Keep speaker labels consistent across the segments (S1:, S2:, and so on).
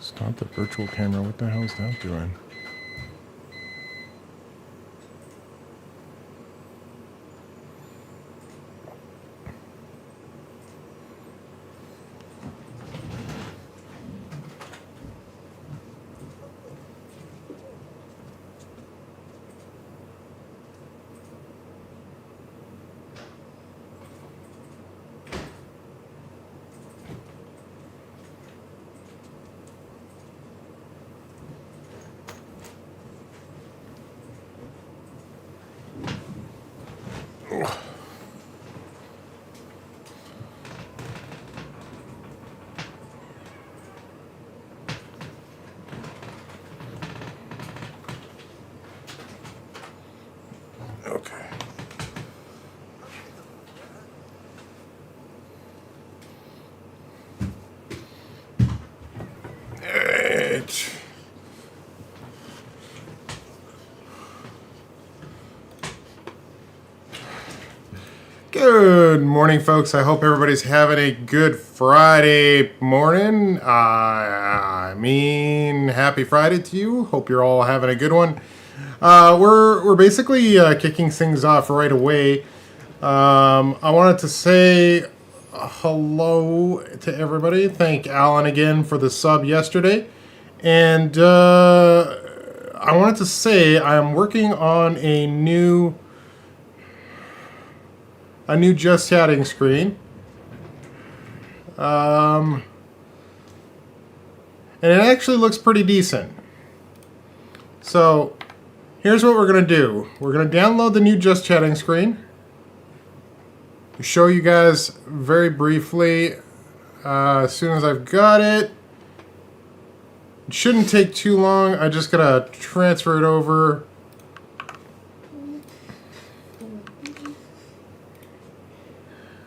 S1: Stop the virtual camera. What the hell is that doing? Okay. Alright. Good morning, folks. I hope everybody's having a good Friday morning. I mean, happy Friday to you. Hope you're all having a good one. We're basically kicking things off right away. I wanted to say hello to everybody. Thank Alan again for the sub yesterday. And I wanted to say I'm working on a new just chatting screen. And it actually looks pretty decent. So here's what we're going to do. We're going to download the new just chatting screen. Show you guys very briefly as soon as I've got it. It shouldn't take too long. I just got to transfer it over.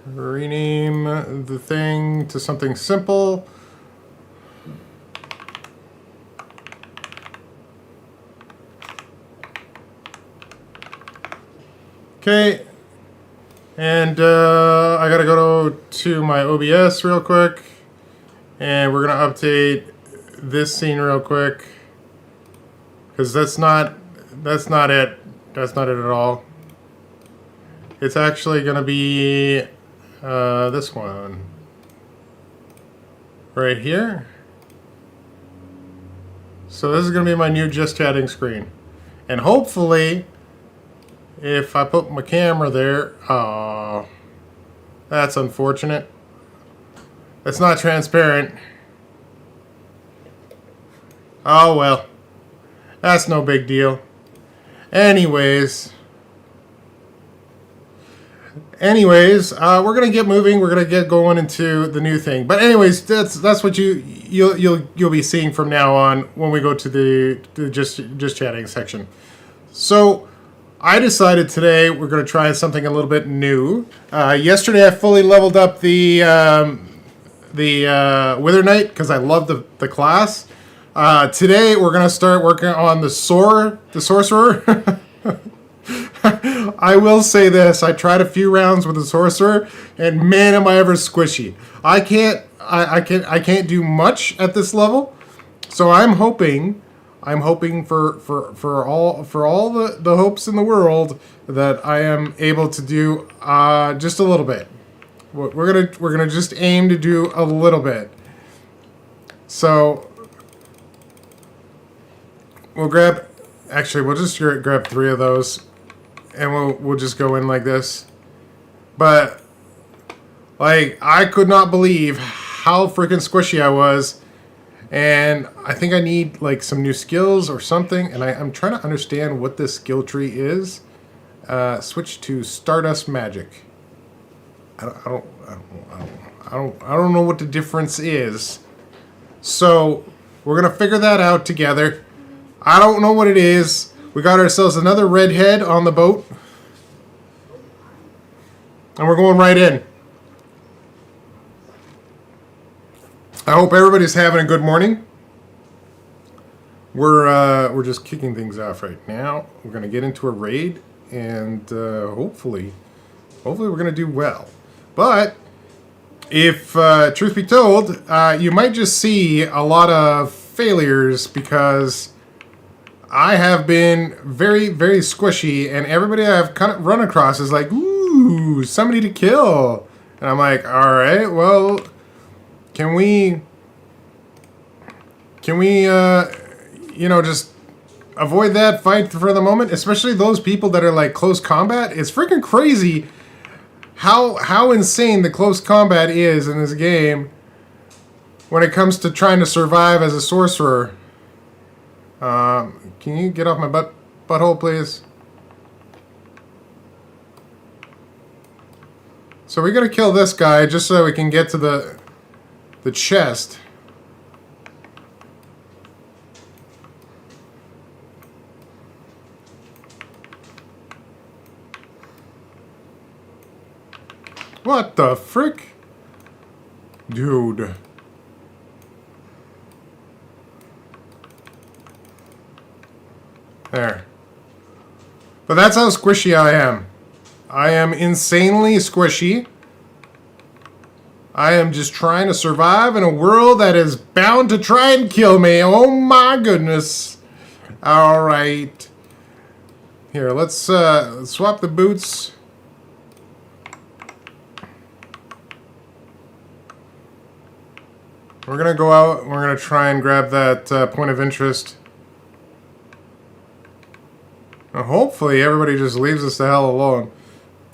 S1: Rename the thing to something simple. Okay, and I gotta go to my OBS real quick, and we're gonna update this scene real quick, because that's not it at all. It's actually gonna be this one right here. So this is gonna be my new just chatting screen, and hopefully, if I put my camera there, oh, that's unfortunate. It's not transparent. Oh well, that's no big deal. Anyways, we're gonna get moving. We're gonna get going into the new thing. But anyways, that's what you'll be seeing from now on when we go to the just chatting section. So I decided today we're going to try something a little bit new. Yesterday I fully leveled up the Wither Knight because I love the class. Today we're going to start working on the Sorcerer. I will say this: I tried a few rounds with the Sorcerer, and man, am I ever squishy. I can't do much at this level, so I'm hoping for all the hopes in the world that I am able to do just a little bit. We're gonna just aim to do a little bit. So we'll just grab 3 of those, and we'll just go in like this. But like, I could not believe how freaking squishy I was. And I think I need like some new skills or something, and I'm trying to understand what this skill tree is. Switch to Stardust Magic. I don't know what the difference is. So we're gonna figure that out together. I don't know what it is. We got ourselves another redhead on the boat, and we're going right in. I hope everybody's having a good morning. We're just kicking things off right now. We're gonna get into a raid, and hopefully we're gonna do well. But if truth be told, you might just see a lot of failures because I have been very, very squishy, and everybody I've kind of run across is like, ooh, somebody to kill. And I'm like, all right, well, can we, you know, just avoid that fight for the moment? Especially those people that are like close combat. It's freaking crazy how insane the close combat is in this game when it comes to trying to survive as a sorcerer. Can you get off my butthole, please? So we gotta kill this guy just so we can get to the chest. What the frick? Dude. There. But that's how squishy I am. I am insanely squishy. I am just trying to survive in a world that is bound to try and kill me. Oh my goodness. Alright. Here, let's swap the boots. We're gonna go out, we're gonna try and grab that point of interest. Now, hopefully everybody just leaves us the hell alone.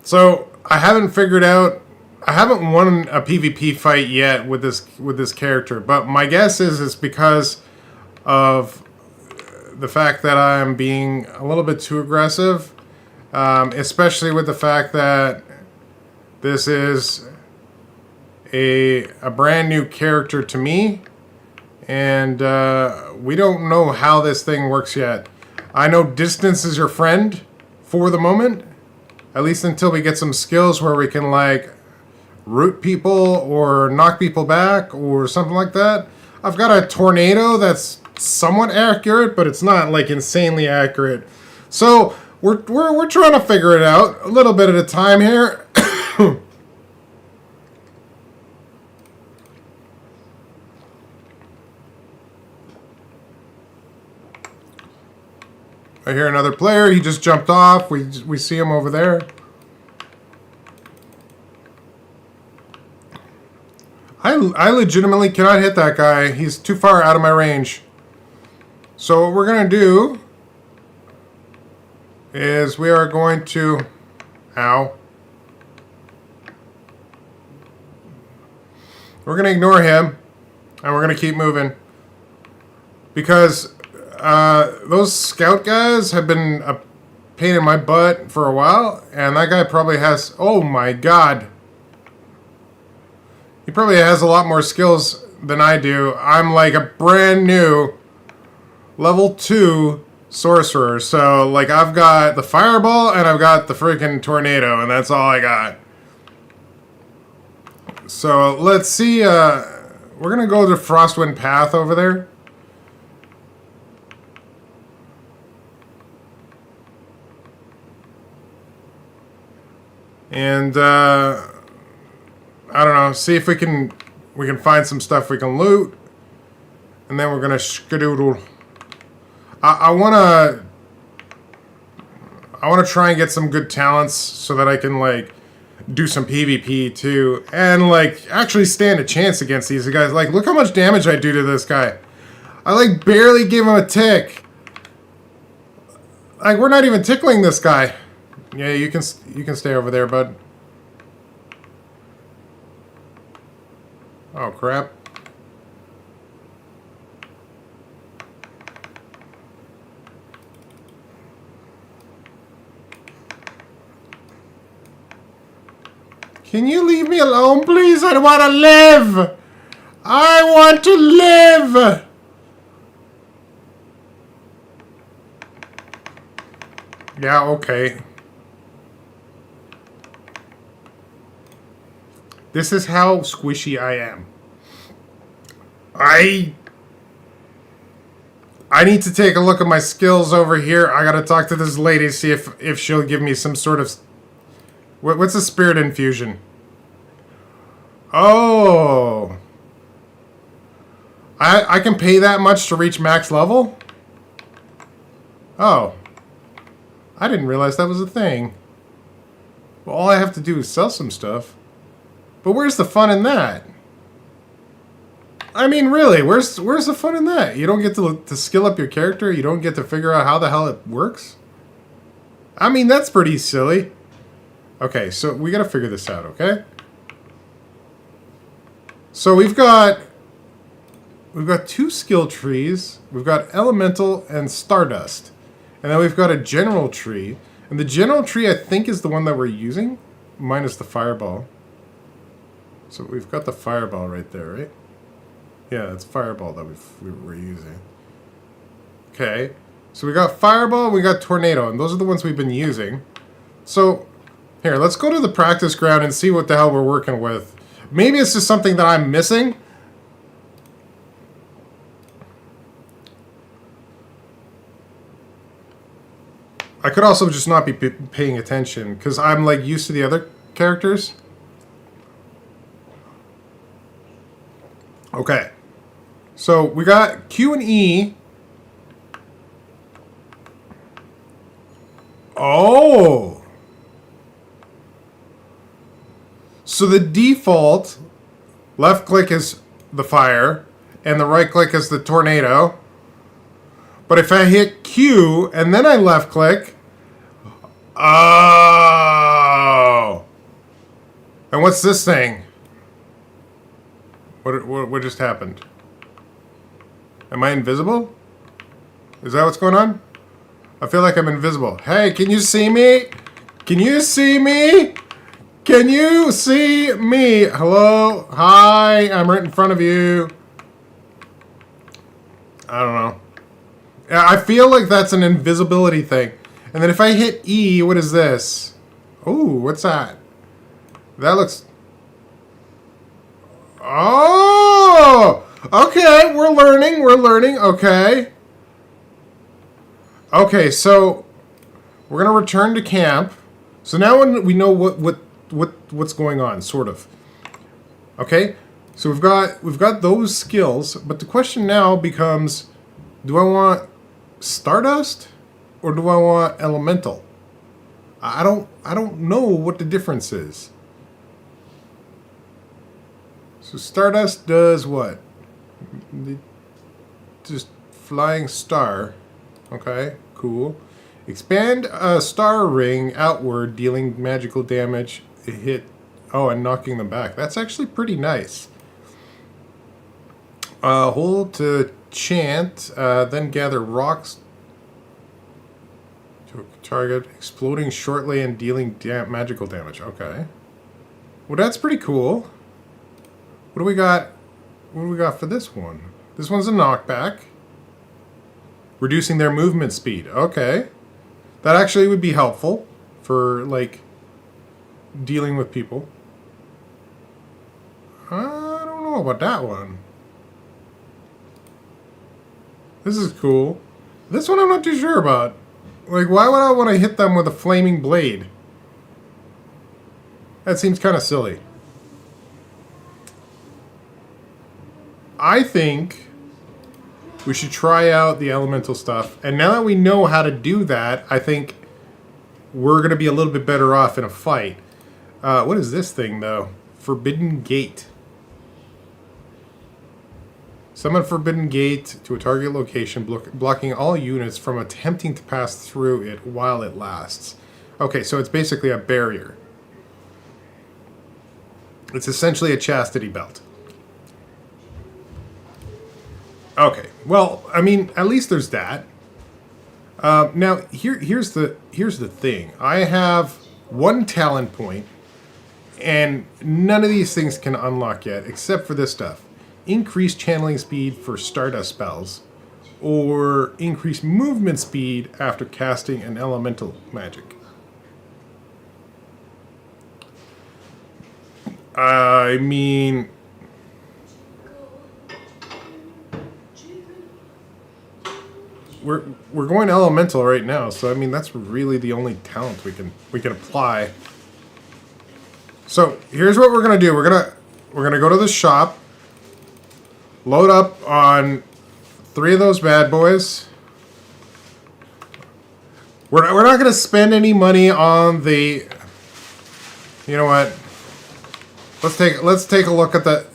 S1: So, I haven't figured out, I haven't won a PvP fight yet with this character, but my guess is it's because of the fact that I'm being a little bit too aggressive, especially with the fact that this is a brand new character to me, and we don't know how this thing works yet. I know distance is your friend for the moment, at least until we get some skills where we can like root people or knock people back or something like that. I've got a tornado that's somewhat accurate, but it's not like insanely accurate. So we're trying to figure it out a little bit at a time here. I hear another player. He just jumped off. We see him over there. I legitimately cannot hit that guy. He's too far out of my range. So what we're going to do is we are going to... Ow. We're going to ignore him. And we're going to keep moving. Because... those scout guys have been a pain in my butt for a while, and that guy probably has, oh my god, he probably has a lot more skills than I do. I'm like a brand new level 2 sorcerer, so like I've got the fireball and I've got the freaking tornado, and that's all I got. So let's see, we're gonna go to Frostwind Path over there. And I don't know, see if we can find some stuff we can loot, and then we're gonna skedoodle. I wanna try and get some good talents so that I can like do some PvP too, and like actually stand a chance against these guys. Like, look how much damage I do to this guy. I like barely give him a tick. Like, we're not even tickling this guy. Yeah, you can stay over there, bud. Oh, crap. Can you leave me alone, please? I want to live! I want to live! Yeah, okay. This is how squishy I am. I need to take a look at my skills over here. I gotta talk to this lady, see if she'll give me some sort of... What's a spirit infusion? Oh. I can pay that much to reach max level? Oh. I didn't realize that was a thing. Well, all I have to do is sell some stuff. But where's the fun in that? I mean, really, where's the fun in that? You don't get to skill up your character? You don't get to figure out how the hell it works? I mean, that's pretty silly. Okay, so we gotta figure this out, okay? So we've got 2 skill trees. We've got elemental and stardust. And then we've got a general tree. And the general tree, I think, is the one that we're using, minus the fireball. So we've got the fireball right there, right? Yeah, it's fireball that we're using. Okay. So we got fireball and we got tornado, and those are the ones we've been using. So, here, let's go to the practice ground and see what the hell we're working with. Maybe it's just something that I'm missing. I could also just not be paying attention, because I'm, like, used to the other characters. Okay. So, we got Q and E. Oh! So the default left click is the fire, and the right click is the tornado. But if I hit Q and then I left click, oh! And what's this thing? What just happened? Am I invisible? Is that what's going on? I feel like I'm invisible. Hey, can you see me? Can you see me? Can you see me? Hello? Hi, I'm right in front of you. I don't know. I feel like that's an invisibility thing. And then if I hit E, what is this? Oh, what's that? That looks... Oh! Okay, we're learning, okay. Okay, so we're gonna return to camp. So now we know what's going on, sort of. Okay, so we've got those skills, but the question now becomes: do I want Stardust or do I want Elemental? I don't know what the difference is. So Stardust does what? Just flying star. Okay, cool. Expand a star ring outward, dealing magical damage. Hit. Oh, and knocking them back. That's actually pretty nice. Hold to chant, then gather rocks to a target, exploding shortly and dealing magical damage. Okay. Well, that's pretty cool. What do we got? What do we got for this one? This one's a knockback. Reducing their movement speed. Okay. That actually would be helpful for, like, dealing with people. I don't know about that one. This is cool. This one I'm not too sure about. Like, why would I want to hit them with a flaming blade? That seems kind of silly. I think we should try out the elemental stuff. And now that we know how to do that, I think we're going to be a little bit better off in a fight. What is this thing, though? Forbidden Gate. Summon Forbidden Gate to a target location, blocking all units from attempting to pass through it while it lasts. Okay, so it's basically a barrier. It's essentially a chastity belt. Okay, well, I mean, at least there's that. Now, here's the thing. I have one talent point, and none of these things can unlock yet, except for this stuff. Increase channeling speed for Stardust spells, or increase movement speed after casting an elemental magic. I mean... We're going elemental right now, so I mean that's really the only talent we can apply. So here's what we're gonna do. We're gonna go to the shop, load up on 3 of those bad boys. We're not going to spend any money on the... You know what? Let's take a look at the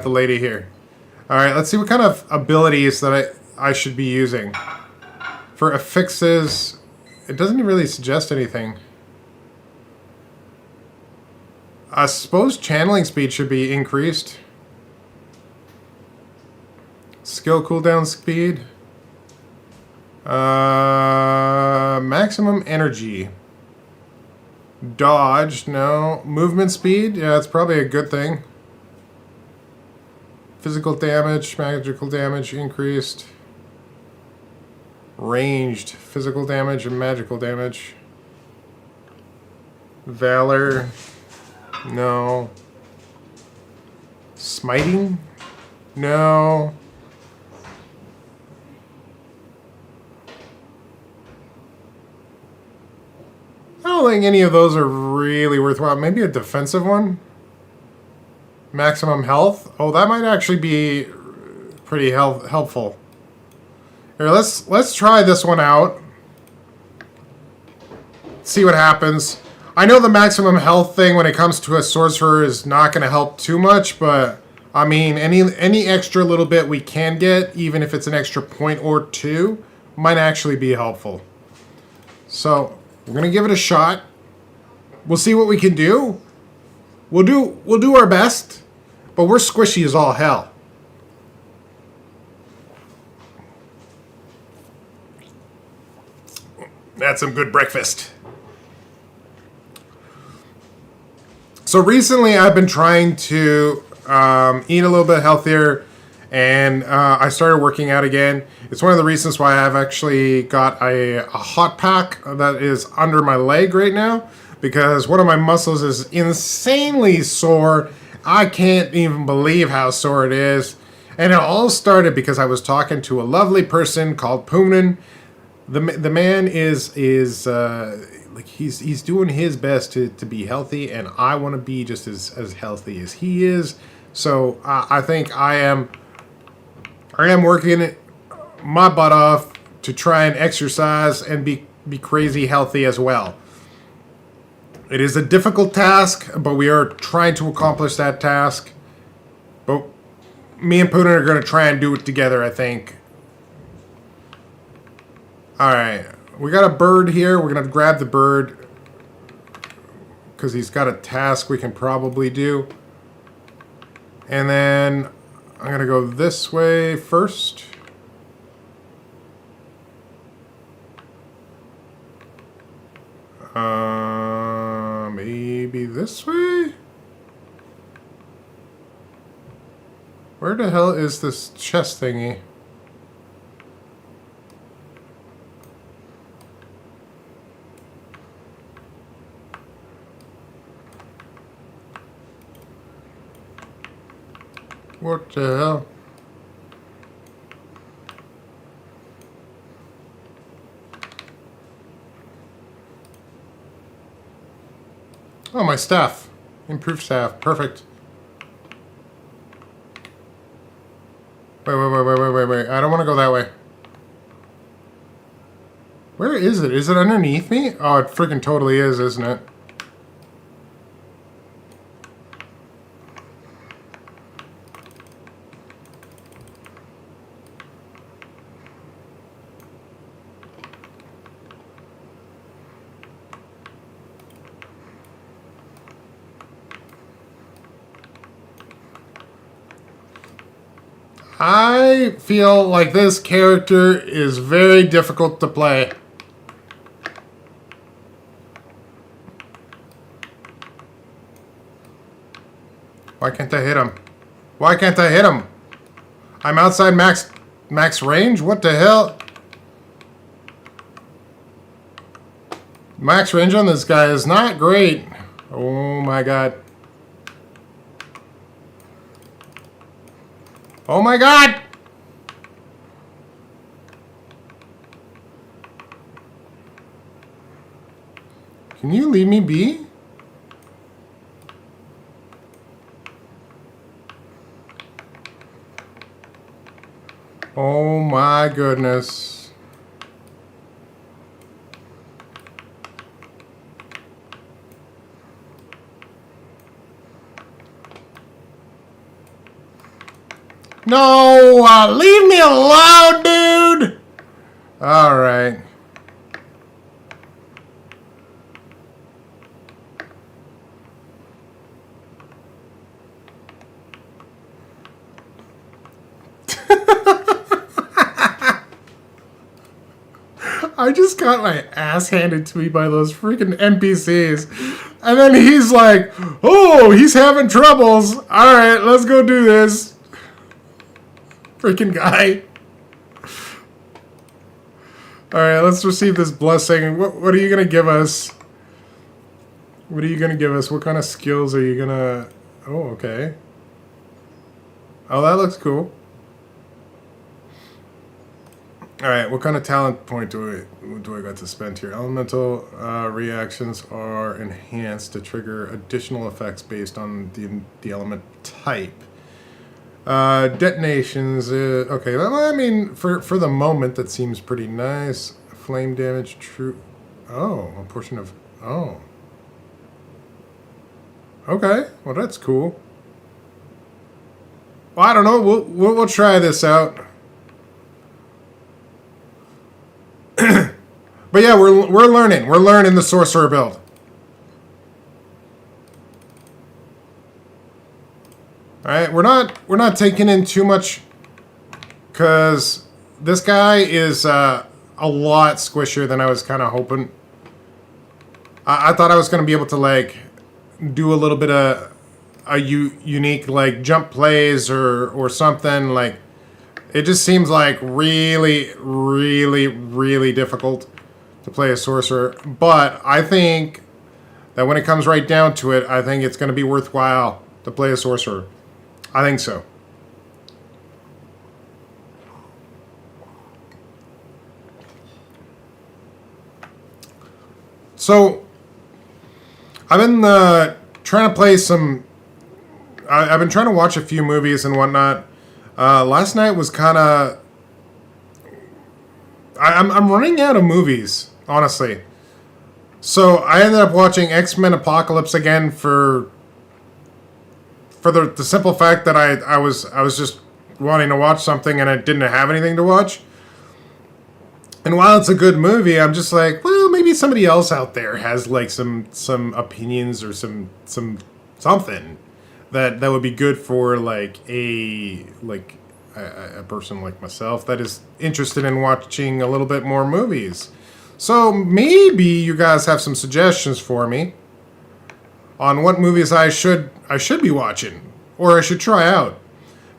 S1: lady here. All right, let's see what kind of abilities that I should be using. For affixes, it doesn't really suggest anything. I suppose channeling speed should be increased. Skill cooldown speed. Maximum energy. Dodge, no. Movement speed, yeah, that's probably a good thing. Physical damage, magical damage increased. Ranged, physical damage and magical damage. Valor, no. Smiting, no. I don't think any of those are really worthwhile. Maybe a defensive one? Maximum health? Oh, that might actually be pretty helpful. Here, let's try this one out. See what happens. I know the maximum health thing when it comes to a sorcerer is not going to help too much, but I mean, any extra little bit we can get, even if it's an extra point or 2, might actually be helpful. So we're gonna give it a shot. We'll see what we can do. We'll do our best, but we're squishy as all hell. That's some good breakfast. So recently I've been trying to eat a little bit healthier, and I started working out again. It's one of the reasons why I've actually got a hot pack that is under my leg right now, because one of my muscles is insanely sore. I can't even believe how sore it is. And it all started because I was talking to a lovely person called Poonin. The man is like he's doing his best to be healthy, and I want to be just as healthy as he is. So I think I am working my butt off to try and exercise and be crazy healthy as well. It is a difficult task, but we are trying to accomplish that task. But me and Poonin are going to try and do it together, I think. Alright, we got a bird here. We're going to grab the bird because he's got a task we can probably do. And then I'm going to go this way first. Maybe this way? Where the hell is this chest thingy? What the hell? Oh, my staff. Improved staff. Perfect. Wait. I don't want to go that way. Where is it? Is it underneath me? Oh, it freaking totally is, isn't it? I feel like this character is very difficult to play. Why can't I hit him? Why can't I hit him? I'm outside max range? What the hell? Max range on this guy is not great. Oh my god. Oh my god! Can you leave me be? Oh my goodness. No, leave me alone, dude. All right. I just got my ass handed to me by those freaking NPCs. And then he's like, oh, he's having troubles. All right, let's go do this. Freaking guy. All right, let's receive this blessing. What are you going to give us? What are you going to give us? What kind of skills are you going to... Oh, okay. Oh, that looks cool. All right, what kind of talent point do I got to spend here? Elemental reactions are enhanced to trigger additional effects based on the element type. Detonations, okay, well, I mean, for the moment, that seems pretty nice. Flame damage, true. Oh, a portion of, oh. Okay, well, that's cool. Well, I don't know, we'll try this out. But yeah, we're learning. We're learning the sorcerer build. All right, we're not taking in too much because this guy is a lot squishier than I was kind of hoping. I thought I was going to be able to like do a little bit of a unique like jump plays or something. Like it just seems like really, really, really difficult to play a sorcerer. But I think that when it comes right down to it, I think it's going to be worthwhile to play a sorcerer. I think so. So, I've been trying to play some... I've been trying to watch a few movies and whatnot. Last night was kind of... I'm running out of movies, honestly. So, I ended up watching X-Men Apocalypse again for the simple fact that I was just wanting to watch something and I didn't have anything to watch. And while it's a good movie, I'm just like, well, maybe somebody else out there has like some opinions or something that would be good for like a person like myself that is interested in watching a little bit more movies. So maybe you guys have some suggestions for me on what movies I should be watching, or I should try out.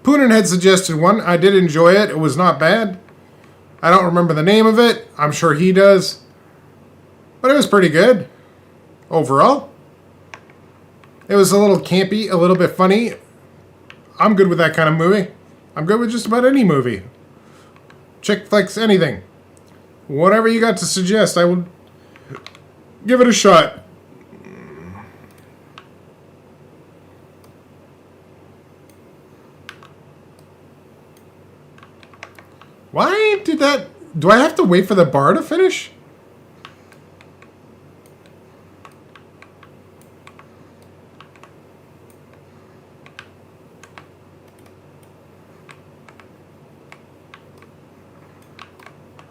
S1: Poonen had suggested one. I did enjoy it. It was not bad. I don't remember the name of it. I'm sure he does. But it was pretty good. Overall. It was a little campy, a little bit funny. I'm good with that kind of movie. I'm good with just about any movie. Chick flicks, anything. Whatever you got to suggest, I will give it a shot. Why did that... Do I have to wait for the bar to finish?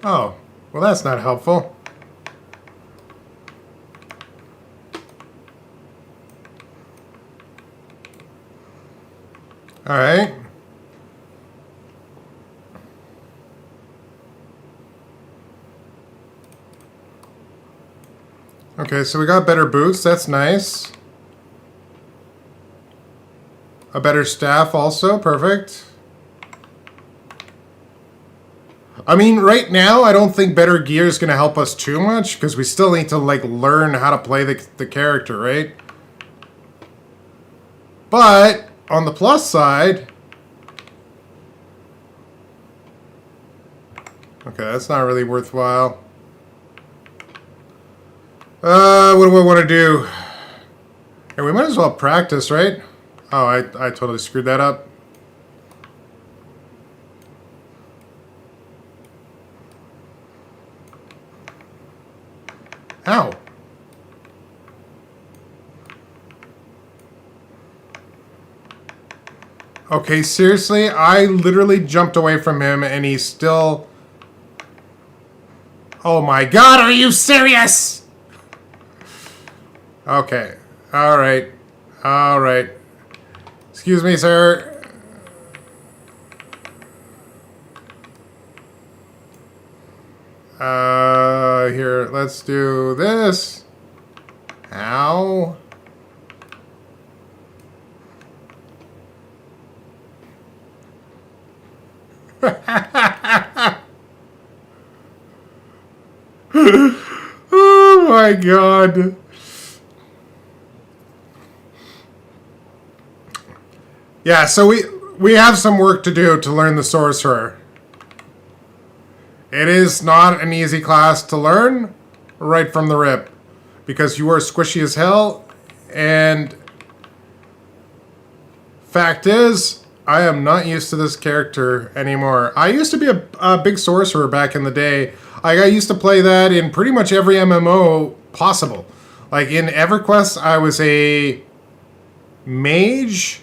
S1: Oh, well that's not helpful. All right. Okay, so we got better boots. That's nice. A better staff also. Perfect. I mean, right now, I don't think better gear is going to help us too much because we still need to, like, learn how to play the character, right? But, on the plus side... Okay, that's not really worthwhile. What do I want to do? Hey, we might as well practice, right? Oh, I totally screwed that up. How? Okay, seriously? I literally jumped away from him and he's still... Oh my god, are you serious? Okay. Alright. Alright. Excuse me, sir. Here, let's do this. Ow. Oh my god. Yeah, so we have some work to do to learn the sorcerer. It is not an easy class to learn right from the rip because you are squishy as hell, and fact is, I am not used to this character anymore. I used to be a big sorcerer back in the day. I used to play that in pretty much every MMO possible. Like in EverQuest, I was a mage,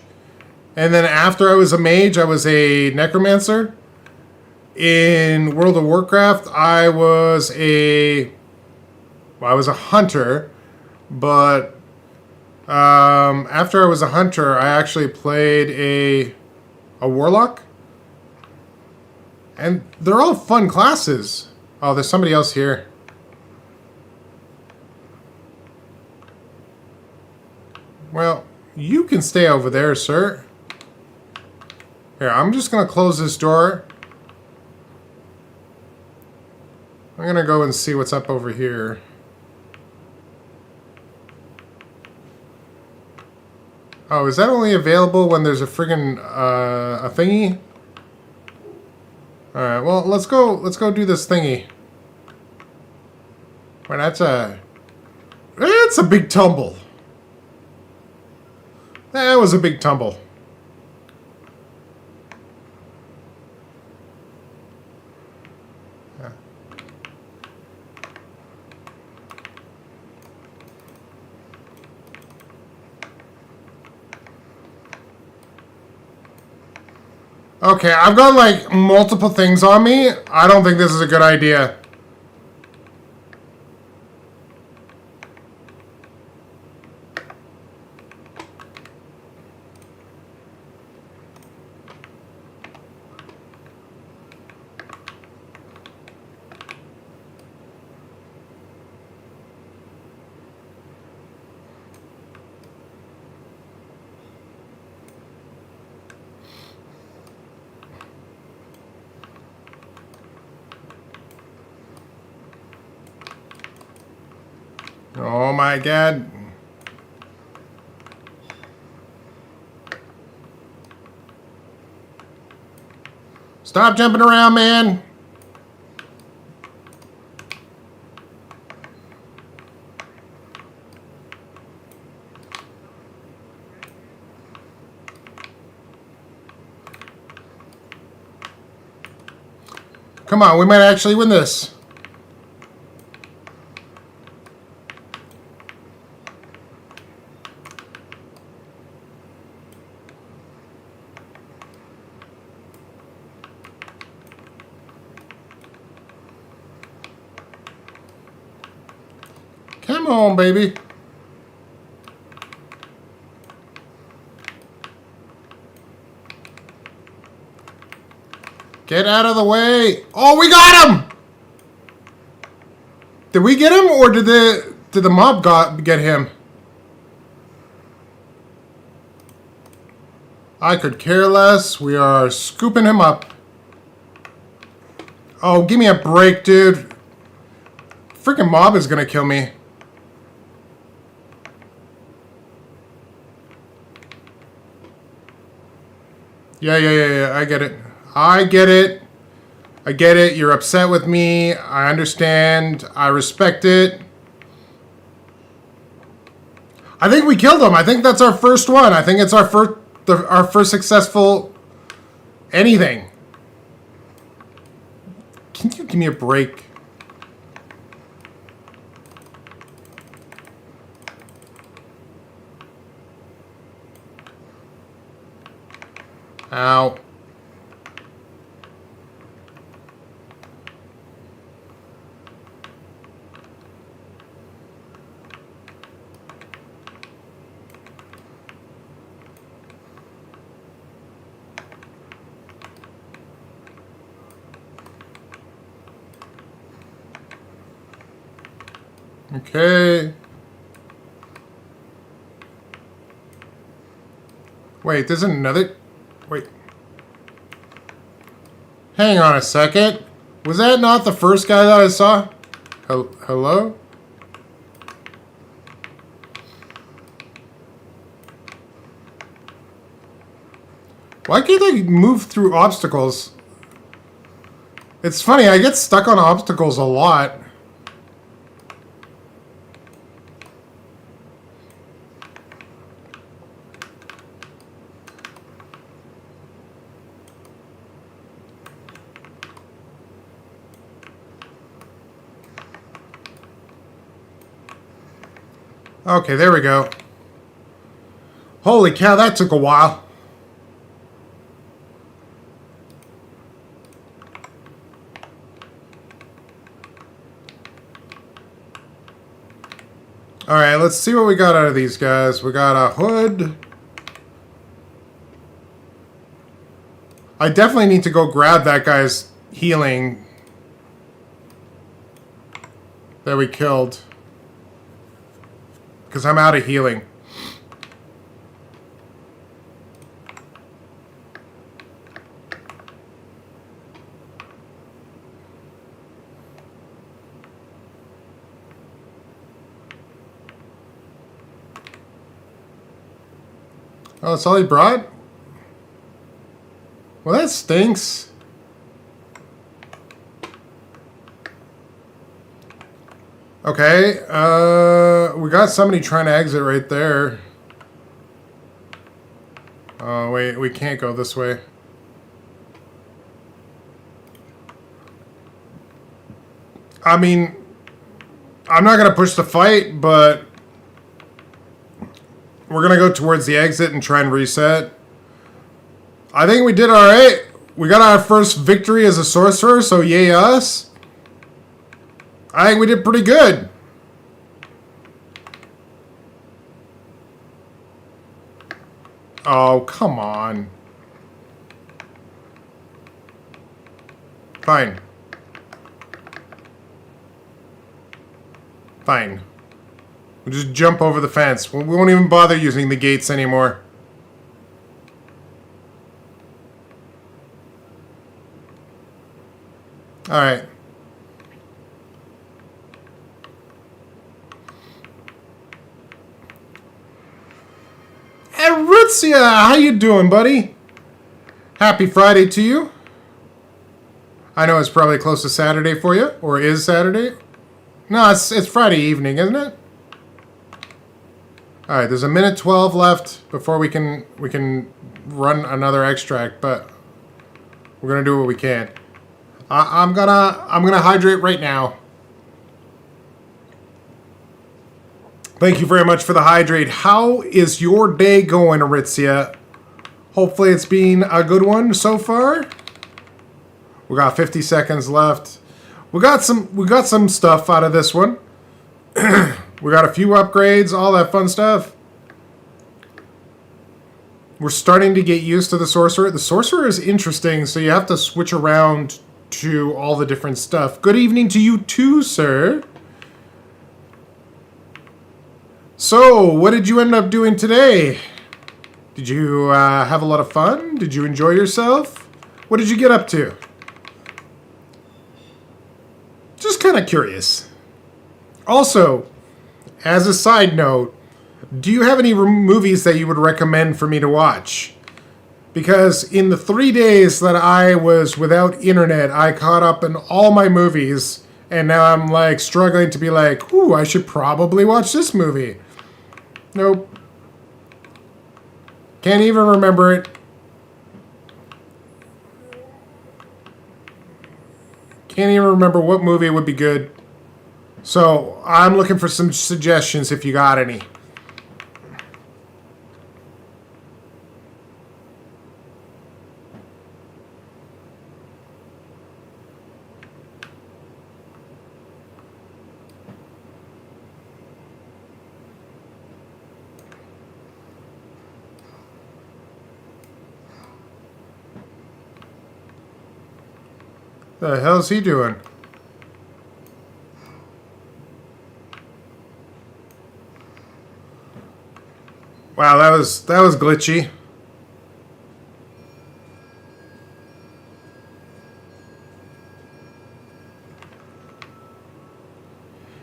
S1: and then after I was a mage, I was a necromancer. In World of Warcraft, I was a hunter, but after I was a hunter, I actually played a warlock, and they're all fun classes. Oh, there's somebody else here. Well, you can stay over there, sir. Here, I'm just gonna close this door. I'm gonna go and see what's up over here. Oh, is that only available when there's a friggin' a thingy? Alright, well, let's go do this thingy. Wait, that's a big tumble. That was a big tumble. Yeah. Okay, I've got like multiple things on me. I don't think this is a good idea. Oh my god. Stop jumping around, man. Come on, we might actually win this. Come on, baby. Get out of the way. Oh, we got him! Did we get him, or did the mob get him? I could care less. We are scooping him up. Oh, give me a break, dude. Freaking mob is gonna kill me. Yeah. I get it. I get it. I get it. You're upset with me. I understand. I respect it. I think we killed him. I think that's our first one. I think it's our first successful anything. Can you give me a break? Ow. Okay. Wait, there's another... Wait. Hang on a second. Was that not the first guy that I saw? Hello? Why can't I move through obstacles? It's funny, I get stuck on obstacles a lot. Okay, there we go. Holy cow, that took a while. Alright, let's see what we got out of these guys. We got a hood. I definitely need to go grab that guy's healing that we killed. Because I'm out of healing. Oh, that's all he brought? Well, that stinks. Okay, we got somebody trying to exit right there. Oh, wait, we can't go this way. I mean, I'm not going to push the fight, but we're going to go towards the exit and try and reset. I think we did alright. We got our first victory as a sorcerer, so yay us. I think we did pretty good. Oh, come on. Fine. Fine. We'll just jump over the fence. We won't even bother using the gates anymore. Alright. Aritzia, how you doing, buddy? Happy Friday to you. I know it's probably close to Saturday for you, or is Saturday. No, it's Friday evening, isn't it? All right, there's a minute 12 left before we can run another extract, but we're gonna do what we can. I'm gonna hydrate right now. Thank you very much for the hydrate. How is your day going, Aritzia? Hopefully it's been a good one so far. We got 50 seconds left. We got some stuff out of this one. We got a few upgrades, all that fun stuff. We're starting to get used to the sorcerer. The sorcerer is interesting, so you have to switch around to all the different stuff. Good evening to you too, sir. So, what did you end up doing today? Did you have a lot of fun? Did you enjoy yourself? What did you get up to? Just kind of curious. Also, as a side note, do you have any movies that you would recommend for me to watch? Because in the 3 days that I was without internet, I caught up in all my movies, and now I'm like struggling to be like, ooh, I should probably watch this movie. Nope. Can't even remember it. Can't even remember what movie would be good. So, I'm looking for some suggestions if you got any. The hell's he doing? Wow, that was glitchy.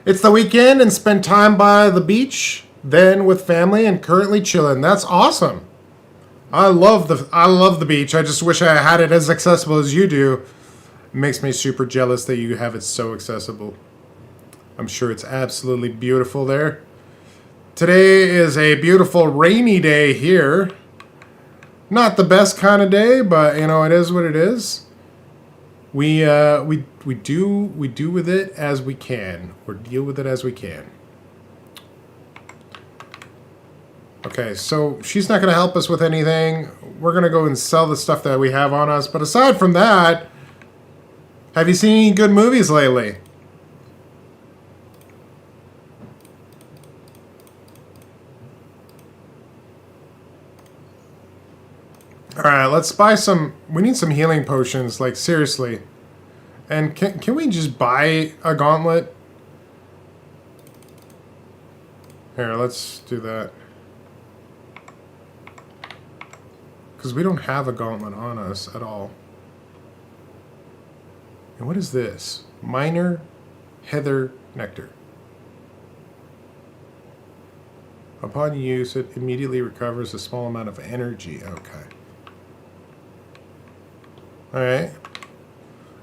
S1: It's the weekend and spend time by the beach, then with family and currently chilling. That's awesome. I love the beach. I just wish I had it as accessible as you do. It makes me super jealous that you have it so accessible. I'm sure it's absolutely beautiful there. Today is a beautiful rainy day here. Not the best kind of day, but you know, it is what it is. We do with it as we can, or deal with it as we can. Okay, so she's not going to help us with anything. We're going to go and sell the stuff that we have on us. But aside from that, have you seen any good movies lately? Alright, let's buy some... We need some healing potions, like, seriously. And can we just buy a gauntlet? Here, let's do that. Because we don't have a gauntlet on us at all. And what is this? Minor Heather Nectar. Upon use, it immediately recovers a small amount of energy. Okay. Alright.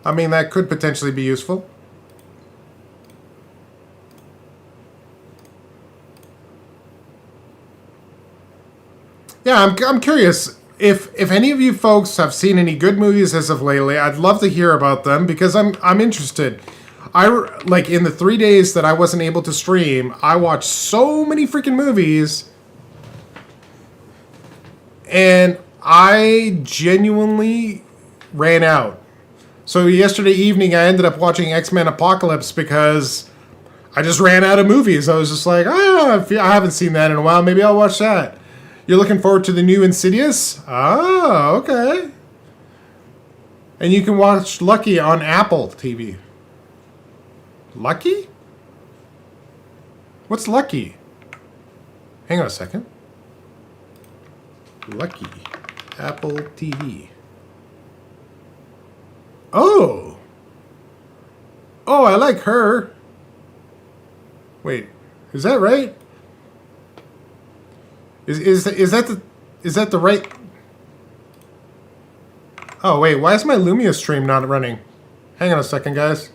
S1: I mean, that could potentially be useful. Yeah, I'm curious. If any of you folks have seen any good movies as of lately, I'd love to hear about them because I'm interested. Like in the 3 days that I wasn't able to stream, I watched so many freaking movies, and I genuinely ran out. So yesterday evening, I ended up watching X-Men Apocalypse because I just ran out of movies. I was just like, I haven't seen that in a while. Maybe I'll watch that. You're looking forward to the new Insidious? Oh, okay. And you can watch Lucky on Apple TV. Lucky? What's Lucky? Hang on a second. Lucky. Apple TV. Oh! Oh, I like her. Wait, is that right? Is that the right? Oh wait, why is my Lumia stream not running? Hang on a second, guys.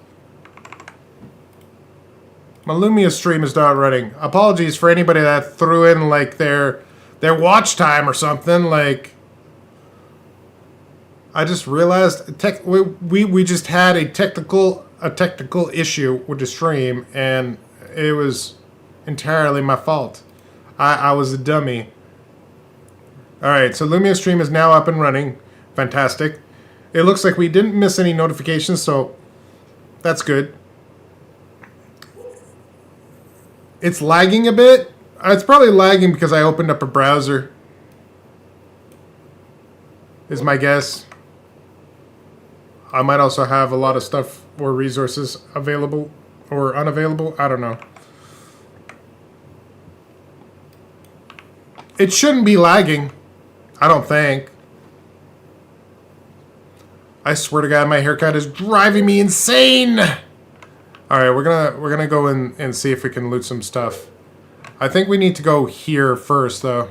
S1: My Lumia stream is not running. Apologies for anybody that threw in like their watch time or something. Like, I just realized we just had a technical issue with the stream, and it was entirely my fault. I was a dummy. Alright, so Lumia stream is now up and running. Fantastic. It looks like we didn't miss any notifications, so that's good. It's lagging a bit. It's probably lagging because I opened up a browser, is my guess. I might also have a lot of stuff or resources available or unavailable. I don't know. It shouldn't be lagging, I don't think. I swear to God, my haircut is driving me insane. All right, we're gonna go in and see if we can loot some stuff. I think we need to go here first, though.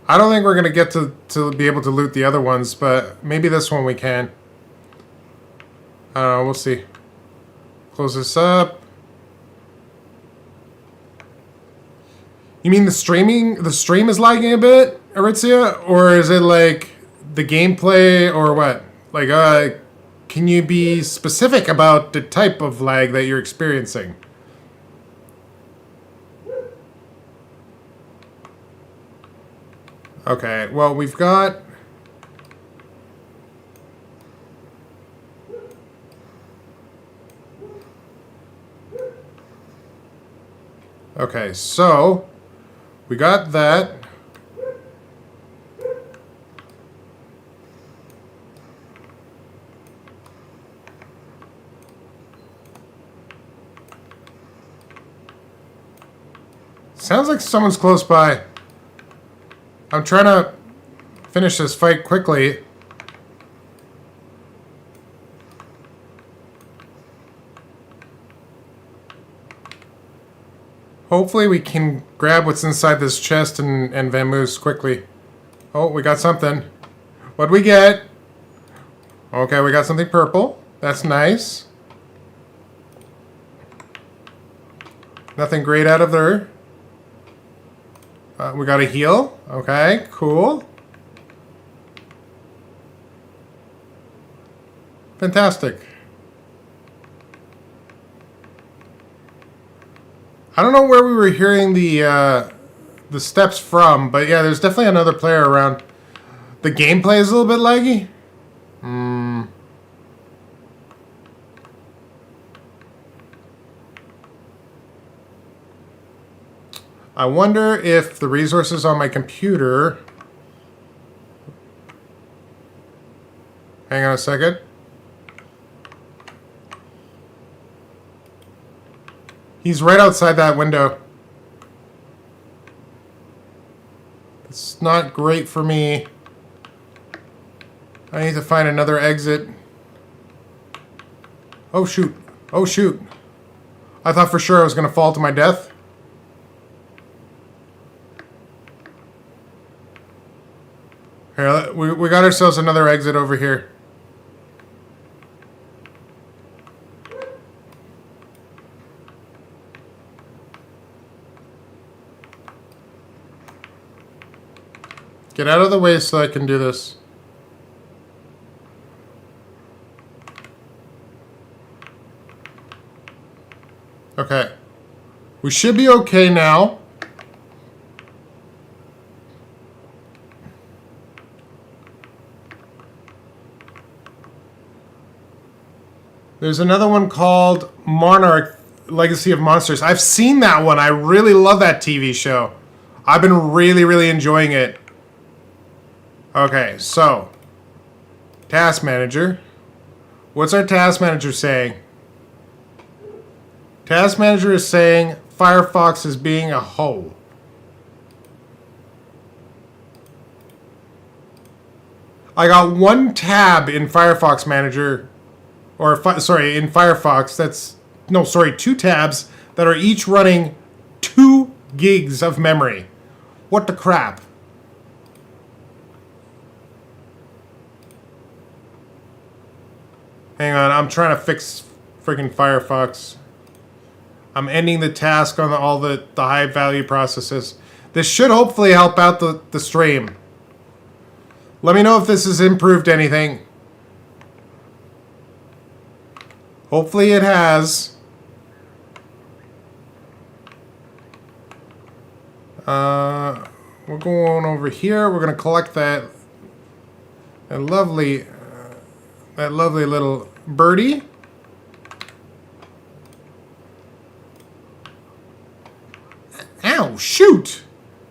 S1: I don't think we're gonna get to be able to loot the other ones, but maybe this one we can. I don't know. We'll see. Close this up. You mean the stream is lagging a bit, Aritzia? Or is it like the gameplay or what? Like, can you be specific about the type of lag that you're experiencing? Okay, well, we've got... Okay, so... we got that. Sounds like someone's close by. I'm trying to finish this fight quickly. Hopefully we can grab what's inside this chest and vamoose quickly. Oh, we got something. What'd we get? Okay, we got something purple. That's nice. Nothing great out of there. We got a heal. Okay, cool. Fantastic. I don't know where we were hearing the steps from, but yeah, there's definitely another player around. The gameplay is a little bit laggy. I wonder if the resources on my computer... Hang on a second. He's right outside that window. It's not great for me. I need to find another exit. Oh shoot. Oh shoot. I thought for sure I was going to fall to my death. Here, we got ourselves another exit over here. Get out of the way so I can do this. Okay. We should be okay now. There's another one called Monarch, Legacy of Monsters. I've seen that one. I really love that TV show. I've been really enjoying it. Okay, so. Task Manager. What's our Task Manager saying? Task Manager is saying Firefox is being a hoe. I got one tab in Firefox Manager. Or, in Firefox, two tabs that are each running 2 gigs of memory. What the crap? Hang on, I'm trying to fix freaking Firefox. I'm ending the task on all the high value processes. This should hopefully help out the stream. Let me know if this has improved anything. Hopefully it has. We're going over here. We're going to collect that lovely little birdie. Ow, shoot!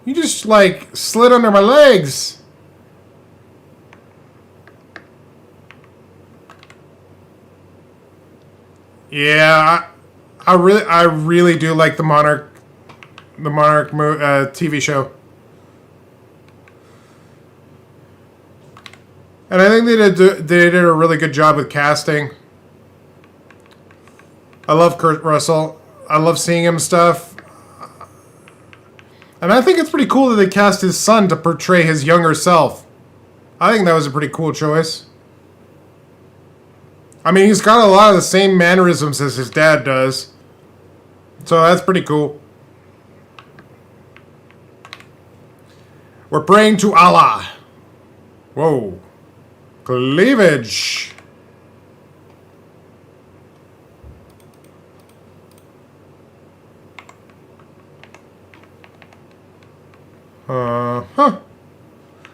S1: You just, like, slid under my legs. Yeah, I really do like the Monarch TV show. And I think they did a really good job with casting. I love Kurt Russell. I love seeing him stuff. And I think it's pretty cool that they cast his son to portray his younger self. I think that was a pretty cool choice. I mean, he's got a lot of the same mannerisms as his dad does. So that's pretty cool. We're praying to Allah. Whoa. Cleavage.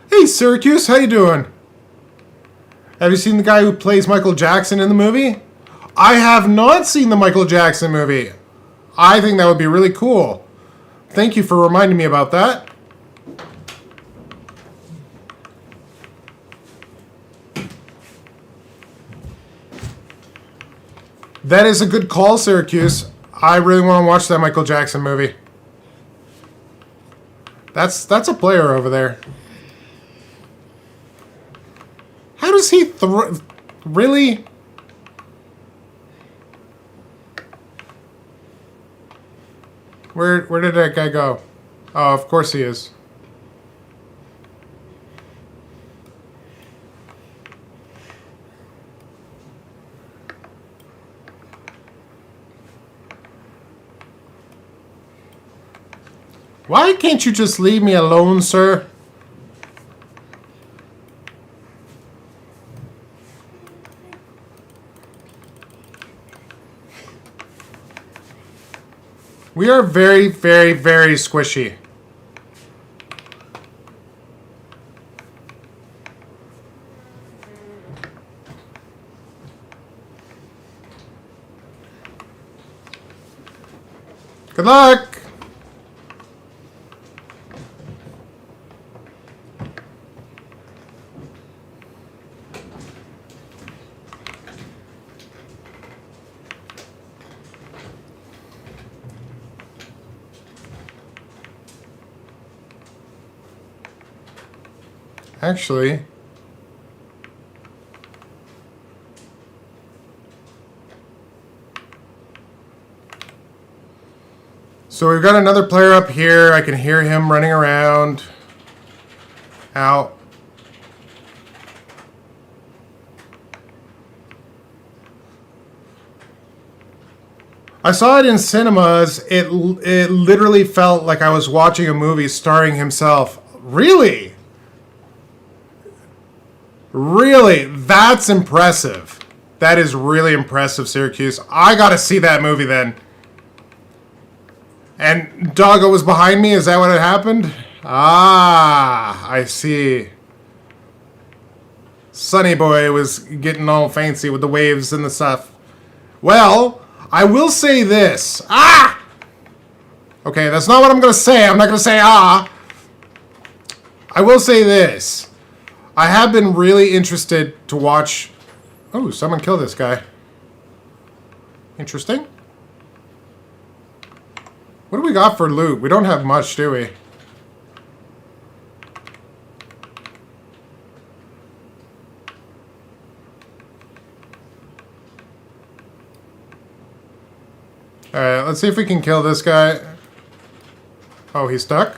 S1: Hey, Syracuse, how you doing? Have you seen the guy who plays Michael Jackson in the movie? I have not seen the Michael Jackson movie. I think that would be really cool. Thank you for reminding me about that. That is a good call, Syracuse. I really want to watch that Michael Jackson movie. That's a player over there. How does he really? Where did that guy go? Oh, of course he is. Why can't you just leave me alone, sir? We are very, very, very squishy. Good luck! Actually, so we've got another player up here. I can hear him running around. Out. I saw it in cinemas. It literally felt like I was watching a movie starring himself. Really? Really? That's impressive. That is really impressive, Syracuse. I gotta see that movie then. And Doggo was behind me? Is that what had happened? Ah, I see. Sonny Boy was getting all fancy with the waves and the stuff. Well, I will say this. Ah! Okay, that's not what I'm gonna say. I'm not gonna say ah. I will say this. I have been really interested to watch... Oh, someone killed this guy. Interesting. What do we got for loot? We don't have much, do we? Alright, let's see if we can kill this guy. Oh, he's stuck?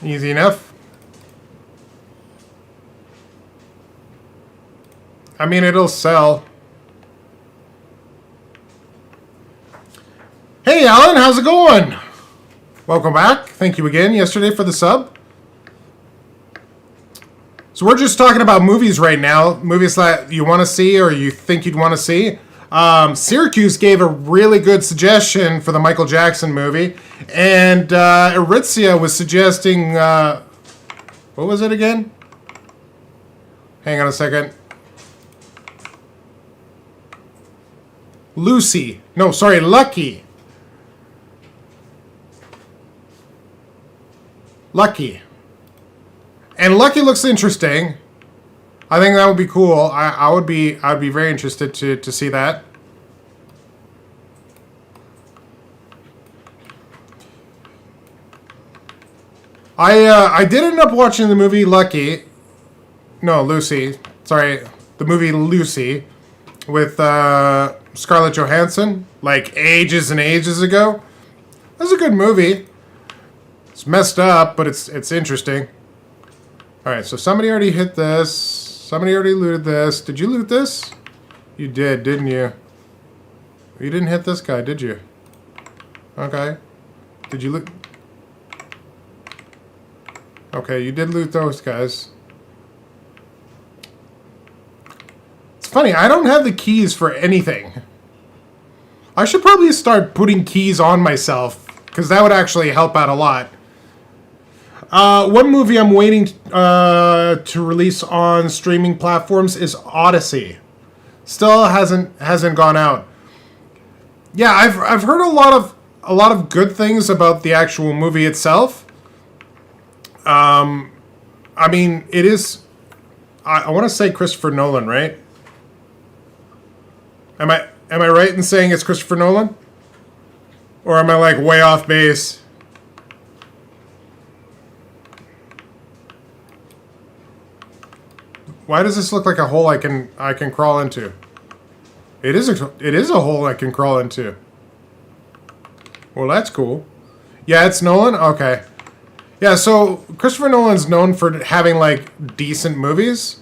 S1: Easy enough. I mean, it'll sell. Hey, Alan, how's it going? Welcome back. Thank you again yesterday for the sub. So we're just talking about movies right now. Movies that you want to see or you think you'd want to see. Syracuse gave a really good suggestion for the Michael Jackson movie. And Aritzia was suggesting... what was it again? Hang on a second. Lucy. No, sorry, Lucky. Lucky. And Lucky looks interesting. I think that would be cool. I'd be very interested to see that. I did end up watching the movie Lucky. No, Lucy. Sorry, the movie Lucy with Scarlett Johansson, like ages and ages ago. That's a good movie. It's messed up, but it's interesting. All right, so somebody already hit this. Somebody already looted this. Did you loot this? You did, didn't you? You didn't hit this guy, did you? Okay. Did you loot? Okay, you did loot those guys. It's funny, I don't have the keys for anything. I should probably start putting keys on myself, because that would actually help out a lot. One movie I'm waiting to release on streaming platforms is Odyssey. Still hasn't gone out. Yeah, I've heard a lot of good things about the actual movie itself. I mean, it is I want to say Christopher Nolan, right? Am I right in saying it's Christopher Nolan? Or am I like way off base? Why does this look like a hole I can crawl into? It is a hole I can crawl into. Well, that's cool. Yeah, it's Nolan? Okay. Yeah, so Christopher Nolan's known for having like decent movies.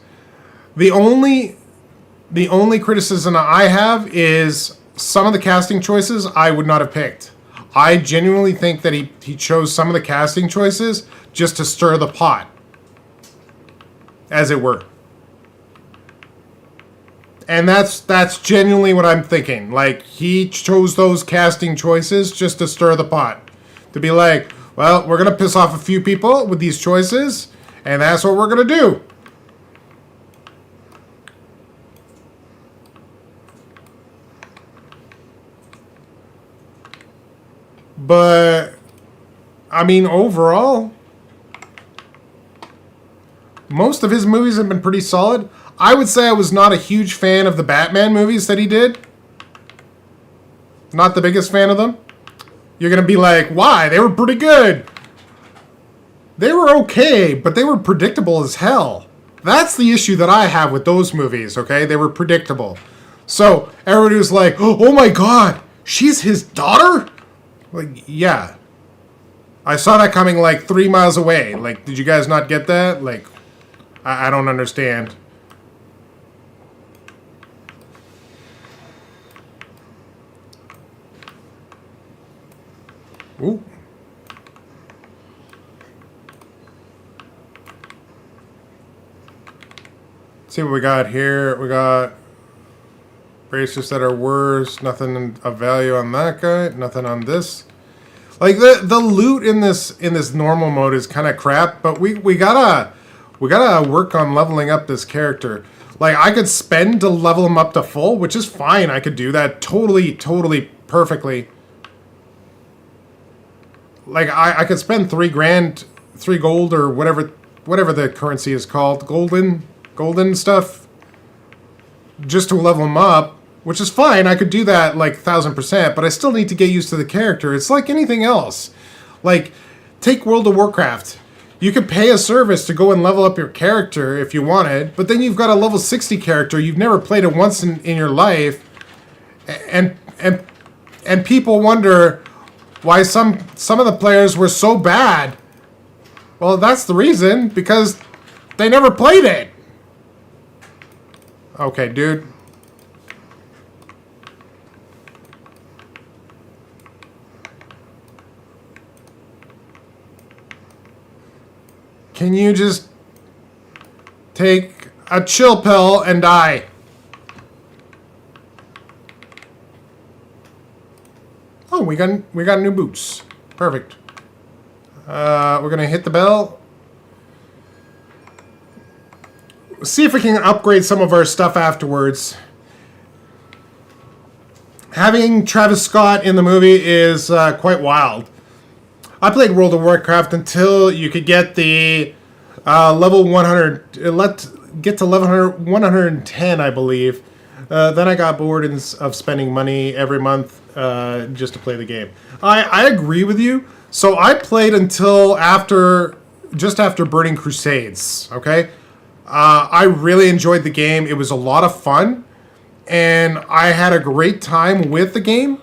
S1: The only criticism I have is some of the casting choices I would not have picked. I genuinely think that he chose some of the casting choices just to stir the pot, as it were. And that's genuinely what I'm thinking. Like, he chose those casting choices just to stir the pot. To be like, well, we're going to piss off a few people with these choices, and that's what we're going to do. But, I mean, overall, most of his movies have been pretty solid. I would say I was not a huge fan of the Batman movies that he did. Not the biggest fan of them. You're going to be like, why? They were pretty good. They were okay, but they were predictable as hell. That's the issue that I have with those movies, okay? They were predictable. So, everybody was like, oh my god, she's his daughter? Like, yeah. I saw that coming like 3 miles away. Like, did you guys not get that? Like, I don't understand. Ooh. Let's see what we got here. We got bracers that are worse. Nothing of value on that guy. Nothing on this. Like the loot in this normal mode is kind of crap. But we gotta work on leveling up this character. Like, I could spend to level him up to full, which is fine. I could do that totally perfectly. Like, I could spend $3,000, 3 gold, or whatever the currency is called, golden stuff, just to level him up, which is fine. I could do that like 1000%, but I still need to get used to the character. It's like anything else. Like, take World of Warcraft. You could pay a service to go and level up your character if you wanted, but then you've got a level 60 character. You've never played it once in your life, and people wonder why some of the players were so bad. Well, that's the reason, because they never played it. Okay, dude. Can you just take a chill pill and die? Oh, we got new boots. Perfect. We're gonna hit the bell. See if we can upgrade some of our stuff afterwards. Having Travis Scott in the movie is quite wild. I played World of Warcraft until you could get the level 100. Get to level 110, I believe. Then I got bored of spending money every month just to play the game. I agree with you. So I played until just after Burning Crusades. Okay, I really enjoyed the game. It was a lot of fun, and I had a great time with the game.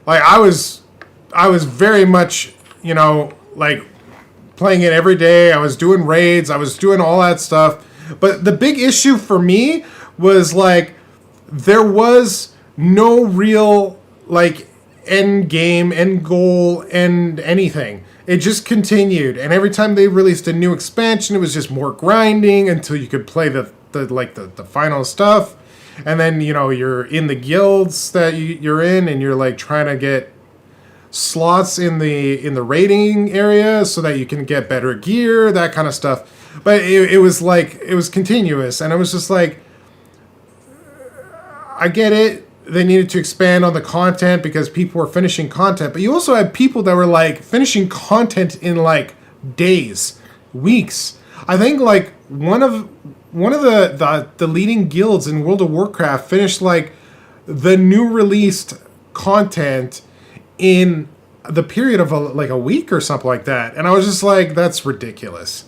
S1: Like, I was very much, like, playing it every day. I was doing raids. I was doing all that stuff. But the big issue for me was, like, there was no real, like, end game, end goal, end anything. It just continued. And every time they released a new expansion, it was just more grinding until you could play the final stuff. And then, you're in the guilds that you're in, and you're, like, trying to get slots in the raiding area so that you can get better gear, that kind of stuff. But it was continuous, and it was just like, I get it. They needed to expand on the content because people were finishing content, but you also had people that were like finishing content in like days, weeks. I think like one of one of the leading guilds in World of Warcraft finished like the new released content in the period of like a week or something like that, and I was just like, that's ridiculous.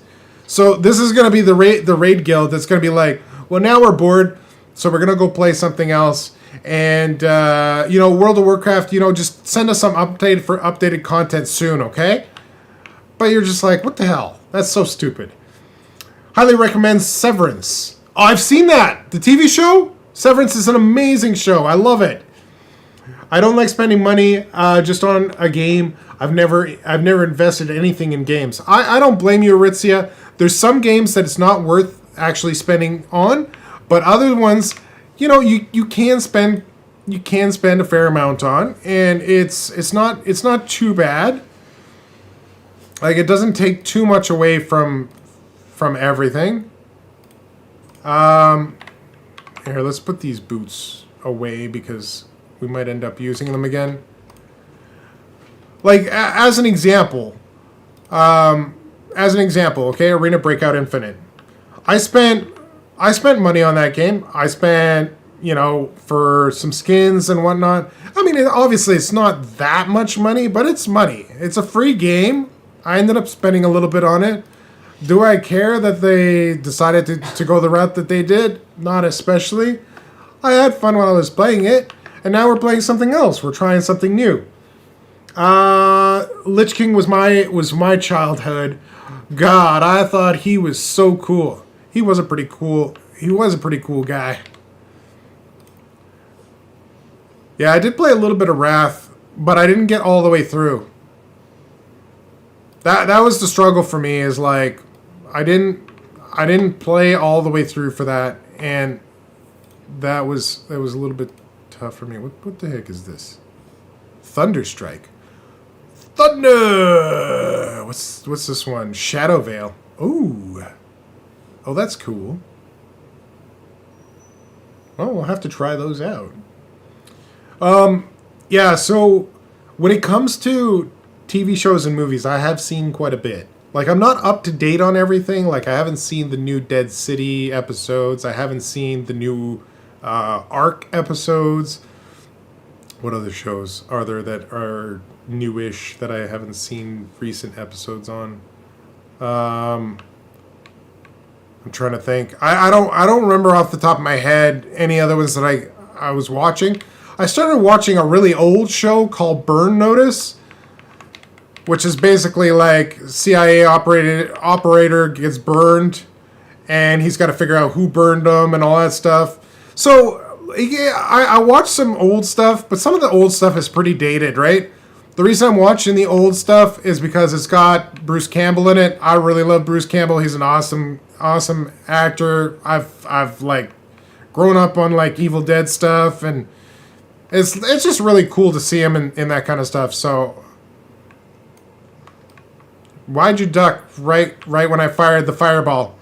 S1: So this is gonna be the raid guild that's gonna be like, well, now we're bored, so we're gonna go play something else, and World of Warcraft, just send us some updated content soon, okay? But you're just like, what the hell? That's so stupid. Highly recommend Severance. Oh, I've seen that. The TV show? Severance is an amazing show. I love it. I don't like spending money just on a game. I've never invested anything in games. I don't blame you, Aritzia. There's some games that it's not worth actually spending on, but other ones, you can spend a fair amount on, and it's not too bad. Like, it doesn't take too much away from everything. Here, let's put these boots away because we might end up using them again. Like, as an example, okay, Arena Breakout Infinite. I spent money on that game. I spent, for some skins and whatnot. I mean, obviously it's not that much money, but it's money. It's a free game. I ended up spending a little bit on it. Do I care that they decided to go the route that they did? Not especially. I had fun while I was playing it, and now we're playing something else. We're trying something new. Lich King was my childhood. God, I thought he was so cool. He was a pretty cool guy. Yeah, I did play a little bit of Wrath, but I didn't get all the way through. That was the struggle for me, is like I didn't play all the way through for that, and that was a little bit tough for me. What the heck is this? Thunderstrike. Thunder! What's this one? Shadow Veil. Ooh. Oh, that's cool. Well, we'll have to try those out. Yeah, so when it comes to TV shows and movies, I have seen quite a bit. Like, I'm not up to date on everything. Like, I haven't seen the new Dead City episodes. I haven't seen the new Ark episodes. What other shows are there that are newish that I haven't seen recent episodes on? I'm trying to think. I don't remember off the top of my head any other ones that I was watching. I started watching a really old show called Burn Notice, which is basically like CIA operator gets burned, and he's got to figure out who burned him and all that stuff. So yeah, I watched some old stuff, but some of the old stuff is pretty dated, right? The reason I'm watching the old stuff is because it's got Bruce Campbell in it. I really love Bruce Campbell. He's an awesome actor. I've like grown up on like Evil Dead stuff, and it's just really cool to see him in that kind of stuff. So why'd you duck right when I fired the fireball?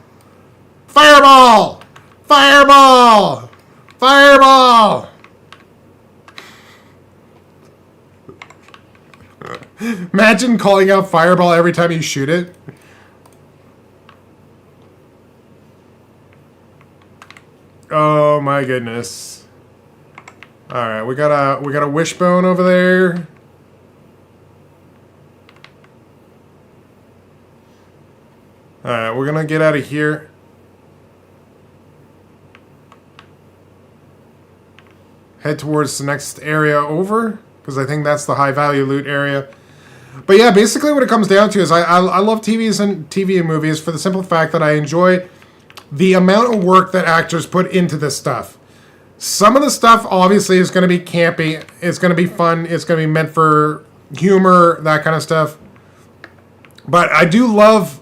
S1: Fireball! Fireball! Fireball! Imagine calling out fireball every time you shoot it. Oh my goodness. Alright, we got a wishbone over there. Alright, we're gonna get out of here. Head towards the next area over, because I think that's the high value loot area. But yeah, basically what it comes down to is I love TV and movies for the simple fact that I enjoy the amount of work that actors put into this stuff. Some of the stuff obviously is going to be campy. It's going to be fun. It's going to be meant for humor, that kind of stuff. But I do love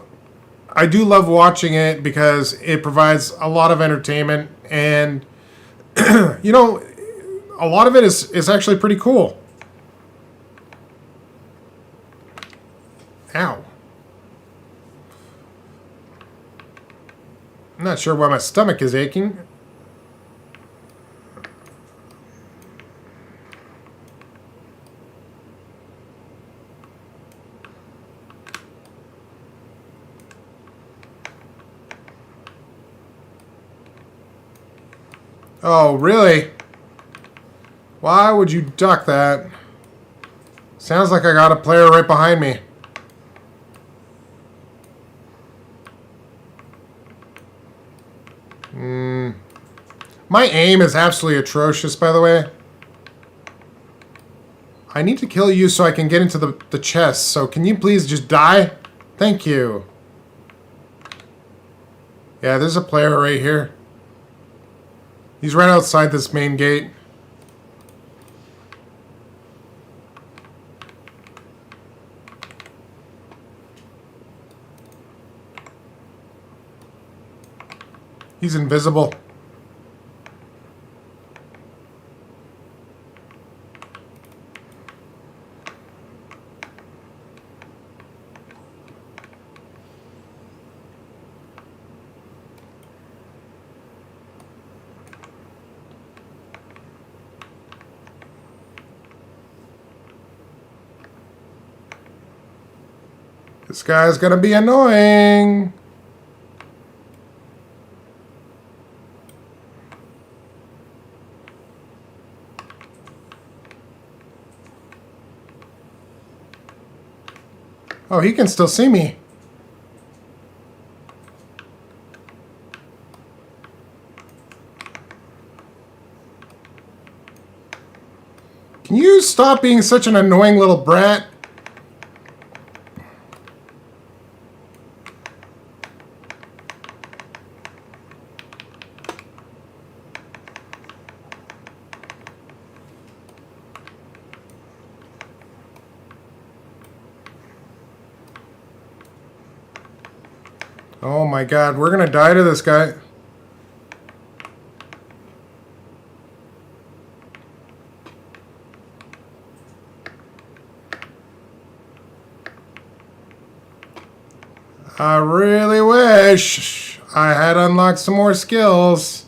S1: watching it because it provides a lot of entertainment, and a lot of it is actually pretty cool. Ow. I'm not sure why my stomach is aching. Oh, really? Why would you duck that? Sounds like I got a player right behind me. My aim is absolutely atrocious, by the way. I need to kill you so I can get into the chest. So can you please just die? Thank you. Yeah, there's a player right here. He's right outside this main gate. He's invisible. This guy's gonna be annoying. Oh, he can still see me. Can you stop being such an annoying little brat? Oh my god, we're gonna die to this guy. I really wish I had unlocked some more skills.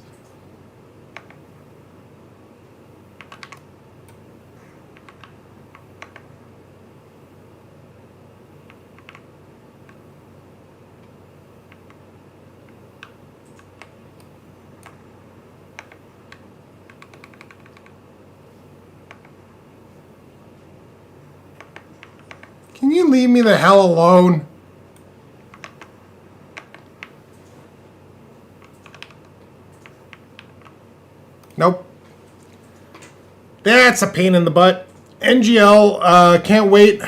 S1: Can you leave me the hell alone? Nope. That's a pain in the butt. NGL can't wait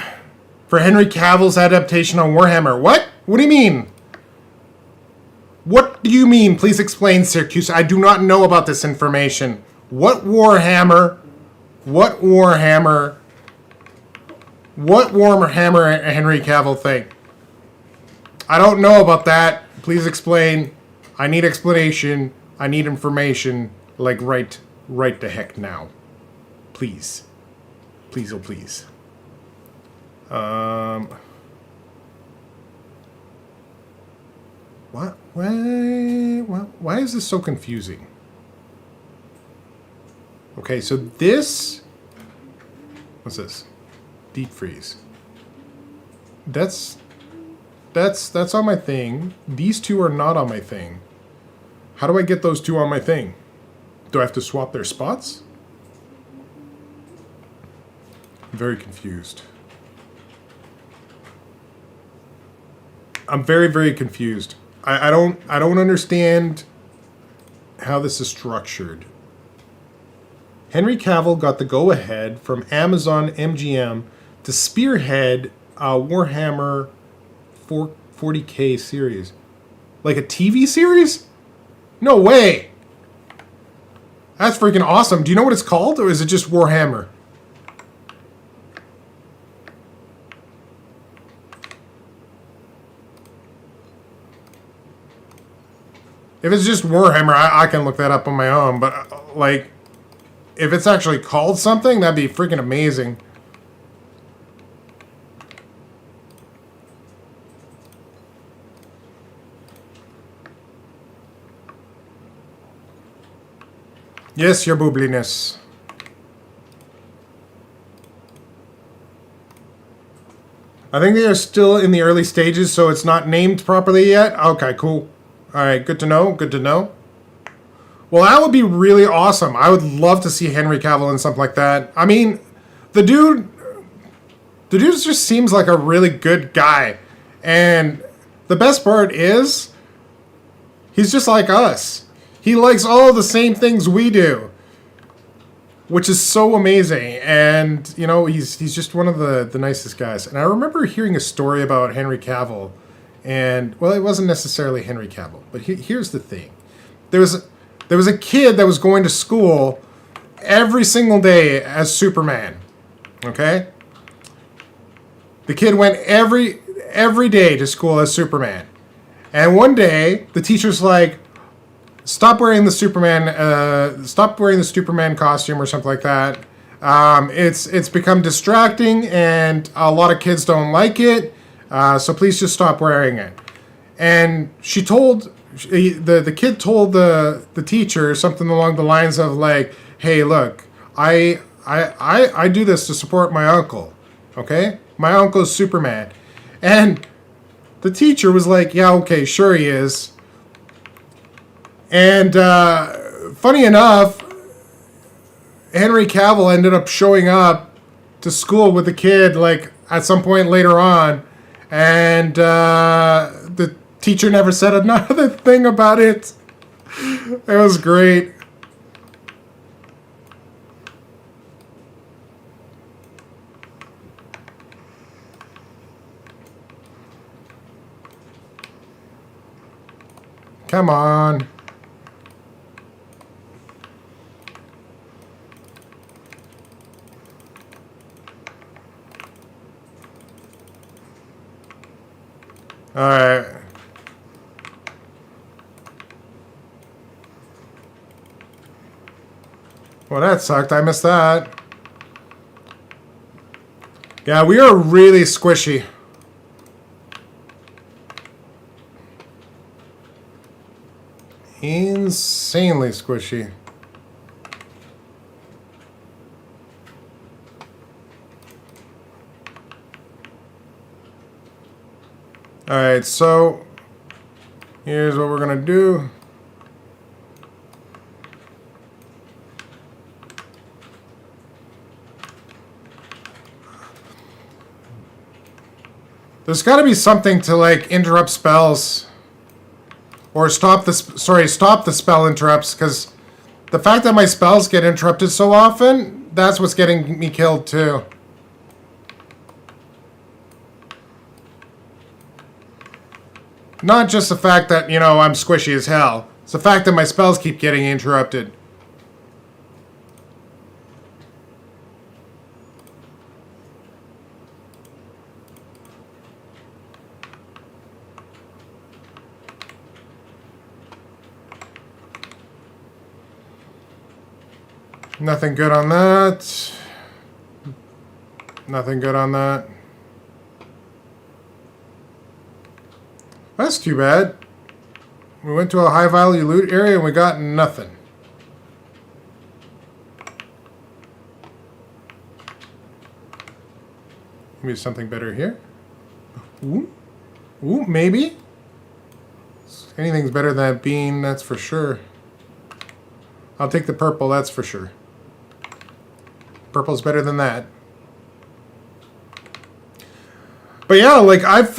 S1: for Henry Cavill's adaptation on Warhammer. What? What do you mean? What do you mean? Please explain, Syracuse. I do not know about this information. What Warhammer? What Warhammer? What Warhammer Henry Cavill thing? I don't know about that. Please explain. I need explanation. I need information. Like right the heck now. Please. Please, oh please. What? Why is this so confusing? Okay, so this... What's this? Deep freeze. That's on my thing. These two are not on my thing. How do I get those two on my thing? Do I have to swap their spots? I'm very confused. I'm very, very confused. I don't understand how this is structured. Henry Cavill got the go-ahead from Amazon MGM to spearhead a Warhammer 40K series. Like a TV series? No way! That's freaking awesome. Do you know what it's called, or is it just Warhammer? If it's just Warhammer, I can look that up on my own. But, like, if it's actually called something, that'd be freaking amazing. Yes, your boobliness. I think they are still in the early stages, so it's not named properly yet. Okay, cool. Alright, good to know, good to know. Well, that would be really awesome. I would love to see Henry Cavill in something like that. I mean, the dude, the dude just seems like a really good guy, and the best part is he's just like us. He likes all the same things we do, which is so amazing. And you know, he's just one of the nicest guys. And I remember hearing a story about Henry Cavill, and well, it wasn't necessarily Henry Cavill, but here's the thing: there was there was a kid that was going to school every single day as Superman. Okay, the kid went every day to school as Superman, and one day the teacher's like, stop wearing the Superman costume or something like that. It's become distracting and a lot of kids don't like it. So please just stop wearing it. And the kid told the teacher something along the lines of like, hey, look, I do this to support my uncle. Okay, my uncle's Superman, and the teacher was like, yeah, okay, sure he is. And funny enough, Henry Cavill ended up showing up to school with the kid like at some point later on, and the teacher never said another thing about it. It was great. Come on. Alright. Well, that sucked. I missed that. Yeah, we are really squishy. Insanely squishy. Alright, so here's what we're going to do. There's got to be something to like interrupt spells. Or stop the spell interrupts, because the fact that my spells get interrupted so often, that's what's getting me killed too. Not just the fact that, you know, I'm squishy as hell. It's the fact that my spells keep getting interrupted. Nothing good on that. Nothing good on that. That's too bad. We went to a high value loot area and we got nothing. Maybe something better here. Ooh. Ooh, maybe. Anything's better than that bean, that's for sure. I'll take the purple, that's for sure. Purple's better than that. But yeah, like I've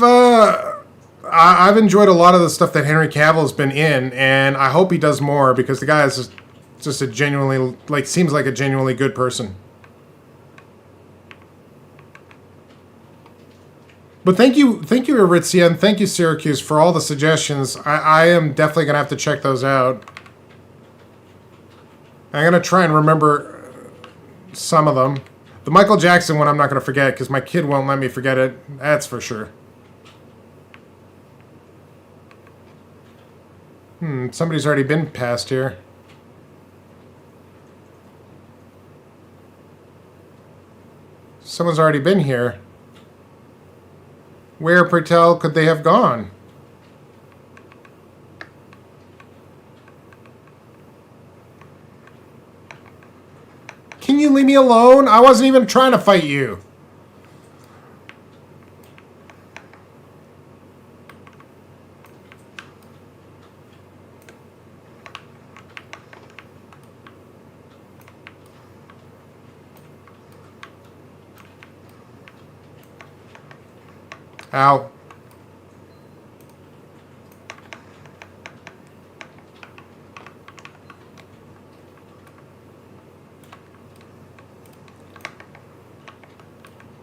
S1: enjoyed a lot of the stuff that Henry Cavill's been in, and I hope he does more because the guy is just a genuinely, like, seems like a genuinely good person. But thank you, Aritzia, and thank you, Syracuse, for all the suggestions. I am definitely gonna have to check those out. I'm gonna try and remember some of them. The Michael Jackson one I'm not gonna forget because my kid won't let me forget it. That's for sure. Somebody's already been past here. Someone's already been here. Where, Pertel, could they have gone? Can you leave me alone? I wasn't even trying to fight you. Ow.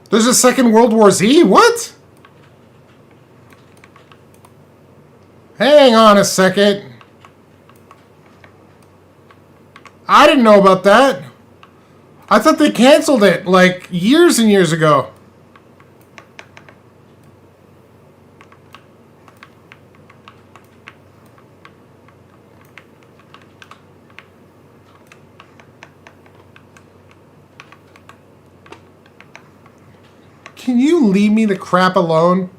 S1: There's a second World War Z? What? Hang on a second. I didn't know about that. I thought they canceled it like years and years ago. Can you leave me the crap alone?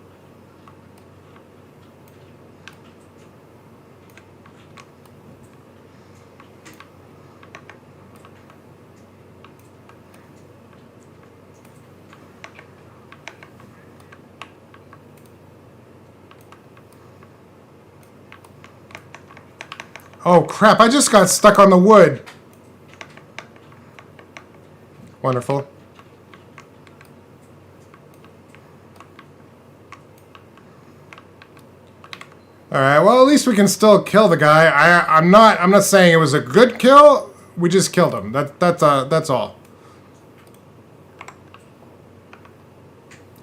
S1: Oh crap, I just got stuck on the wood. Wonderful. Alright, well at least we can still kill the guy. I'm not saying it was a good kill. We just killed him. That's all.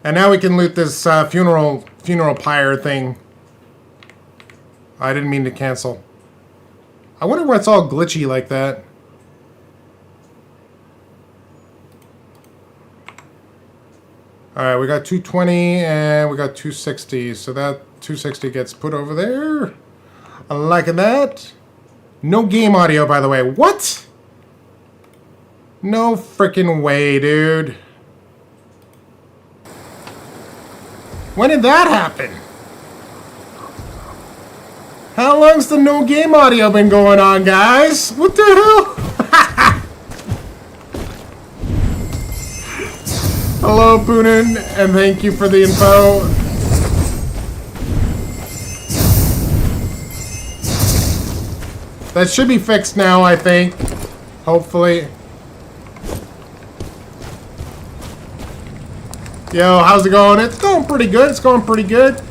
S1: And now we can loot this funeral pyre thing. I didn't mean to cancel. I wonder why it's all glitchy like that. Alright, we got 220 and we got 260. So that 260 gets put over there. I'm liking that. No game audio, by the way. What? No freaking way, dude. When did that happen? How long's the no game audio been going on, guys? What the hell? Hello, Poonin, and thank you for the info. That should be fixed now, I think. Hopefully. Yo, how's it going? It's going pretty good. It's going pretty good.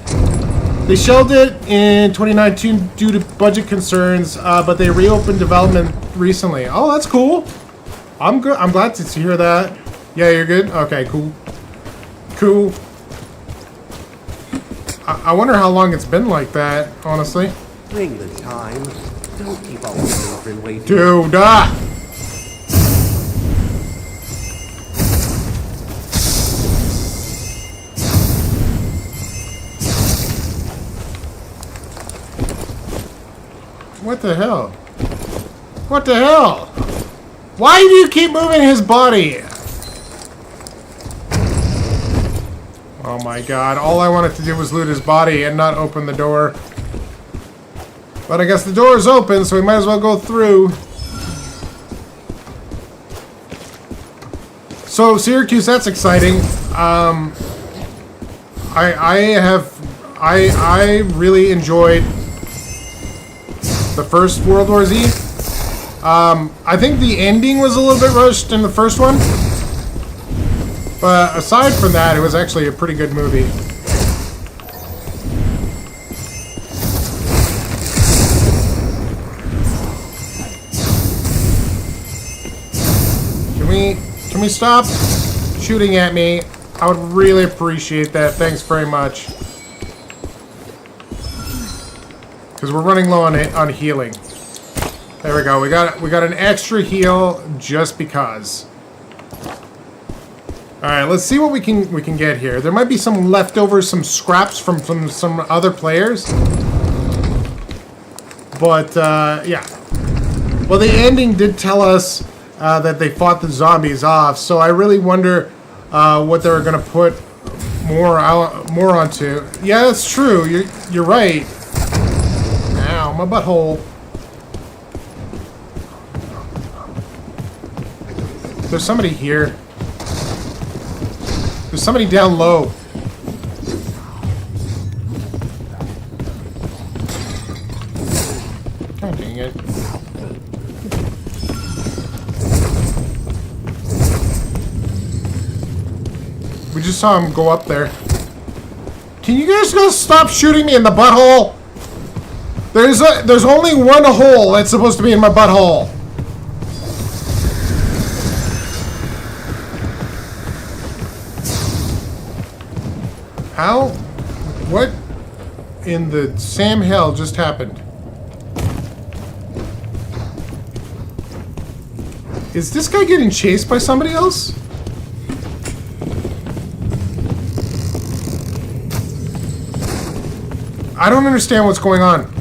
S1: They shelved it in 2019 due to budget concerns, but they reopened development recently. Oh, that's cool. I'm good. I'm glad to hear that. Yeah, you're good? Okay, cool. Cool. I wonder how long it's been like that, honestly.
S2: Bring the time. Don't keep our children waiting.
S1: Dude, What the hell? What the hell? Why do you keep moving his body? Oh my god, all I wanted to do was loot his body and not open the door. But I guess the door is open, so we might as well go through. So, Syracuse, that's exciting. I really enjoyed the first World War Z. I think the ending was a little bit rushed in the first one. But aside from that, it was actually a pretty good movie. Can we stop shooting at me? I would really appreciate that. Thanks very much. Because we're running low on healing. There we go. We got an extra heal just because. All right, let's see what we can get here. There might be some leftovers, some scraps from some other players. But yeah. Well, the ending did tell us that they fought the zombies off, so I really wonder what they were gonna put more onto. Yeah, that's true. You're right. Ow, my butthole. There's somebody here. There's somebody down low. God dang it. We just saw him go up there. Can you guys just stop shooting me in the butthole? There's only one hole that's supposed to be in my butthole. How? What in the Sam hell just happened? Is this guy getting chased by somebody else? I don't understand what's going on.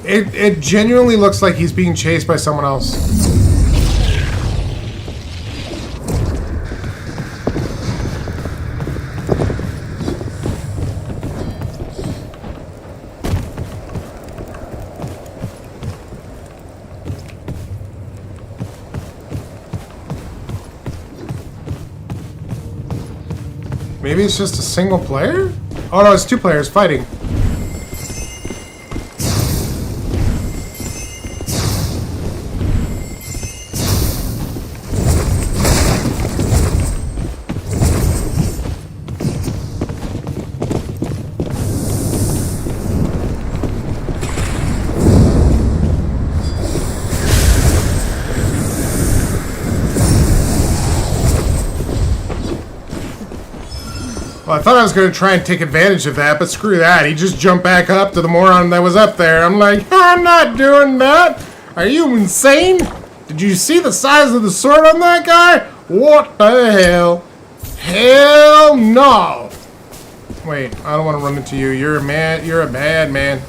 S1: It genuinely looks like he's being chased by someone else. Maybe it's just a single player? Oh no, it's two players fighting. Well, I thought I was going to try and take advantage of that, but screw that. He just jumped back up to the moron that was up there. I'm like, I'm not doing that. Are you insane? Did you see the size of the sword on that guy? What the hell? Hell no. Wait, I don't want to run into you. You're a man. You're a bad man.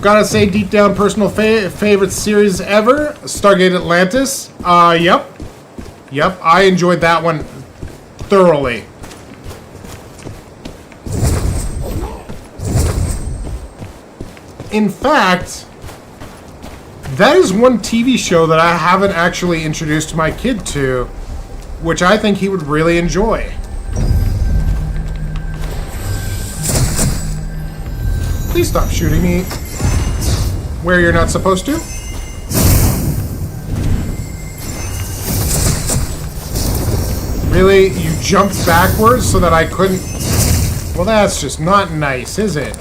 S1: Gotta say, deep down personal favorite series ever, Stargate Atlantis. Yep. Yep, I enjoyed that one thoroughly. In fact, that is one TV show that I haven't actually introduced my kid to, which I think he would really enjoy. Please stop shooting me where you're not supposed to. Really? You jumped backwards so that I couldn't... Well, that's just not nice, is it?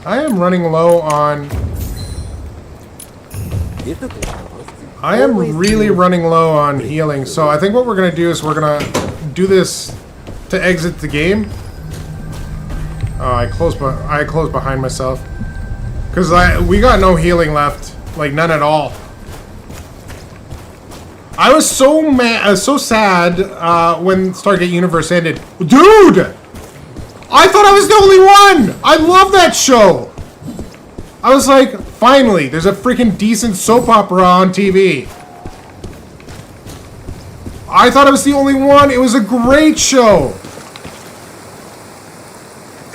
S1: I am running low on... I am really running low on healing, so I think what we're going to do is we're going to do this to exit the game. Oh, I closed behind myself. Because we got no healing left. Like, none at all. I was so mad, so sad when Stargate Universe ended. Dude! I thought I was the only one! I love that show! I was like, finally, there's a freaking decent soap opera on TV. I thought I was the only one. It was a great show.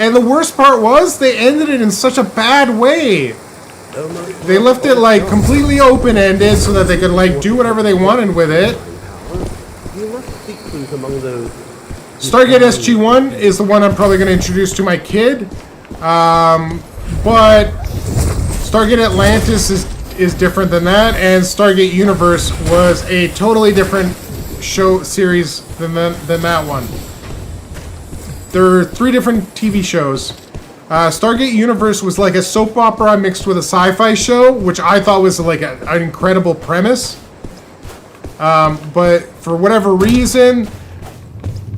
S1: And the worst part was, they ended it in such a bad way. They left it like completely open-ended so that they could like do whatever they wanted with it. Stargate SG-1 is the one I'm probably going to introduce to my kid. But Stargate Atlantis is different than that, and Stargate Universe was a totally different show series than that one. There are 3 different TV shows. Stargate Universe was like a soap opera mixed with a sci-fi show, which I thought was like an incredible premise. But for whatever reason,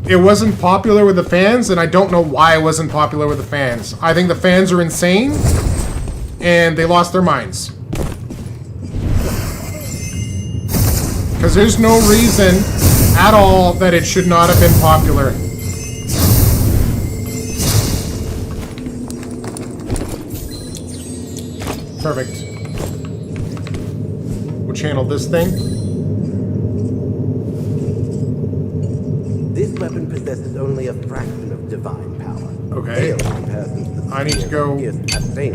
S1: it wasn't popular with the fans, and I don't know why it wasn't popular with the fans. I think the fans are insane, and they lost their minds. Because there's no reason at all that it should not have been popular. Perfect. We'll channel this thing.
S2: This weapon possesses only a fraction of divine power.
S1: Okay. I need to go.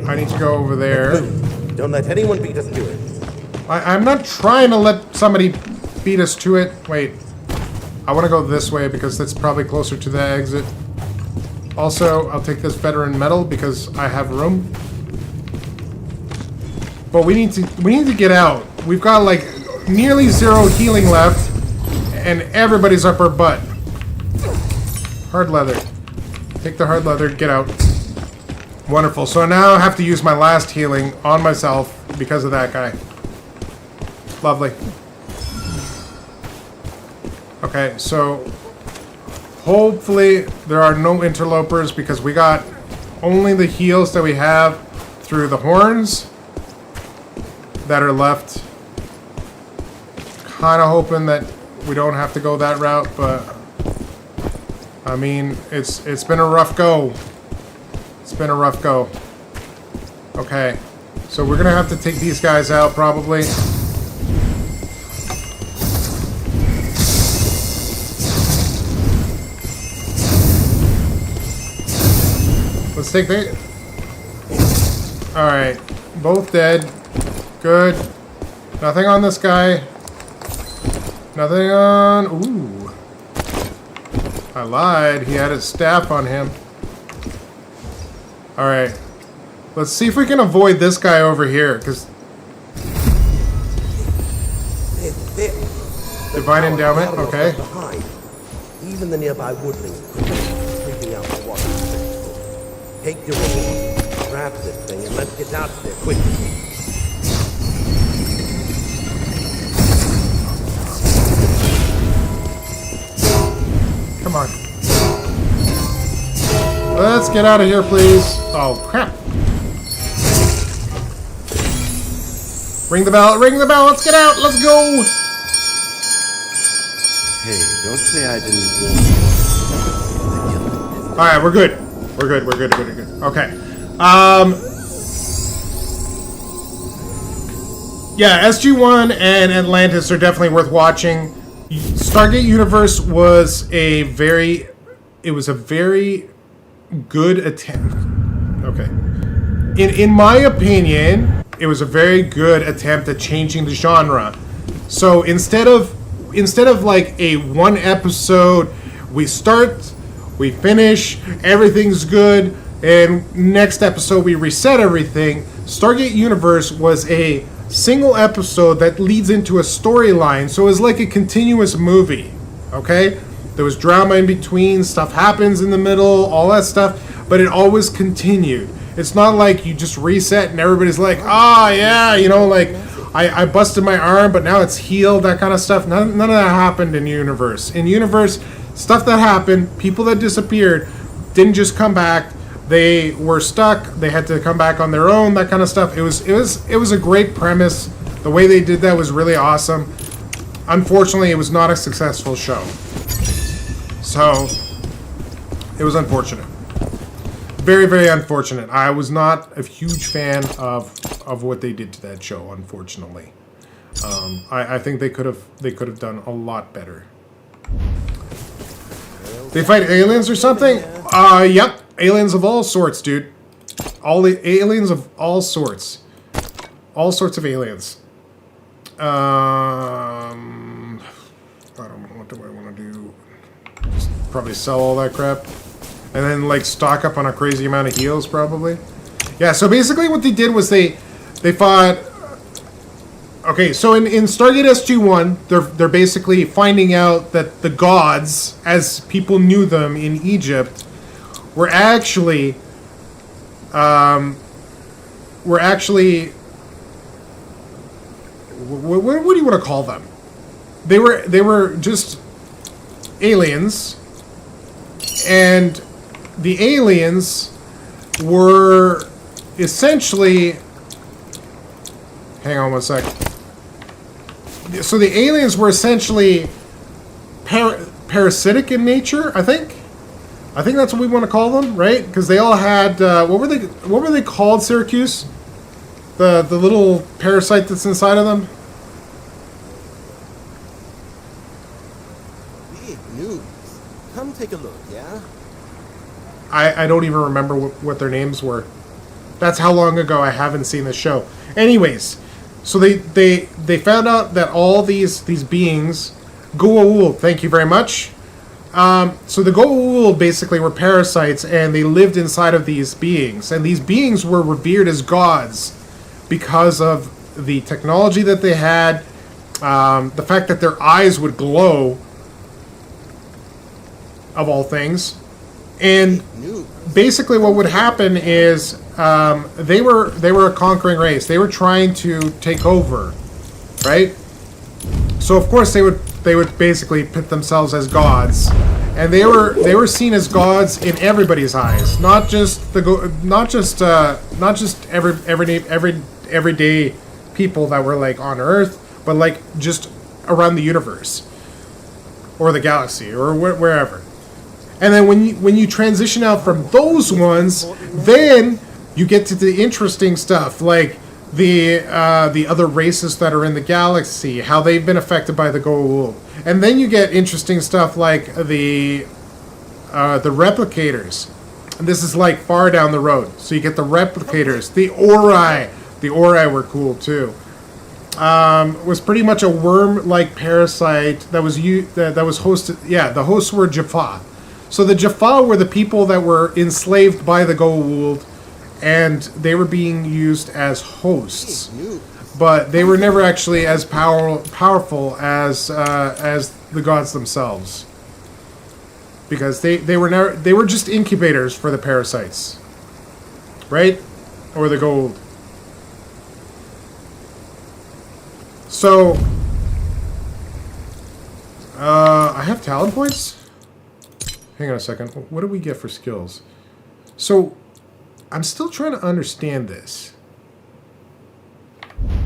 S1: I need to go over there.
S2: Don't let anyone beat us to it.
S1: I'm not trying to let somebody beat us to it. Wait. I want to go this way because that's probably closer to the exit. Also, I'll take this veteran medal because I have room. But we need to get out. We've got like nearly 0 healing left, and everybody's up our butt. Hard leather. Take the hard leather. Get out. Wonderful. So now I have to use my last healing on myself because of that guy. Lovely. Okay, so hopefully there are no interlopers because we got only the heals that we have through the horns that are left. Kind of hoping that we don't have to go that route, but I mean, it's been a rough go. It's been a rough go. Okay, so we're gonna have to take these guys out probably. Let's take the... Alright. Both dead. Good. Nothing on this guy. Nothing on... Ooh. I lied. He had his staff on him. Alright. Let's see if we can avoid this guy over here, because... Divine Endowment, okay.
S2: Even the nearby woodlands creeping out the water. Take your reward, grab this thing, and let's get out of there quickly.
S1: Come on. Let's get out of here, please. Oh, crap. Ring the bell, ring the bell, let's get out, let's go!
S2: Hey, don't say I didn't...
S1: Alright, we're good. We're good. Okay. Yeah, SG-1 and Atlantis are definitely worth watching. Stargate Universe was a very good attempt. Okay. In my opinion, it was a very good attempt at changing the genre. So instead of like a one episode, we start, we finish, everything's good, and next episode we reset everything. Stargate Universe was a single episode that leads into a storyline, so it was like a continuous movie, okay? There was drama in between, stuff happens in the middle, all that stuff, but it always continued. It's not like you just reset and everybody's like, yeah, you know, like, I busted my arm, but now it's healed, that kind of stuff. None of that happened in Universe. In Universe, stuff that happened, people that disappeared, didn't just come back. They were stuck. They had to come back on their own, that kind of stuff. It was a great premise. The way they did that was really awesome. Unfortunately, it was not a successful show. So, it was unfortunate. Very, very unfortunate. I was not a huge fan of what they did to that show, unfortunately. I think they could have done a lot better. They fight aliens or something? Yep. Aliens of all sorts, dude. All the aliens of all sorts. All sorts of aliens. I don't know, what do I want to do? Just probably sell all that crap. And then, like, stock up on a crazy amount of heals, probably. Yeah, so basically what they did was they fought... Okay, so in Stargate SG-1, they're basically finding out that the gods, as people knew them in Egypt, were actually... What do you want to call them? They were just aliens, and the aliens were essentially... Hang on one sec. So the aliens were essentially parasitic in nature, I think. I think that's what we want to call them, right? Because they all had what were they called, Syracuse? The little parasite that's inside of them.
S2: Big news. Come take a look, yeah?
S1: I don't even remember what their names were. That's how long ago I haven't seen the show. Anyways, so they found out that all these beings, Goa'uld, thank you very much, So the Goa'uld basically were parasites, and they lived inside of these beings. And these beings were revered as gods because of the technology that they had, the fact that their eyes would glow, of all things. And basically what would happen is they were a conquering race. They were trying to take over, right? So of course they would basically pit themselves as gods, and they were seen as gods in everybody's eyes, not just everyday people that were like on Earth, but like just around the universe or the galaxy or wherever. And then when you transition out from those ones, then you get to the interesting stuff, like the other races that are in the galaxy, how they've been affected by the Goa'uld. And then you get interesting stuff like the replicators. And this is like far down the road. So you get the replicators, the Ori. The Ori were cool too. Was pretty much a worm-like parasite that was hosted. Yeah, the hosts were Jaffa. So the Jaffa were the people that were enslaved by the Goa'uld, and they were being used as hosts, but they were never actually as powerful as the gods themselves, because they were just incubators for the parasites, right? Or the Goa'uld. So I have talent points. Hang on a second. What do we get for skills? So I'm still trying to understand this.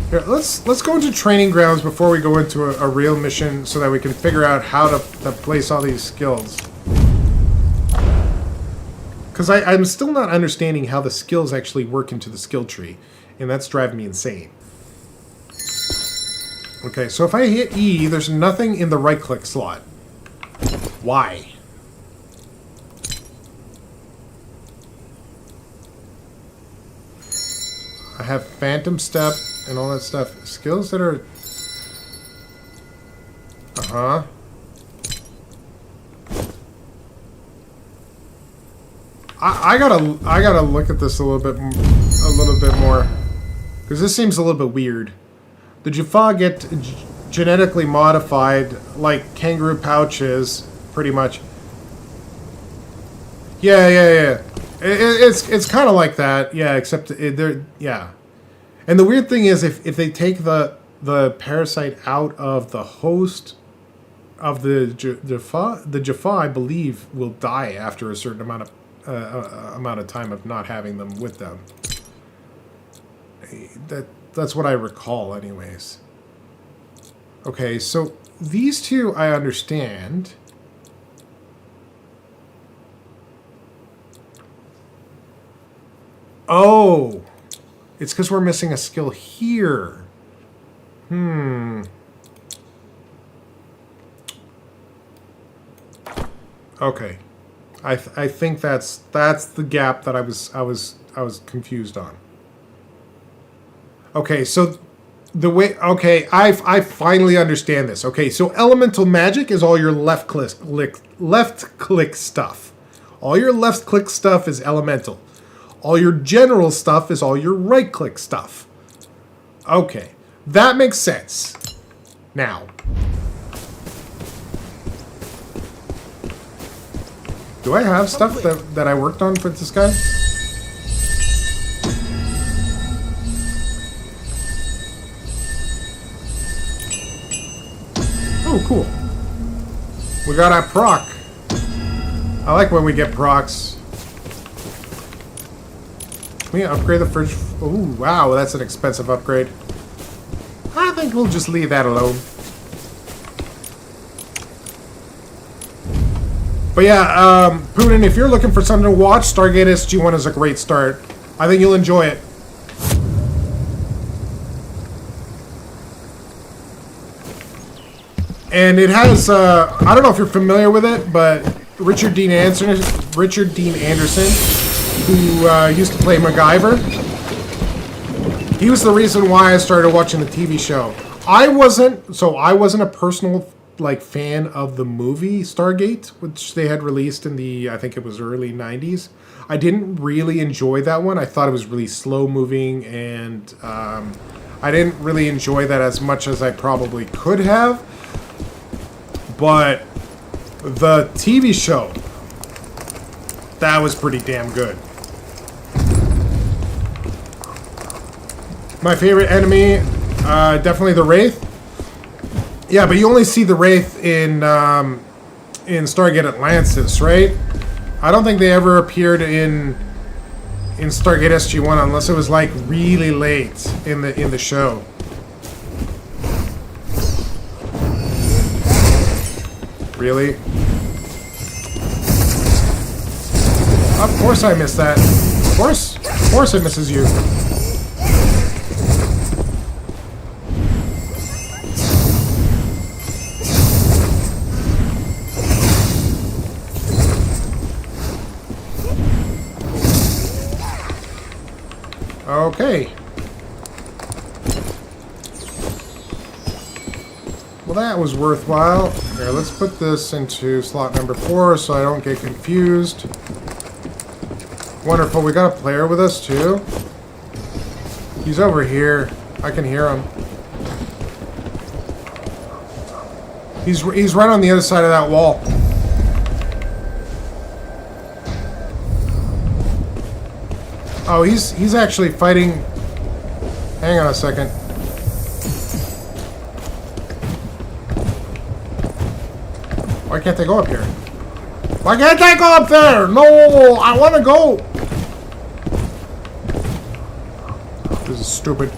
S1: Here, let's go into training grounds before we go into a real mission, so that we can figure out how to place all these skills. Because I'm still not understanding how the skills actually work into the skill tree, and that's driving me insane. Okay, so if I hit E, there's nothing in the right-click slot. Why? I have Phantom Step and all that stuff. Skills that are... Uh-huh. I gotta look at this a little bit more, because this seems a little bit weird. The Jaffa get genetically modified like kangaroo pouches, pretty much. Yeah. It's kind of like that, yeah. Except they're And the weird thing is, if they take the parasite out of the host of the Jaffa, I believe, will die after a certain amount of time of not having them with them. That's what I recall, anyways. Okay, so these two I understand. Oh, it's because we're missing a skill here. Okay, I think that's the gap that I was confused on. Okay, so the way, okay, I finally understand this. Okay, so elemental magic is all your left click stuff. All your left click stuff is elemental. All your general stuff is all your right click stuff. Okay, that makes sense. Now, do I have stuff that I worked on for this guy? Oh, cool. We got our proc. I like when we get procs. Can we upgrade the fridge? Oh, wow, that's an expensive upgrade. I think we'll just leave that alone. But yeah, Putin, if you're looking for something to watch, Stargate SG-1 is a great start. I think you'll enjoy it. And it has, I don't know if you're familiar with it, but Richard Dean Anderson, who used to play MacGyver, he was the reason why I started watching the TV show. I wasn't a personal like fan of the movie Stargate, which they had released in the, I think it was early 90s. I didn't really enjoy that one. I thought it was really slow moving, and I didn't really enjoy that as much as I probably could have. But the TV show, that was pretty damn good. My favorite enemy, definitely the Wraith. Yeah, but you only see the Wraith in Stargate Atlantis, right? I don't think they ever appeared in Stargate SG-1 unless it was like really late in the show. Really? Of course I missed that. Of course it misses you. Okay. Well, that was worthwhile. Here, let's put this into slot number 4 so I don't get confused. Wonderful. We got a player with us, too. He's over here. I can hear him. He's right on the other side of that wall. Oh, he's actually fighting. Hang on a second. Why can't they go up here? Why can't I go up there? No, I want to go. This is stupid.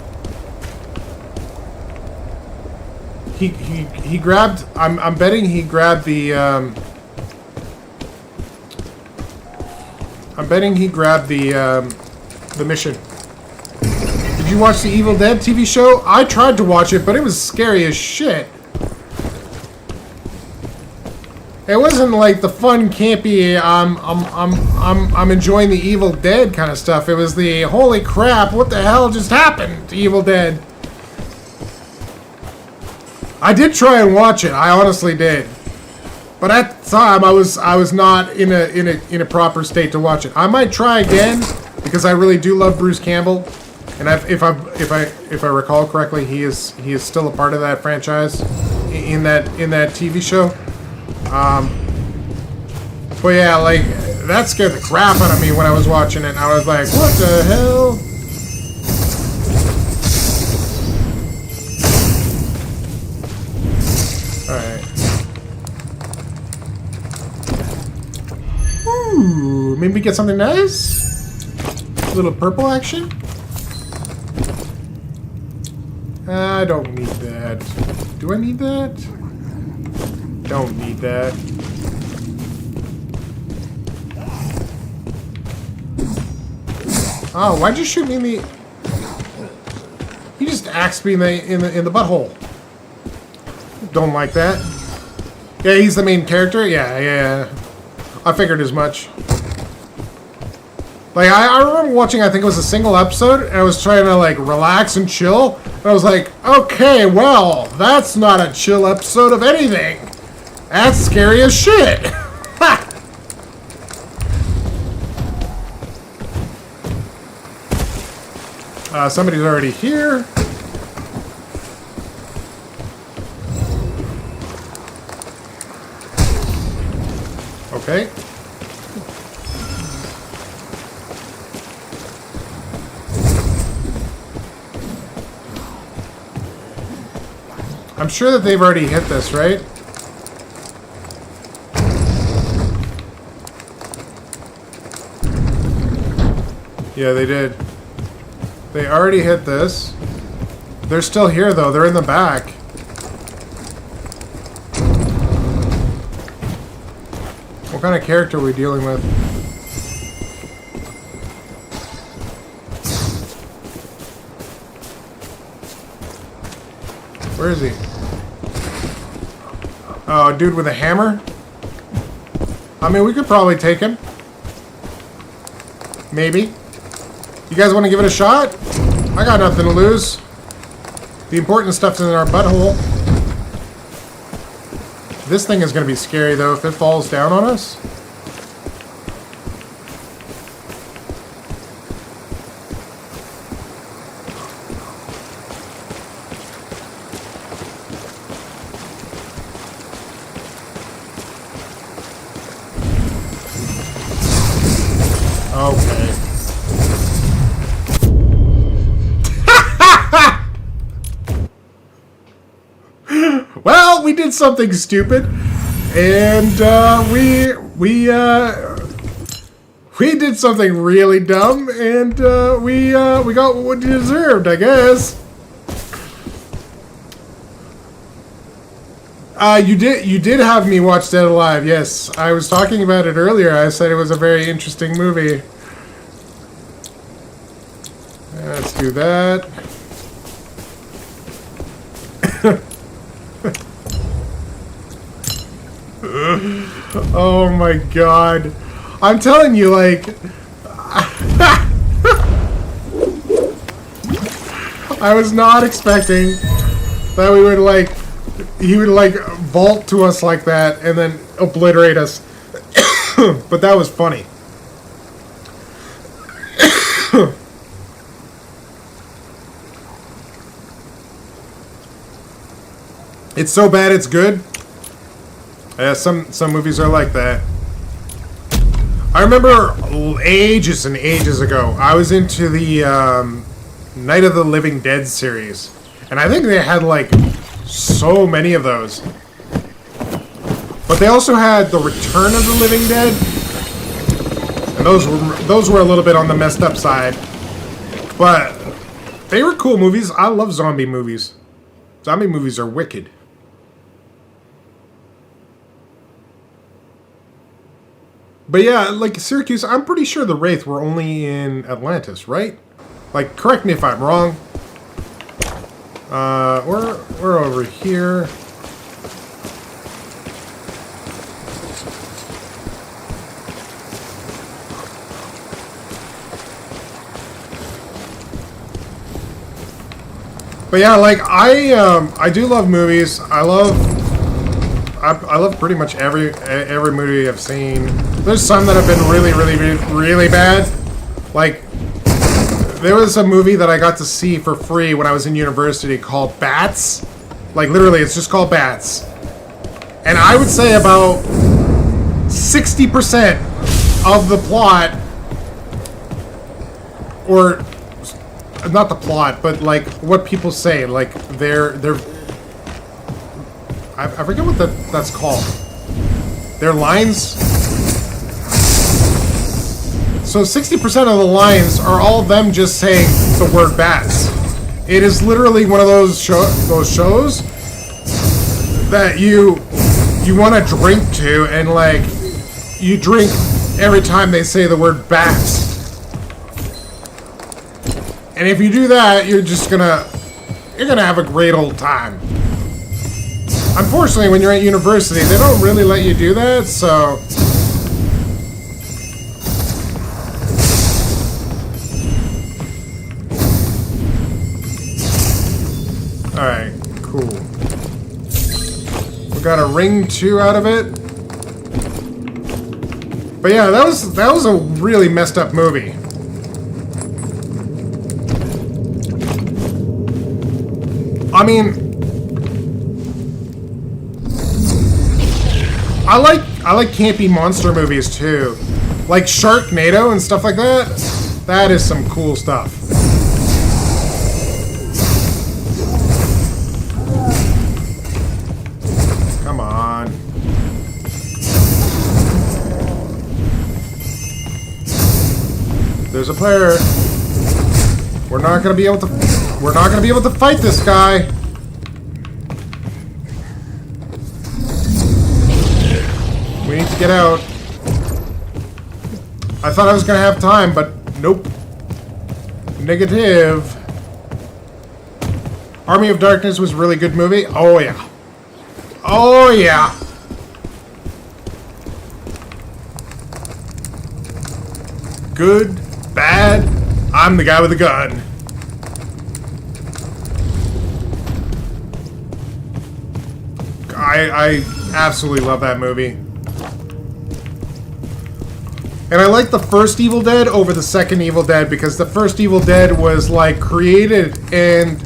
S1: He grabbed. I'm betting he grabbed the. I'm betting he grabbed the mission. Did you watch the Evil Dead TV show? I tried to watch it, but it was scary as shit. It wasn't like the fun, campy, I'm enjoying the Evil Dead kind of stuff. It was the, holy crap, what the hell just happened to Evil Dead? I did try and watch it. I honestly did. But at the time, I was not in a proper state to watch it. I might try again because I really do love Bruce Campbell, and if I recall correctly, he is still a part of that franchise in that TV show. But yeah, like that scared the crap out of me when I was watching it. And I was like, what the hell? Ooh, maybe get something nice? A little purple action? I don't need that. Do I need that? Don't need that. Oh, why'd you shoot me in the... You just axed me in the butthole. Don't like that. Yeah, he's the main character? Yeah. I figured as much. Like, I remember watching, I think it was a single episode, and I was trying to, like, relax and chill. And I was like, okay, well, that's not a chill episode of anything. That's scary as shit. Ha! Somebody's already here. Okay. I'm sure that they've already hit this, right? Yeah, they did. They already hit this. They're still here, though. They're in the back. What kind of character are we dealing with? Where is he? Oh, a dude with a hammer? I mean, we could probably take him. Maybe. You guys want to give it a shot? I got nothing to lose. The important stuff's in our butthole. This thing is going to be scary, though, if it falls down on us. Okay. Well, we did something stupid, and we did something really dumb, and we got what we deserved, I guess. You did have me watch Dead Alive. Yes, I was talking about it earlier. I said it was a very interesting movie. Let's do that. Oh my god. I'm telling you, like... I was not expecting that we would, like... He would, like, vault to us like that and then obliterate us. But that was funny. It's so bad it's good. Yeah, some movies are like that. I remember ages and ages ago, I was into the Night of the Living Dead series. And I think they had, like, so many of those. But they also had the Return of the Living Dead. And those were a little bit on the messed up side. But they were cool movies. I love zombie movies. Zombie movies are wicked. But yeah, like Syracuse, I'm pretty sure the Wraith were only in Atlantis, right? Like, correct me if I'm wrong. We're over here. But yeah, like I do love movies. I love pretty much every movie I've seen. There's some that have been really bad. Like, there was a movie that I got to see for free when I was in university called Bats. Like, literally, it's just called Bats. And I would say about 60% of the plot, or not the plot, but like what people say, like I forget what that's called. Their lines. So 60% of the lines are all them just saying the word bats. It is literally one of those shows that you want to drink to, and like you drink every time they say the word bats. And if you do that, you're gonna have a great old time. Unfortunately, when you're at university, they don't really let you do that, so... Alright, cool. We got a ring 2 out of it. But yeah, that was a really messed up movie. I mean... I like campy monster movies too. Like Sharknado and stuff like that. That is some cool stuff. Come on. There's a player. We're not gonna be able to fight this guy. We need to get out. I thought I was gonna have time, but nope. Negative. Army of Darkness was a really good movie. Oh yeah. Oh yeah. Good, bad, I'm the guy with the gun. Absolutely love that movie. And I like the first Evil Dead over the second Evil Dead because the first Evil Dead was like created and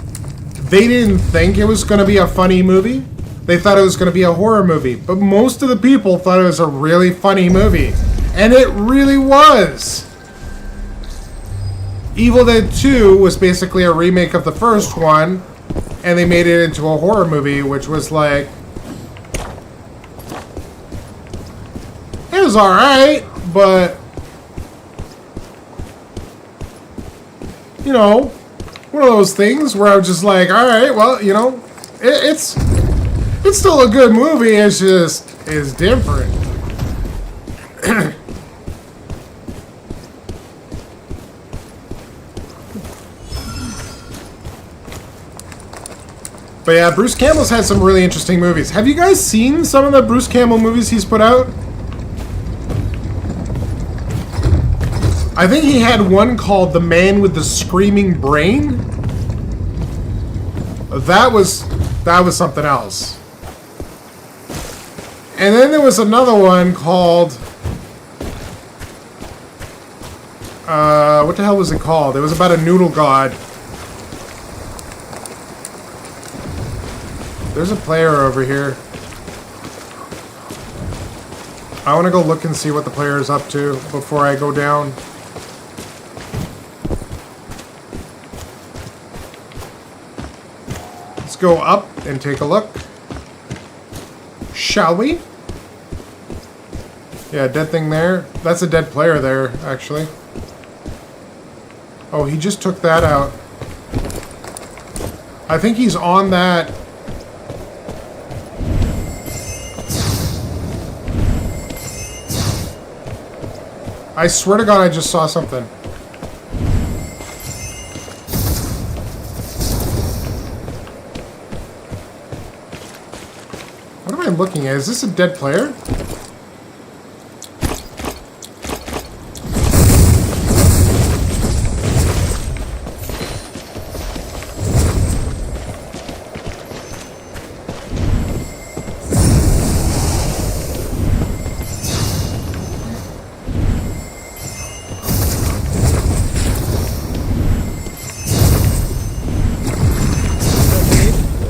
S1: they didn't think it was going to be a funny movie. They thought it was going to be a horror movie. But most of the people thought it was a really funny movie. And it really was. Evil Dead 2 was basically a remake of the first one. And they made it into a horror movie, which was like... It was alright, but... You know, one of those things where I was just like, alright, well, you know, it's still a good movie, it's just, it's different. But yeah, Bruce Campbell's had some really interesting movies. Have you guys seen some of the Bruce Campbell movies he's put out? I think he had one called The Man with the Screaming Brain. That was something else. And then there was another one called... what the hell was it called? It was about a noodle god. There's a player over here. I want to go look and see what the player is up to before I go down. Let's go up and take a look. Shall we? Yeah, dead thing there. That's a dead player there, actually. Oh, he just took that out. I think he's on that. I swear to God, I just saw something. What am I looking at? Is this a dead player?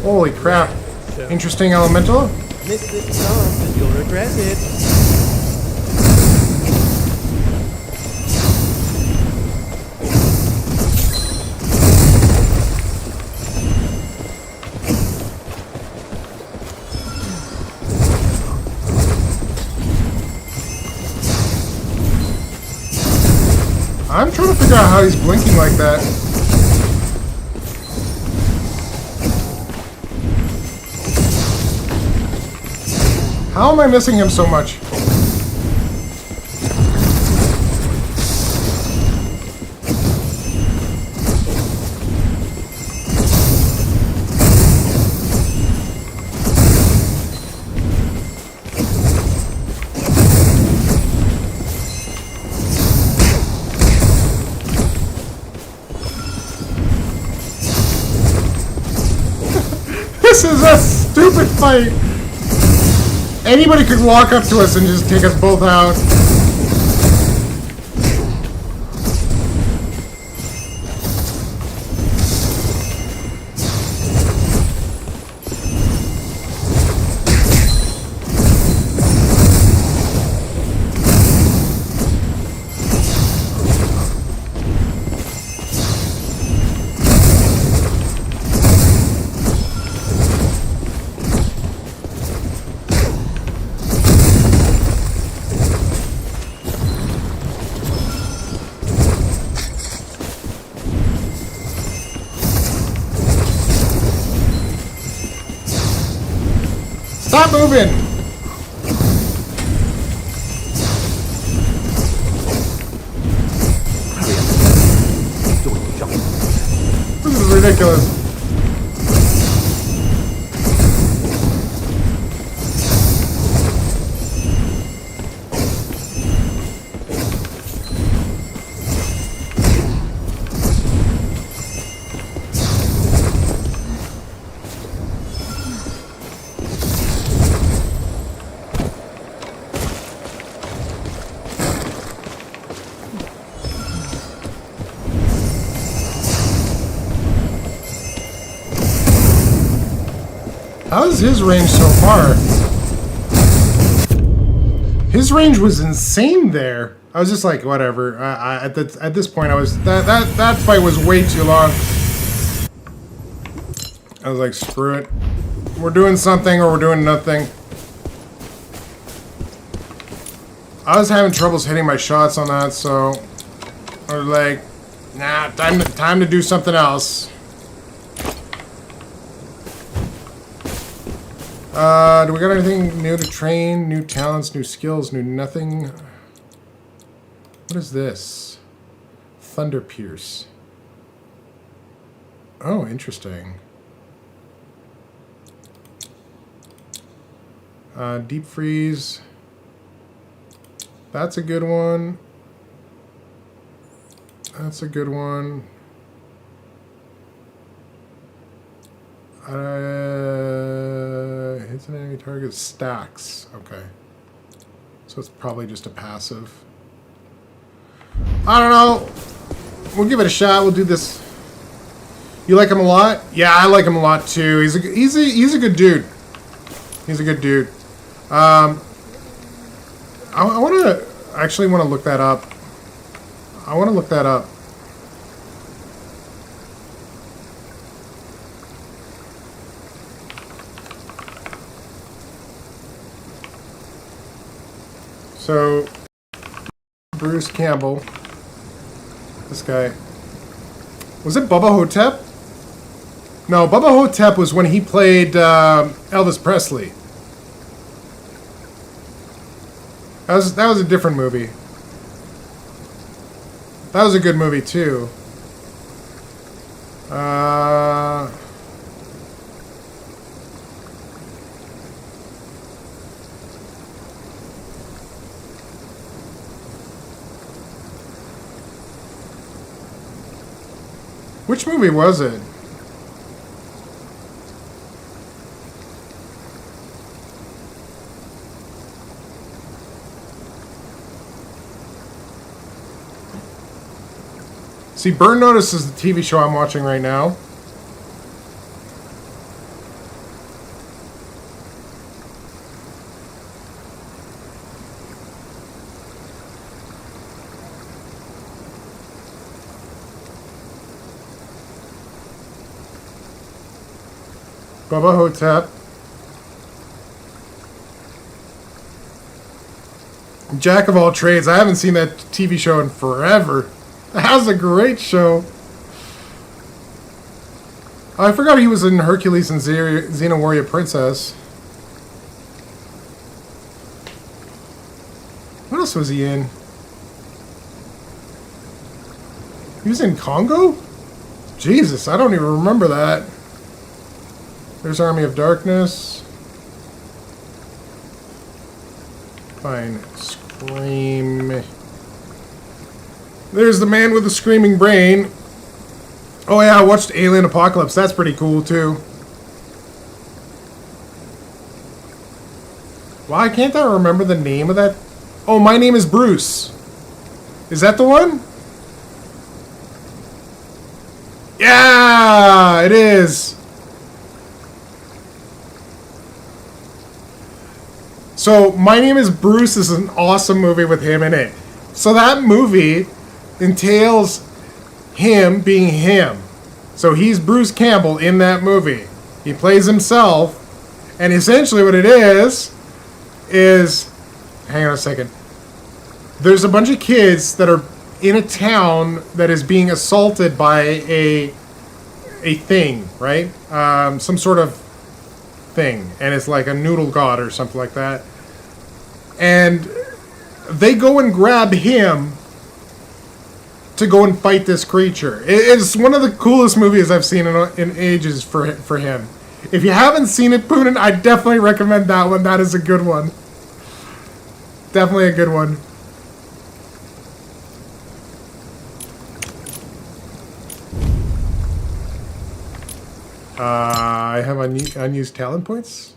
S1: Holy crap. Interesting elemental.
S2: Miss this chance and you'll regret it.
S1: I'm trying to figure out how he's blinking like that. How am I missing him so much? This is a stupid fight! Anybody could walk up to us and just take us both out. Stop moving! This is ridiculous. How's his range so far? His range was insane there. I was just like, whatever. At this point, I was that fight was way too long. I was like, screw it. We're doing something or we're doing nothing. I was having troubles hitting my shots on that, so I was like, nah, time to do something else. Do we got anything new to train? New talents, new skills, new nothing? What is this? Thunder Pierce. Oh, interesting. Deep Freeze. That's a good one. That's a good one. Hits an enemy target. Stacks. Okay. So it's probably just a passive. I don't know. We'll give it a shot. We'll do this. You like him a lot? Yeah, I like him a lot too. He's a good dude. He's a good dude. I want to actually look that up. I want to look that up. So, Bruce Campbell. This guy. Was it Bubba Hotep? No, Bubba Hotep was when he played Elvis Presley. That was a different movie. That was a good movie too. Which movie was it? See, Burn Notice is the TV show I'm watching right now. Bubba Hotep. Jack of all trades. I haven't seen that TV show in forever. That was a great show. Oh, I forgot he was in Hercules and Xena Warrior Princess. What else was he in? He was in Congo? Jesus, I don't even remember that. There's Army of Darkness. Fine. Scream. There's the man with the screaming brain. Oh yeah, I watched Alien Apocalypse. That's pretty cool too. Why can't I remember the name of that? Oh, My Name is Bruce. Is that the one? Yeah, it is. So, My Name is Bruce is an awesome movie with him in it. So that movie entails him being him. So he's Bruce Campbell in that movie. He plays himself, and essentially what it is, hang on a second. There's a bunch of kids that are in a town that is being assaulted by a thing, right? Some sort of thing, and it's like a noodle god or something like that. And they go and grab him to go and fight this creature. It's one of the coolest movies I've seen in ages for him. If you haven't seen it, Poonin, I definitely recommend that one. That is a good one. Definitely a good one. I have unused talent points.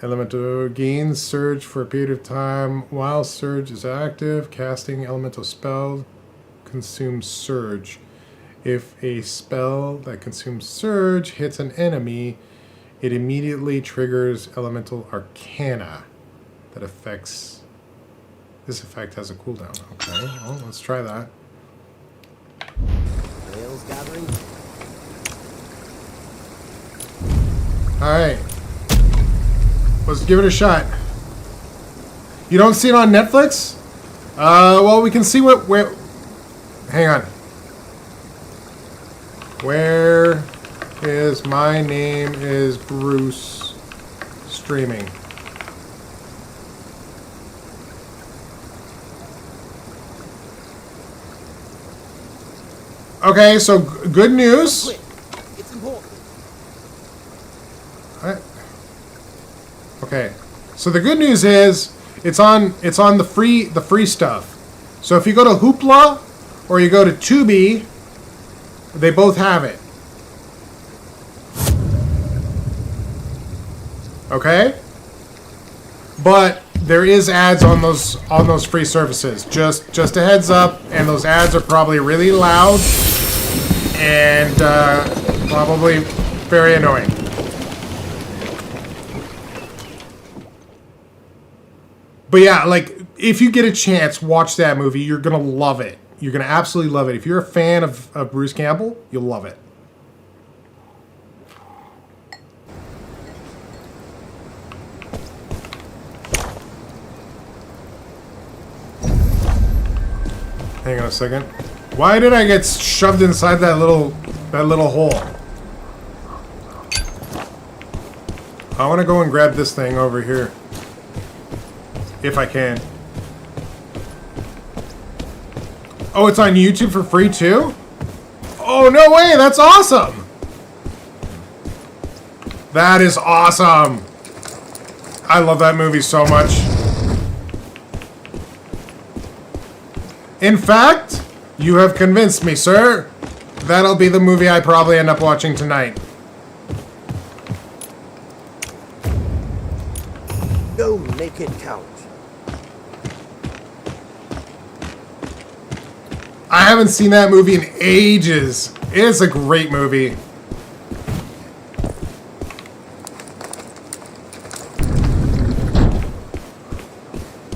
S1: Elemental gains surge for a period of time while surge is active. Casting elemental spell consumes surge. If a spell that consumes Surge hits an enemy, it immediately triggers Elemental Arcana that affects... This effect has a cooldown. Okay, well, let's try that.
S2: Nails gathering.
S1: Alright. Let's give it a shot. You don't see it on Netflix? Well, we can see where... Hang on. Where is My Name is Bruce streaming? Okay, so good news.
S2: Quick, it's important.
S1: Okay, so the good news is it's on the free stuff. So if you go to Hoopla or you go to Tubi, they both have it. Okay, but there is ads on those free services. Just a heads up, and those ads are probably really loud and probably very annoying. But yeah, like, if you get a chance, watch that movie. You're going to love it. You're going to absolutely love it. If you're a fan of Bruce Campbell, you'll love it. Hang on a second. Why did I get shoved inside that little hole? I want to go and grab this thing over here. If I can. Oh, it's on YouTube for free too? Oh, no way! That's awesome! That is awesome! I love that movie so much. In fact, you have convinced me, sir. That'll be the movie I probably end up watching tonight.
S2: Go make it count.
S1: I haven't seen that movie in ages. It's a great movie.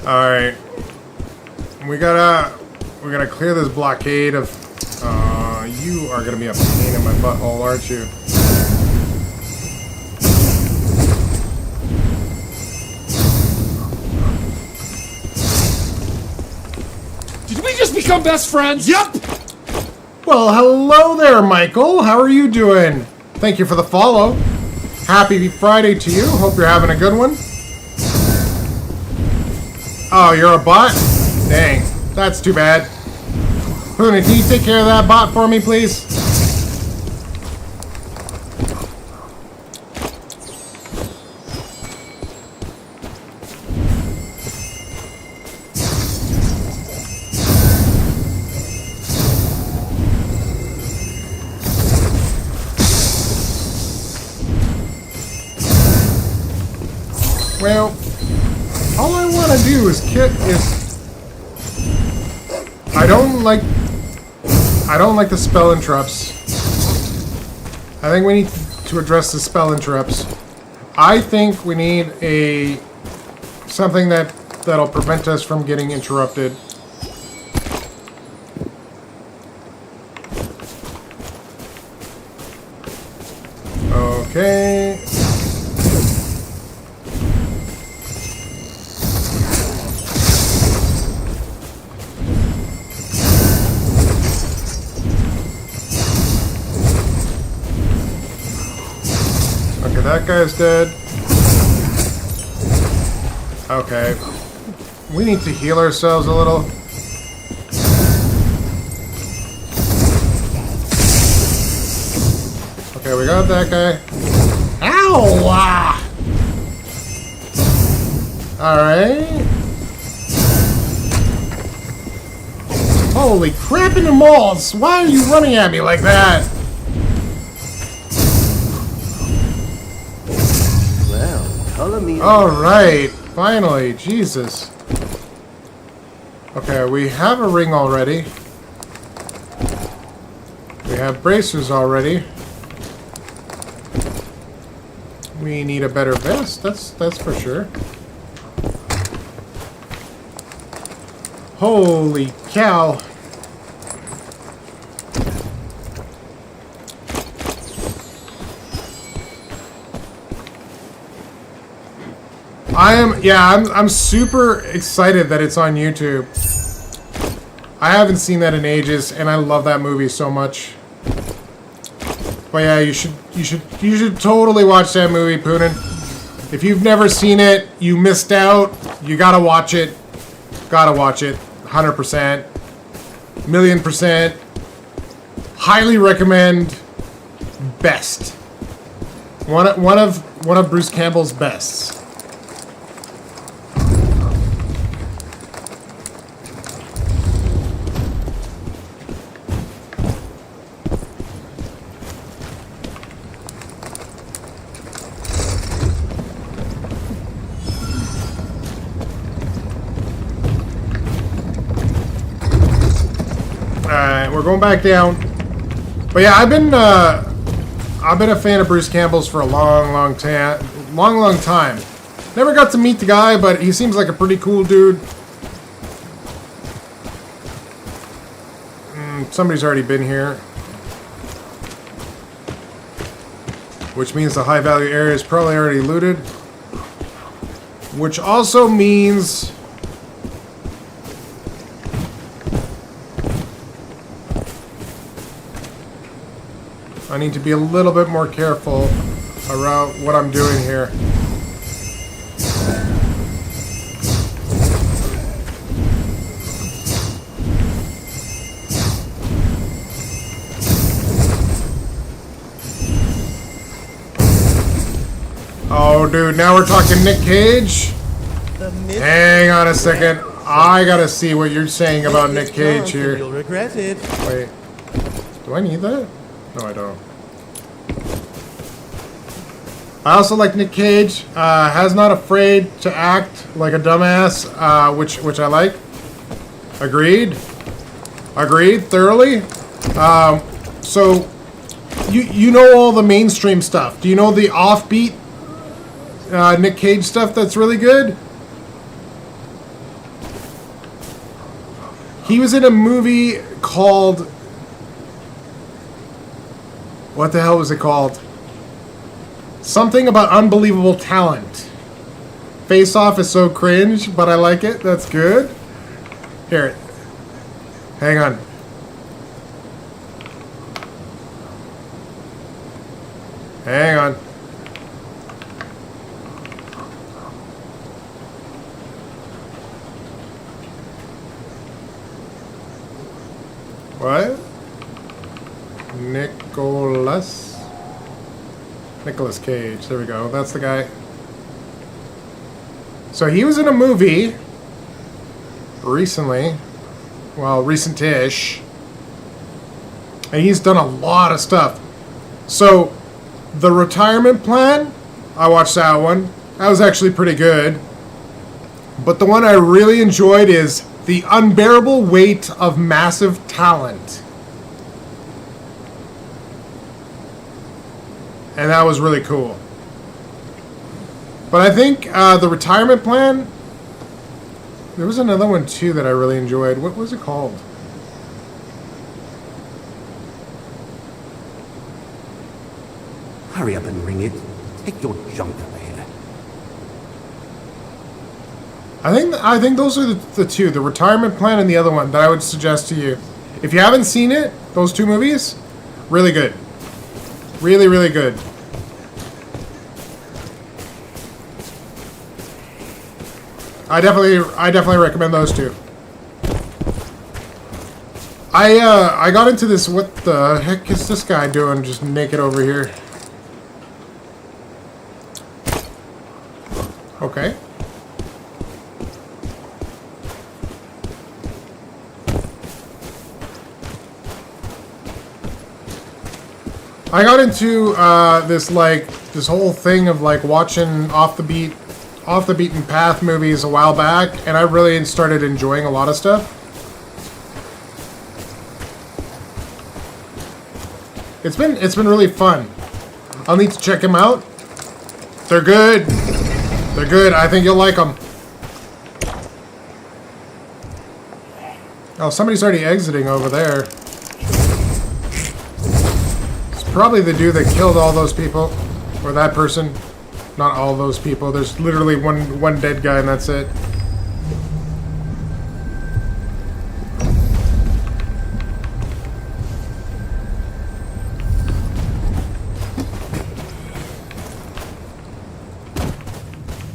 S1: Alright. We gotta clear this blockade of... you are gonna be a pain in my butthole, aren't you?
S3: Did we just become best friends?
S1: Yep! Well, hello there, Michael. How are you doing? Thank you for the follow. Happy Friday to you. Hope you're having a good one. Oh, you're a bot? Dang, that's too bad. Luna, can you take care of that bot for me, please? Well, all I want to do is I don't like the spell interrupts. I think we need to address the spell interrupts. I think we need something that'll prevent us from getting interrupted. Okay. Okay, that guy's dead. Okay. We need to heal ourselves a little. Okay, we got that guy. Ow! Alright. Holy crap in the malls! Why are you running at me like that?
S2: Color me.
S1: Alright, finally, Jesus. Okay, we have a ring already. We have bracers already. We need a better vest, that's for sure. Holy cow. I'm super excited that it's on YouTube. I haven't seen that in ages, and I love that movie so much. But yeah, you should totally watch that movie, Poonin. If you've never seen it, you missed out. You gotta watch it. Gotta watch it. 100%. Million%. Highly recommend. Best. One of Bruce Campbell's bests. We're going back down. But yeah, I've been a fan of Bruce Campbell's for a long time. Never got to meet the guy, but he seems like a pretty cool dude. Somebody's already been here, which means the high value area is probably already looted, which also means I need to be a little bit more careful around what I'm doing here. Oh, dude, now we're talking Nick Cage? Hang on a second. I gotta see what you're saying about Nick Cage here.
S2: You'll regret it.
S1: Wait. Do I need that? No, I don't. I also like Nick Cage. Has not afraid to act like a dumbass, which I like. Agreed. Agreed thoroughly. So you know all the mainstream stuff. Do you know the offbeat Nick Cage stuff that's really good? He was in a movie called... What the hell was it called? Something about unbelievable talent. Face Off is so cringe, but I like it. That's good. Here. Hang on. Hang on. What? Nicolas Cage. There we go. That's the guy. So he was in a movie recently. Well, recent-ish. And he's done a lot of stuff. So, The Retirement Plan, I watched that one. That was actually pretty good. But the one I really enjoyed is The Unbearable Weight of Massive Talent. And that was really cool. But I think The Retirement Plan... There was another one, too, that I really enjoyed. What was it called?
S2: Hurry up and ring it. Take your junk out of here.
S1: I think those are the two. The Retirement Plan and the other one that I would suggest to you. If you haven't seen it, those two movies, really good. Really, really good. I definitely recommend those two. I got into this. What the heck is this guy doing? Just naked over here. Okay. I got into this whole thing of like watching off the beaten path movies a while back, and I really started enjoying a lot of stuff. It's been really fun. I'll need to check them out. They're good. They're good. I think you'll like them. Oh, somebody's already exiting over there. It's probably the dude that killed all those people. Or that person. Not all those people. There's literally one dead guy and that's it.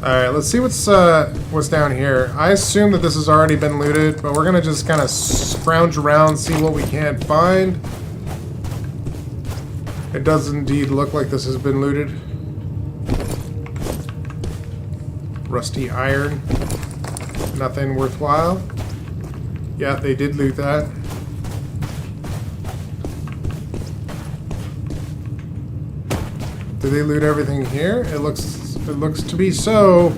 S1: Alright, let's see what's down here. I assume that this has already been looted, but we're gonna just kind of scrounge around, see what we can't find. It does indeed look like this has been looted. Rusty iron. Nothing worthwhile. Yeah, they did loot that. Did they loot everything here? It looks to be so.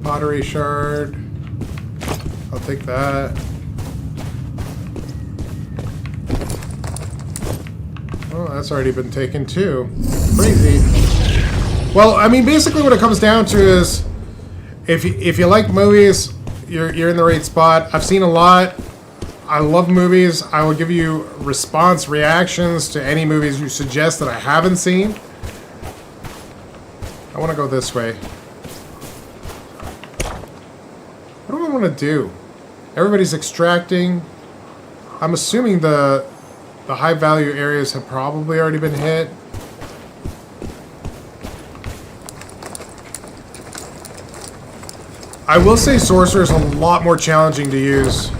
S1: Pottery shard. I'll take that. Oh, that's already been taken too. Crazy. Well, I mean, basically what it comes down to is, if you like movies, you're in the right spot. I've seen a lot. I love movies. I will give you reactions to any movies you suggest that I haven't seen. I want to go this way. What do I want to do? Everybody's extracting. I'm assuming the high value areas have probably already been hit. I will say Sorcerer is a lot more challenging to use.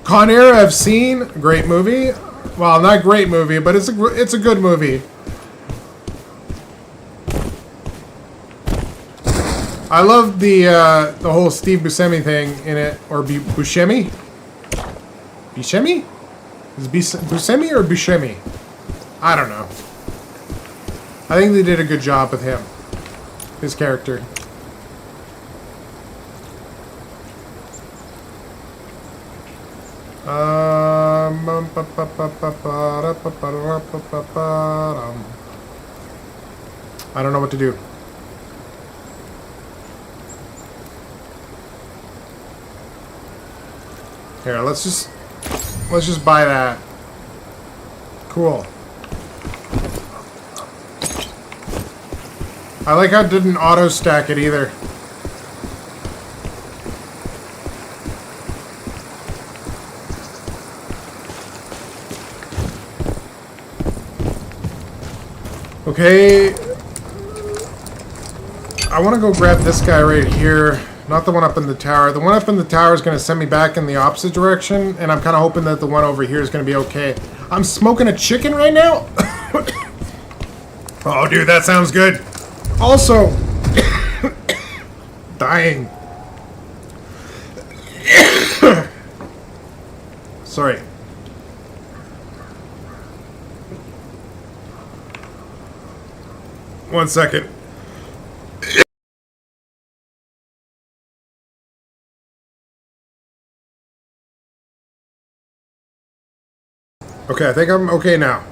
S1: Con Air I've seen, great movie. Well, not great movie, but it's a good movie. I love the whole Steve Buscemi thing in it, or Buscemi? Buscemi? Is it Buscemi or Buscemi? I don't know. I think they did a good job with him, his character. I don't know what to do. Here, let's just buy that. Cool. I like how it didn't auto stack it either. Okay, I want to go grab this guy right here, not the one up in the tower. The one up in the tower is going to send me back in the opposite direction, and I'm kind of hoping that the one over here is going to be okay. I'm smoking a chicken right now? Oh, dude, that sounds good. Also, dying. Sorry. One second. Okay, I think I'm okay now.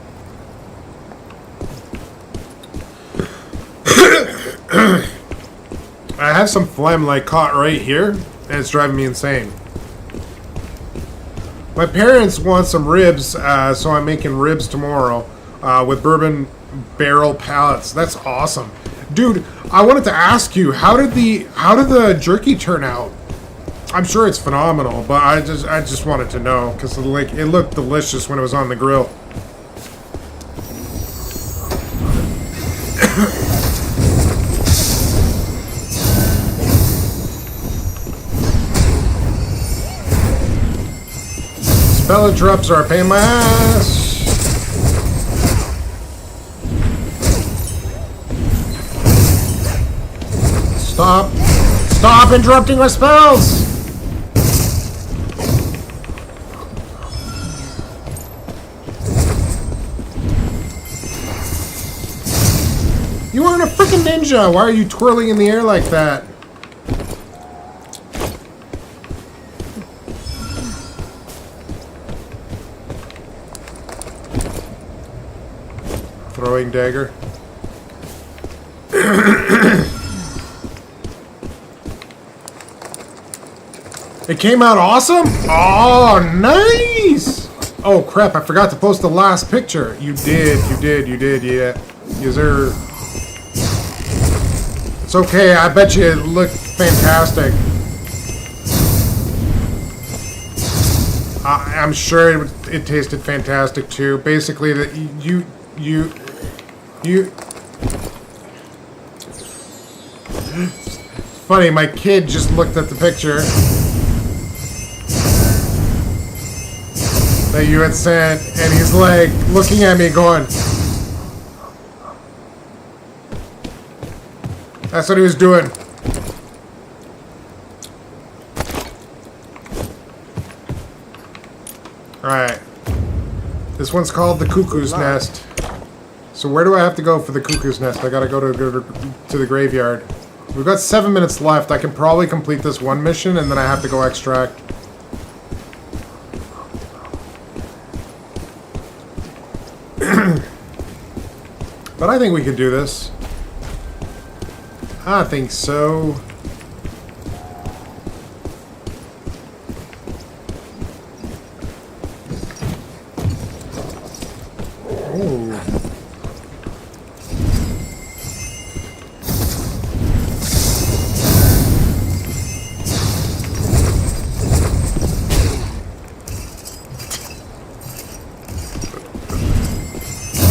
S1: I have some phlegm like caught right here, and it's driving me insane. My parents want some ribs, so I'm making ribs tomorrow with bourbon barrel pallets. That's awesome, dude. I wanted to ask you, how did the jerky turn out? I'm sure it's phenomenal, but I just wanted to know because like it looked delicious when it was on the grill. Spell interrupts are a pain in my ass. Stop interrupting my spells! You aren't a freaking ninja! Why are you twirling in the air like that? throwing dagger. It came out awesome? Oh, nice! Oh, crap, I forgot to post the last picture. You did, yeah. Yes, sir. It's okay, I bet you it looked fantastic. I'm sure it tasted fantastic too. Basically, that you. Funny, my kid just looked at the picture that you had sent, and he's like looking at me, going. That's what he was doing. Alright. This one's called the Cuckoo's Nest. So where do I have to go for the Cuckoo's Nest? I gotta go to the graveyard. We've got 7 minutes left. I can probably complete this one mission, and then I have to go extract. But I think we can do this. I think so. Oh.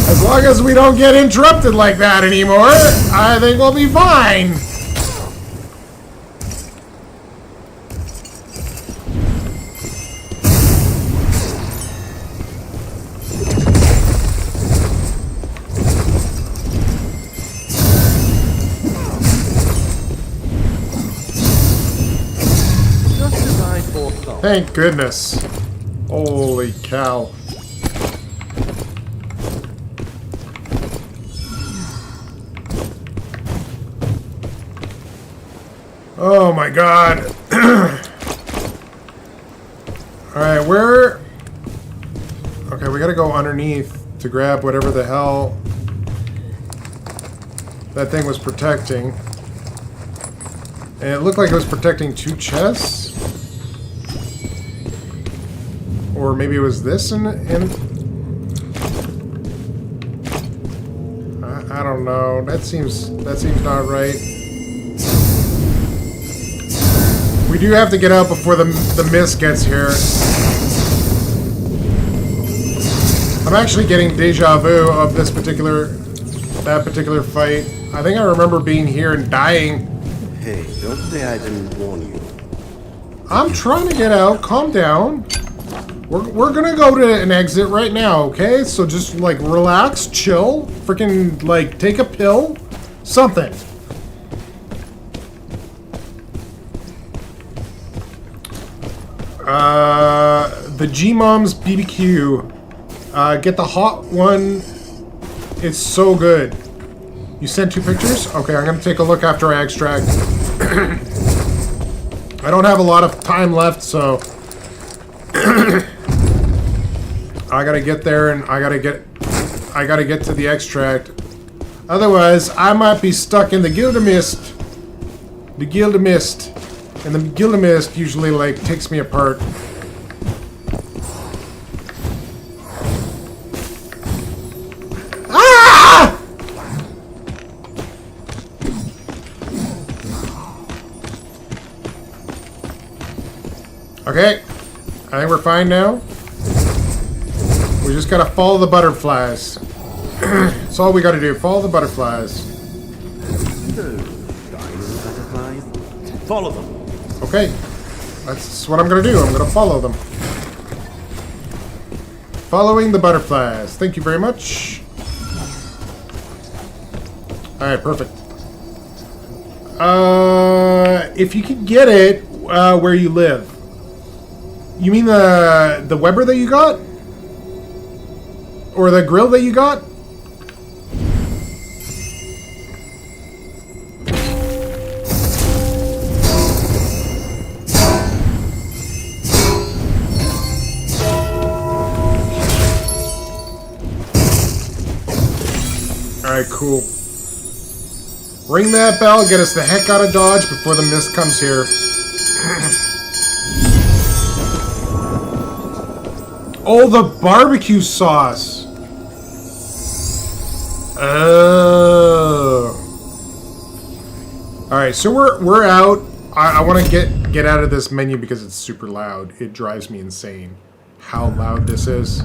S1: As long as we don't get interrupted like that anymore, I think we'll be fine. Thank goodness. Holy cow. Oh my god. Alright, where... Okay, we gotta go underneath to grab whatever the hell that thing was protecting. And it looked like it was protecting 2 chests. Or maybe it was this in I don't know. That seems not right. We do have to get out before the mist gets here. I'm actually getting deja vu of that particular fight. I think I remember being here and dying.
S2: Hey, don't say I didn't warn you.
S1: I'm trying to get out. Calm down. We're gonna go to an exit right now, okay? So just, like, relax, chill, freaking, like, take a pill, something. The G-Mom's BBQ. Get the hot one. It's so good. You sent 2 pictures? Okay, I'm gonna take a look after I extract. I don't have a lot of time left, so... I gotta get there, and I gotta get to the extract. Otherwise, I might be stuck in the Gildemist. The Gildemist. And the Gildemist usually, like, takes me apart. Ah! Okay. I think we're fine now. We just gotta follow the butterflies. That's all we gotta do. Follow the butterflies.
S2: Butterflies. Follow them.
S1: Okay. That's what I'm gonna do. I'm gonna follow them. Following the butterflies. Thank you very much. Alright, perfect. If you could get it where you live. You mean the Weber that you got? Or the grill that you got? Alright, cool. Ring that bell, get us the heck out of Dodge before the mist comes here. Oh, the barbecue sauce! Oh. Alright, so we're out. I want to get out of this menu because it's super loud. It drives me insane how loud this is.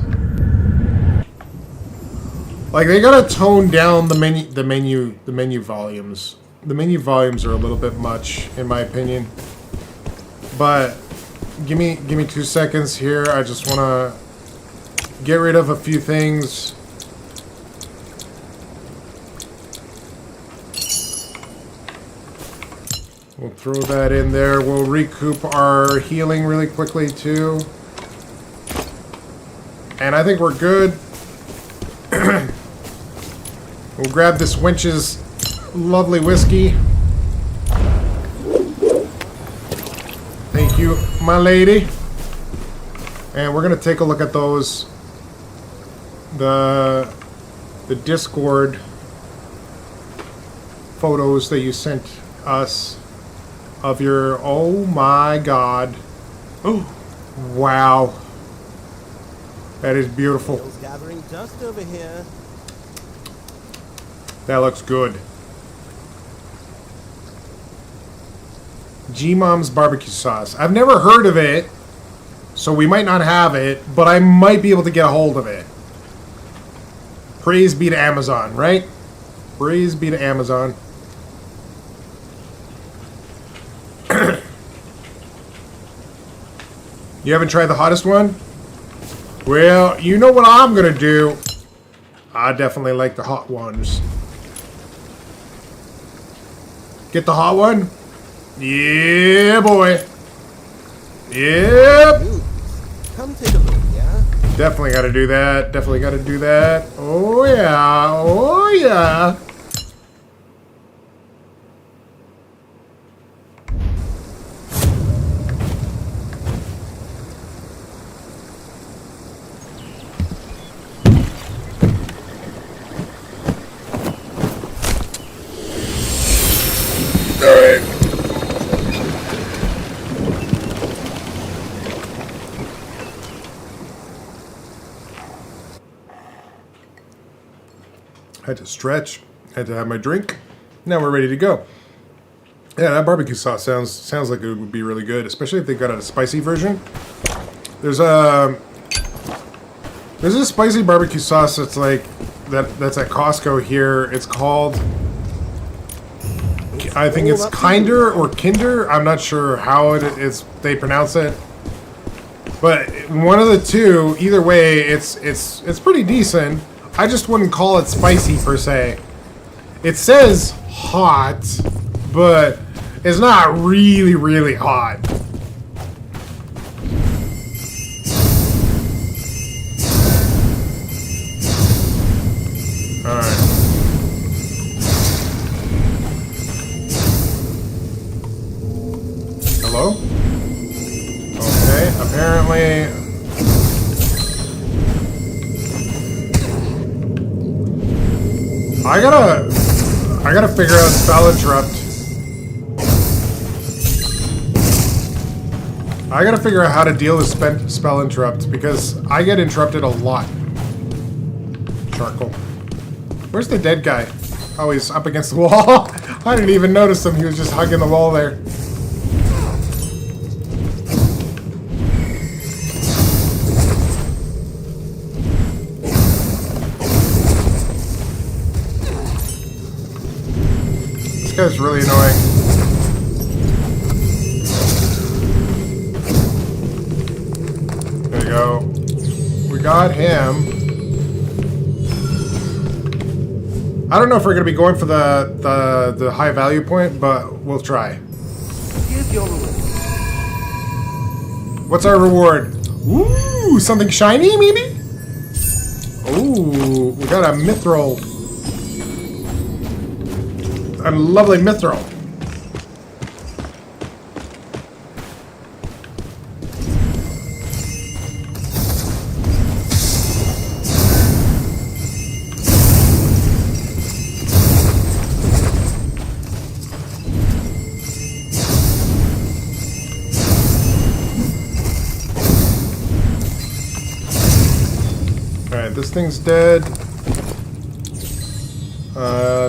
S1: Like, they gotta tone down the menu volumes. The menu volumes are a little bit much, in my opinion. But give me 2 seconds here. I just wanna get rid of a few things. We'll throw that in there. We'll recoup our healing really quickly too. And I think we're good. We'll grab this wench's lovely whiskey. Thank you, my lady. And we're gonna take a look at those. The Discord photos that you sent us of your, oh my god. Oh, wow. That is beautiful.
S2: Hills gathering dust over here.
S1: That looks good. G-Mom's barbecue sauce. I've never heard of it, so we might not have it, but I might be able to get a hold of it. Praise be to Amazon, right? Praise be to Amazon. You haven't tried the hottest one? Well, you know what I'm gonna do. I definitely like the hot ones. Get the hot one? Yeah, boy. Yep.
S2: Dude, come take a look, yeah?
S1: Definitely gotta do that. Definitely gotta do that. Oh, yeah. Oh, yeah. Had to stretch, had to have my drink. Now we're ready to go. Yeah, that barbecue sauce sounds like it would be really good, especially if they got a spicy version. There's a spicy barbecue sauce that's like that's at Costco here. It's called, I think it's Kinder or Kinder. I'm not sure how they pronounce it. But one of the two, either way, it's pretty decent. I just wouldn't call it spicy per se. It says hot, but it's not really, really hot. Alright. Hello? Okay, apparently... I gotta figure out spell interrupt. I gotta figure out how to deal with spell interrupt because I get interrupted a lot. Charcoal. Where's the dead guy? Oh, he's up against the wall. I didn't even notice him. He was just hugging the wall there. This guy's really annoying. There you go. We got him. I don't know if we're gonna be going for the high value point, but we'll try.
S2: Here's your reward.
S1: What's our reward? Ooh, something shiny maybe? Ooh, we got a mithril. A lovely mithril. Alright, this thing's dead.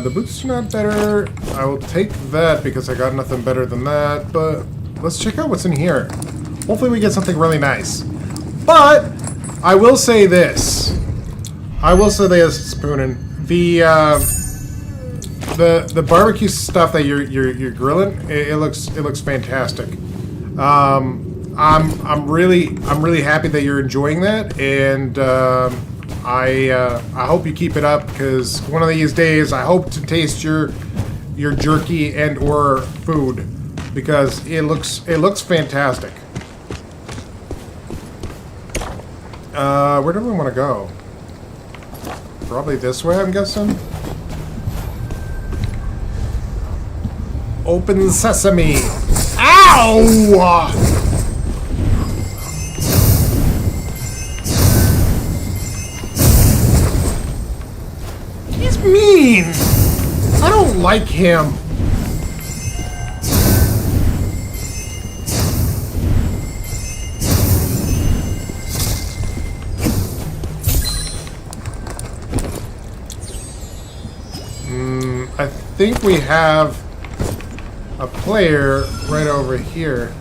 S1: The boots are not better. I will take that because I got nothing better than that, but let's check out what's in here. Hopefully we get something really nice. But I will say this. I will say this, Spoonin. The barbecue stuff that you're grilling, it looks fantastic. I'm really happy that you're enjoying that, and I hope you keep it up, because one of these days I hope to taste your jerky and or food, because it looks fantastic. Where do we want to go? Probably this way, I'm guessing. Open sesame. Ow! He's mean. I don't like him. I think we have a player right over here.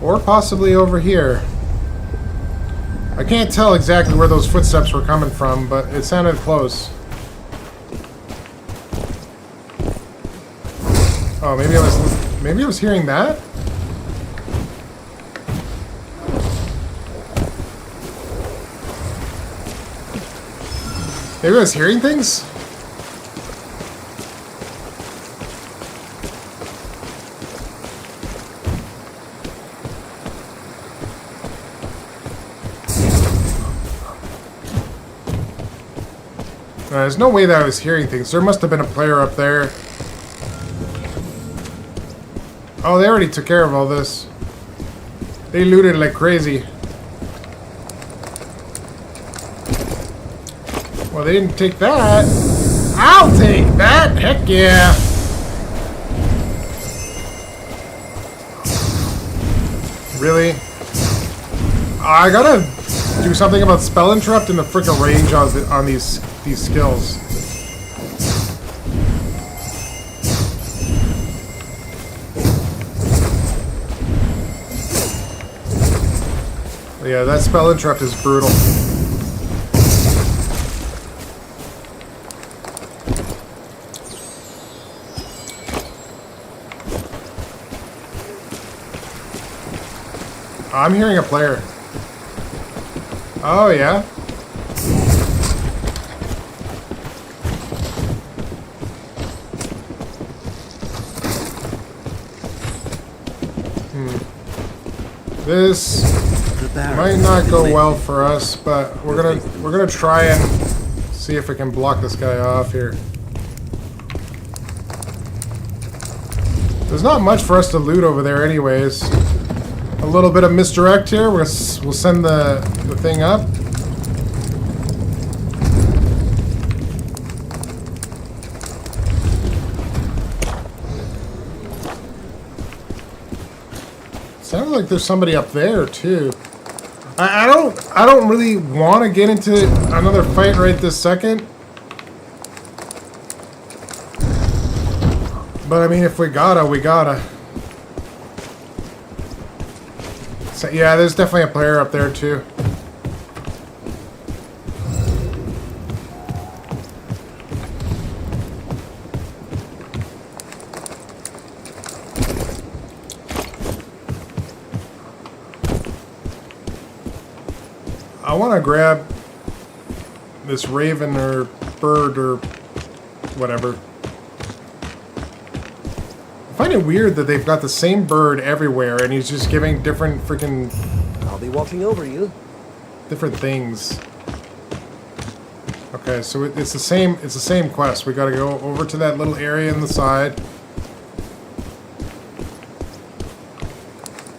S1: Or possibly over here. I can't tell exactly where those footsteps were coming from, but it sounded close. Oh, maybe I was hearing that? Maybe I was hearing things? There's no way that I was hearing things. There must have been a player up there. Oh, they already took care of all this. They looted like crazy. Well, they didn't take that. I'll take that! Heck yeah! Really? I gotta do something about spell interrupt and the freaking range on these skills. Yeah, that spell interrupt is brutal. I'm hearing a player. Oh, yeah? This might not go well for us, but we're gonna try and see if we can block this guy off here. There's not much for us to loot over there anyways. A little bit of misdirect here. We'll send the thing up. Sounds like there's somebody up there too. I don't really want to get into another fight right this second. But I mean, if we gotta, we gotta. So, yeah, there's definitely a player up there too. I want to grab this raven or bird or whatever. I find it weird that they've got the same bird everywhere and he's just giving different freaking...
S2: I'll be watching over you.
S1: Different things. Okay, so it's the same quest. We gotta go over to that little area on the side.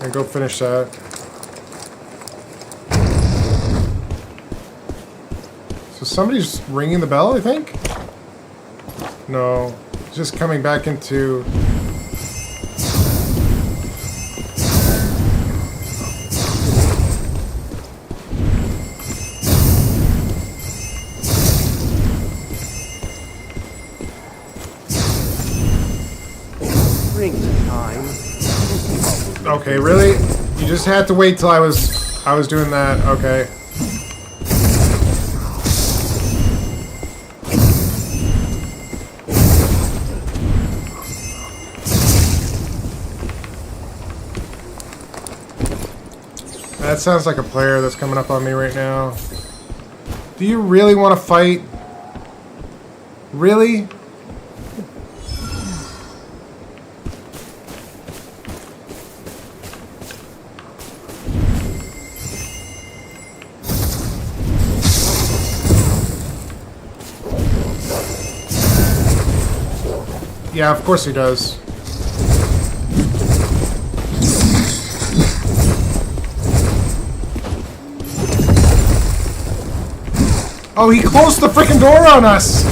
S1: And go finish that. So somebody's ringing the bell, I think? No. Just coming back into... Okay, really? You just had to wait till I was doing that. Okay. That sounds like a player that's coming up on me right now. Do you really want to fight? Really? Yeah, of course he does. Oh, he closed the freaking door on us!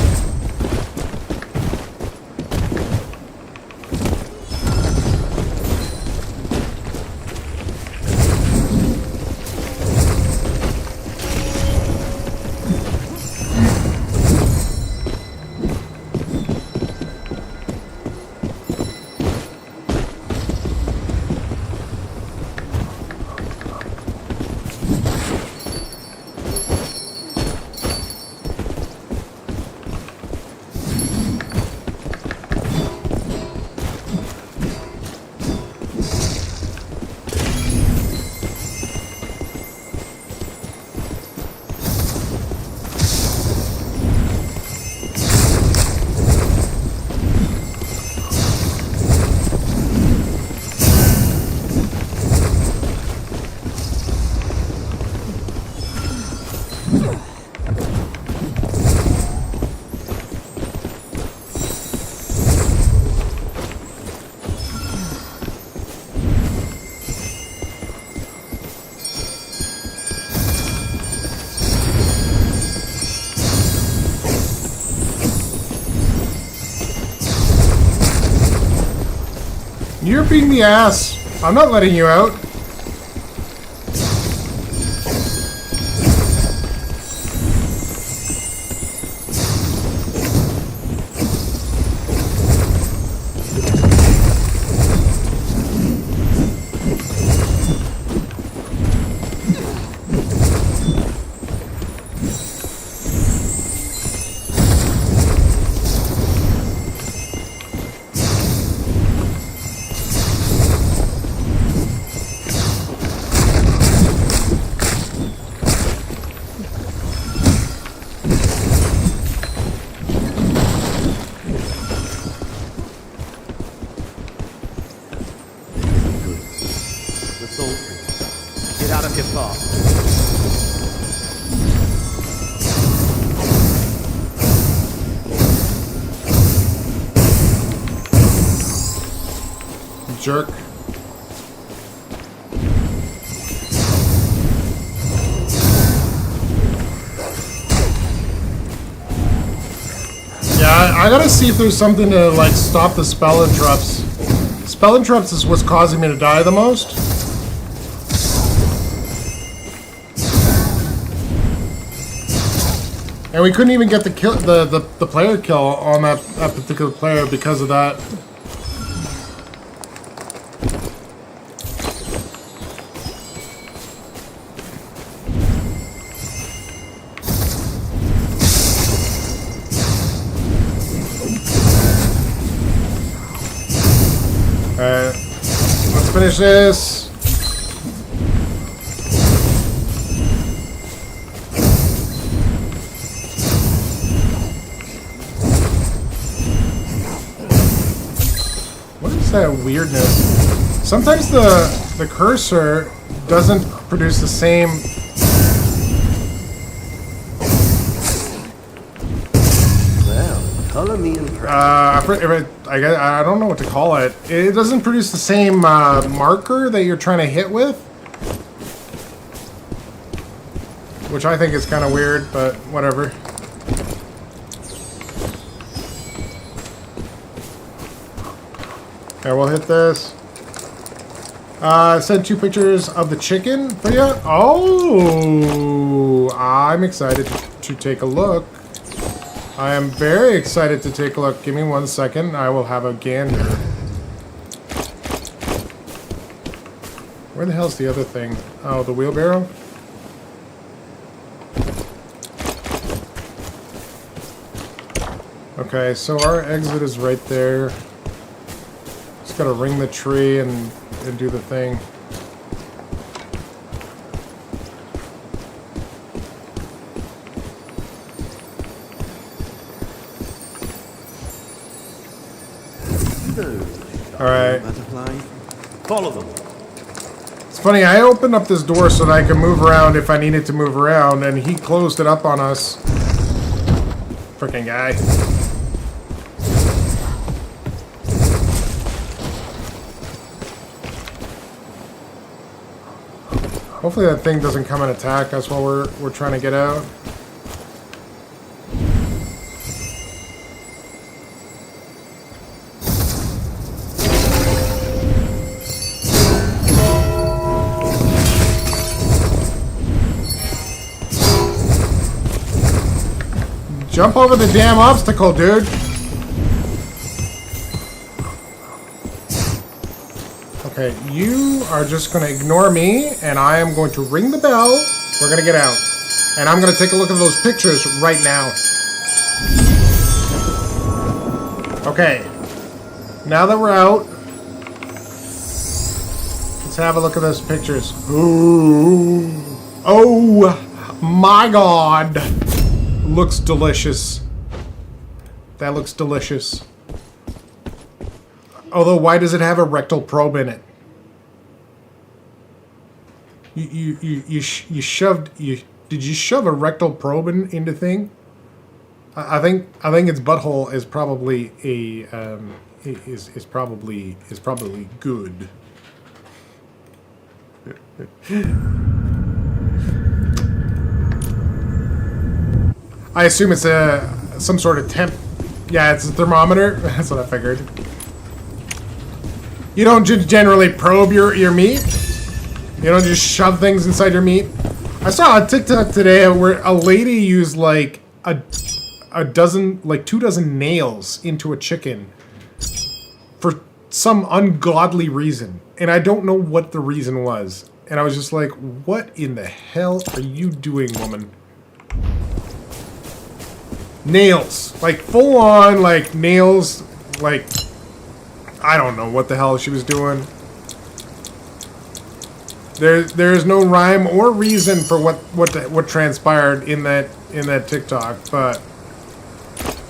S1: You're being the ass. I'm not letting you out.
S2: The soldier. Get out of your car.
S1: Jerk. Yeah, I gotta see if there's something to like stop the spell interrupts. Spell interrupts is what's causing me to die the most. And we couldn't even get the kill, the player kill on that particular player because of that. Alright, let's finish this. What is that weirdness? Sometimes the cursor doesn't produce the same.
S2: Well, color me impressed.
S1: I don't know what to call it. It doesn't produce the same marker that you're trying to hit with, which I think is kind of weird, but whatever. Okay, we'll hit this. Send 2 pictures of the chicken for you. Oh, I'm excited to take a look. I am very excited to take a look. Give me 1 second. I will have a gander. Where the hell's the other thing? Oh, the wheelbarrow? Okay, so our exit is right there. Just gotta ring the tree and do the thing. Alright.
S2: Follow them.
S1: It's funny, I opened up this door so that I could move around if I needed to move around, and he closed it up on us. Frickin' guy. Hopefully that thing doesn't come and attack us while we're trying to get out. Jump over the damn obstacle, dude! Okay, you are just gonna ignore me, and I am going to ring the bell. We're gonna get out. And I'm gonna take a look at those pictures right now. Okay. Now that we're out, let's have a look at those pictures. Ooh. Oh my god! Looks delicious. That looks delicious. Although, why does it have a rectal probe in it? You shoved. Did you shove a rectal probe into thing? I think its butthole is probably a is probably good. I assume it's some sort of temp. Yeah, it's a thermometer. That's what I figured. You don't just generally probe your meat. You don't just shove things inside your meat. I saw a TikTok today where a lady used like a dozen, like 2 dozen nails into a chicken for some ungodly reason, and I don't know what the reason was. And I was just like, "What in the hell are you doing, woman?" Nails, like full on, like nails, like I don't know what the hell she was doing. There's no rhyme or reason for what transpired in that TikTok, but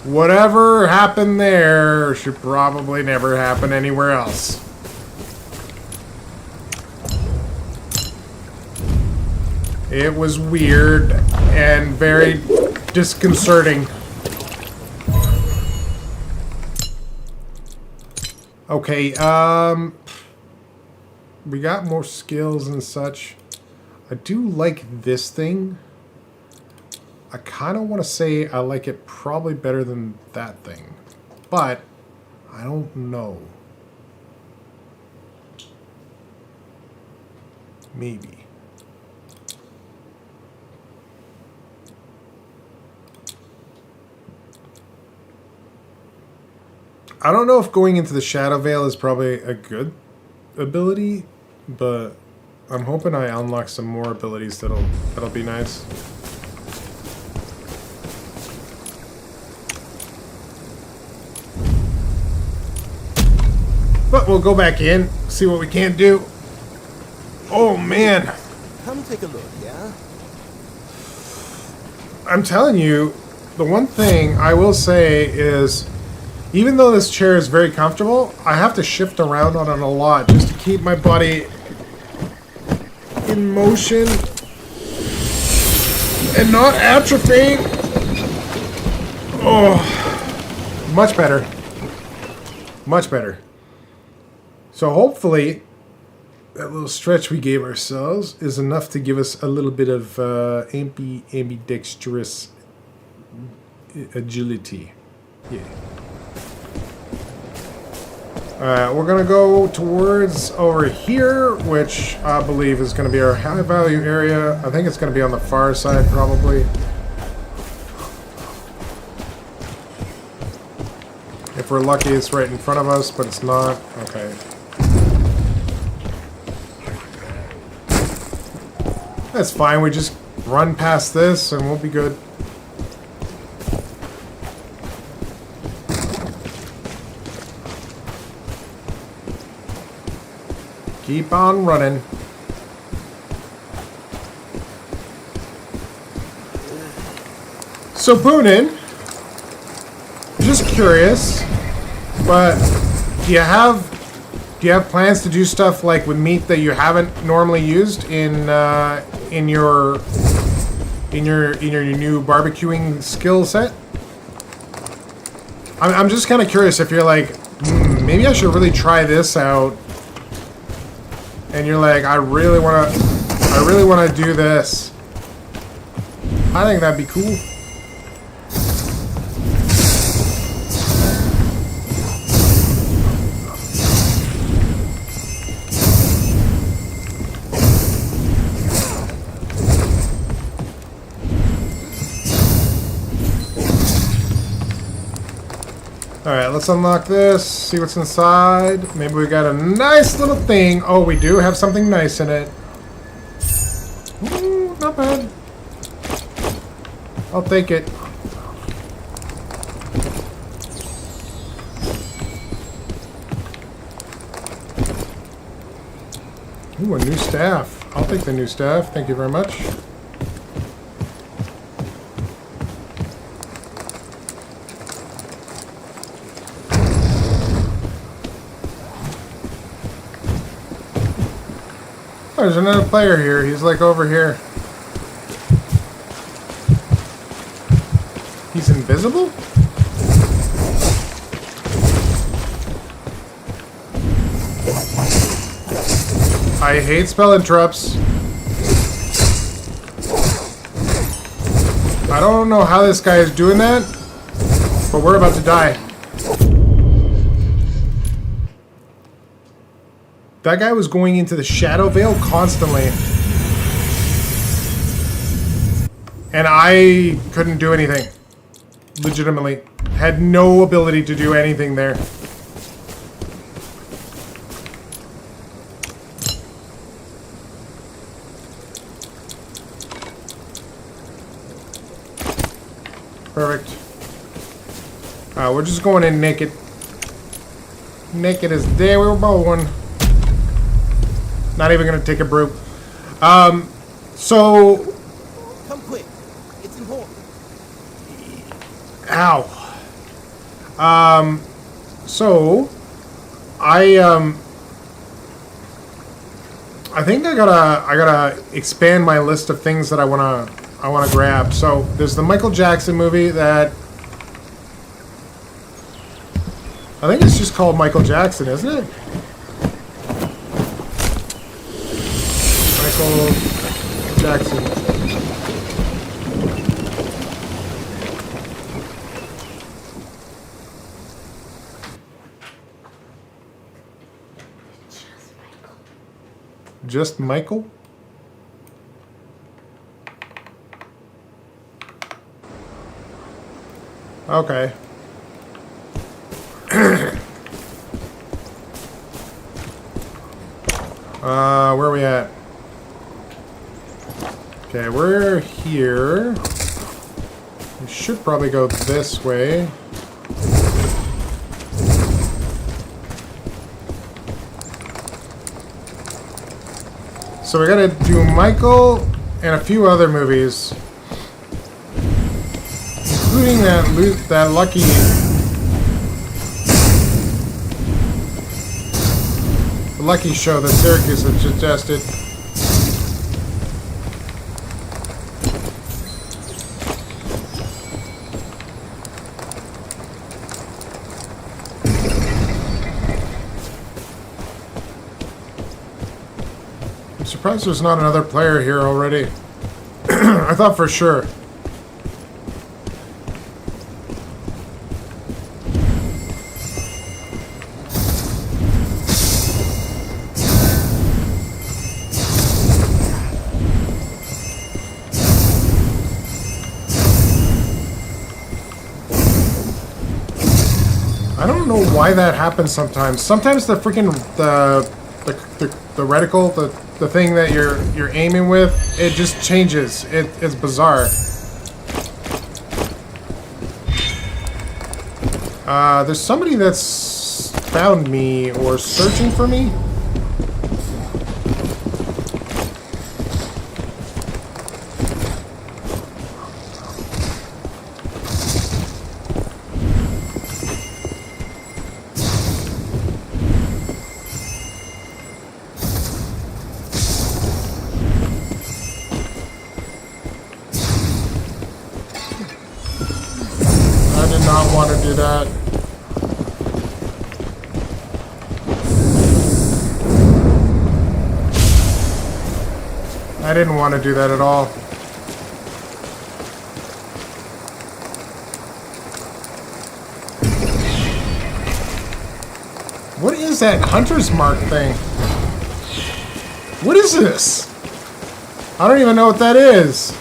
S1: whatever happened there should probably never happen anywhere else. It was weird and very disconcerting. Okay, we got more skills and such. I do like this thing. I kind of want to say I like it probably better than that thing, but I don't know. Maybe. I don't know if going into the Shadow Veil is probably a good ability, but I'm hoping I unlock some more abilities that'll be nice. But we'll go back in, see what we can do. Oh man.
S2: Come take a look, yeah?
S1: I'm telling you, the one thing I will say is, even though this chair is very comfortable, I have to shift around on it a lot just to keep my body in motion and not atrophying. Oh, much better. Much better. So hopefully, that little stretch we gave ourselves is enough to give us a little bit of ambidextrous agility. Yeah. We're going to go towards over here, which I believe is going to be our high value area. I think it's going to be on the far side, probably. If we're lucky, it's right in front of us, but it's not. Okay. That's fine. We just run past this and we'll be good. Keep on running. So Poonin, just curious, but do you have plans to do stuff like with meat that you haven't normally used in your new barbecuing skill set? I'm just kind of curious if you're like, maybe I should really try this out. And you're like, I really want to do this. I think that'd be cool. Alright, let's unlock this, see what's inside. Maybe we got a nice little thing. Oh, we do have something nice in it. Ooh, not bad. I'll take it. Ooh, a new staff. I'll take the new staff. Thank you very much. There's another player here. He's like over here. He's invisible? I hate spell interrupts. I don't know how this guy is doing that, but we're about to die. That guy was going into the Shadow Veil constantly. And I couldn't do anything. Legitimately. Had no ability to do anything there. Perfect. We're just going in naked. Naked as day we were born. Not even gonna take a brew. So.
S2: Come quick. It's important.
S1: Ow. So. I think I gotta expand my list of things that I wanna grab. So there's the Michael Jackson movie that I think it's just called Michael Jackson, isn't it? Michael Jackson. Just Michael? Okay. Where are we at? Okay, we're here. We should probably go this way. So we gotta do Michael and a few other movies, including that lucky show that Syracuse had suggested. I'm surprised there's not another player here already. I thought for sure. I don't know why that happens sometimes. Sometimes the freaking the reticle, the thing that you're aiming with, it just changes. It's bizarre. There's somebody that's found me or searching for me. I did not want to do that. I didn't want to do that at all. What is that hunter's mark thing? What is this? I don't even know what that is.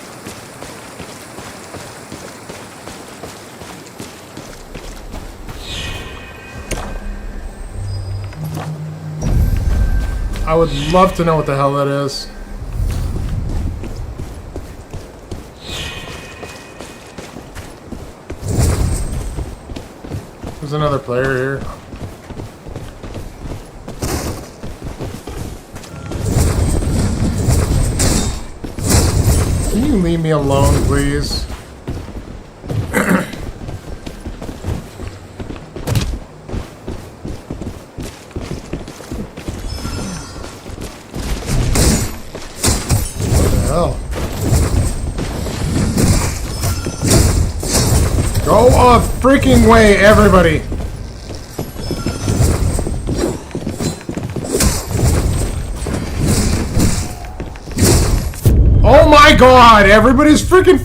S1: I would love to know what the hell that is. There's another player here. Can you leave me alone, please? What the hell? Go a freaking way, everybody! Oh my god! Everybody's freaking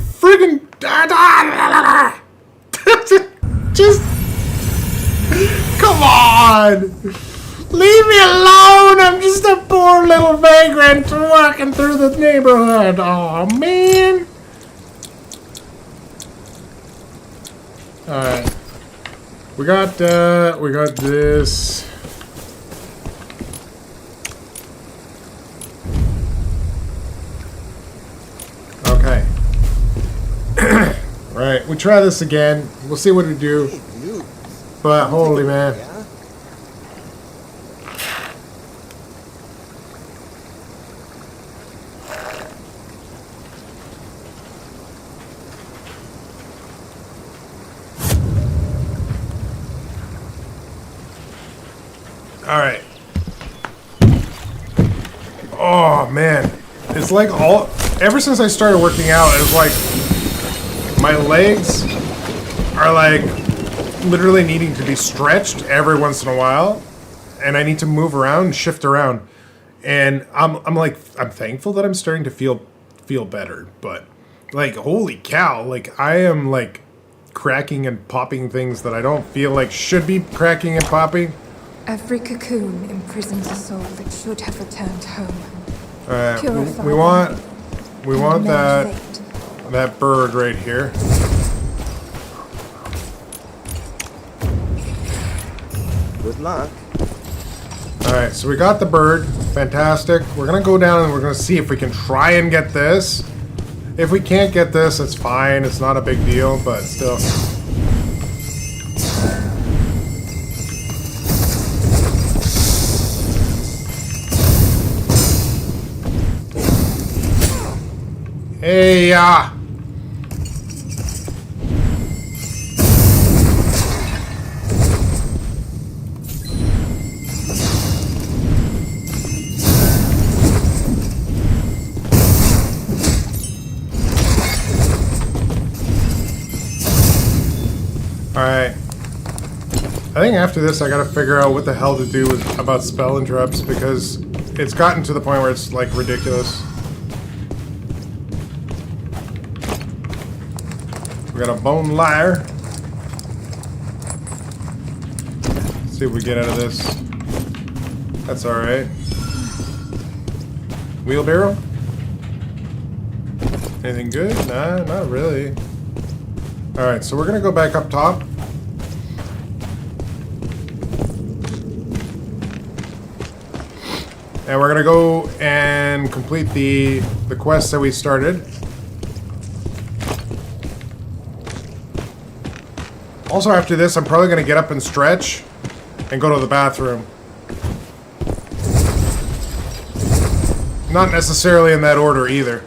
S1: just come on! Leave me alone! I'm just a poor little vagrant walking through the neighborhood. Oh man! Alright. We got this. Okay. Right, we try this again. We'll see what we do. But holy man. Alright. Oh man. It's like ever since I started working out, it's like my legs are like literally needing to be stretched every once in a while, and I need to move around, shift around, and I'm thankful that I'm starting to feel better, but like holy cow, like I am like cracking and popping things that I don't feel like should be cracking and popping.
S4: Every cocoon imprisons a soul that should have returned home.
S1: Alright,
S4: Purify
S1: we want
S4: and
S1: that
S4: mend fate.
S1: that bird right here.
S2: Good luck.
S1: Alright, so we got the bird. Fantastic. We're gonna go down and we're gonna see if we can try and get this. If we can't get this, it's fine. It's not a big deal, but still. Hey, Alright. I think after this I gotta figure out what the hell to do about spell interrupts, because it's gotten to the point where it's like ridiculous. We got a bone lyre. Let's see what we get out of this. That's alright. Wheelbarrow? Anything good? Nah, not really. Alright, so we're gonna go back up top. And we're gonna go and complete the quest that we started. Also, after this, I'm probably gonna get up and stretch and go to the bathroom. Not necessarily in that order either.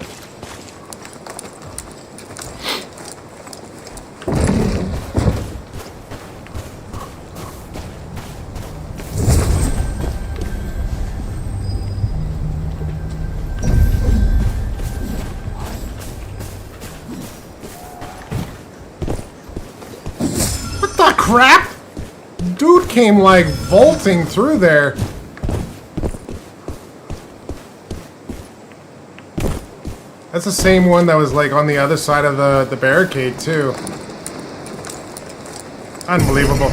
S1: What the crap? Dude came like vaulting through there. That's the same one that was like on the other side of the barricade too. Unbelievable.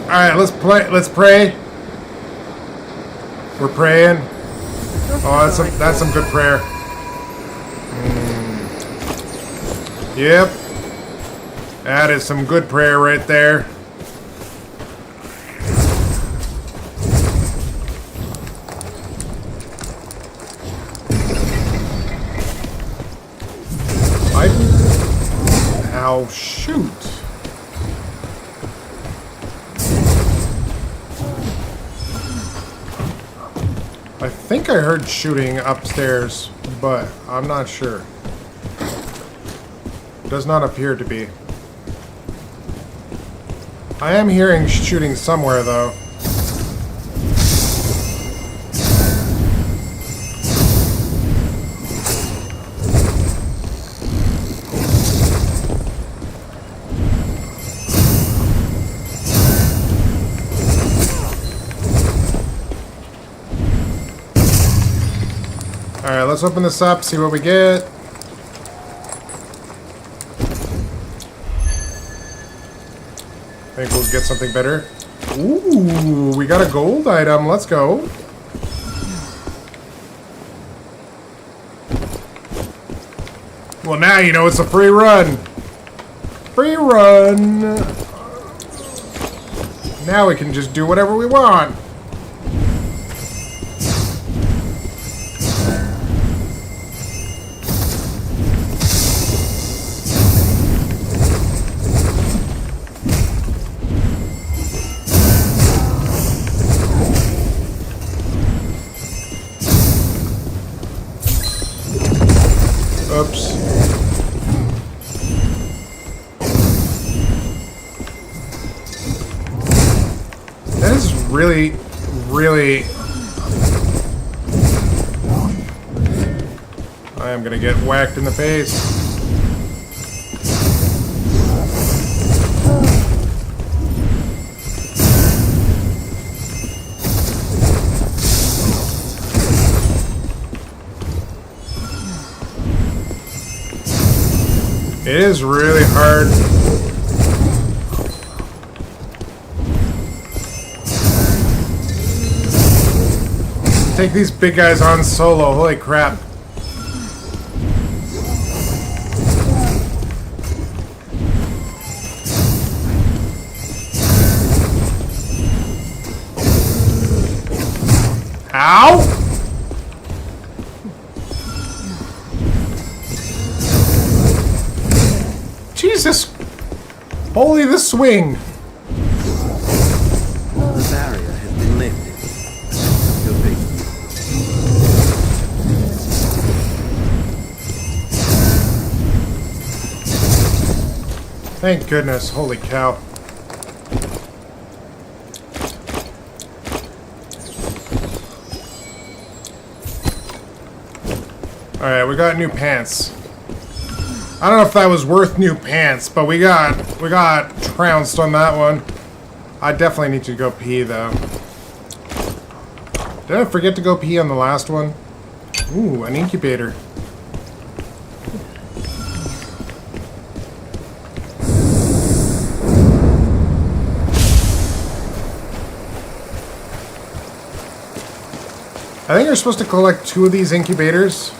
S1: Alright, let's pray. We're praying. Oh, that's some good prayer. Yep. That is some good prayer right there. Ow, shoot. I think I heard shooting upstairs, but I'm not sure. Does not appear to be. I am hearing shooting somewhere, though. Alright, let's open this up, see what we get. I think we'll get something better. Ooh, we got a gold item. Let's go. Well, now you know it's a free run. Free run. Now we can just do whatever we want. Oops. That is really, really... I am gonna get whacked in the face. It is really hard. Take these big guys on solo. Holy crap. Ow! Jesus! Holy the swing!
S2: The barrier has been lifted. Go big.
S1: Thank goodness. Holy cow. Alright, we got new pants. I don't know if that was worth new pants, but we got trounced on that one. I definitely need to go pee though. Did I forget to go pee on the last one? Ooh, an incubator. I think you're supposed to collect 2 of these incubators.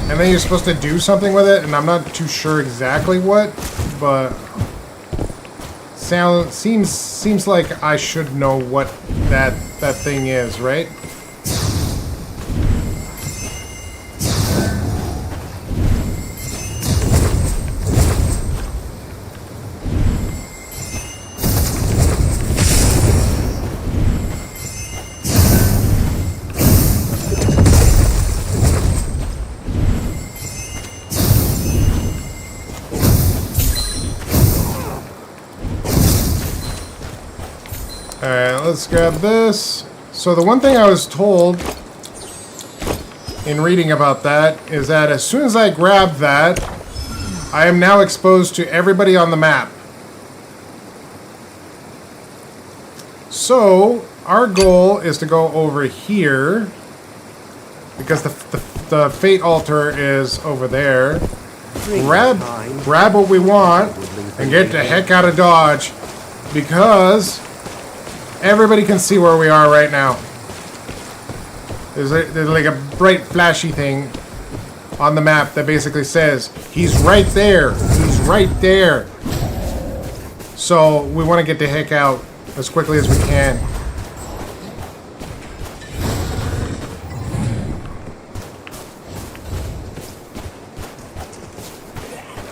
S1: And then you're supposed to do something with it, and I'm not too sure exactly what, but Seems like I should know what that thing is, right? Alright, let's grab this. So the one thing I was told in reading about that is that as soon as I grab that, I am now exposed to everybody on the map. So our goal is to go over here because the fate altar is over there. Grab what we want and get the heck out of Dodge because everybody can see where we are right now. There's like a bright flashy thing on the map that basically says he's right there. He's right there. So we want to get the heck out as quickly as we can.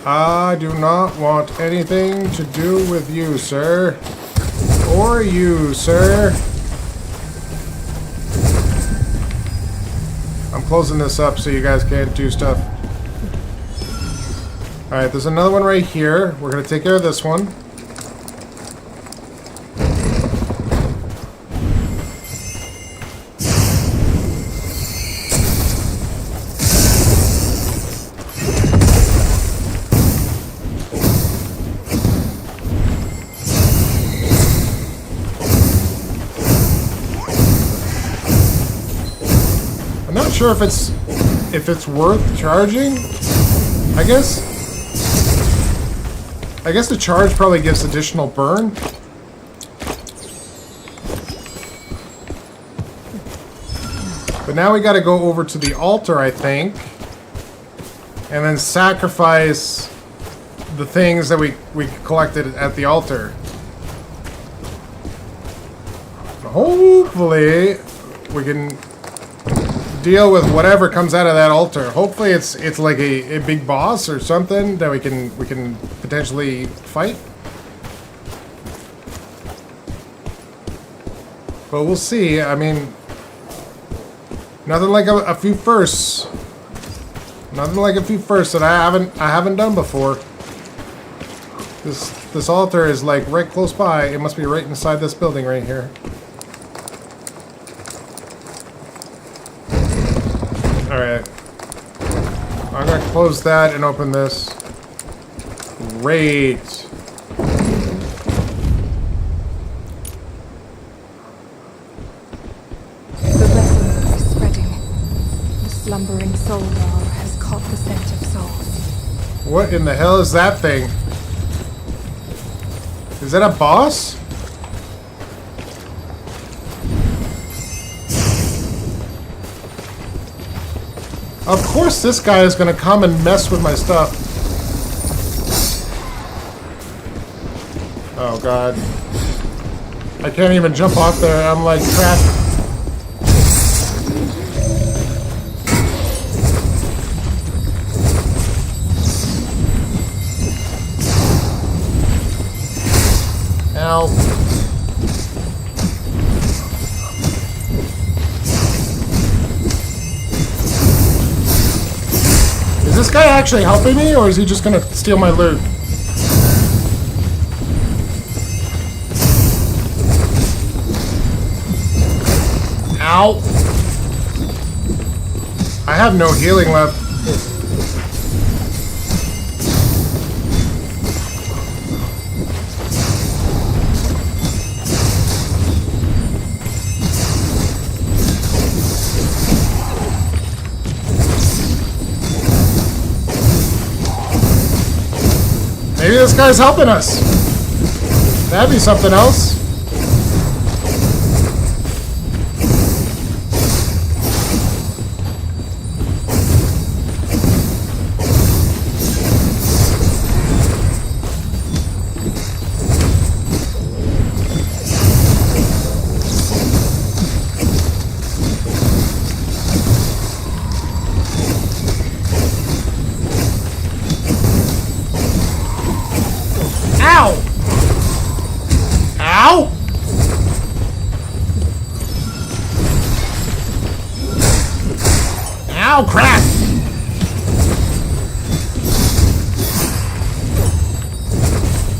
S1: I do not want anything to do with you, sir. Or you, sir. I'm closing this up so you guys can't do stuff. Alright, there's another one right here. We're going to take care of this one. Sure if it's worth charging. I guess the charge probably gives additional burn. But now we got to go over to the altar, I think, and then sacrifice the things that we collected at the altar. Hopefully we can deal with whatever comes out of that altar. Hopefully it's like a big boss or something that we can potentially fight. But we'll see. I mean, nothing like a few firsts. Nothing like a few firsts that I haven't done before. This altar is like right close by. It must be right inside this building right here. Alright. I'm gonna close that and open this. Great.
S4: The resin is spreading. The slumbering soul jar has caught the scent of souls.
S1: What in the hell is that thing? Is that a boss? Of course this guy is gonna come and mess with my stuff. Oh god. I can't even jump off there. I'm like trapped. Ow. Is this guy actually helping me, or is he just gonna steal my loot? Ow! I have no healing left. Maybe this guy's helping us. That'd be something else. Ow, crap!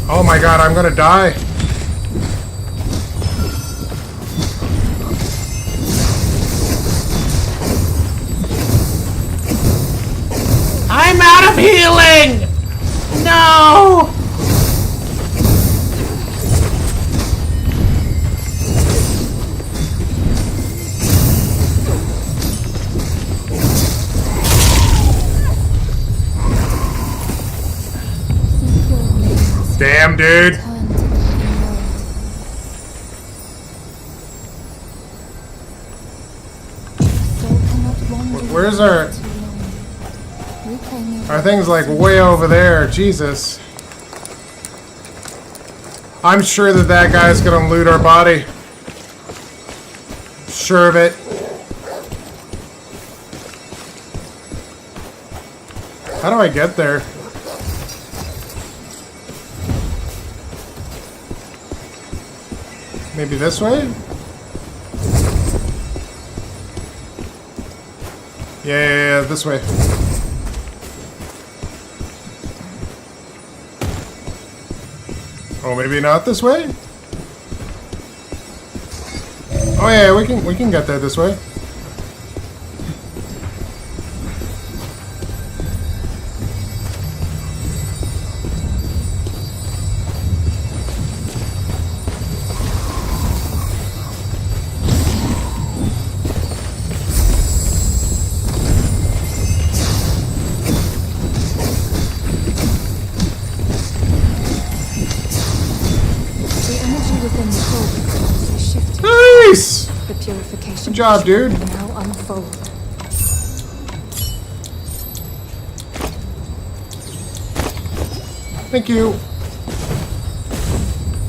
S1: Oh my god, I'm gonna die. I'm out of healing! No!
S4: Seek your remains.
S1: Damn, dude.
S4: Turn to the living world. Soul cannot wander
S1: Where's our...
S4: too long. Reclaim your
S1: Our thing's like way over there. Jesus. I'm sure that that guy's gonna loot our body. Sure of it. How do I get there? Maybe this way? Yeah, this way. Oh, maybe not this way? Oh yeah, we can get there this way.
S4: The energy within the soul crystals has shifted.
S1: Nice!
S4: The purification
S1: Good job,
S4: ritual
S1: dude.
S4: will now unfold.
S1: Thank you.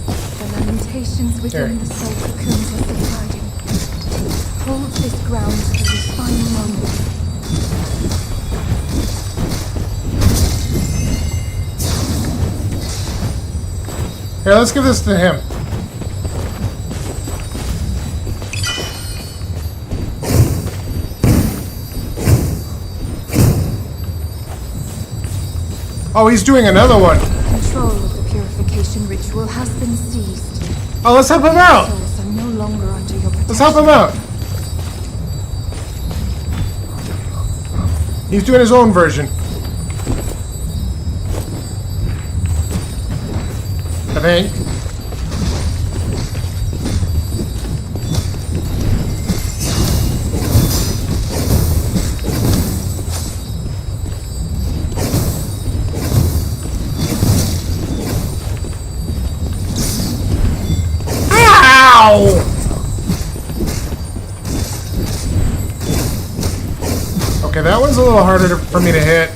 S4: The lamentations within
S1: Here.
S4: the soul cocoons are subsiding. Hold this ground to this final moment.
S1: Here, let's give this to him. Oh, he's doing another one.
S4: Control of the purification ritual has been seized.
S1: Oh, let's help him out.
S4: Souls are no longer under your protection.
S1: Let's help him out. He's doing his own version. I think. Ow! Okay, that one's a little harder for me to hit.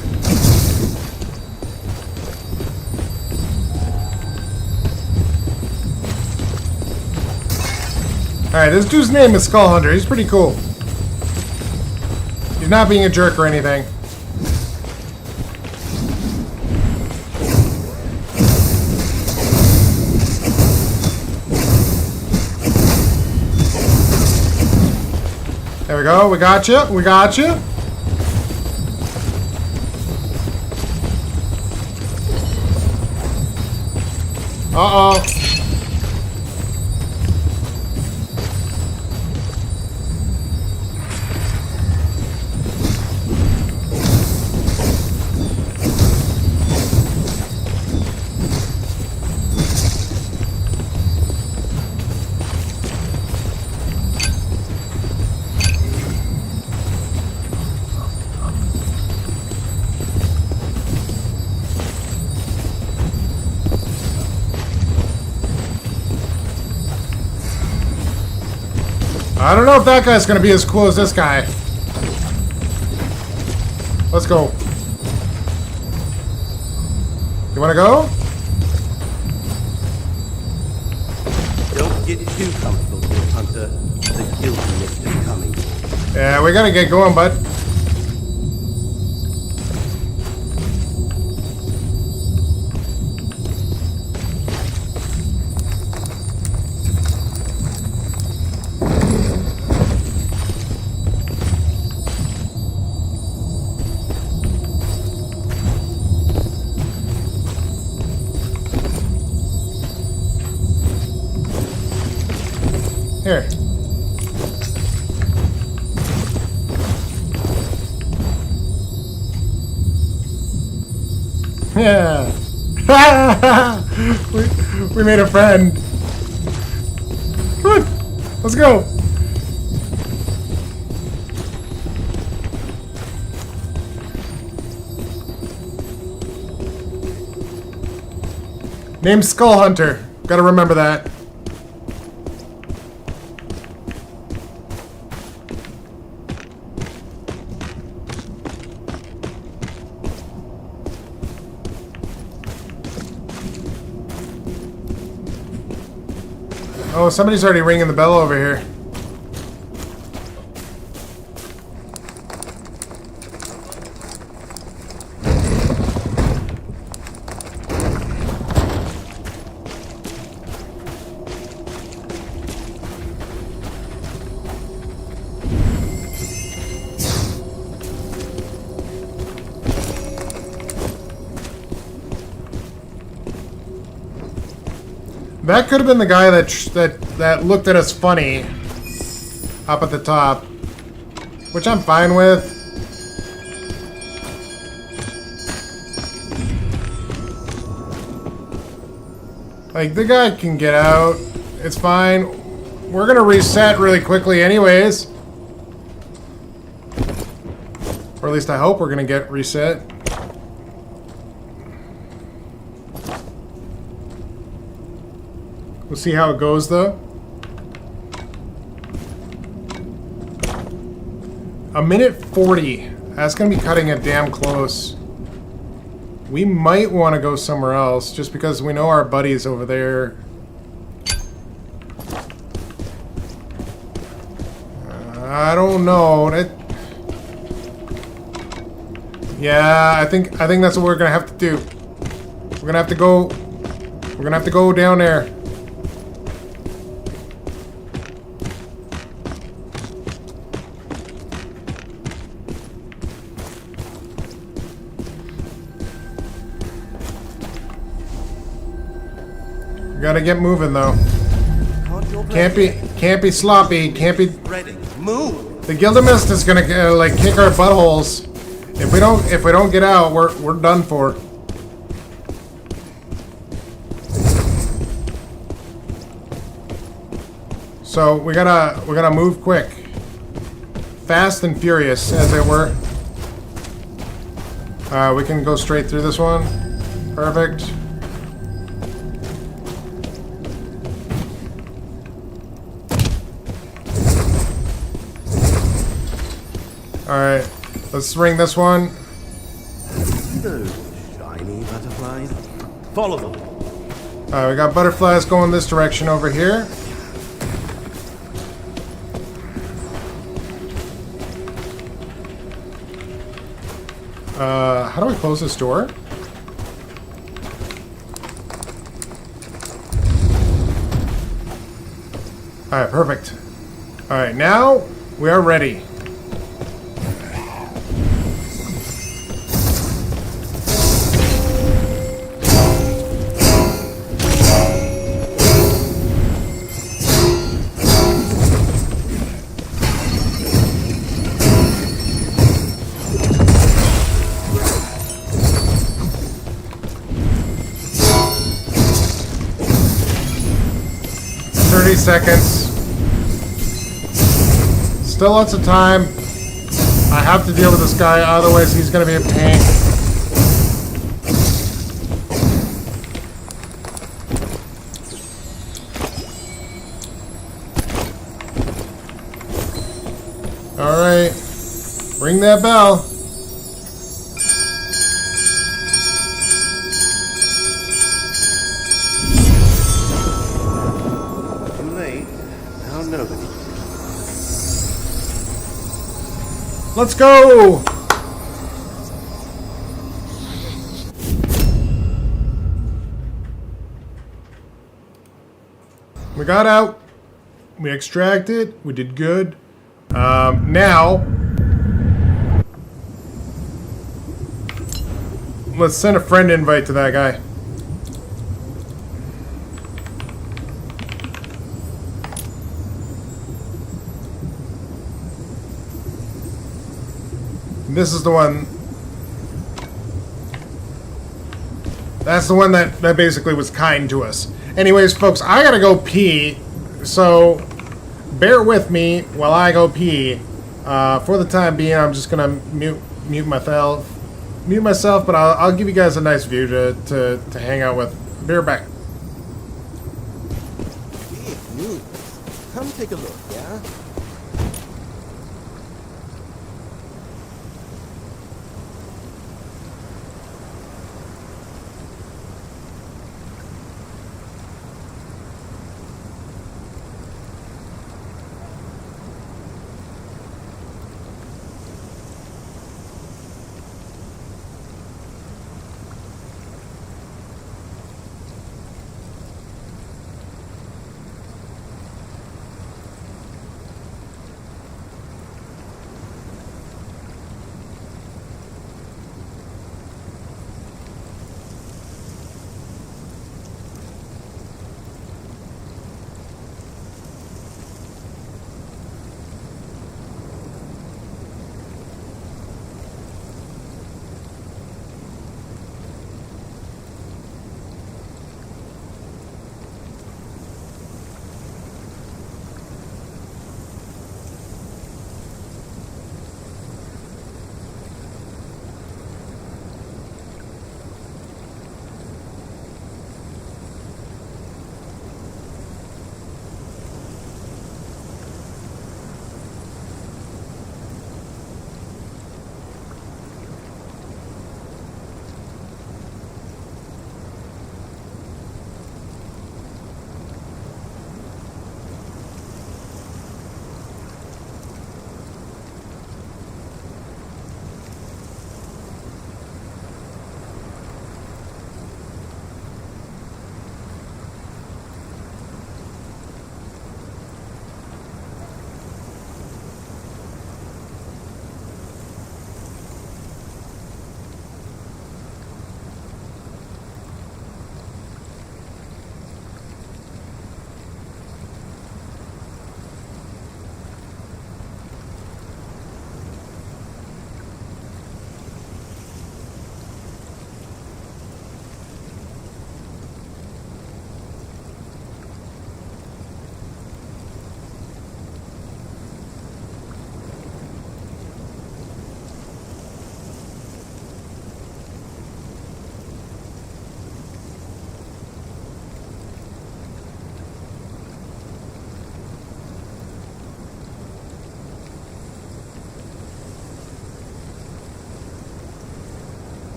S1: Alright, this dude's name is Skull Hunter. He's pretty cool. He's not being a jerk or anything. There we go. We got you. We got you. Uh-oh. I don't know if that guy's gonna be as cool as this guy. Let's go. You wanna go?
S2: Don't get too comfortable, Ghost Hunter. The guilty mist is coming.
S1: Yeah, we gotta get going, bud. Yeah. we made a friend. Come on. Let's go. Name's Skull Hunter. Gotta remember that. Oh, somebody's already ringing the bell over here. That could have been the guy that looked at us funny up at the top, which I'm fine with. Like, the guy can get out. It's fine. We're gonna reset really quickly anyways. Or at least I hope we're gonna get reset. We'll see how it goes, though. A minute 40. That's going to be cutting it damn close. We might want to go somewhere else, just because we know our buddies over there. I don't know. Yeah, I think that's what we're going to have to do. We're going to have to go... We're going to have to go down there. Gotta get moving though. Can't be sloppy. Can't be.
S2: Move.
S1: The Gilgamesh is gonna like kick our buttholes. If we don't get out, we're done for. So we gotta move quick, fast and furious, as it were. We can go straight through this one. Perfect. Alright, let's ring this one.
S2: Those shiny butterflies. Follow them.
S1: We got butterflies going this direction over here. How do I close this door? Alright, perfect. Alright, now we are ready. Seconds. Still lots of time. I have to deal with this guy, otherwise he's gonna be a pain. Alright. Ring that bell. Let's go! We got out. We extracted. We did good. Now, let's send a friend invite to that guy. This is the one. That's the one that basically was kind to us. Anyways, folks, I gotta go pee, so bear with me while I go pee. For the time being, I'm just gonna mute myself, but I'll give you guys a nice view to hang out with. Be right back.
S2: Big news. Come take a look, yeah?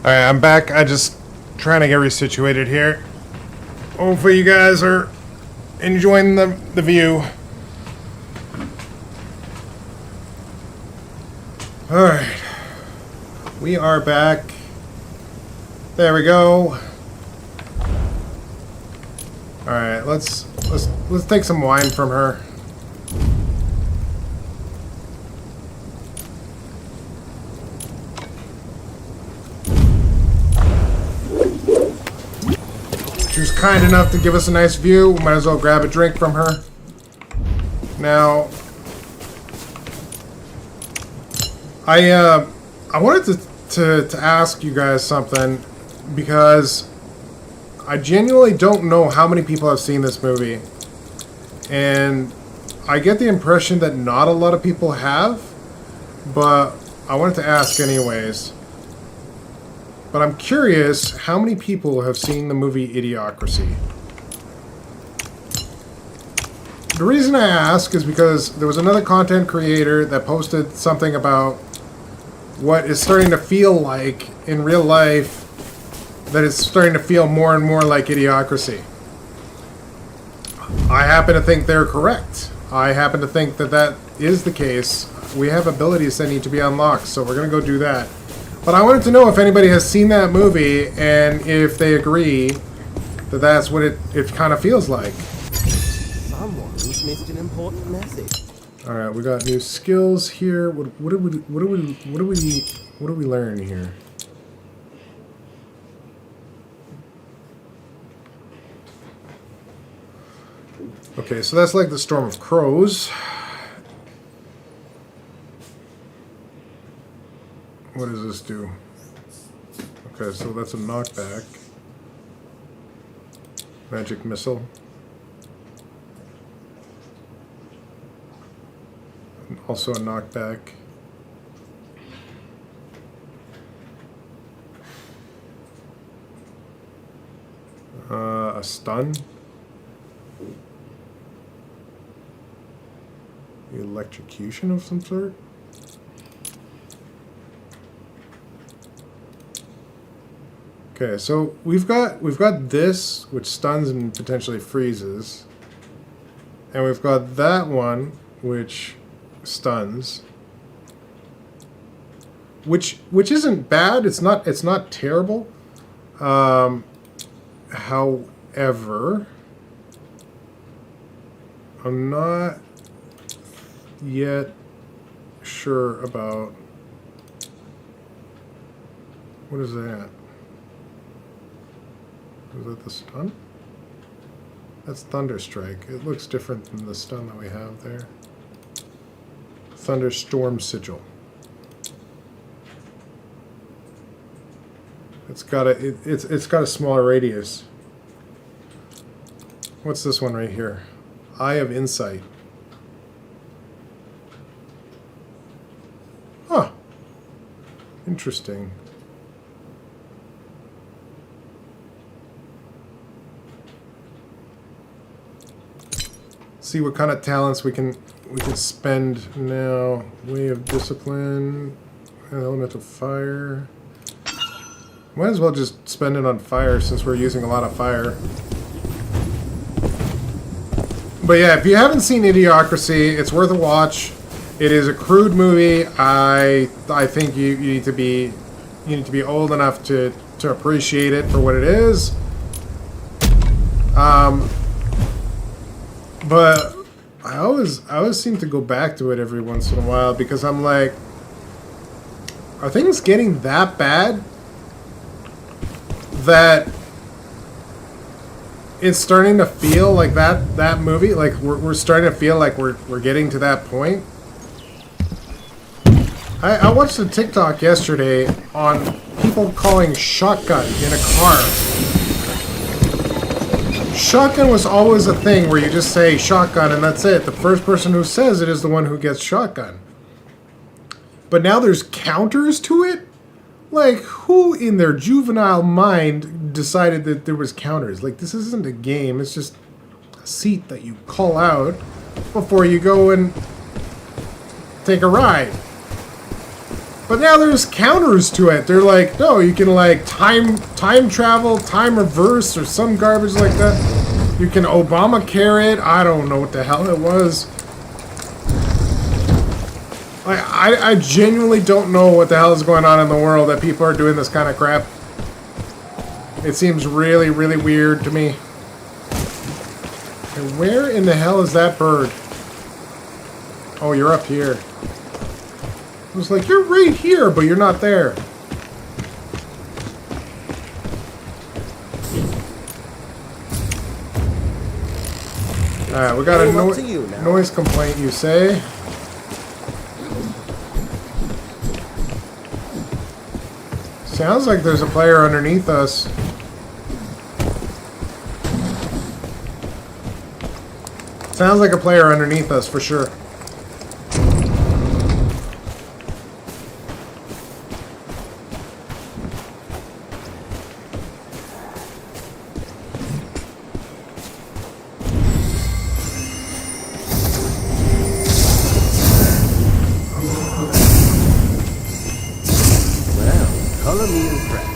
S1: Alright, I'm back. I just trying to get resituated here. Hopefully you guys are enjoying the view. Alright. We are back. There we go. Alright, let's take some wine from her. She was kind enough to give us a nice view. We might as well grab a drink from her. Now, I wanted to ask you guys something, because I genuinely don't know how many people have seen this movie, and I get the impression that not a lot of people have, but I wanted to ask anyways. But I'm curious how many people have seen the movie Idiocracy. The reason I ask is because there was another content creator that posted something about what is starting to feel like in real life, that it's starting to feel more and more like Idiocracy. I happen to think they're correct. I happen to think that that is the case. We have abilities that need to be unlocked, so we're going to go do that. But I wanted to know if anybody has seen that movie and if they agree that that's what it kind of feels like.
S2: Someone's missed an important message.
S1: All right, we got new skills here. What do we learn here? Okay, so that's like the Storm of Crows. What does this do? Okay, so that's a knockback. Magic missile. Also a knockback. A stun. Electrocution of some sort. Okay, so we've got this, which stuns and potentially freezes, and we've got that one, which stuns, which isn't bad. It's not terrible. However, I'm not yet sure about what is that. Is that the stun? That's Thunderstrike. It looks different than the stun that we have there. Thunderstorm Sigil. It's got a smaller radius. What's this one right here? Eye of Insight. Huh. Interesting. See what kind of talents we can spend now. Way of Discipline, Elemental Fire. Might as well just spend it on fire since we're using a lot of fire. But yeah, if you haven't seen Idiocracy, it's worth a watch. It is a crude movie. I think you need to be old enough to appreciate it for what it is. But I always seem to go back to it every once in a while because I'm like, are things getting that bad that it's starting to feel like that movie? Like we're starting to feel like we're getting to that point. I watched a TikTok yesterday on people calling shotgun in a car. Shotgun was always a thing where you just say shotgun and that's it. The first person who says it is the one who gets shotgun. But now there's counters to it? Like, who in their juvenile mind decided that there was counters? Like, this isn't a game. It's just a seat that you call out before you go and take a ride. But now there's counters to it. They're like, no, you can like time travel, time reverse, or some garbage like that. You can Obamacare it. I don't know what the hell it was. I genuinely don't know what the hell is going on in the world that people are doing this kind of crap. It seems really, really weird to me. And where in the hell is that bird? Oh, you're up here. I was like, you're right here, but you're not there. Alright, we got a noise complaint, you say? Sounds like there's a player underneath us. Sounds like a player underneath us, for sure.
S2: Color me impressed.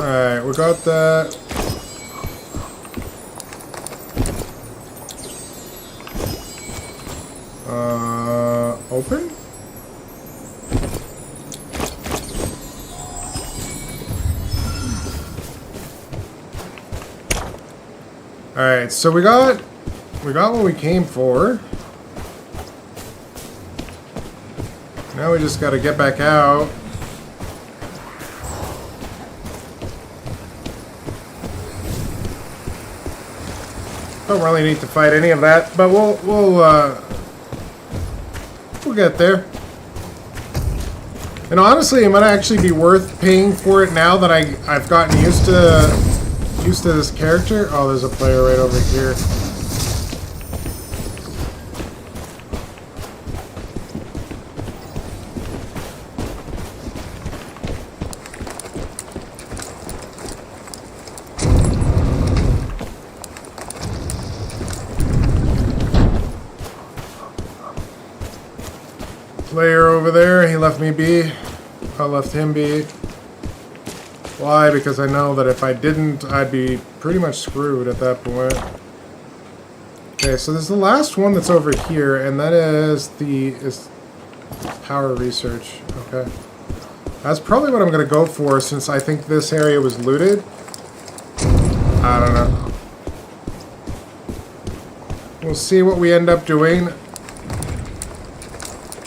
S1: Alright, we got that. Open? Alright, so we got what we came for. Now we just gotta get back out. Don't really need to fight any of that, but we'll get there. And honestly, it might actually be worth paying for it now that I've gotten used to this character. Oh, there's a player right over here. Player over there, he left me be. I left him be. Why? Because I know that if I didn't, I'd be pretty much screwed at that point. Okay, so there's the last one that's over here, and that is power research. Okay. That's probably what I'm going to go for, since I think this area was looted. I don't know. We'll see what we end up doing.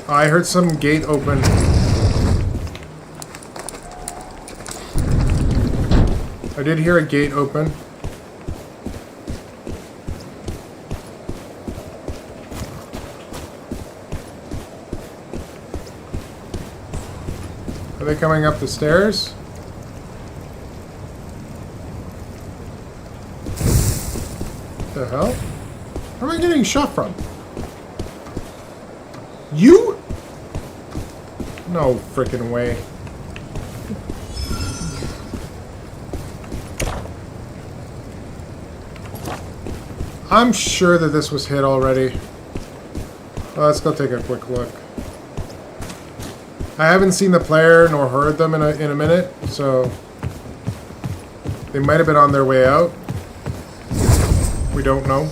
S1: I heard some gate open. I did hear a gate open. Are they coming up the stairs? What the hell? Where am I getting shot from? You? No frickin' way. I'm sure that this was hit already. Well, let's go take a quick look. I haven't seen the player nor heard them in a minute, so they might have been on their way out. We don't know.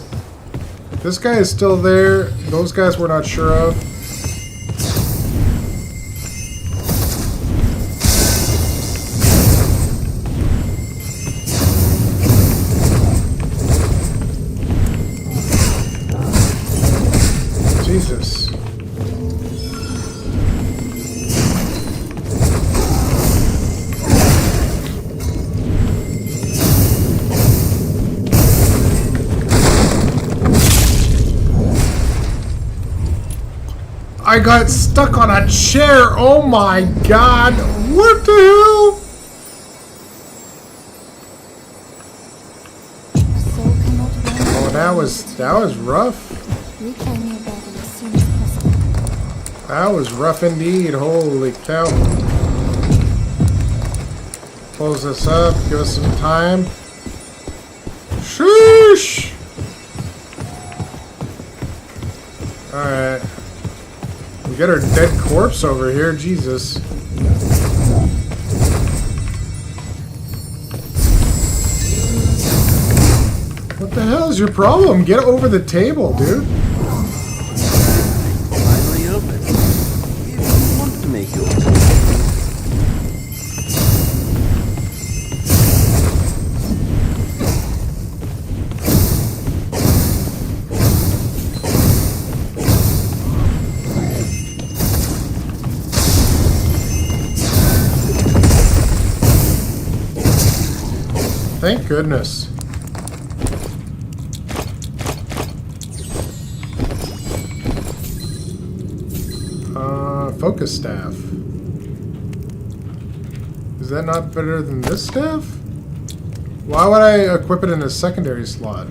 S1: This guy is still there. Those guys we're not sure of. Jesus. I got stuck on a chair. Oh my god. What the hell? Oh, that was rough.
S4: Reclaim your body as soon as possible.
S1: That was rough indeed. Holy cow. Close this up. Give us some time. Sheesh. Alright. We got our dead corpse over here. Jesus. What the hell is your problem? Get over the table, dude.
S2: Finally open. If you want to make your
S1: Thank goodness. Focus staff. Is that not better than this staff? Why would I equip it in a secondary slot?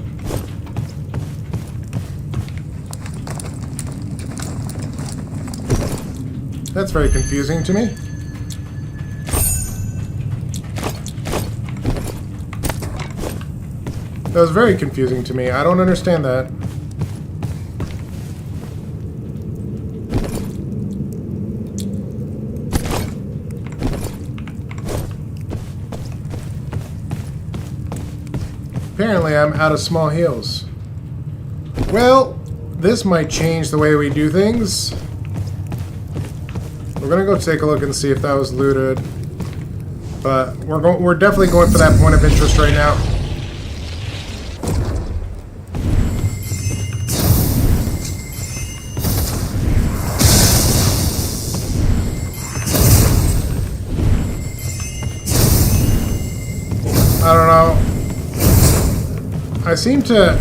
S1: That's very confusing to me. That was very confusing to me. I don't understand that. Apparently I'm out of small heals. Well, this might change the way we do things. We're gonna go take a look and see if that was looted. But we're definitely going for that point of interest right now. I don't know. I seem to...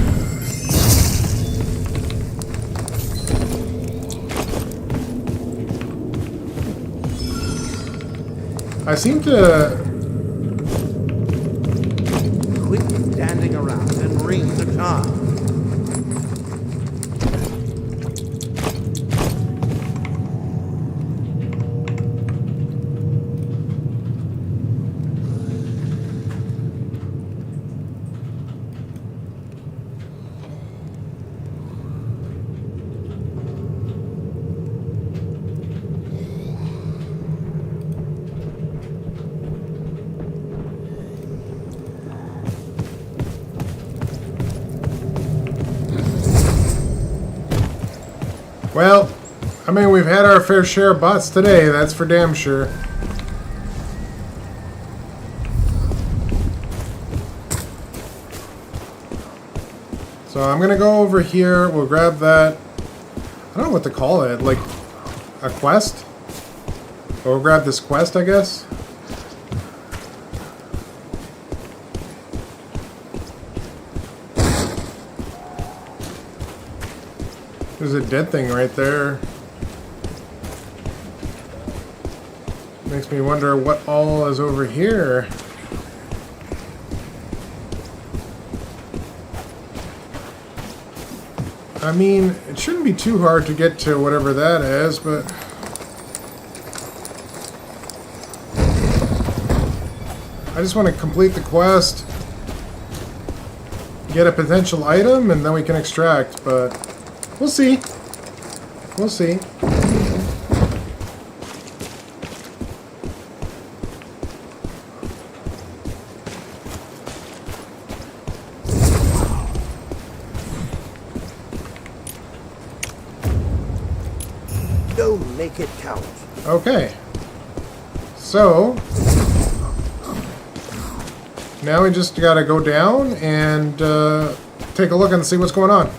S2: Quit standing around and ring the charm.
S1: Well, I mean, we've had our fair share of bots today, that's for damn sure. So I'm gonna go over here, we'll grab that, I don't know what to call it, like a quest? We'll grab this quest, I guess. There's a dead thing right there. Makes me wonder what all is over here. I mean, it shouldn't be too hard to get to whatever that is, but... I just want to complete the quest, get a potential item, and then we can extract, but... We'll see. We'll see.
S2: Don't make it count.
S1: Okay. So... now we just gotta go down and take a look and see what's going on.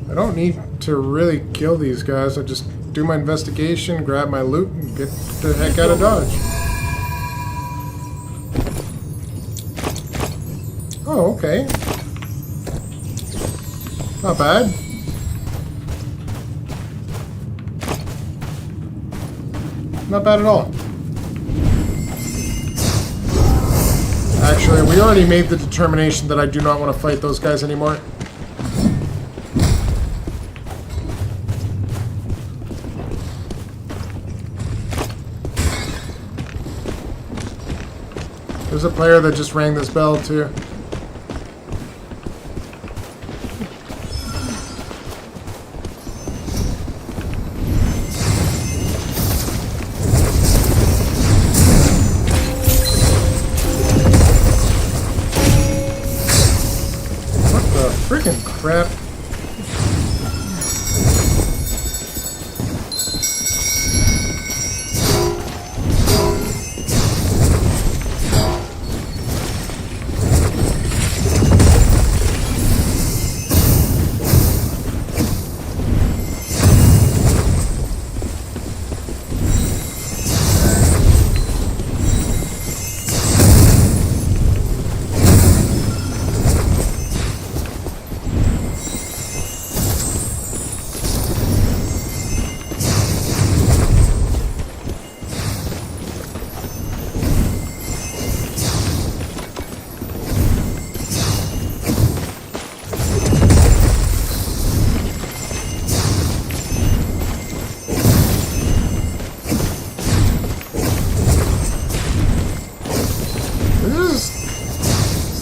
S1: I don't need to really kill these guys. I just do my investigation, grab my loot, and get the heck out of Dodge. Oh, okay. Not bad. Not bad at all. Actually, we already made the determination that I do not want to fight those guys anymore. There's a player that just rang this bell too. What the freaking crap?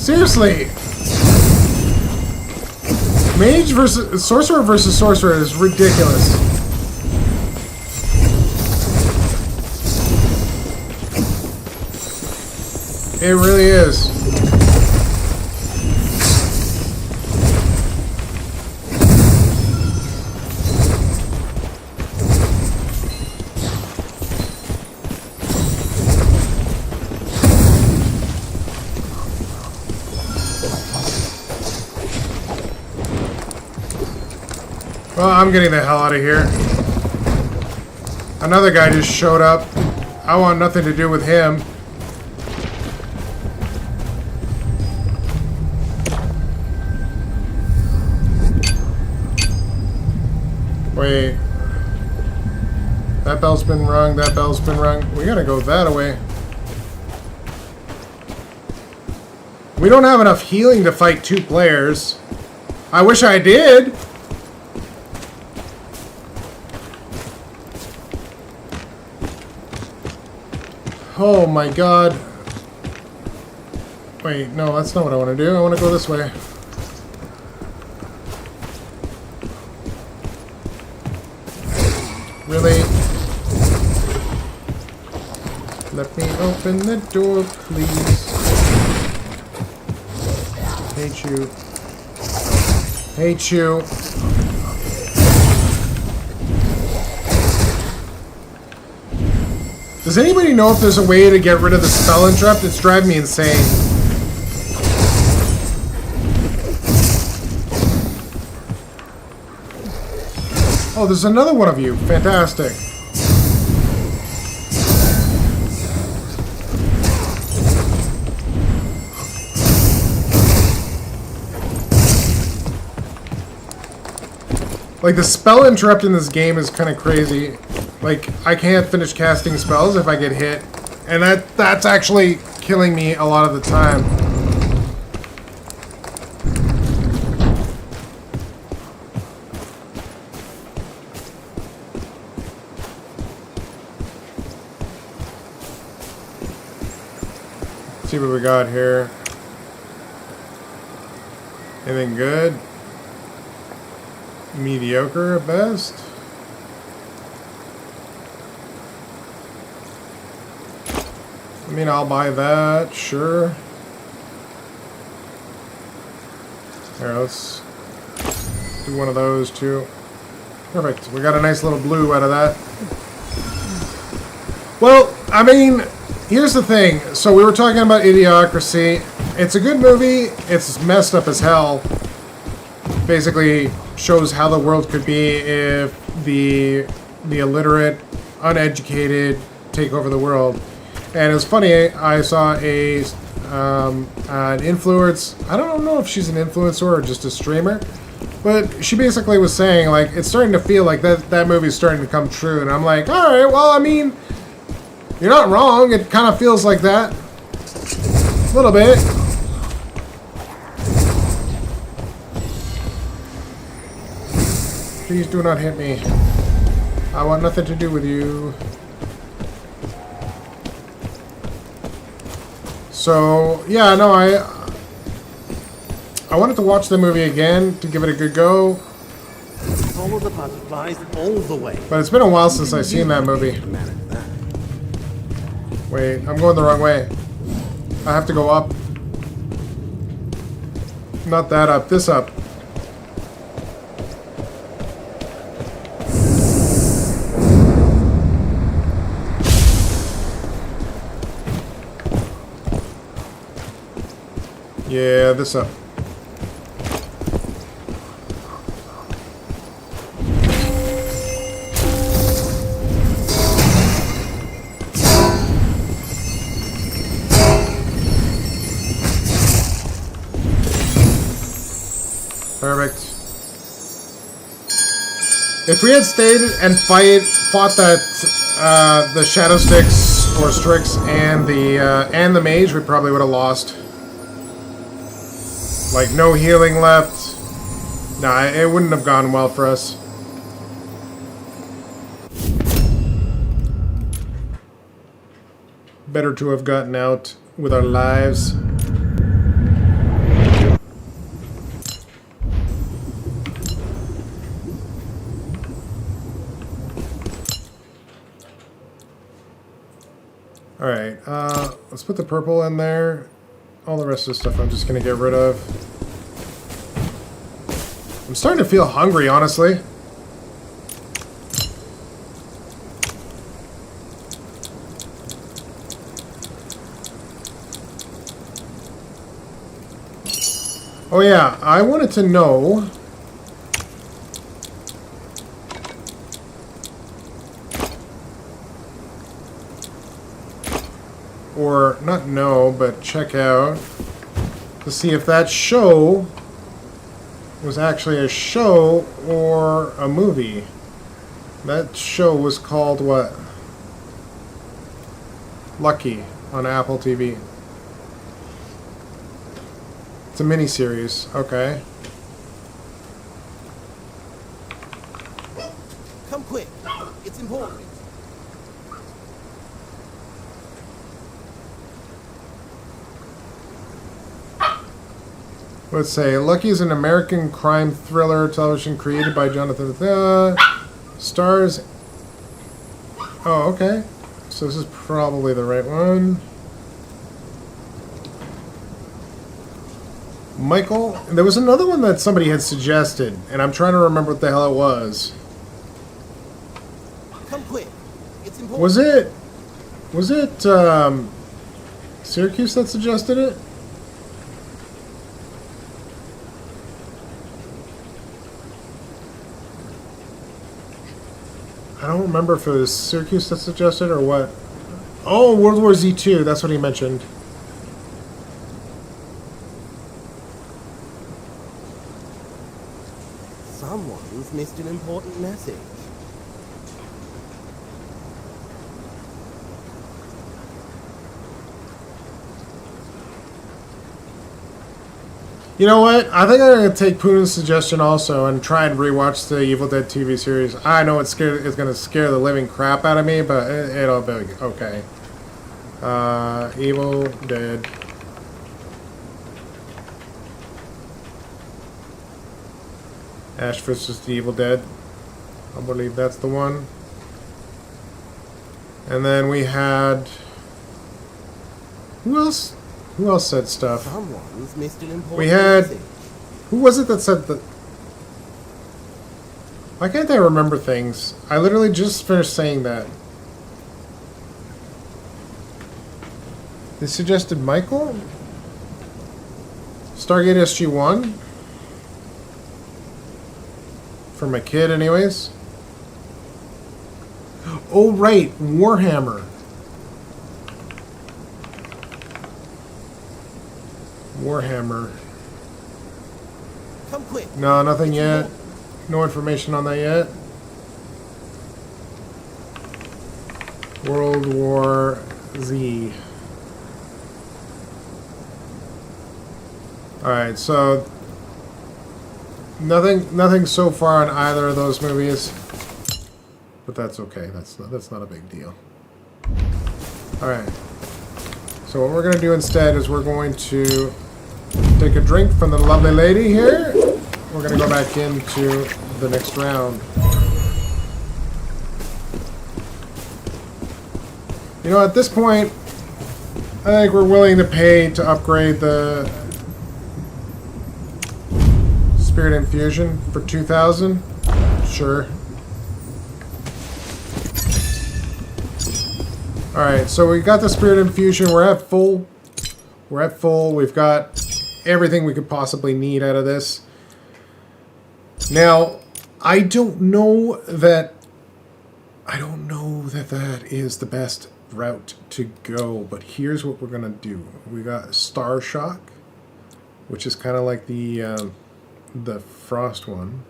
S1: Seriously, Mage versus sorcerer is ridiculous. It really is. Well, I'm getting the hell out of here. Another guy just showed up. I want nothing to do with him. Wait. That bell's been rung, that bell's been rung. We gotta go that way. We don't have enough healing to fight 2 players. I wish I did. Oh my god. Wait, no, that's not what I want to do. I want to go this way. Really? Let me open the door, please. Hate you. Hate you. Does anybody know if there's a way to get rid of the spell interrupt? It's driving me insane. Oh, there's another one of you. Fantastic. Like, the spell interrupt in this game is kind of crazy. Like, I can't finish casting spells if I get hit. And that's actually killing me a lot of the time. Let's see what we got here. Anything good? Mediocre at best? I mean, I'll buy that, sure. Here, let's do one of those too. Perfect. We got a nice little blue out of that. Well, I mean, here's the thing. So we were talking about Idiocracy. It's a good movie. It's messed up as hell. Basically shows how the world could be if the illiterate, uneducated take over the world. And it was funny, I saw an influence. I don't know if she's an influencer or just a streamer, but she basically was saying, like, it's starting to feel like that movie's starting to come true. And I'm like, all right, well, I mean, you're not wrong. It kind of feels like that. A little bit. Please do not hit me. I want nothing to do with you. So, yeah, no, I wanted to watch the movie again to give it a good go.
S2: Follow the butterflies all the way.
S1: But it's been a while since I've seen that movie. Wait, I'm going the wrong way. I have to go up. Not that up, this up. Yeah, this up. Perfect. If we had stayed and fought that the Shadow Sticks or Strix and the Mage, we probably would have lost. Like, no healing left. Nah, it wouldn't have gone well for us. Better to have gotten out with our lives. Alright, let's put the purple in there. All the rest of the stuff I'm just gonna get rid of. I'm starting to feel hungry, honestly. Oh yeah, I wanted to know... Or, not know, but check out to see if that show was actually a show or a movie. That show was called what? Lucky on Apple TV. It's a miniseries. Okay.
S2: Come quick. It's important.
S1: Let's say Lucky is an American crime thriller television created by Jonathan. Stars. Oh, okay. So this is probably the right one. Michael. There was another one that somebody had suggested, and I'm trying to remember what the hell it was.
S2: Come quick. It's important.
S1: Was it Syracuse that suggested it? I don't remember if it was Syracuse that suggested or what. Oh, World War Z 2. That's what he mentioned.
S2: Someone's missed an important message.
S1: You know what? I think I'm going to take Poon's suggestion also and try and rewatch the Evil Dead TV series. I know it's going to scare the living crap out of me, but it'll be okay. Evil Dead. Ash vs. the Evil Dead. I believe that's the one. And then we had... Who else? Who else said stuff?
S2: Someone's missed an important
S1: We had...
S2: message.
S1: Who was it that said that? Why can't I remember things? I literally just finished saying that. They suggested Michael? Stargate SG-1? For my kid, anyways. Oh, right. Warhammer. Warhammer.
S2: Come quick.
S1: No, nothing
S2: It's
S1: yet.
S2: important.
S1: No information on that yet. World War Z. Alright, so nothing so far on either of those movies. But that's okay. That's not a big deal. Alright. So what we're gonna do instead is we're going to take a drink from the lovely lady here. We're gonna go back into the next round. You know, at this point, I think we're willing to pay to upgrade the Spirit Infusion for 2,000. Sure. Alright, so we got the Spirit Infusion. We're at full. We're at full. We've got everything we could possibly need out of this. Now, I don't know that that is the best route to go, but here's what we're gonna do. We got Star Shock, which is kind of like the Frost one.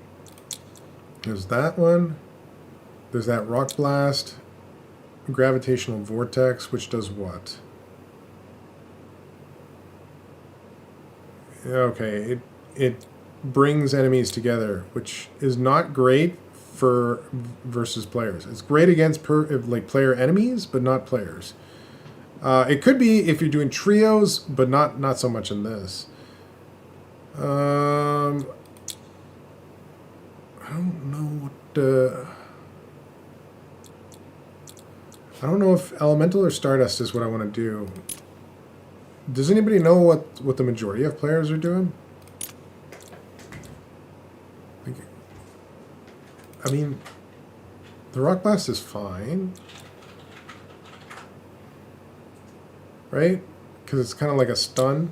S1: There's that one. There's that Rock Blast, Gravitational Vortex, which does what? Okay, it brings enemies together, which is not great for versus players. It's great against like player enemies, but not players. It could be if you're doing trios, but not so much in this. I don't know what I don't know if elemental or stardust is what I want to do. Does anybody know what the majority of players are doing? I mean, the rock blast is fine, right? Because it's kind of like a stun.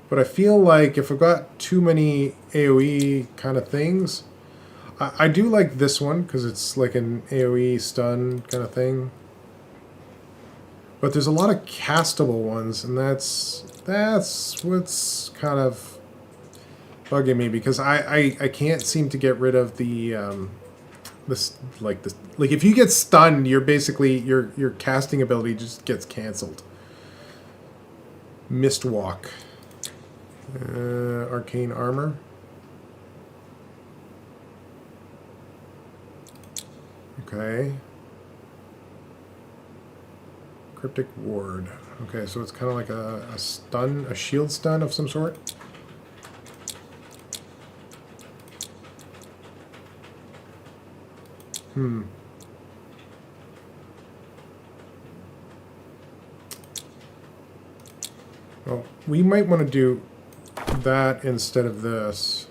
S1: But I feel like if I've got too many AoE kind of things, I do like this one because it's like an AoE stun kind of thing. But there's a lot of castable ones, and that's what's kind of bugging me, because I can't seem to get rid of the this if you get stunned, you're basically your casting ability just gets cancelled. Mist walk. Arcane armor. Okay. Cryptic ward. Okay, so it's kind of like a stun, a shield stun of some sort. Well, we might want to do that instead of this.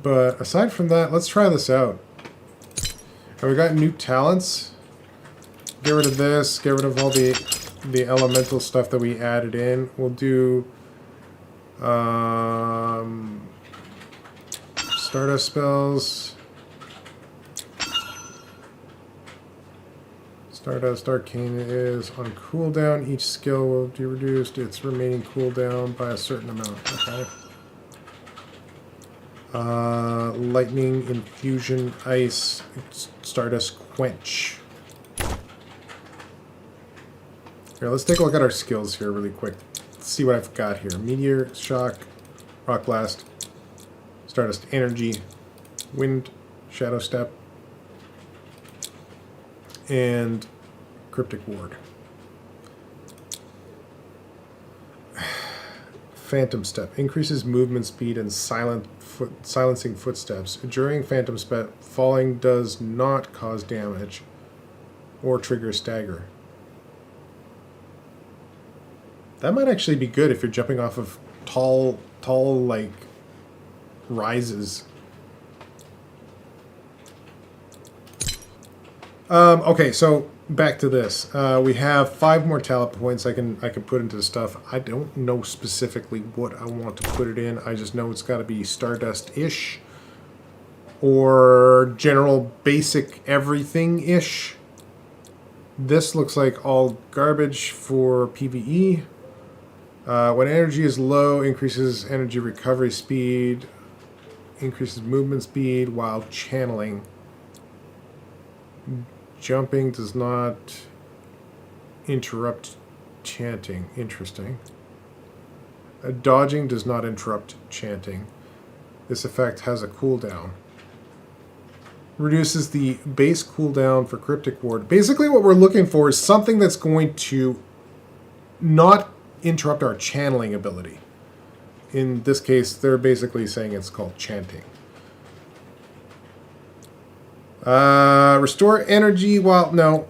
S1: But aside from that, let's try this out. We got new talents. Get rid of this. Get rid of all the elemental stuff that we added in. We'll do Stardust spells. Stardust Arcane is on cooldown. Each skill will be reduced its remaining cooldown by a certain amount. Okay. Lightning, Infusion, Ice, Stardust Quench. Here, let's take a look at our skills here really quick. Let's see what I've got here. Meteor, Shock, Rock Blast, Stardust Energy, Wind, Shadow Step, and Cryptic Ward. Phantom Step increases movement speed and silencing footsteps. During Phantom Step, falling does not cause damage or trigger stagger. That might actually be good if you're jumping off of tall like rises. Okay, so back to this. We have 5 more talent points I can put into stuff. I don't know specifically what I want to put it in. I just know it's got to be Stardust-ish or general basic everything-ish. This looks like all garbage for PvE. When energy is low, increases energy recovery speed, increases movement speed while channeling. Jumping does not interrupt chanting. Interesting. Dodging does not interrupt chanting. This effect has a cooldown. Reduces the base cooldown for Cryptic Ward. Basically what we're looking for is something that's going to not interrupt our channeling ability. In this case, they're basically saying it's called chanting. Restore energy while... No.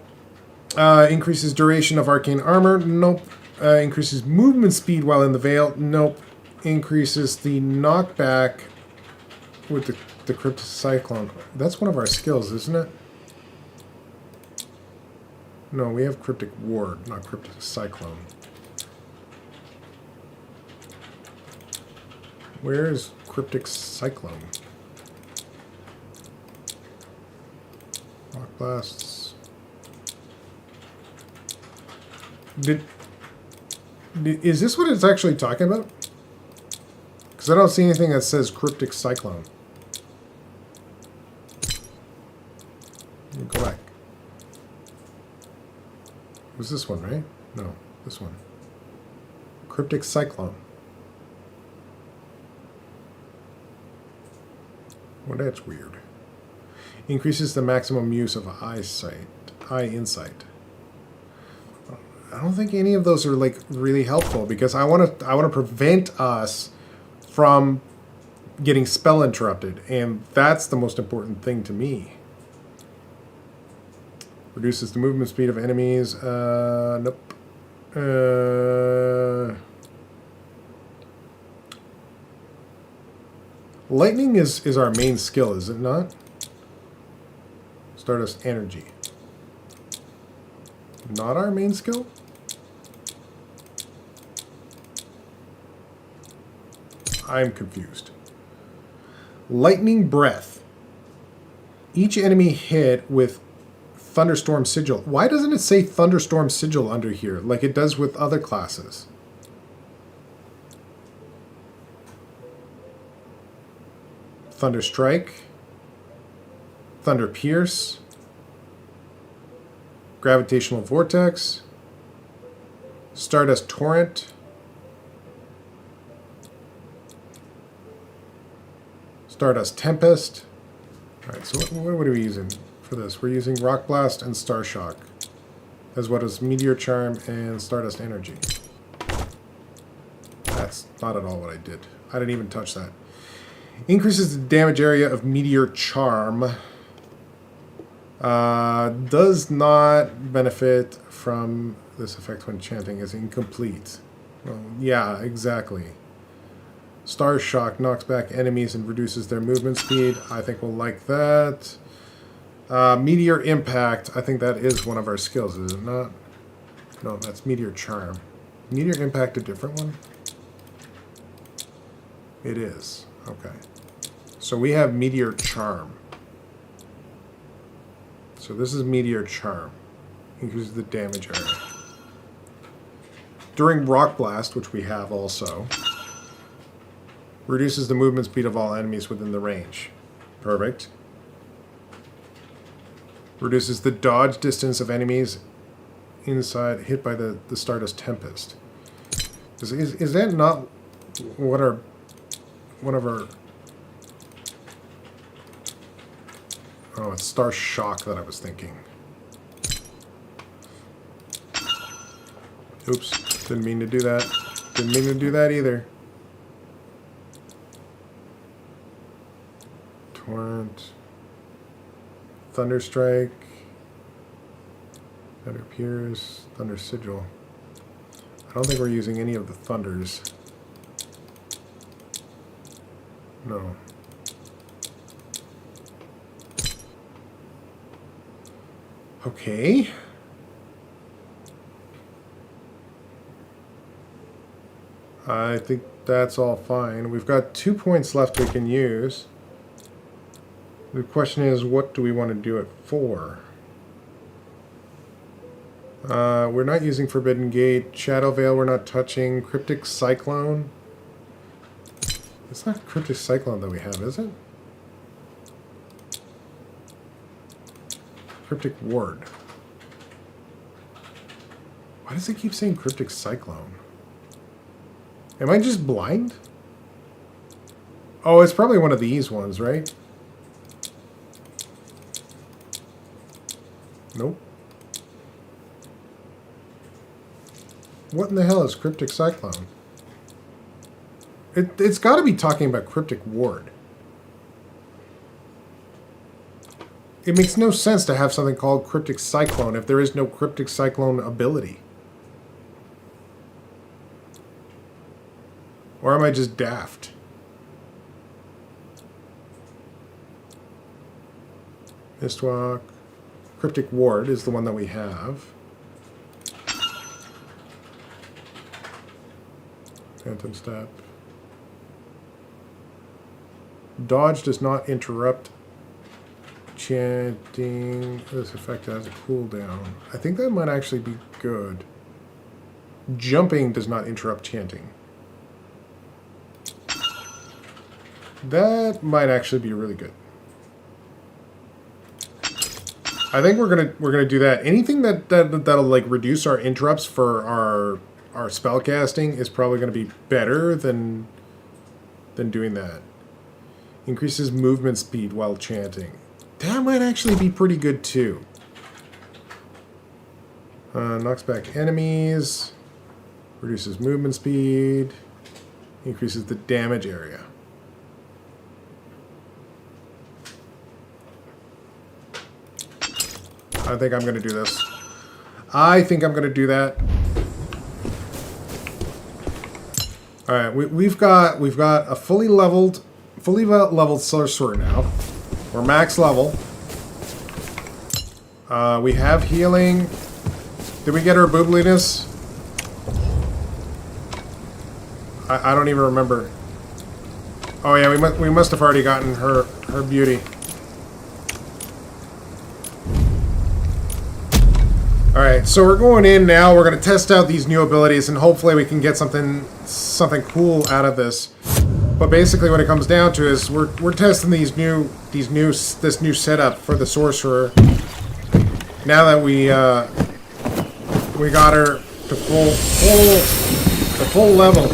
S1: Increases duration of arcane armor. Nope. Increases movement speed while in the veil. Nope. Increases the knockback with the Cryptic Cyclone. That's one of our skills, isn't it? No, we have Cryptic Ward, not Cryptic Cyclone. Where is Cryptic Cyclone? Rock Blasts. Is this what it's actually talking about? Because I don't see anything that says Cryptic Cyclone. Let me go back. It was this one, right? No, this one. Cryptic Cyclone. Well, that's weird. Increases the maximum use of eye insight. I don't think any of those are like really helpful because I want to prevent us from getting spell interrupted, and that's the most important thing to me. Reduces the movement speed of enemies. Nope. Lightning is our main skill, is it not? Stardust energy. Not our main skill? I'm confused. Lightning breath. Each enemy hit with thunderstorm sigil. Why doesn't it say thunderstorm sigil under here like it does with other classes? Thunder strike. Thunder pierce. Gravitational vortex. Stardust torrent. Stardust tempest. Alright, so what are we using for this? We're using Rock Blast and Star Shock, as well as Meteor Charm and Stardust Energy. That's not at all what I did. I didn't even touch that. Increases the damage area of Meteor Charm. Does not benefit from this effect when chanting. Is incomplete. Well, yeah, exactly. Star Shock knocks back enemies and reduces their movement speed. I think we'll like that. Meteor Impact. I think that is one of our skills, is it not? No, that's Meteor Charm. Meteor Impact a different one? It is. Okay. So we have Meteor Charm. So this is Meteor Charm. Increases the damage area. During Rock Blast, which we have also, reduces the movement speed of all enemies within the range. Perfect. Reduces the dodge distance of enemies inside hit by the Stardust Tempest. Is that not what our one of our... Oh, it's Star Shock that I was thinking. Oops, didn't mean to do that. Didn't mean to do that either. Torrent. Thunder Strike. Thunder Pierce. Thunder Sigil. I don't think we're using any of the thunders. No. Okay. I think that's all fine. We've got 2 points left we can use. The question is, what do we want to do it for? We're not using Forbidden Gate. Shadow Veil we're not touching. Cryptic Cyclone. It's not Cryptic Cyclone that we have, is it? Cryptic Ward. Why does it keep saying Cryptic Cyclone? Am I just blind? Oh, it's probably one of these ones, right? Nope. What in the hell is Cryptic Cyclone? It's got to be talking about Cryptic Ward. It makes no sense to have something called Cryptic Cyclone if there is no Cryptic Cyclone ability. Or am I just daft? Mistwalk. Cryptic Ward is the one that we have. Phantom Step. Dodge does not interrupt chanting. This effect has a cooldown. I think that might actually be good. Jumping does not interrupt chanting. That might actually be really good. I think we're gonna do that. Anything that'll like reduce our interrupts for our spell casting is probably gonna be better than doing that. Increases movement speed while chanting. That might actually be pretty good too. Knocks back enemies. Reduces movement speed. Increases the damage area. I think I'm gonna do this. I think I'm gonna do that. All right, we've got a fully leveled sorcerer now. We're max level. We have healing. Did we get her boobliness? I don't even remember. Oh yeah, we must have already gotten her beauty. All right, so we're going in now. We're going to test out these new abilities, and hopefully we can get something cool out of this. But basically, what it comes down to is we're testing this new setup for the sorcerer. Now that we got her to full level,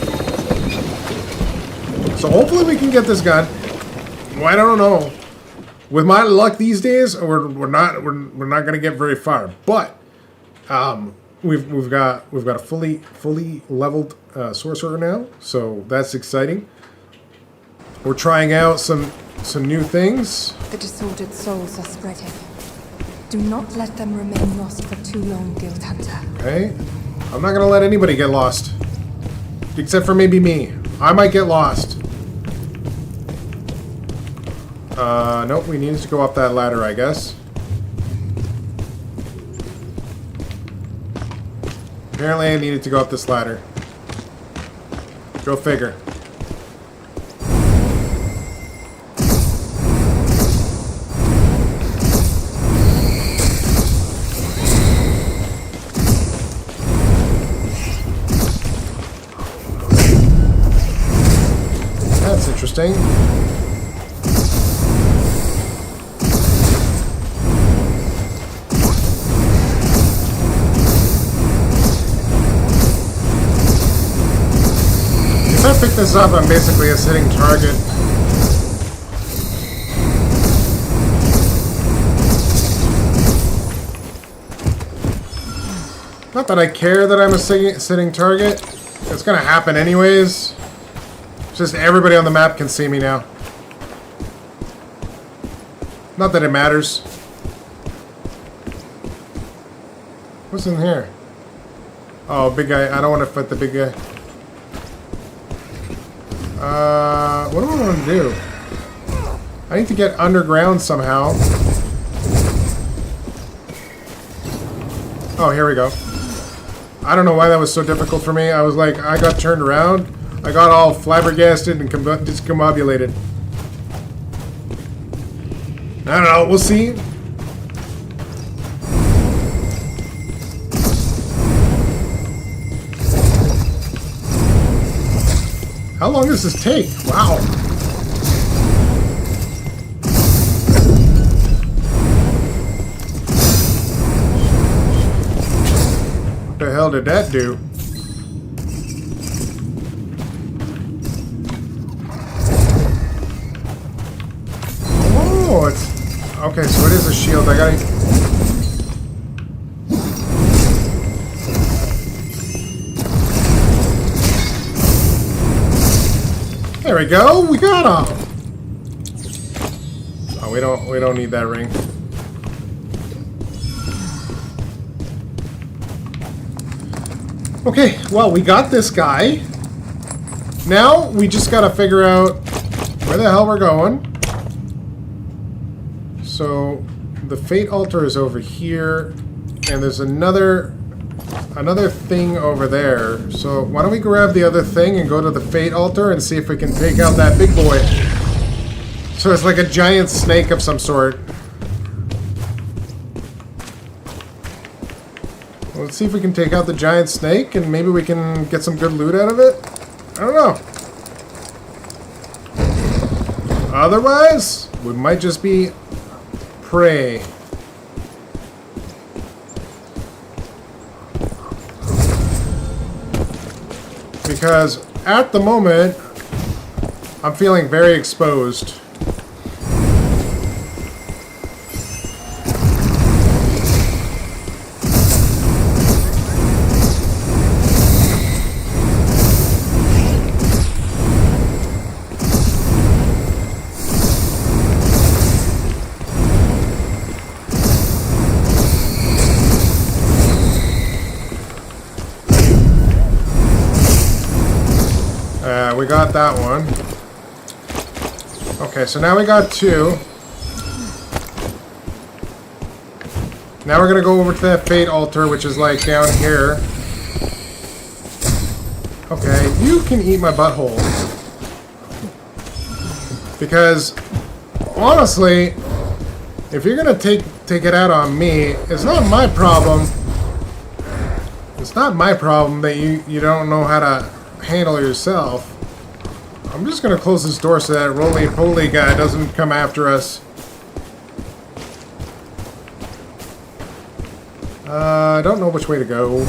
S1: so hopefully we can get this gun. Well, I don't know. With my luck these days, we're not going to get very far, but. We've got a fully leveled sorcerer now, so that's exciting. We're trying out some new things.
S4: The disordered souls are spreading. Do not let them remain lost for too long, Guild Hunter.
S1: Okay, I'm not gonna let anybody get lost, except for maybe me. I might get lost. Nope. We needed to go up that ladder, I guess. Apparently I needed to go up this ladder. Go figure. That's interesting. If I pick this up, I'm basically a sitting target. Not that I care that I'm a sitting target. It's gonna happen anyways. It's just everybody on the map can see me now. Not that it matters. What's in here? Oh, big guy. I don't want to fight the big guy. What do I want to do? I need to get underground somehow. Oh, here we go. I don't know why that was so difficult for me. I was like, I got turned around. I got all flabbergasted and discombobulated. I don't know. We'll see. How long does this take? Wow. What the hell did that do? Oh, it's... Okay, so it is a shield. I gotta... There we go. We got him. Oh, we don't need that ring. Okay, well, we got this guy. Now we just gotta figure out where the hell we're going. So the fate altar is over here, and there's another thing over there. So why don't we grab the other thing and go to the fate altar and see if we can take out that big boy. So it's like a giant snake of some sort. Well, let's see if we can take out the giant snake and maybe we can get some good loot out of it. I don't know. Otherwise, we might just be prey. Because at the moment, I'm feeling very exposed. that one. Okay, so now we got 2. Now we're gonna go over to that fate altar, which is like down here. Okay, you can eat my butthole. Because, honestly, if you're gonna take it out on me, it's not my problem. It's not my problem that you don't know how to handle yourself. I'm just gonna close this door so that roly-poly guy doesn't come after us. I don't know which way to go.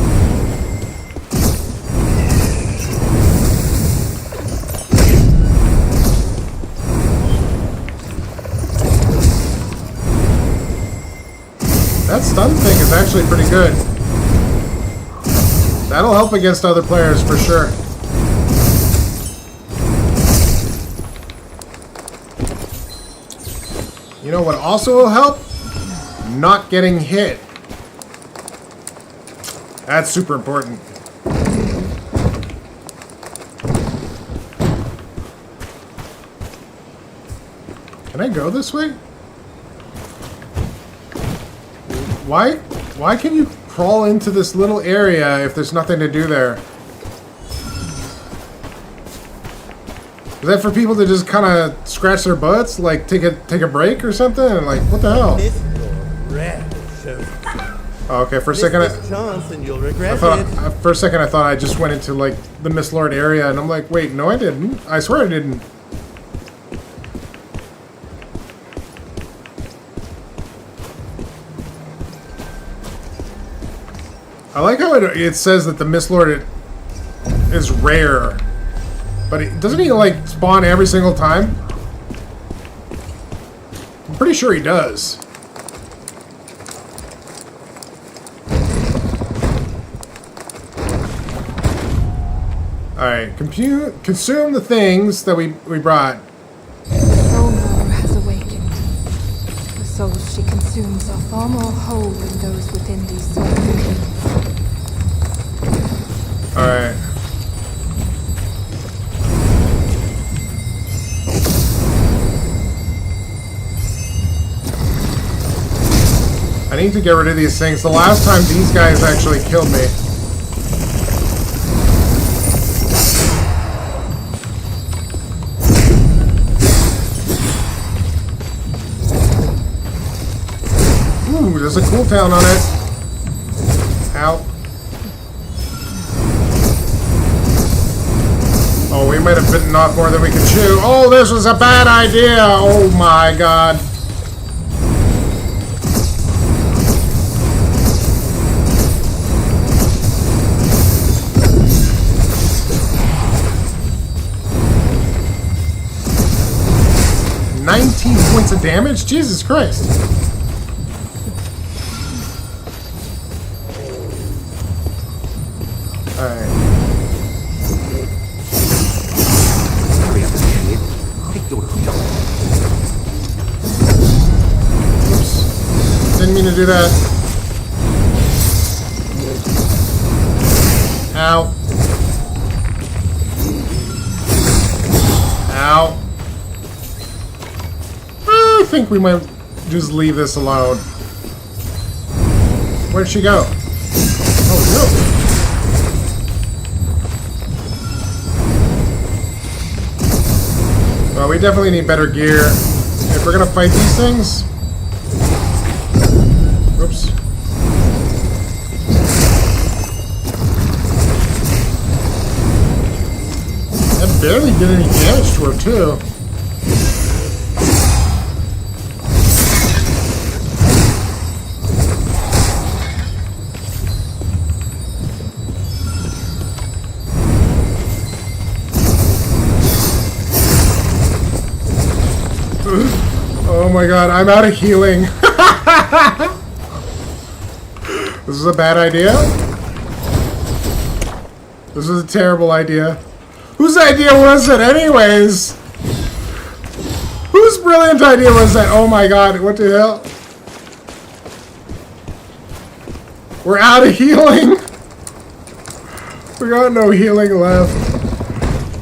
S1: That stun thing is actually pretty good. That'll help against other players for sure. You know what also will help? Not getting hit. That's super important. Can I go this way? Why can you crawl into this little area if there's nothing to do there? Is that for people to just kind of scratch their butts, like take a break or something? Like, what the hell?
S2: This rat shows.
S1: Oh, okay, for a second,
S2: This chance and you'll regret
S1: for a second I thought I just went into like the Miss Lord area, and I'm like, wait, no, I didn't. I swear I didn't. I like how it says that the Miss Lord is rare, but doesn't he like spawn every single time? I'm pretty sure he does. Alright, consume the things that we brought.
S4: Solmar has awakened. The souls she consumes are far more whole than those within these sacred caves.
S1: Alright. I need to get rid of these things. The last time these guys actually killed me. Ooh, there's a cooldown on it. Ow. Oh, we might have bitten off more than we could chew. Oh, this was a bad idea. Oh my god. Points of damage? Jesus Christ. Alright. Oops. Didn't mean to do that. Ow. Ow. I think we might just leave this alone. Where'd she go? Oh, no. Well, we definitely need better gear if we're gonna fight these things. Oops. That barely did any damage to her, too. Oh my god, I'm out of healing. This is a bad idea. This is a terrible idea. Whose idea was it anyways? Whose brilliant idea was that? Oh my god, what the hell? We're out of healing. We got no healing left.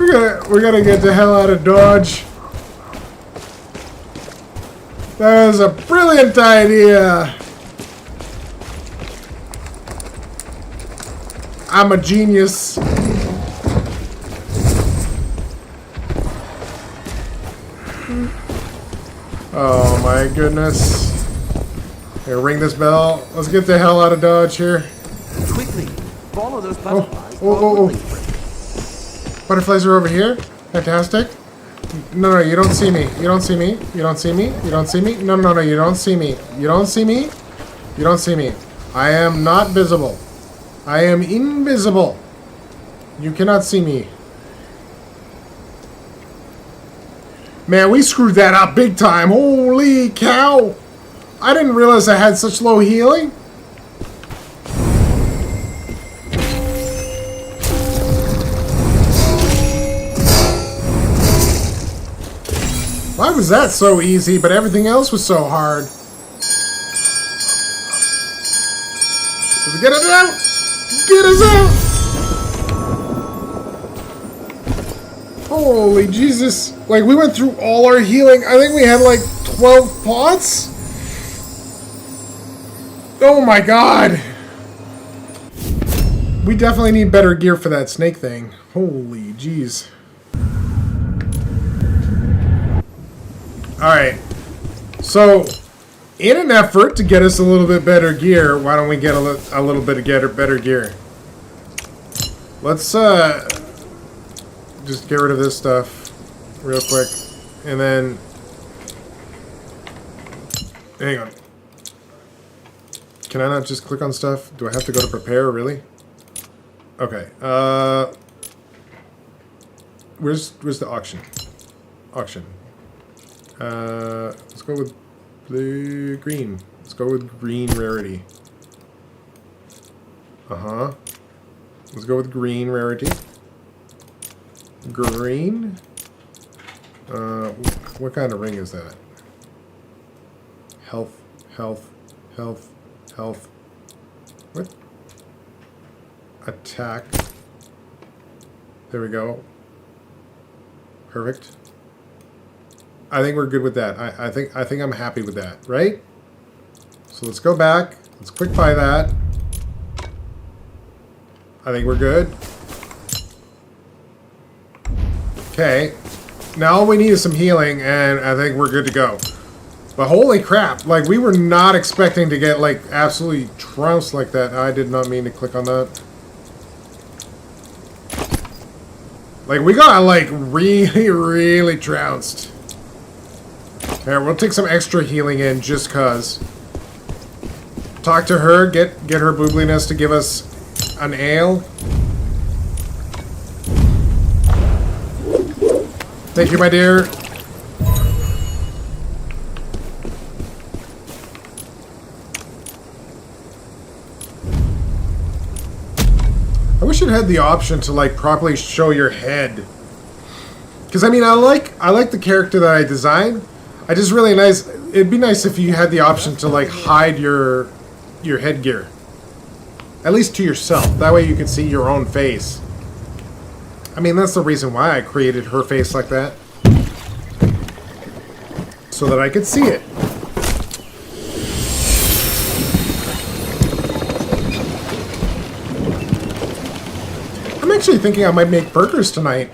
S1: We gotta get the hell out of Dodge. That was a brilliant idea. I'm a genius. Oh my goodness. Here, ring this bell. Let's get the hell out of Dodge here.
S2: Quickly, follow those butterflies.
S1: Oh. Butterflies are over here. Fantastic. No, you don't see me. You don't see me. You don't see me. You don't see me. No, you don't see me. You don't see me. You don't see me. I am not visible. I am invisible. You cannot see me. Man, we screwed that up big time. Holy cow. I didn't realize I had such low healing. Why was that so easy, but everything else was so hard? Let's get it out! Get us out! Holy Jesus. Like, we went through all our healing. I think we had like 12 pots? Oh my god. We definitely need better gear for that snake thing. Holy jeez. Alright, so in an effort to get us a little bit better gear, why don't we get a little bit of better gear? Let's just get rid of this stuff real quick, and then hang on. Can I not just click on stuff? Do I have to go to prepare, really? Okay, where's the auction? Auction. Let's go with the green. Let's go with green rarity. Let's go with green rarity. Green? What kind of ring is that? Health. What? Attack. There we go. Perfect. I think we're good with that. I think I'm happy with that, right? So let's go back. Let's quick buy that. I think we're good. Okay. Now all we need is some healing, and I think we're good to go. But holy crap, like, we were not expecting to get, like, absolutely trounced like that. I did not mean to click on that. Like, we got, like, really trounced. Here, we'll take some extra healing in just cause. Talk to her, get her boobliness to give us an ale. Thank you, my dear. I wish it had the option to like properly show your head. Because I mean, I like the character that I designed. I just really nice. It'd be nice if you had the option to like hide your headgear, at least to yourself. That way you can see your own face. I mean, that's the reason why I created her face like that, so that I could see it. I'm actually thinking I might make burgers tonight.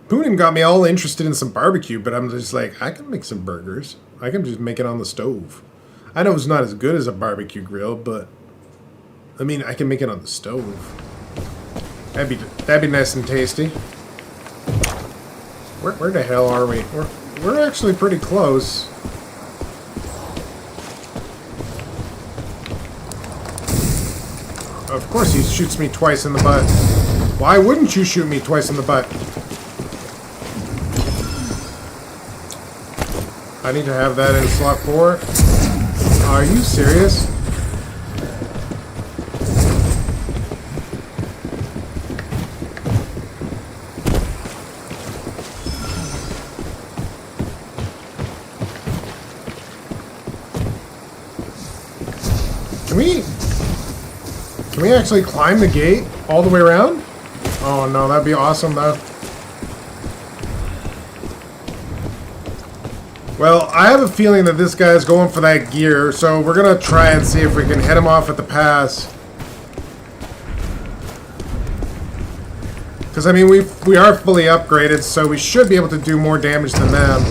S1: Poonin got me all interested in some barbecue, but I'm just like, I can make some burgers. I can just make it on the stove. I know it's not as good as a barbecue grill, but I mean, I can make it on the stove. That'd be nice and tasty. Where the hell are we? We're actually pretty close. Of course he shoots me twice in the butt. Why wouldn't you shoot me twice in the butt? I need to have that in slot 4. Are you serious? Can we actually climb the gate all the way around? Oh no, that'd be awesome though. Well, I have a feeling that this guy's going for that gear, so we're gonna try and see if we can head him off at the pass. Because I mean, we are fully upgraded, so we should be able to do more damage than them.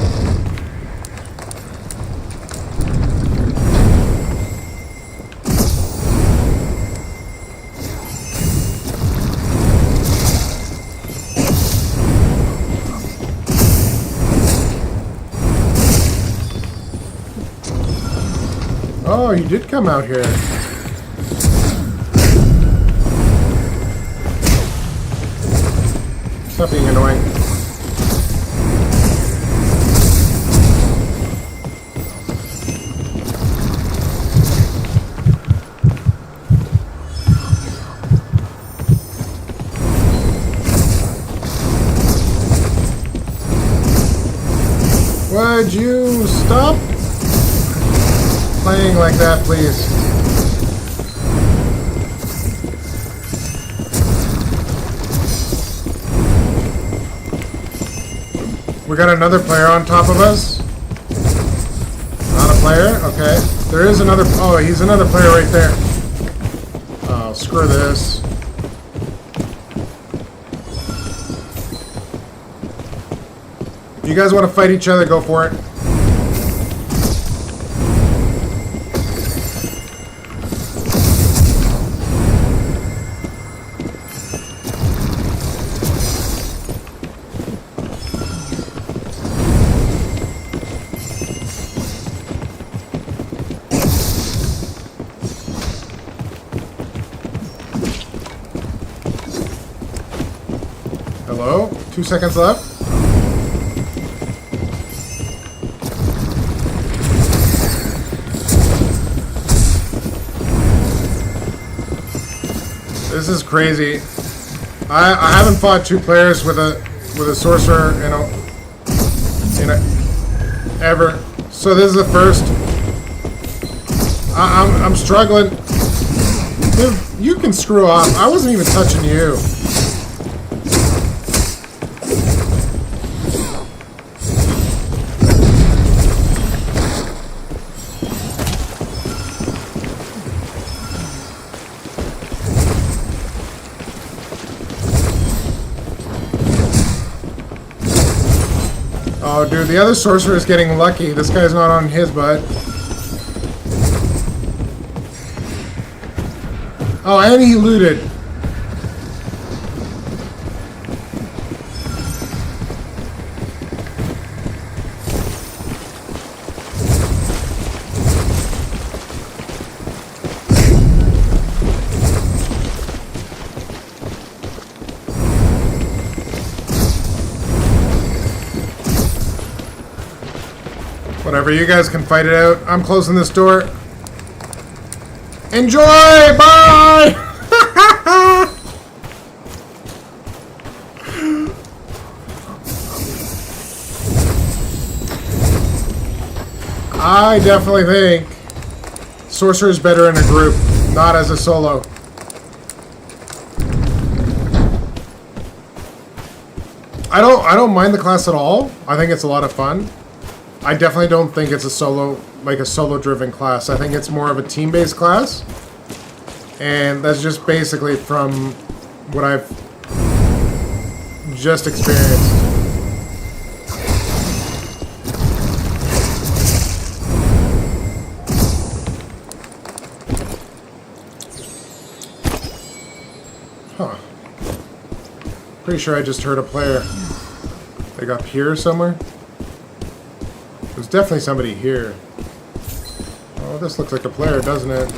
S1: Oh, you did come out here. Stop being annoying. Would you stop playing like that, please? We got another player on top of us. Not a player? Okay. There is another... Oh, he's another player right there. Oh, screw this. You guys want to fight each other, go for it. Hello? 2 seconds left. This is crazy. I haven't fought 2 players with a sorcerer ever. So this is the first. I'm struggling. Dude, you can screw off. I wasn't even touching you. Oh, dude, the other sorcerer is getting lucky. This guy's not on his butt. Oh, and he looted. Whatever, you guys can fight it out. I'm closing this door. Enjoy! Bye! I definitely think Sorcerer is better in a group, not as a solo. I don't mind the class at all. I think it's a lot of fun. I definitely don't think it's a solo-driven class. I think it's more of a team-based class. And that's just basically from what I've just experienced. Huh. Pretty sure I just heard a player. Like up here somewhere? There's definitely somebody here. Oh, this looks like a player, doesn't it?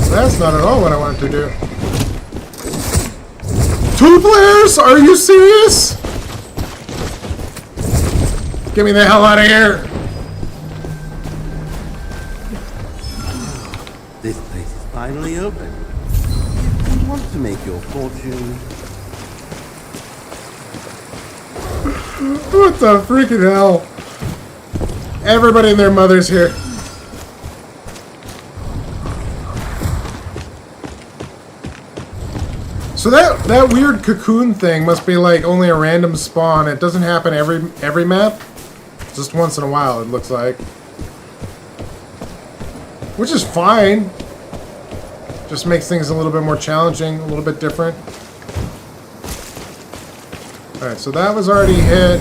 S1: That's not at all what I wanted to do. 2 players? Are you serious? Get me the hell out of here!
S2: This place is finally open. Want to make your fortune?
S1: What the freaking hell? Everybody and their mother's here. So that weird cocoon thing must be like only a random spawn. It doesn't happen every map. Just once in a while, it looks like. Which is fine. Just makes things a little bit more challenging, a little bit different. Alright, so that was already hit.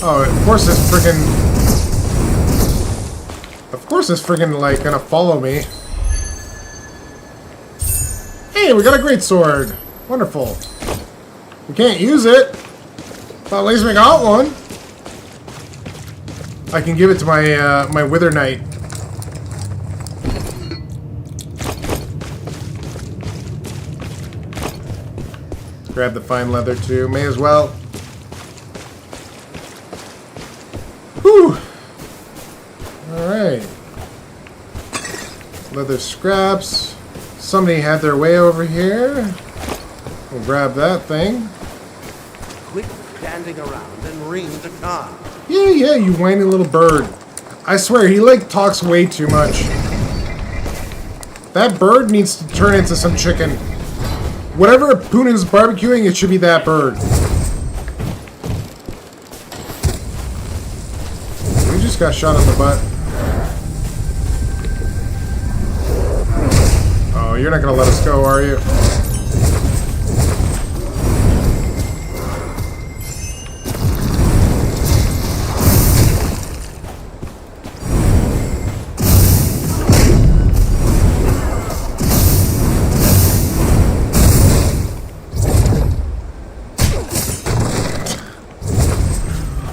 S1: Oh, of course this friggin' like gonna follow me. Hey, we got a great sword. Wonderful. We can't use it, but at least we got one. I can give it to my my Wither Knight. Grab the fine leather too. May as well. Whew. Alright. Leather scraps. Somebody had their way over here. We'll grab that thing.
S2: Quit standing around and ring the car.
S1: Yeah, you whiny little bird. I swear, he like talks way too much. That bird needs to turn into some chicken. Whatever Poonin's barbecuing, it should be that bird. We just got shot in the butt. Oh, you're not gonna let us go, are you?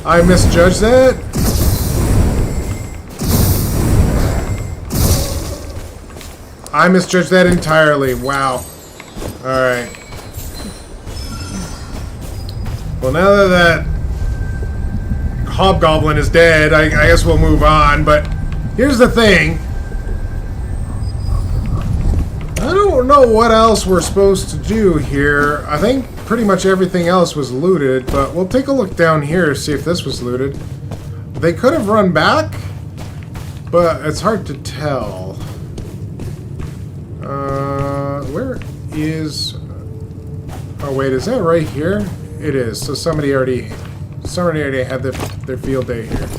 S1: I misjudged that? I misjudged that entirely. Wow. Alright. Well, now that Hobgoblin is dead, I guess we'll move on. But here's the thing. I don't know what else we're supposed to do here. I think pretty much everything else was looted, but we'll take a look down here to see if this was looted. They could have run back, but it's hard to tell. Where is... Oh wait, is that right here? It is. So somebody already had their field day here.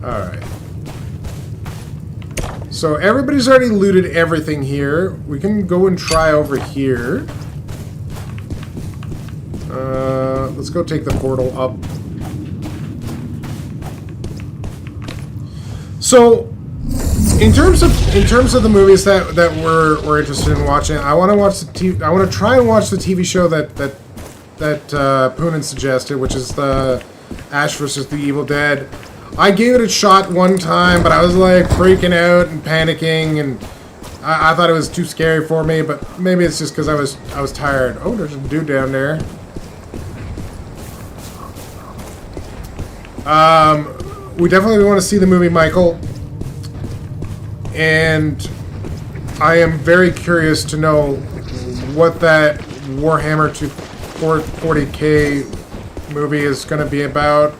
S1: Alright. So everybody's already looted everything here. We can go and try over here. Let's go take the portal up. So, in terms of the movies that we're interested in watching, I want to watch I want to try and watch the TV show that Poonin suggested, which is the Ash vs. the Evil Dead. I gave it a shot one time, but I was like freaking out and panicking, and I thought it was too scary for me. But maybe it's just because I was tired. Oh, there's a dude down there. We definitely want to see the movie Michael, and I am very curious to know what that Warhammer 40K movie is going to be about.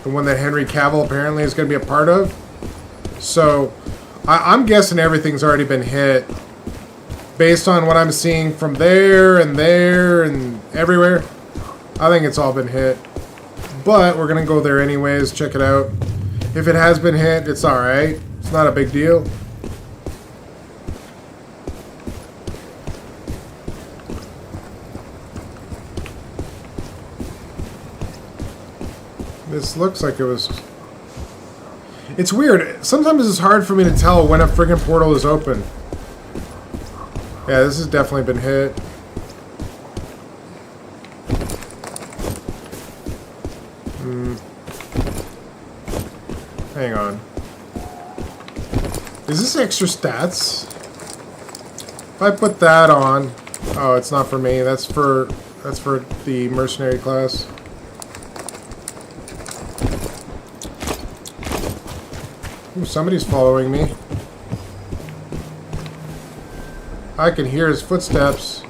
S1: The one that Henry Cavill apparently is going to be a part of. So, I'm guessing everything's already been hit. Based on what I'm seeing from there and everywhere, I think it's all been hit. But we're going to go there anyways, check it out. If it has been hit, it's alright. It's not a big deal. This looks like it was... It's weird. Sometimes it's hard for me to tell when a friggin' portal is open. Yeah, this has definitely been hit. Hang on. Is this extra stats? If I put that on, oh, it's not for me. That's for the mercenary class. Ooh, somebody's following me. I can hear his footsteps.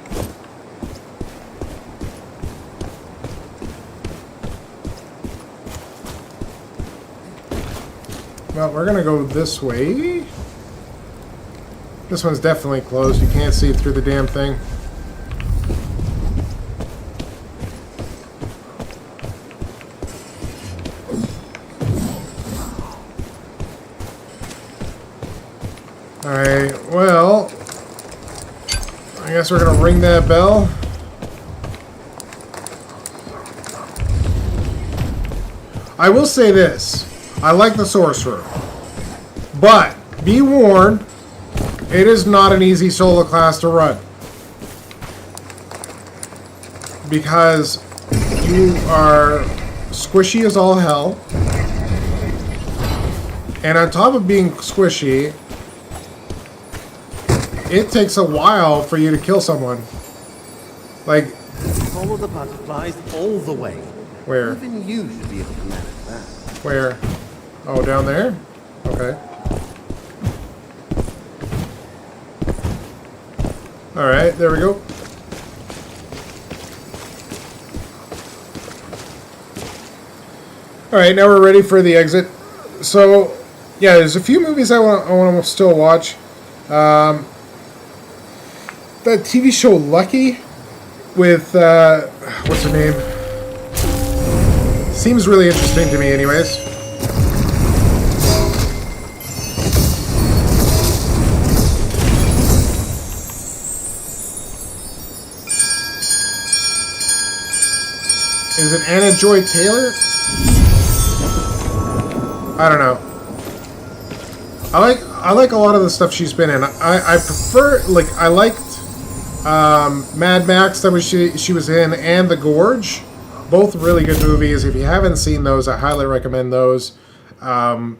S1: Well, we're gonna go this way. This one's definitely closed. You can't see it through the damn thing. Alright, well, I guess we're gonna ring that bell. I will say this. I like the sorcerer. But, be warned, it is not an easy solo class to run. Because you are squishy as all hell. And on top of being squishy, it takes a while for you to kill someone. Like,
S2: Follow the butterflies all the way.
S1: where?
S2: Even you should be able to manage that.
S1: Where? Oh, down there? Okay. Alright, there we go. Alright, now we're ready for the exit. So, yeah, there's a few movies I want to still watch. That TV show Lucky with, what's her name? Seems really interesting to me anyways. Is it Anna Joy Taylor? I don't know. I like a lot of the stuff she's been in. I prefer, like, I liked Mad Max that she was in, and The Gorge. Both really good movies. If you haven't seen those, I highly recommend those. The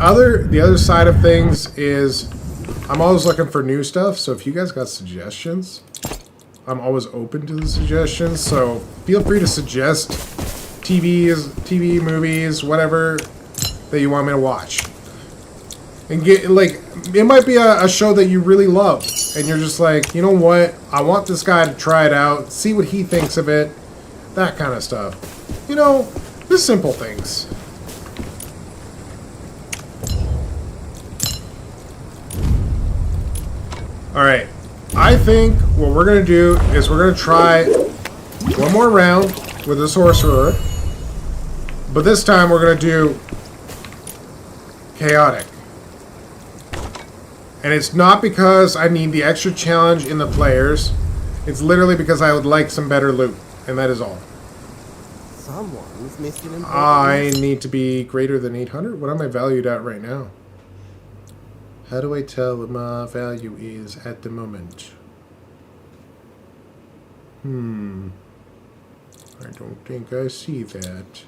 S1: other side of things is I'm always looking for new stuff. So if you guys got suggestions, I'm always open to the suggestions. So feel free to suggest TV, movies, whatever that you want me to watch. And get, like, it might be a show that you really love, and you're just like, you know what, I want this guy to try it out, see what he thinks of it, that kind of stuff. You know, just simple things. Alright, I think what we're going to do is we're going to try one more round with the sorcerer, but this time we're going to do chaotic. And it's not because I need the extra challenge in the players. It's literally because I would like some better loot. And that is all.
S2: Someone's missed an important
S1: I need to be greater than 800? What am I valued at right now? How do I tell what my value is at the moment? I don't think I see that.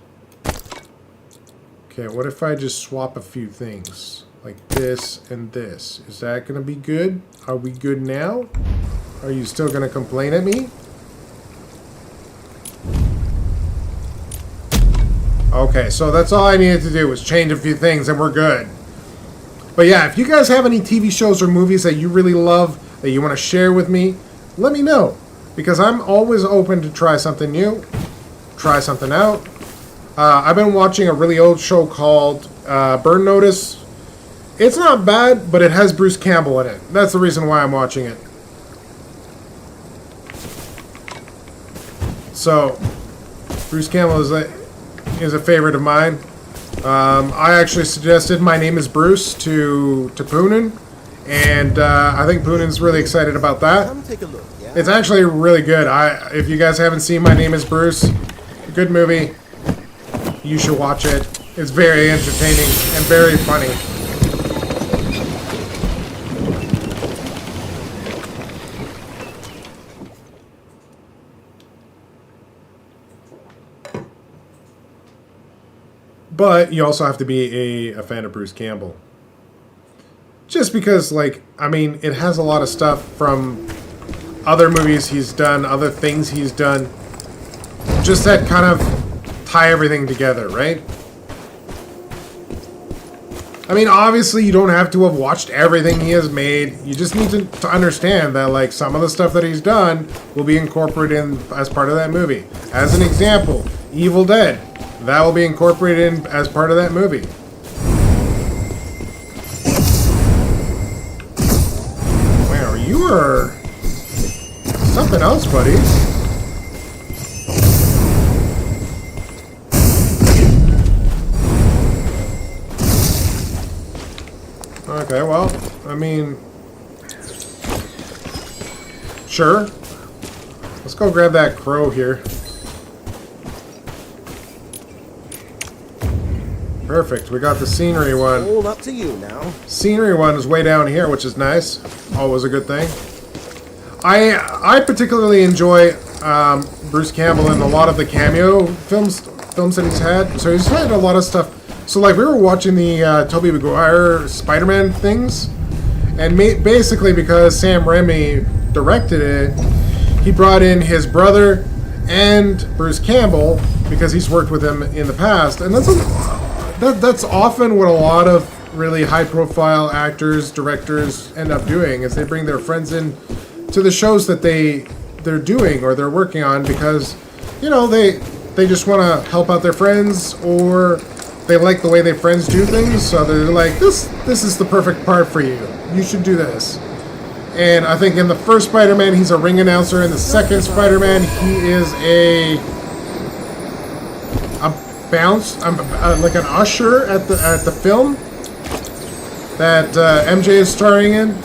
S1: Okay, what if I just swap a few things? Like this and this. Is that going to be good? Are we good now? Are you still going to complain at me? Okay, so that's all I needed to do was change a few things and we're good. But yeah, if you guys have any TV shows or movies that you really love that you want to share with me, let me know. Because I'm always open to try something new, try something out. I've been watching a really old show called Burn Notice. It's not bad, but it has Bruce Campbell in it. That's the reason why I'm watching it. So, Bruce Campbell is a favorite of mine. I actually suggested My Name is Bruce to Poonen, and I think Poonen's really excited about that.
S2: Come take a look, yeah?
S1: It's actually really good. If you guys haven't seen My Name is Bruce, good movie. You should watch it. It's very entertaining and very funny. But you also have to be a fan of Bruce Campbell. Just because, like, I mean, it has a lot of stuff from other movies he's done, other things he's done. Just that kind of tie everything together, right? I mean, obviously, you don't have to have watched everything he has made. You just need to understand that, like, some of the stuff that he's done will be incorporated in as part of that movie. As an example, Evil Dead. That will be incorporated in as part of that movie. Wow, you are something else, buddy. Okay, well, I mean, sure. Let's go grab that crow here. Perfect. We got the scenery one.
S2: All up to you now.
S1: Scenery one is way down here, which is nice. Always a good thing. I particularly enjoy Bruce Campbell in a lot of the cameo films that he's had. So he's had a lot of stuff. So like we were watching the Tobey Maguire Spider-Man things, and basically because Sam Raimi directed it, he brought in his brother and Bruce Campbell because he's worked with him in the past, and that's often what a lot of really high-profile actors, directors end up doing is they bring their friends in to the shows that they're doing or they're working on because you know they just want to help out their friends or they like the way their friends do things, so they're like, this is the perfect part for you. You should do this. And I think in the first Spider-Man, he's a ring announcer. In the second Spider-Man, he is a bounce, like an usher at the film that MJ is starring in.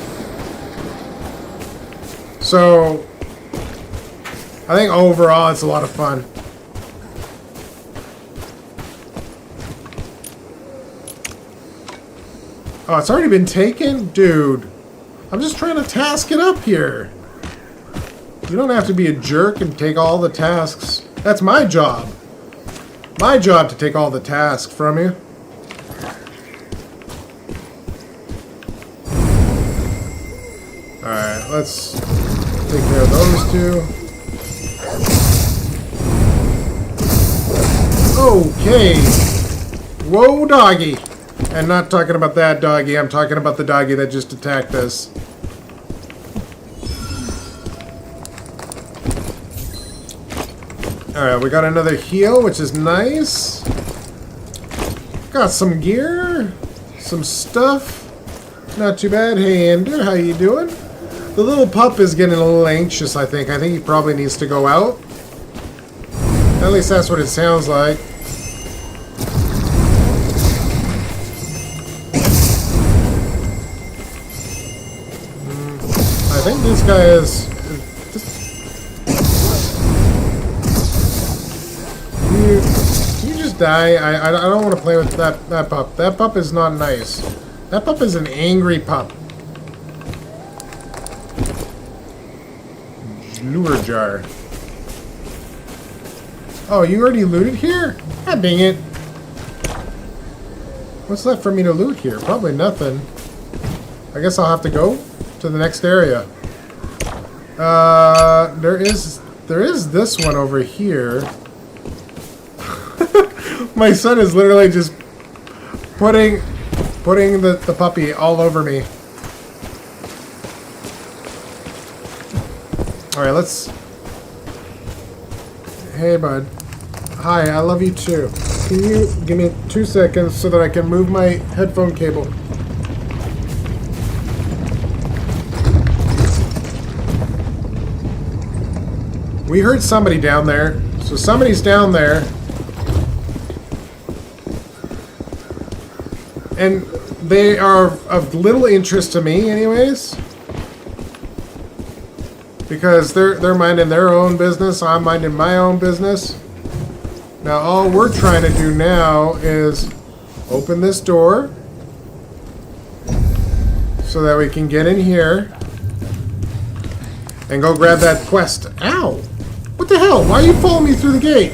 S1: So I think overall, it's a lot of fun. Oh, it's already been taken? Dude. I'm just trying to task it up here. You don't have to be a jerk and take all the tasks. That's my job. My job to take all the tasks from you. Alright, let's take care of those two. Okay. Whoa, doggy. And not talking about that doggy, I'm talking about the doggy that just attacked us. Alright, we got another heal, which is nice. Got some gear, some stuff. Not too bad. Hey, Ender, how you doing? The little pup is getting a little anxious, I think. I think he probably needs to go out. At least that's what it sounds like. I think this guy is... Can you just die? I don't want to play with that pup. That pup is not nice. That pup is an angry pup. Lure jar. Oh, you already looted here? God dang it. What's left for me to loot here? Probably nothing. I guess I'll have to go to the next area. There is this one over here. My son is literally just putting the puppy all over me. Alright, let's... Hey, bud. Hi, I love you too. Can you give me 2 seconds so that I can move my headphone cable? We heard somebody down there. So somebody's down there. And they are of little interest to me anyways. Because they're minding their own business, I'm minding my own business. Now all we're trying to do now is open this door so that we can get in here and go grab that quest. Ow! What the hell? Why are you following me through the gate?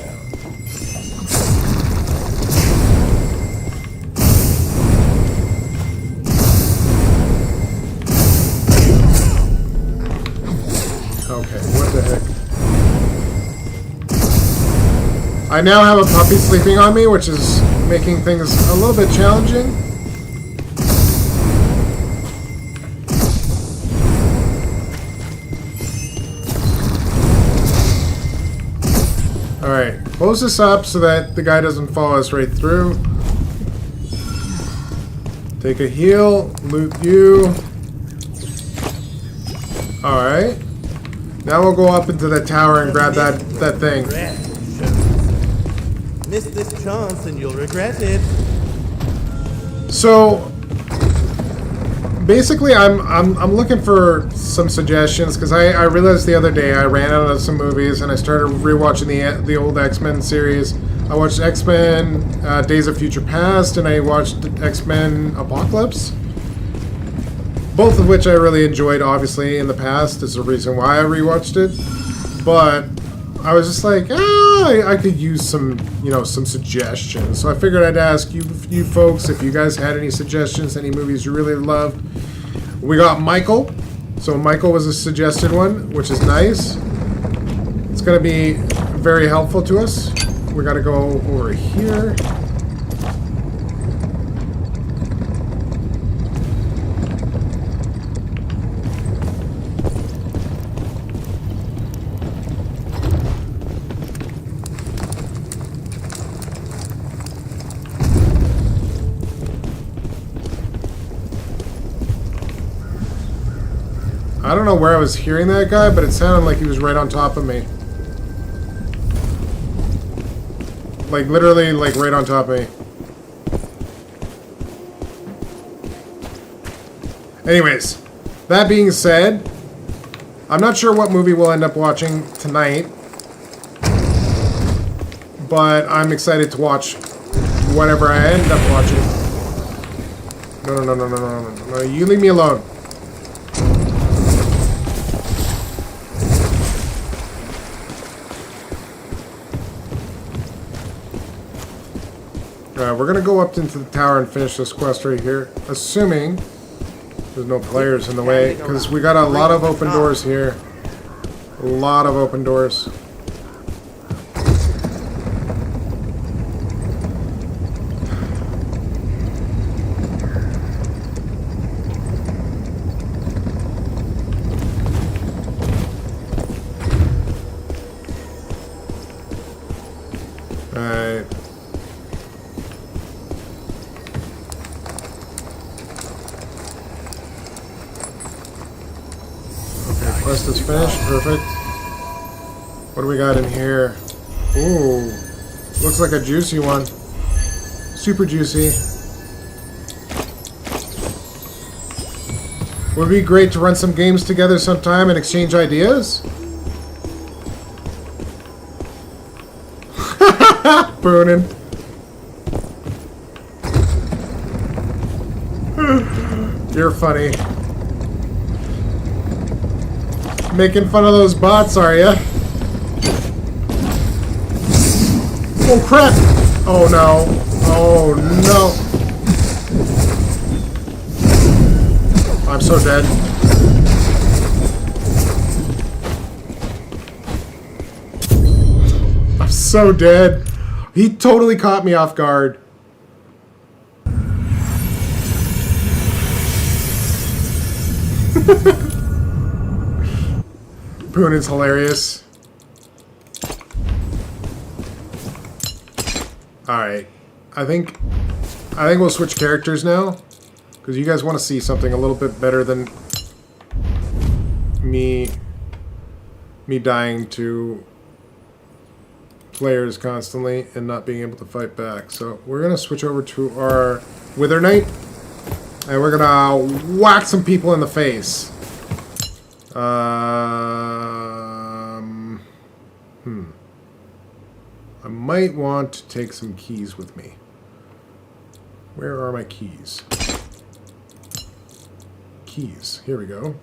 S1: I now have a puppy sleeping on me, which is making things a little bit challenging. Alright, close this up so that the guy doesn't follow us right through. Take a heal, loot you. Alright. Now we'll go up into the tower and grab that thing.
S2: Miss this chance and you'll regret it.
S1: So basically I'm looking for some suggestions because I realized the other day I ran out of some movies and I started rewatching the old X-Men series. I watched X-Men Days of Future Past and I watched X-Men Apocalypse. Both of which I really enjoyed, obviously, in the past. Is the reason why I rewatched it. But I was just like, I could use some, some suggestions. So I figured I'd ask you folks if you guys had any suggestions, any movies you really loved. We got Michael. So Michael was a suggested one, which is nice. It's going to be very helpful to us. We got to go over here. I don't know where I was hearing that guy, but it sounded like he was right on top of me. Like, literally, like, right on top of me. Anyways, that being said, I'm not sure what movie we'll end up watching tonight, but I'm excited to watch whatever I end up watching. No, you leave me alone. Alright, we're gonna go up into the tower and finish this quest right here, assuming there's no players in the way, because we got a lot of open doors here. A lot of open doors. Alright. Quest is finished. Perfect. What do we got in here? Ooh. Looks like a juicy one. Super juicy. Would be great to run some games together sometime and exchange ideas. Boonin'. You're funny. Making fun of those bots, are ya? Oh crap! Oh no! Oh no! I'm so dead. I'm so dead. He totally caught me off guard. Poon is hilarious. Alright. I think we'll switch characters now. Because you guys want to see something a little bit better than me dying to players constantly and not being able to fight back. So we're going to switch over to our Wither Knight. And we're going to whack some people in the face. I might want to take some keys with me. Where are my keys? Keys. Here we go.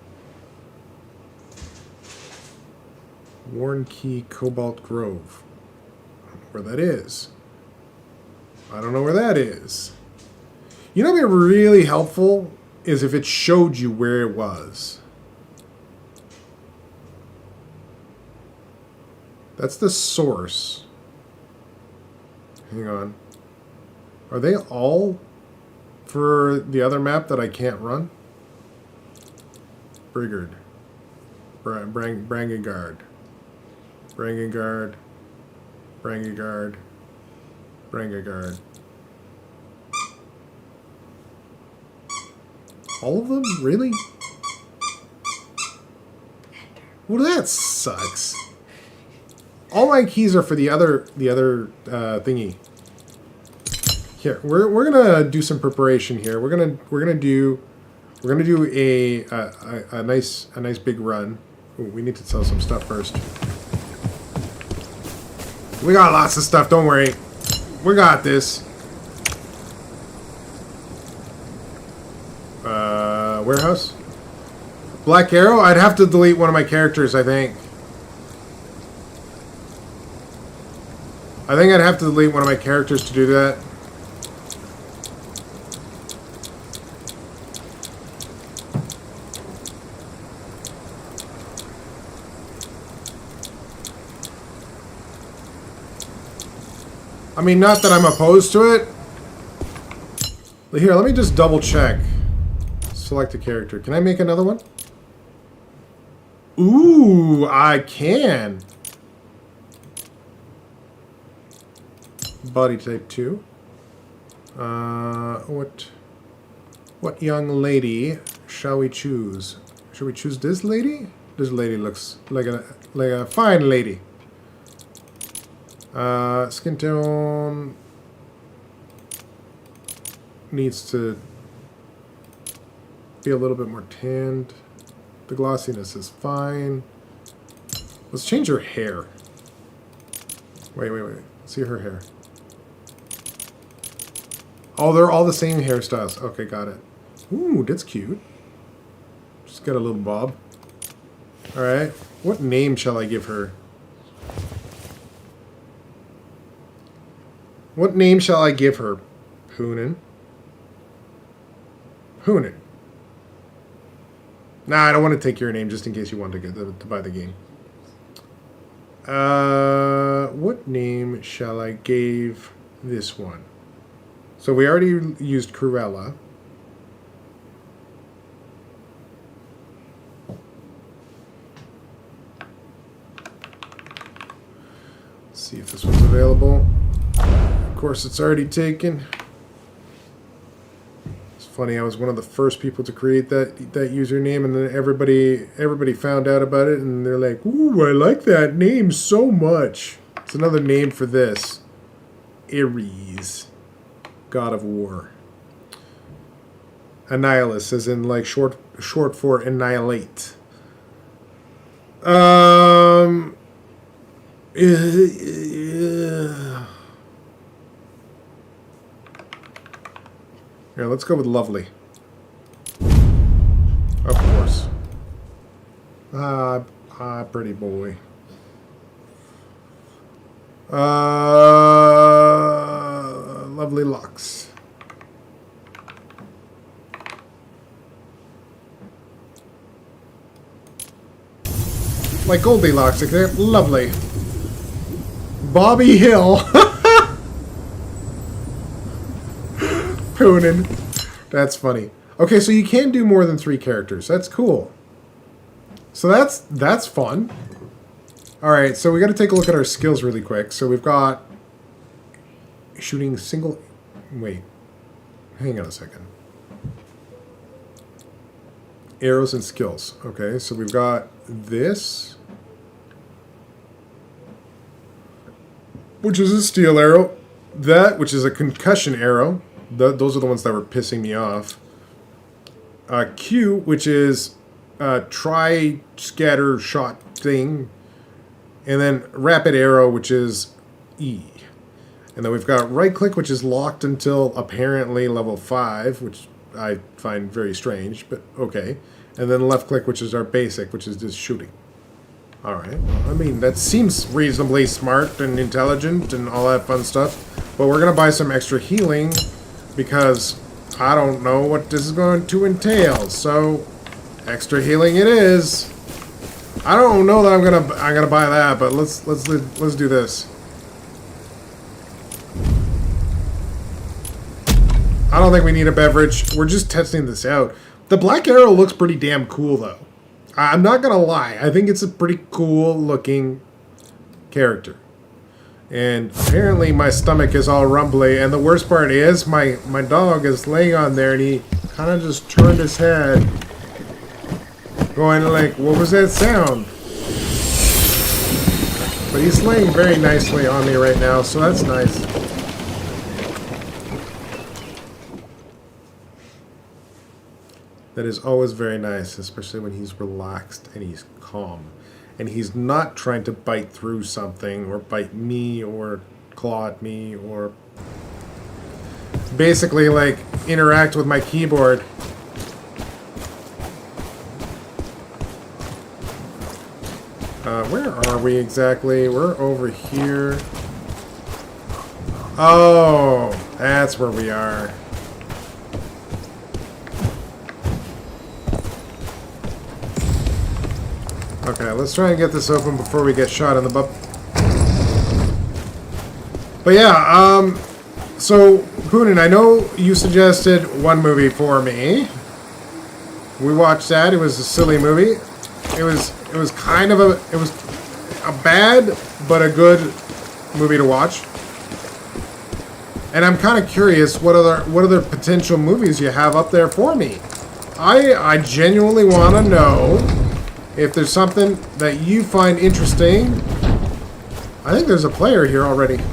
S1: Warren Key, Cobalt Grove. I don't know where that is. I don't know where that is. You know what would be really helpful is if it showed you where it was. That's the source. Hang on. Are they all for the other map that I can't run? Brigard. Brangagard. Brangagard. Brangagard. Brangagard. All of them? Really? Well, that sucks. All my keys are for the other thingy. Here, we're gonna do some preparation here. We're gonna do a nice big run. Ooh, we need to sell some stuff first. We got lots of stuff. Don't worry, we got this. Warehouse. Black Arrow. I'd have to delete one of my characters. I think I'd have to delete one of my characters to do that. I mean, not that I'm opposed to it. Here, let me just double check. Select a character. Can I make another one? Ooh, I can. Body type 2. What young lady shall we choose? Shall we choose this lady? This lady looks like a fine lady. Skin tone needs to be a little bit more tanned. The glossiness is fine. Let's change her hair. Wait. See her hair. Oh, they're all the same hairstyles. Okay, got it. Ooh, that's cute. Just got a little bob. Alright. What name shall I give her? What name shall I give her? Hoonin. Hoonin. Nah, I don't want to take your name just in case you want to buy the game. What name shall I give this one? So we already used Cruella. Let's see if this one's available. Of course, it's already taken. It's funny. I was one of the first people to create that username, and then everybody found out about it, and they're like, "Ooh, I like that name so much." It's another name for this. Ares, God of War. Annihilus, as in like short for annihilate. Here, let's go with lovely. Of course. Pretty boy. Lovely locks. Like Goldilocks, except lovely. Bobby Hill. Poonin. That's funny. Okay, so you can do more than 3 characters. That's cool. So that's fun. Alright, so we got to take a look at our skills really quick. So we've got shooting single... Wait. Hang on a second. Arrows and skills. Okay, so we've got this, which is a steel arrow. That, which is a concussion arrow. Those are the ones that were pissing me off. Q, which is a try scatter shot thing. And then rapid arrow, which is E. And then we've got right click, which is locked until apparently level 5, which I find very strange, but okay. And then left click, which is our basic, which is just shooting. Alright. I mean, that seems reasonably smart and intelligent and all that fun stuff. But we're going to buy some extra healing because I don't know what this is going to entail. So, extra healing it is. I don't know that I'm gonna buy that, but let's do this. I don't think we need a beverage. We're just testing this out. The Black Arrow looks pretty damn cool, though. I'm not gonna lie. I think it's a pretty cool looking character. And apparently my stomach is all rumbly. And the worst part is my dog is laying on there and he kind of just turned his head. Going like, what was that sound? But he's laying very nicely on me right now, so that's nice. That is always very nice, especially when he's relaxed and he's calm. And he's not trying to bite through something or bite me or claw at me or basically like interact with my keyboard. Where are we exactly? We're over here. Oh, that's where we are. Okay, let's try and get this open before we get shot in the butt. But yeah, so Poonin, I know you suggested one movie for me. We watched that. It was a silly movie. It was kind of a bad but a good movie to watch. And I'm kind of curious what other potential movies you have up there for me. I genuinely want to know if there's something that you find interesting. I think there's a player here already.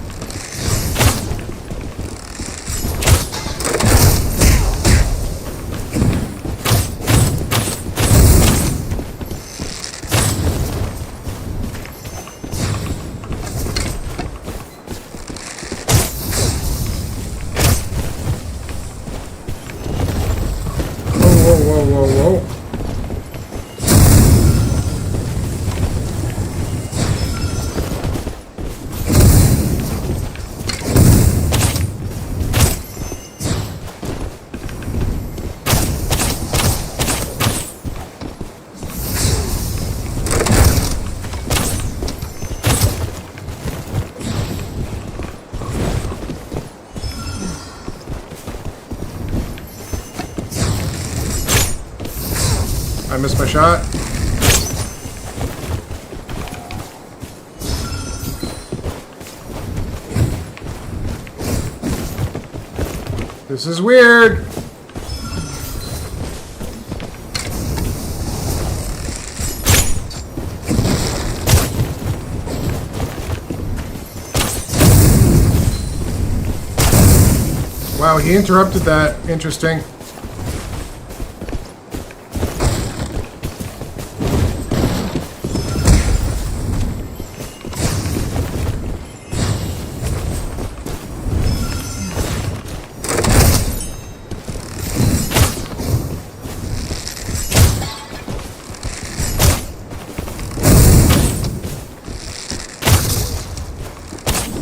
S1: Whoa. I missed my shot. This is weird. Wow, he interrupted that. Interesting.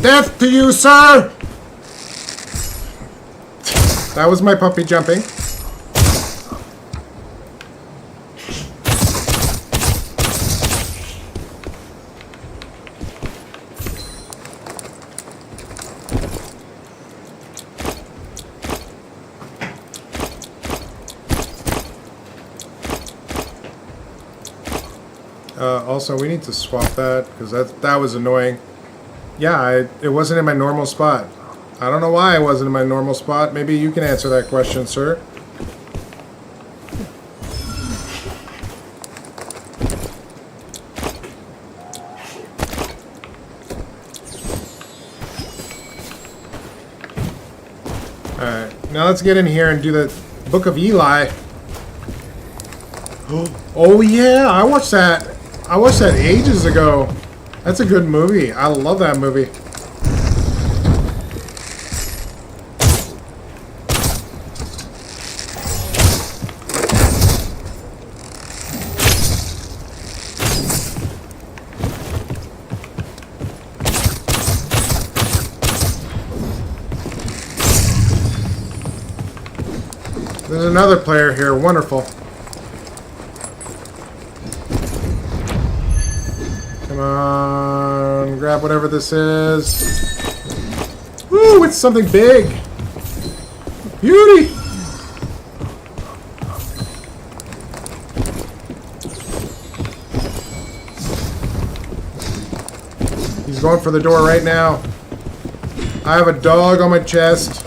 S1: Death to you, sir! That was my puppy jumping. Also, we need to swap that because that was annoying. Yeah, it wasn't in my normal spot. I don't know why it wasn't in my normal spot. Maybe you can answer that question, sir. Alright, now let's get in here and do the Book of Eli. Oh yeah, I watched that. I watched that ages ago. That's a good movie. I love that movie. There's another player here. Wonderful. Come on, grab whatever this is. Ooh, it's something big. Beauty! He's going for the door right now. I have a dog on my chest.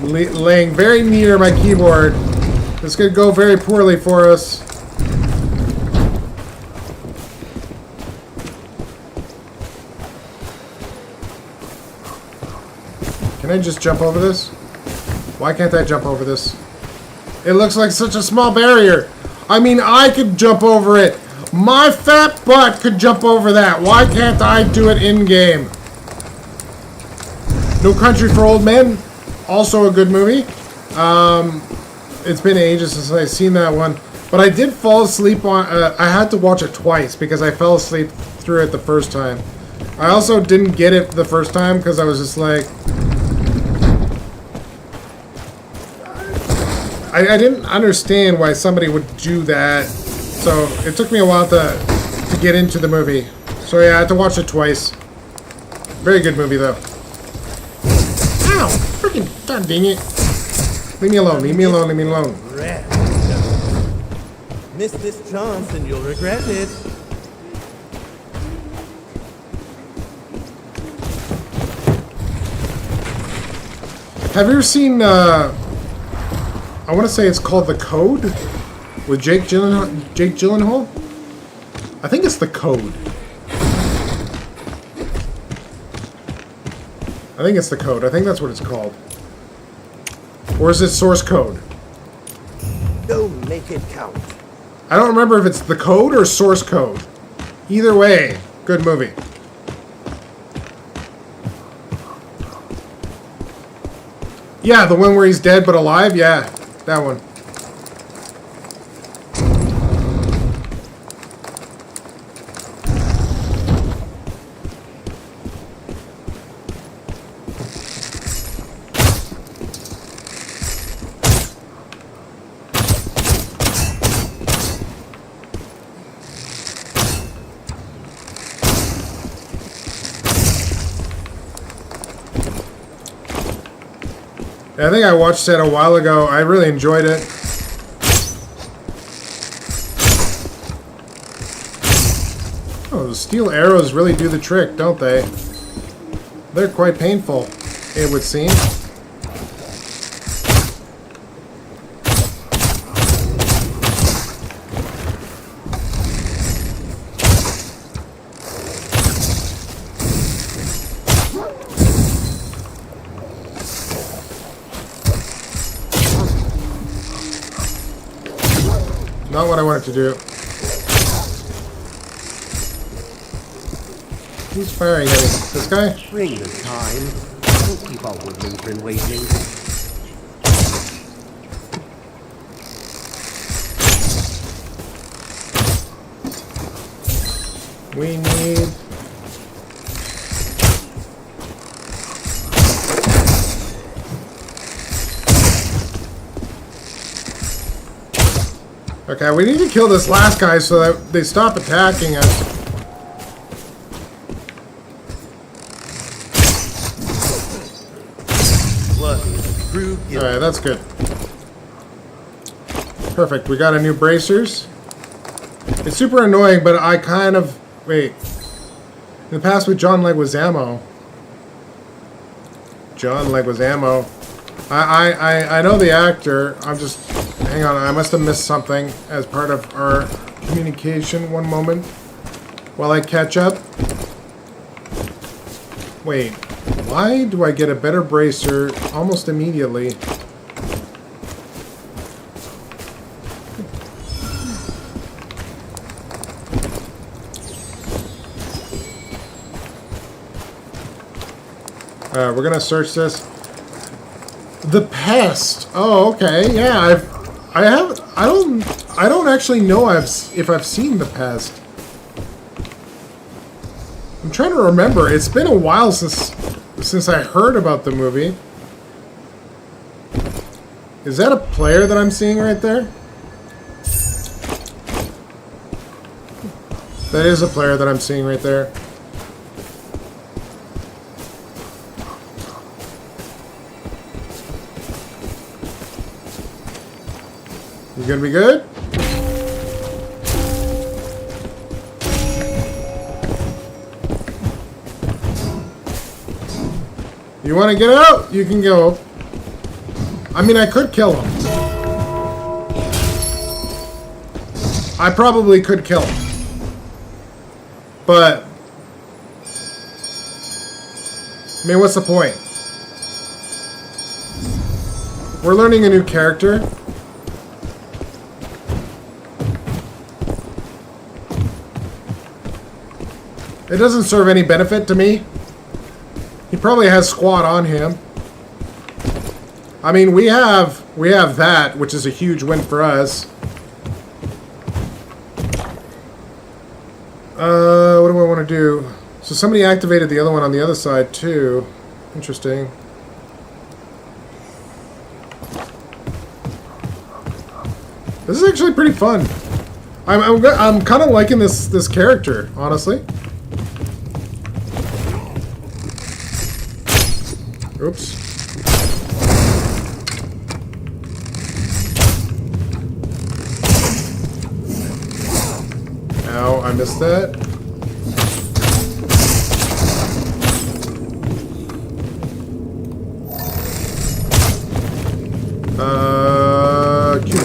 S1: Laying very near my keyboard. This could go very poorly for us. Can I just jump over this? Why can't I jump over this? It looks like such a small barrier. I mean, I could jump over it. My fat butt could jump over that. Why can't I do it in-game? No Country for Old Men. Also a good movie. It's been ages since I've seen that one. But I did fall asleep on... I had to watch it twice because I fell asleep through it the first time. I also didn't get it the first time because I was just like... I didn't understand why somebody would do that. So it took me a while to get into the movie. So yeah, I had to watch it twice. Very good movie though. Ow! Freaking god dang it. Leave me alone, leave me alone, leave me alone.
S2: Miss this chance and you'll regret it.
S1: Have you ever seen, I want to say it's called The Code? With Jake Gyllenhaal? I think it's The Code. I think it's The Code. I think that's what it's called. Or is it Source Code?
S2: Go make it count.
S1: I don't remember if it's The Code or Source Code. Either way, good movie. Yeah, the one where he's dead but alive? Yeah, that one. I think I watched it a while ago. I really enjoyed it. Oh, the steel arrows really do the trick, don't they? They're quite painful, it would seem. Not what I wanted to do. Who's firing at me? This guy?
S2: Bring the time. Don't keep our woodland friend waiting.
S1: We need... Okay, we need to kill this last guy so that they stop attacking us. Alright, that's good. Perfect, we got a new bracers. It's super annoying, but I kind of... Wait. In the past with John Leguizamo. John Leguizamo. I know the actor. I'm just... Hang on, I must have missed something as part of our communication. One moment. While I catch up. Wait. Why do I get a better bracer almost immediately? We're gonna search this. The Pest. Oh, okay. Yeah, I don't actually know if I've seen The Pest. I'm trying to remember. It's been a while since I heard about the movie. Is that a player that I'm seeing right there? That is a player that I'm seeing right there. You gonna be good? You want to get out? You can go. I mean, I could kill him. I probably could kill him. But I mean, what's the point? We're learning a new character. It doesn't serve any benefit to me. He probably has squat on him. I mean, we have that, which is a huge win for us. What do I want to do? So somebody activated the other one on the other side too. Interesting. This is actually pretty fun. I'm kind of liking this character, honestly. Oops. Ow, I missed that. Cute.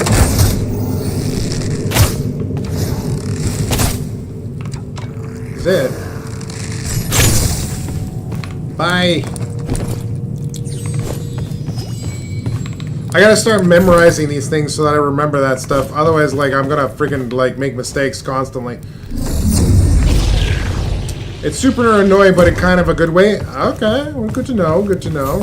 S1: That's it. Bye. I gotta start memorizing these things so that I remember that stuff. Otherwise, like, I'm gonna freaking, like, make mistakes constantly. It's super annoying, but in kind of a good way. Okay, well, good to know, good to know.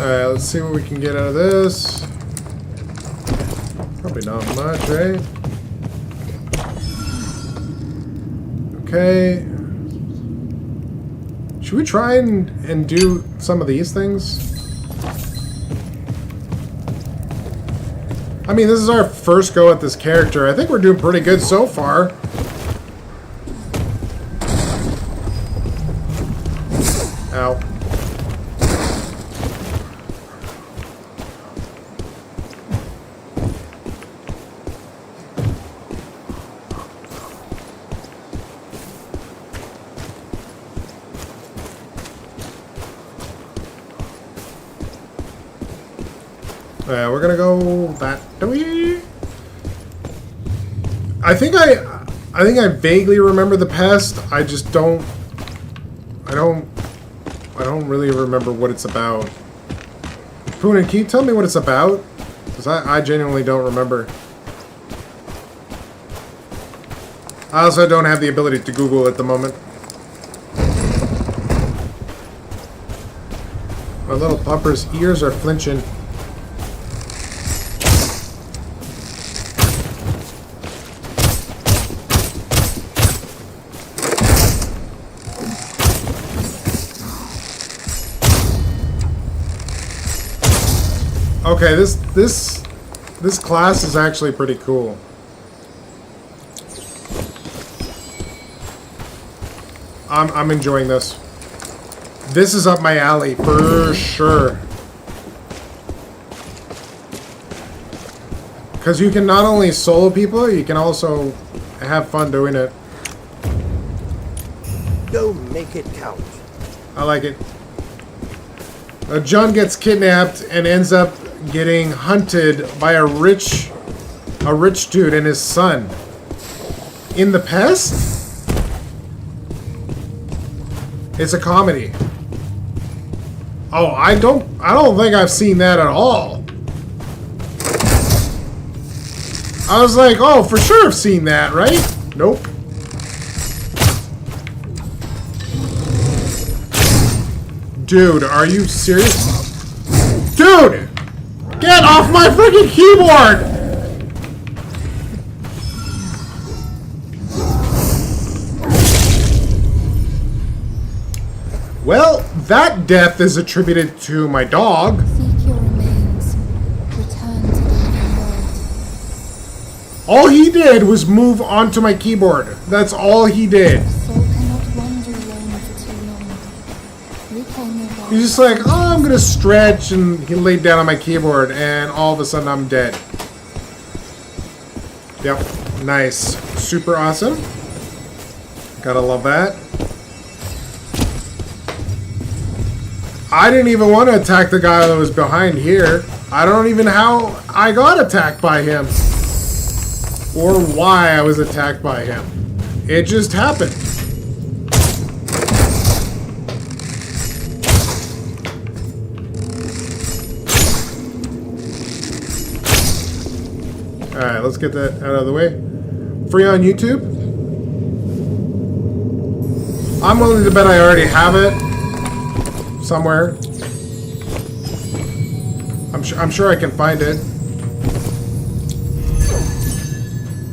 S1: Alright, let's see what we can get out of this. Probably not much, right? Okay. Should we try and do some of these things? I mean, this is our first go at this character. I think we're doing pretty good so far. Ow. We're gonna go that way. I think I vaguely remember the past. I just don't. I don't really remember what it's about. Poonin, can you tell me what it's about? Because I genuinely don't remember. I also don't have the ability to Google at the moment. My little pupper's ears are flinching. Okay, this class is actually pretty cool. I'm enjoying this. This is up my alley for sure. Because you can not only solo people, you can also have fun doing it.
S2: Go make it count.
S1: I like it. John gets kidnapped and ends up getting hunted by a rich dude and his son. In the past? It's a comedy. Oh, I don't think I've seen that at all. I was like, oh, for sure I've seen that, right? Nope. Dude, are you serious? Dude! Get off my freaking keyboard! Well, that death is attributed to my dog.
S4: Seek your
S1: All he did was move onto my keyboard. That's all he did.
S4: Soul cannot wander alone for too long. Reclaim your body.
S1: He's just like, oh, I'm gonna stretch, and he laid down on my keyboard, and all of a sudden I'm dead. Yep, nice. Super awesome. Gotta love that. I didn't even want to attack the guy that was behind here. I don't even know how I got attacked by him. Or why I was attacked by him. It just happened. Alright, let's get that out of the way. Free on YouTube. I'm willing to bet I already have it somewhere. I'm sure I can find it.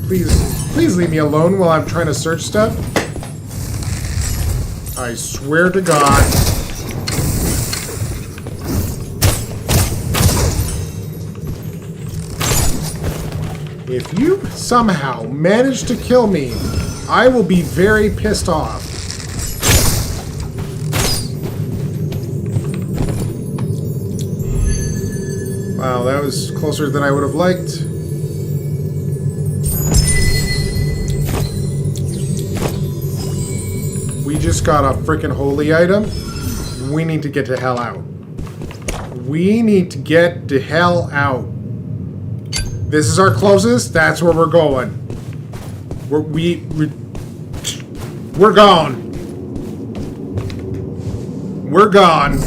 S1: Please leave me alone while I'm trying to search stuff. I swear to God. If you somehow manage to kill me, I will be very pissed off. Wow, that was closer than I would have liked. We just got a freaking holy item. We need to get the hell out. We need to get the hell out. This is our closest. That's where we're going. We're gone. We're gone.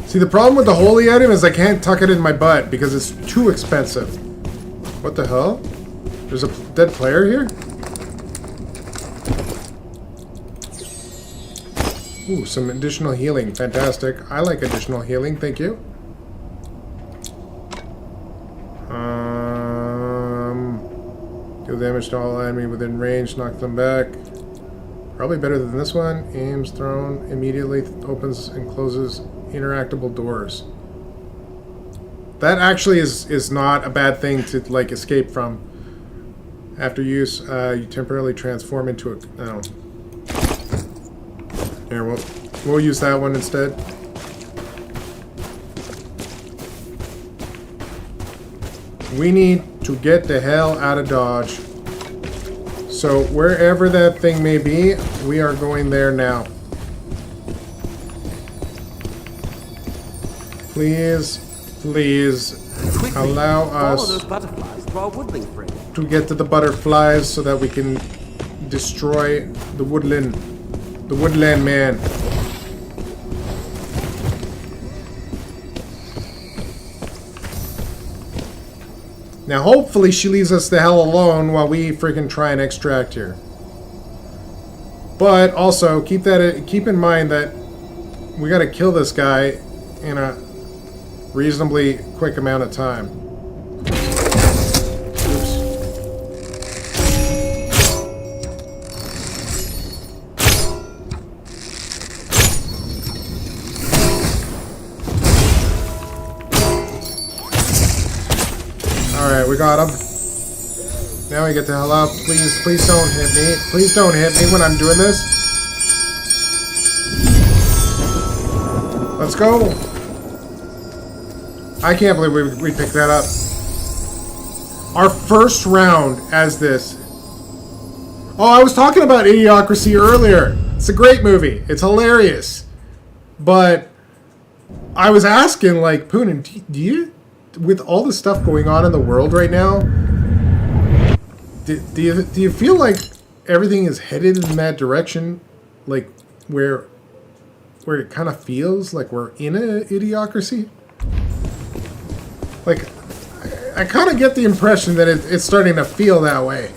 S1: See, the problem with the holy item is I can't tuck it in my butt because it's too expensive. What the hell? There's a dead player here? Ooh, some additional healing. Fantastic. I like additional healing. Thank you. Deal damage to all enemy within range. Knock them back. Probably better than this one. Aims thrown immediately opens and closes interactable doors. That actually is not a bad thing to like escape from. After use, you temporarily transform into a. Oh. Here, we'll use that one instead. We need to get the hell out of Dodge. So wherever that thing may be, we are going there now. Please, please allow us to get to the butterflies so that we can destroy the woodland man. Now hopefully she leaves us the hell alone while we freaking try and extract here. But also keep in mind that we gotta kill this guy in a reasonably quick amount of time. Oops. Alright, we got him. Now we get the hell out. Please don't hit me. Please don't hit me when I'm doing this. Let's go. I can't believe we picked that up. Our first round as this. Oh, I was talking about Idiocracy earlier. It's a great movie. It's hilarious. But I was asking, like, Poonen, do you, with all the stuff going on in the world right now, do you feel like everything is headed in that direction? Like, where it kind of feels like we're in an Idiocracy? Like, I kind of get the impression that it's starting to feel that way.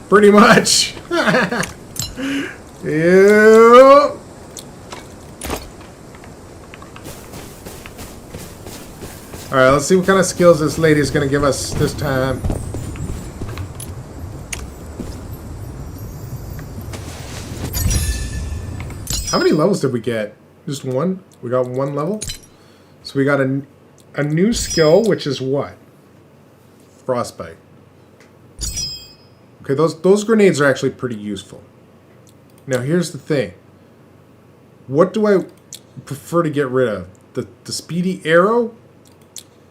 S1: Pretty much. Ew. Alright, let's see what kind of skills this lady is going to give us this time. How many levels did we get? Just one? We got one level? So we got a new skill, which is what? Frostbite. Okay, those grenades are actually pretty useful. Now here's the thing. What do I prefer to get rid of? The speedy arrow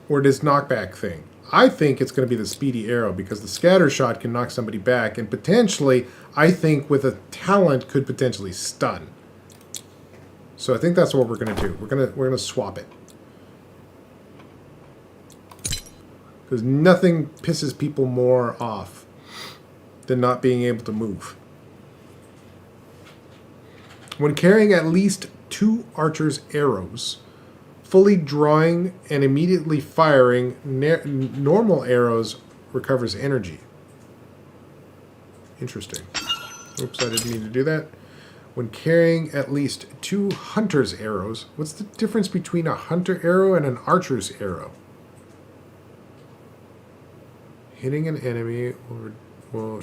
S1: or this knockback thing? I think it's going to be the speedy arrow because the scatter shot can knock somebody back and potentially, I think with a talent could potentially stun. So I think that's what we're going to do. We're going to swap it. Because nothing pisses people more off than not being able to move. When carrying at least 2 archer's arrows, fully drawing and immediately firing normal arrows recovers energy. Interesting. Oops, I didn't mean to do that. When carrying at least 2 hunter's arrows, what's the difference between a hunter arrow and an archer's arrow? Hitting an enemy will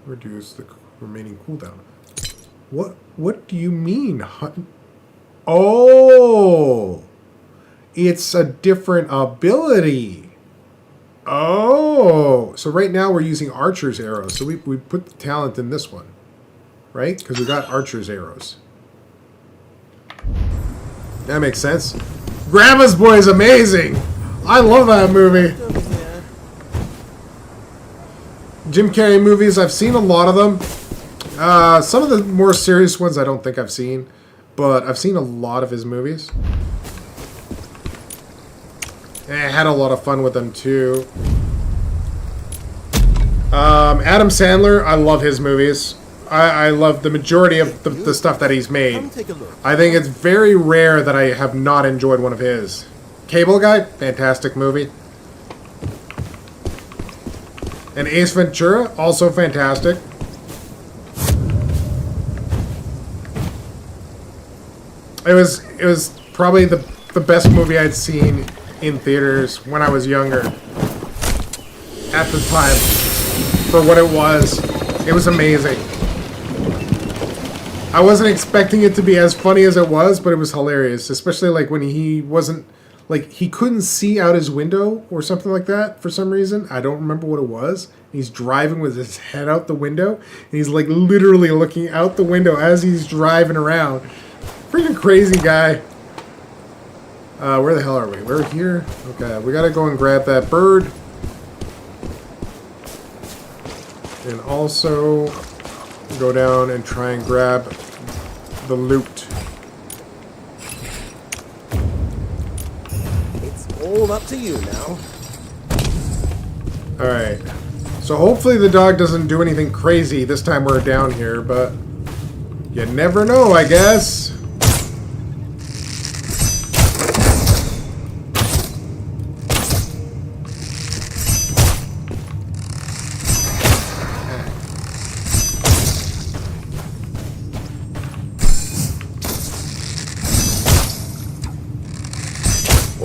S1: reduce the remaining cooldown. What do you mean? Oh! It's a different ability. Oh! So right now we're using archer's arrows. So we put the talent in this one. Right? Because we got archer's arrows. That makes sense. Grandma's Boy is amazing! I love that movie. Jim Carrey movies, I've seen a lot of them. Some of the more serious ones I don't think I've seen, but I've seen a lot of his movies. And I had a lot of fun with them too. Adam Sandler, I love his movies. I love the majority of the stuff that he's made. I think it's very rare that I have not enjoyed one of his. Cable Guy, fantastic movie. And Ace Ventura, also fantastic. It was probably the best movie I'd seen in theaters when I was younger. At the time. For what it was. It was amazing. I wasn't expecting it to be as funny as it was, but it was hilarious. Especially like when he wasn't... Like, he couldn't see out his window or something like that for some reason. I don't remember what it was. He's driving with his head out the window. And he's, like, literally looking out the window as he's driving around. Freaking crazy guy. Where the hell are we? We're here? Okay, we gotta go and grab that bird. And also go down and try and grab the loot.
S2: All up to you now.
S1: Alright. So hopefully the dog doesn't do anything crazy this time we're down here, but you never know, I guess.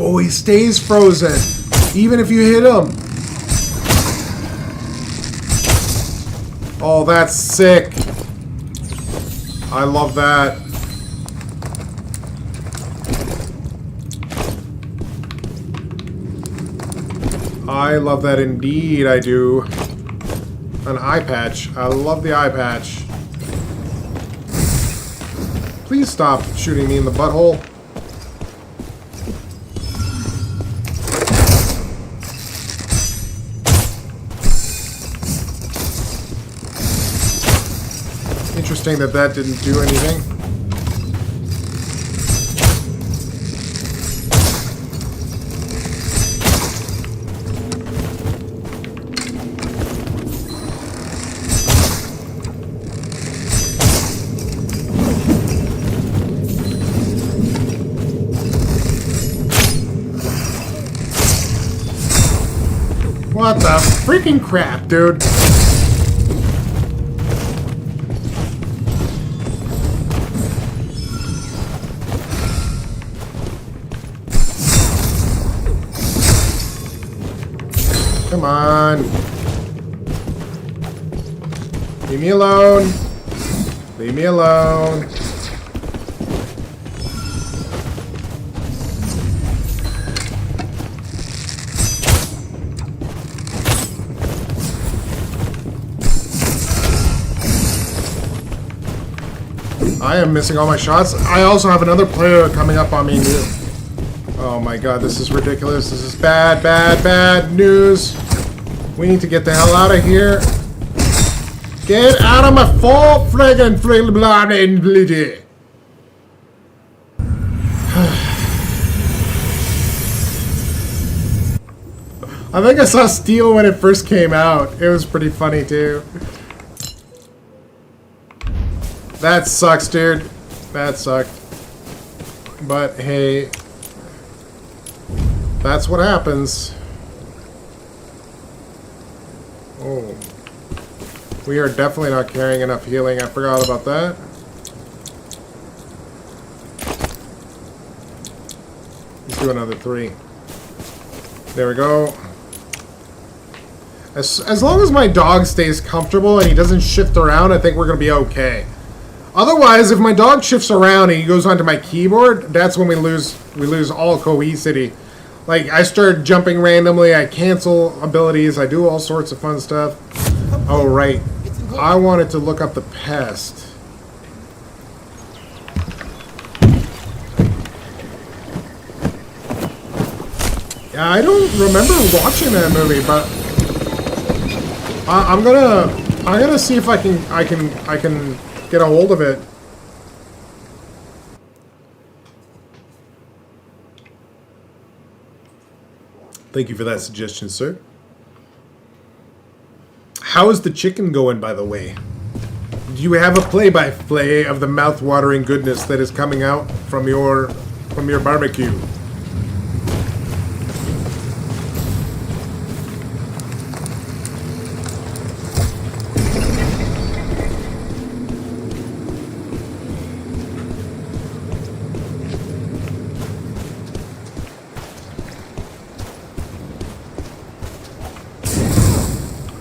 S1: Oh, he stays frozen, even if you hit him. Oh, that's sick. I love that. I love that indeed, I do. An eye patch. I love the eye patch. Please stop shooting me in the butthole. Interesting that didn't do anything. What the freaking crap, dude? Come on. Leave me alone. Leave me alone. I am missing all my shots. I also have another player coming up on me. Oh my god, this is ridiculous. This is bad, bad, bad news. We need to get the hell out of here. Get out of my full friggin' bloody. I think I saw Steel when it first came out. It was pretty funny too. That sucks, dude. That sucked. But hey, that's what happens. Oh. We are definitely not carrying enough healing. I forgot about that. Let's do another 3. There we go. As long as my dog stays comfortable and he doesn't shift around, I think we're going to be okay. Otherwise, if my dog shifts around and he goes onto my keyboard, that's when we lose all cohesivity. Like, I start jumping randomly, I cancel abilities, I do all sorts of fun stuff. Oh, right. I wanted to look up the pest. Yeah, I don't remember watching that movie, but I'm gonna see if I can get a hold of it. Thank you for that suggestion, sir. How is the chicken going, by the way? Do you have a play-by-play of the mouth-watering goodness that is coming out from your barbecue?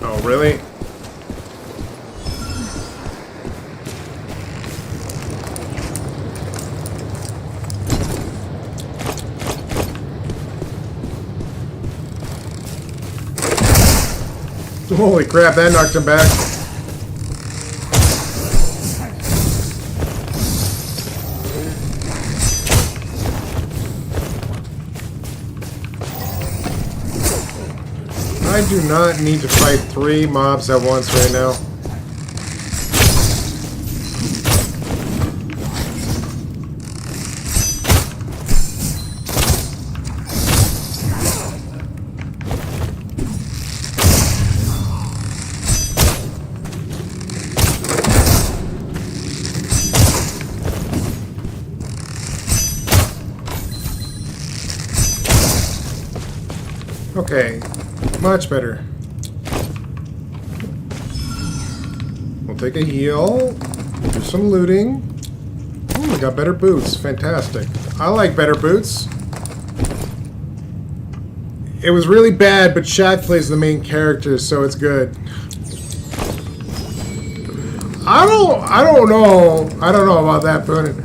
S1: Oh, really? Holy crap, that knocked him back. I do not need to fight 3 mobs at once right now. Okay, much better. We'll take a heal, do some looting. Oh, we got better boots. Fantastic. I like better boots. It was really bad, but Shaq plays the main character, so it's good. I don't know about that, but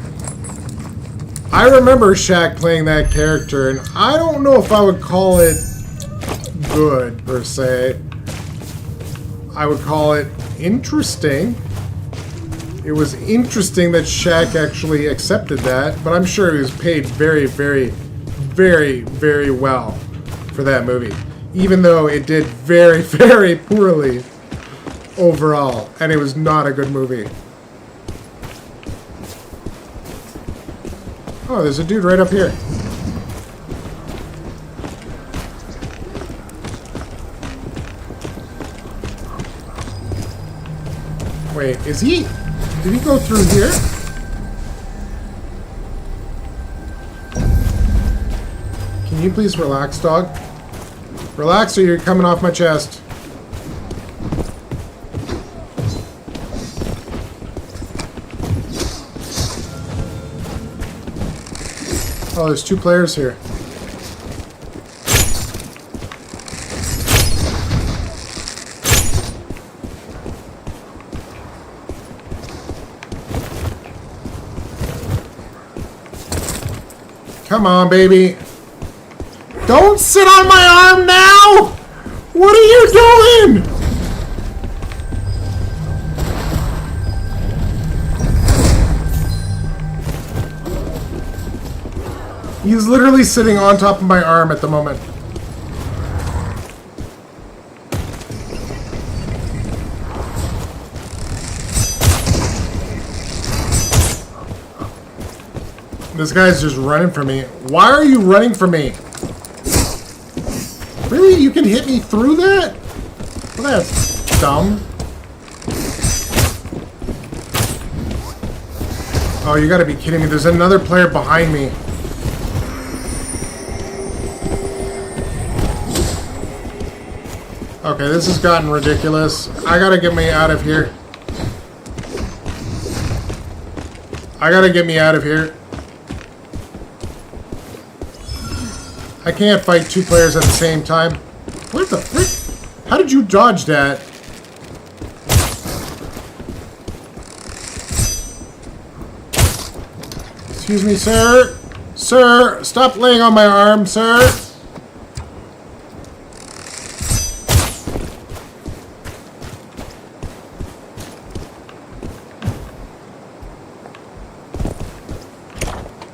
S1: I remember Shaq playing that character, and I don't know if I would call it good, per se. I would call it interesting. It was interesting that Shaq actually accepted that, but I'm sure he was paid very, very, very, very well for that movie. Even though it did very, very poorly overall, and it was not a good movie. Oh, there's a dude right up here. Wait, is he... Did he go through here? Can you please relax, dog? Relax or you're coming off my chest. Oh, there's 2 players here. Come on, baby. Don't sit on my arm now! What are you doing? He's literally sitting on top of my arm at the moment. This guy's just running from me. Why are you running from me? Really? You can hit me through that? Well, that's dumb. Oh, you gotta be kidding me. There's another player behind me. Okay, this has gotten ridiculous. I gotta get me out of here. I gotta get me out of here. I can't fight two players at the same time. What the frick? How did you dodge that? Excuse me, sir. Sir, stop laying on my arm, sir.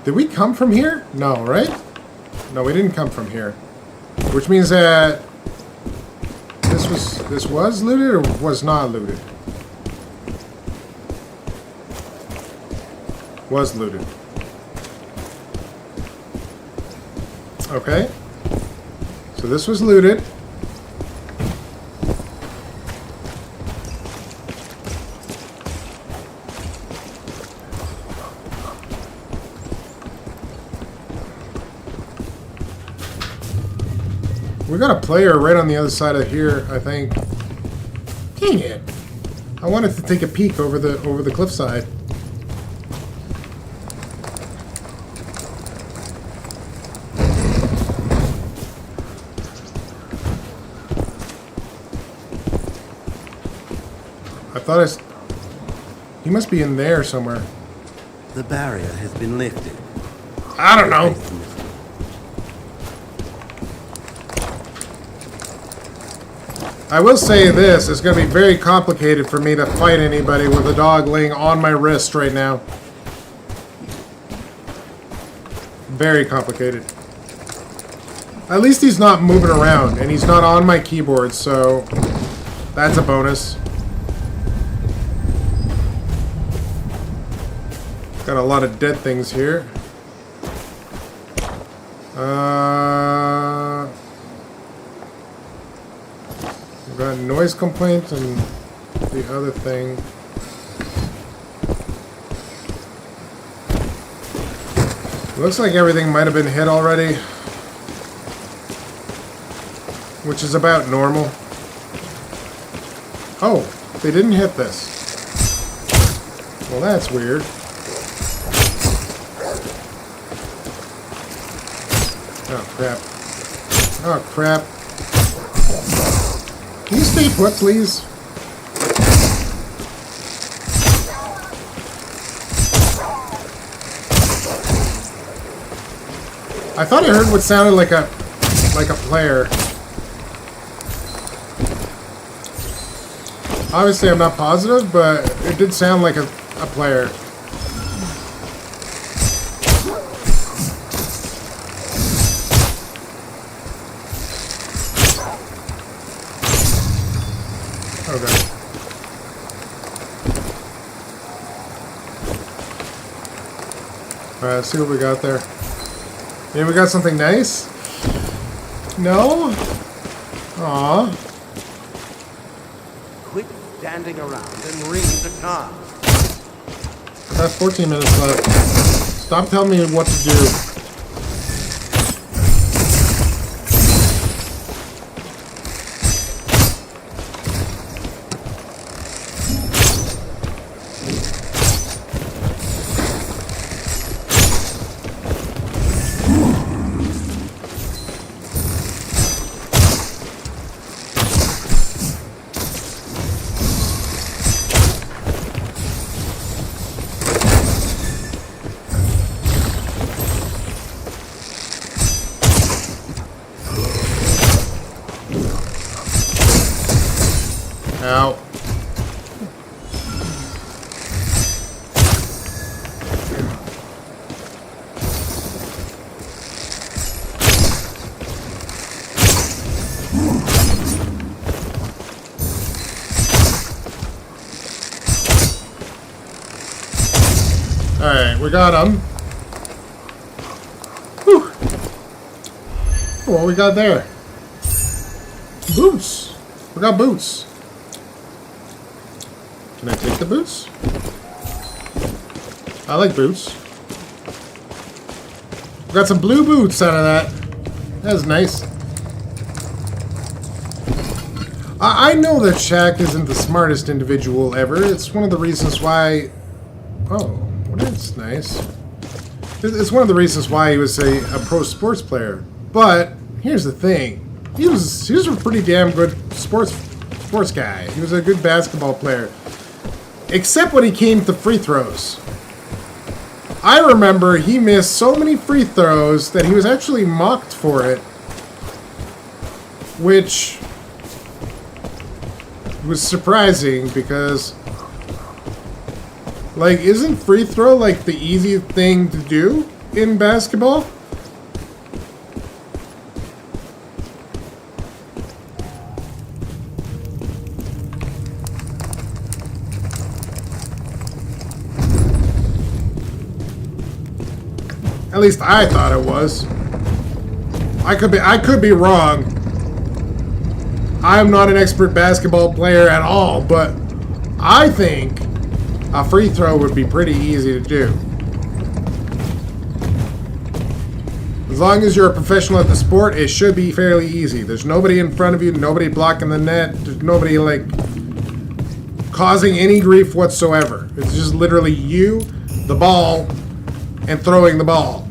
S1: Did we come from here? No, right? No, we didn't come from here. Which means that this was looted or was not looted? Was looted. Okay. So this was looted. We got a player right on the other side of here, I think. Dang it. I wanted to take a peek over the cliffside. I thought he must be in there somewhere.
S2: The barrier has been lifted.
S1: I don't know. I will say this, it's going to be very complicated for me to fight anybody with a dog laying on my wrist right now. Very complicated. At least he's not moving around, and he's not on my keyboard, so that's a bonus. Got a lot of dead things here. Got noise complaint and the other thing. Looks like everything might have been hit already, which is about normal. Oh, they didn't hit this. Well, that's weird. Oh, crap. Oh, crap. Can you stay put, please? I thought I heard what sounded like a player. Obviously, I'm not positive, but it did sound like a player. Okay. Alright, let's see what we got there. Maybe we got something nice? No? Aww.
S2: Quit standing around and ring the car.
S1: I have 14 minutes left. Stop telling me what to do. Alright, we got him. Whew. What we got there? Boots. We got boots. Can I take the boots? I like boots. We got some blue boots out of that. That was nice. I know that Shaq isn't the smartest individual ever. It's one of the reasons why... Oh, well, that's nice. It's one of the reasons why he was a pro sports player. But here's the thing. He was a pretty damn good sports guy. He was a good basketball player. Except when he came to free throws. I remember he missed so many free throws that he was actually mocked for it. Which was surprising because, like, isn't free throw like the easy thing to do in basketball? At least I thought it was. I could be wrong. I'm not an expert basketball player at all, but I think a free throw would be pretty easy to do. As long as you're a professional at the sport, it should be fairly easy. There's nobody in front of you, nobody blocking the net, there's nobody, like, causing any grief whatsoever. It's just literally you, the ball, and throwing the ball.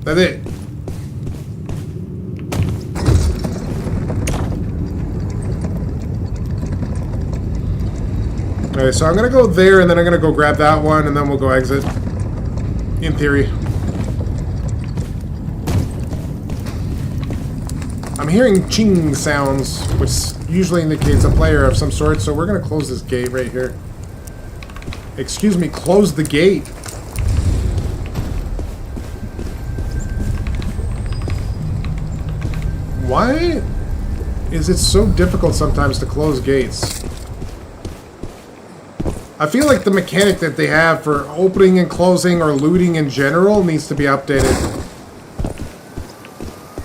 S1: That's it. Alright, so I'm going to go there, and then I'm going to go grab that one, and then we'll go exit. In theory. I'm hearing ching sounds, which usually indicates a player of some sort, so we're going to close this gate right here. Excuse me, close the gate. Why is it so difficult sometimes to close gates? I feel like the mechanic that they have for opening and closing or looting in general needs to be updated.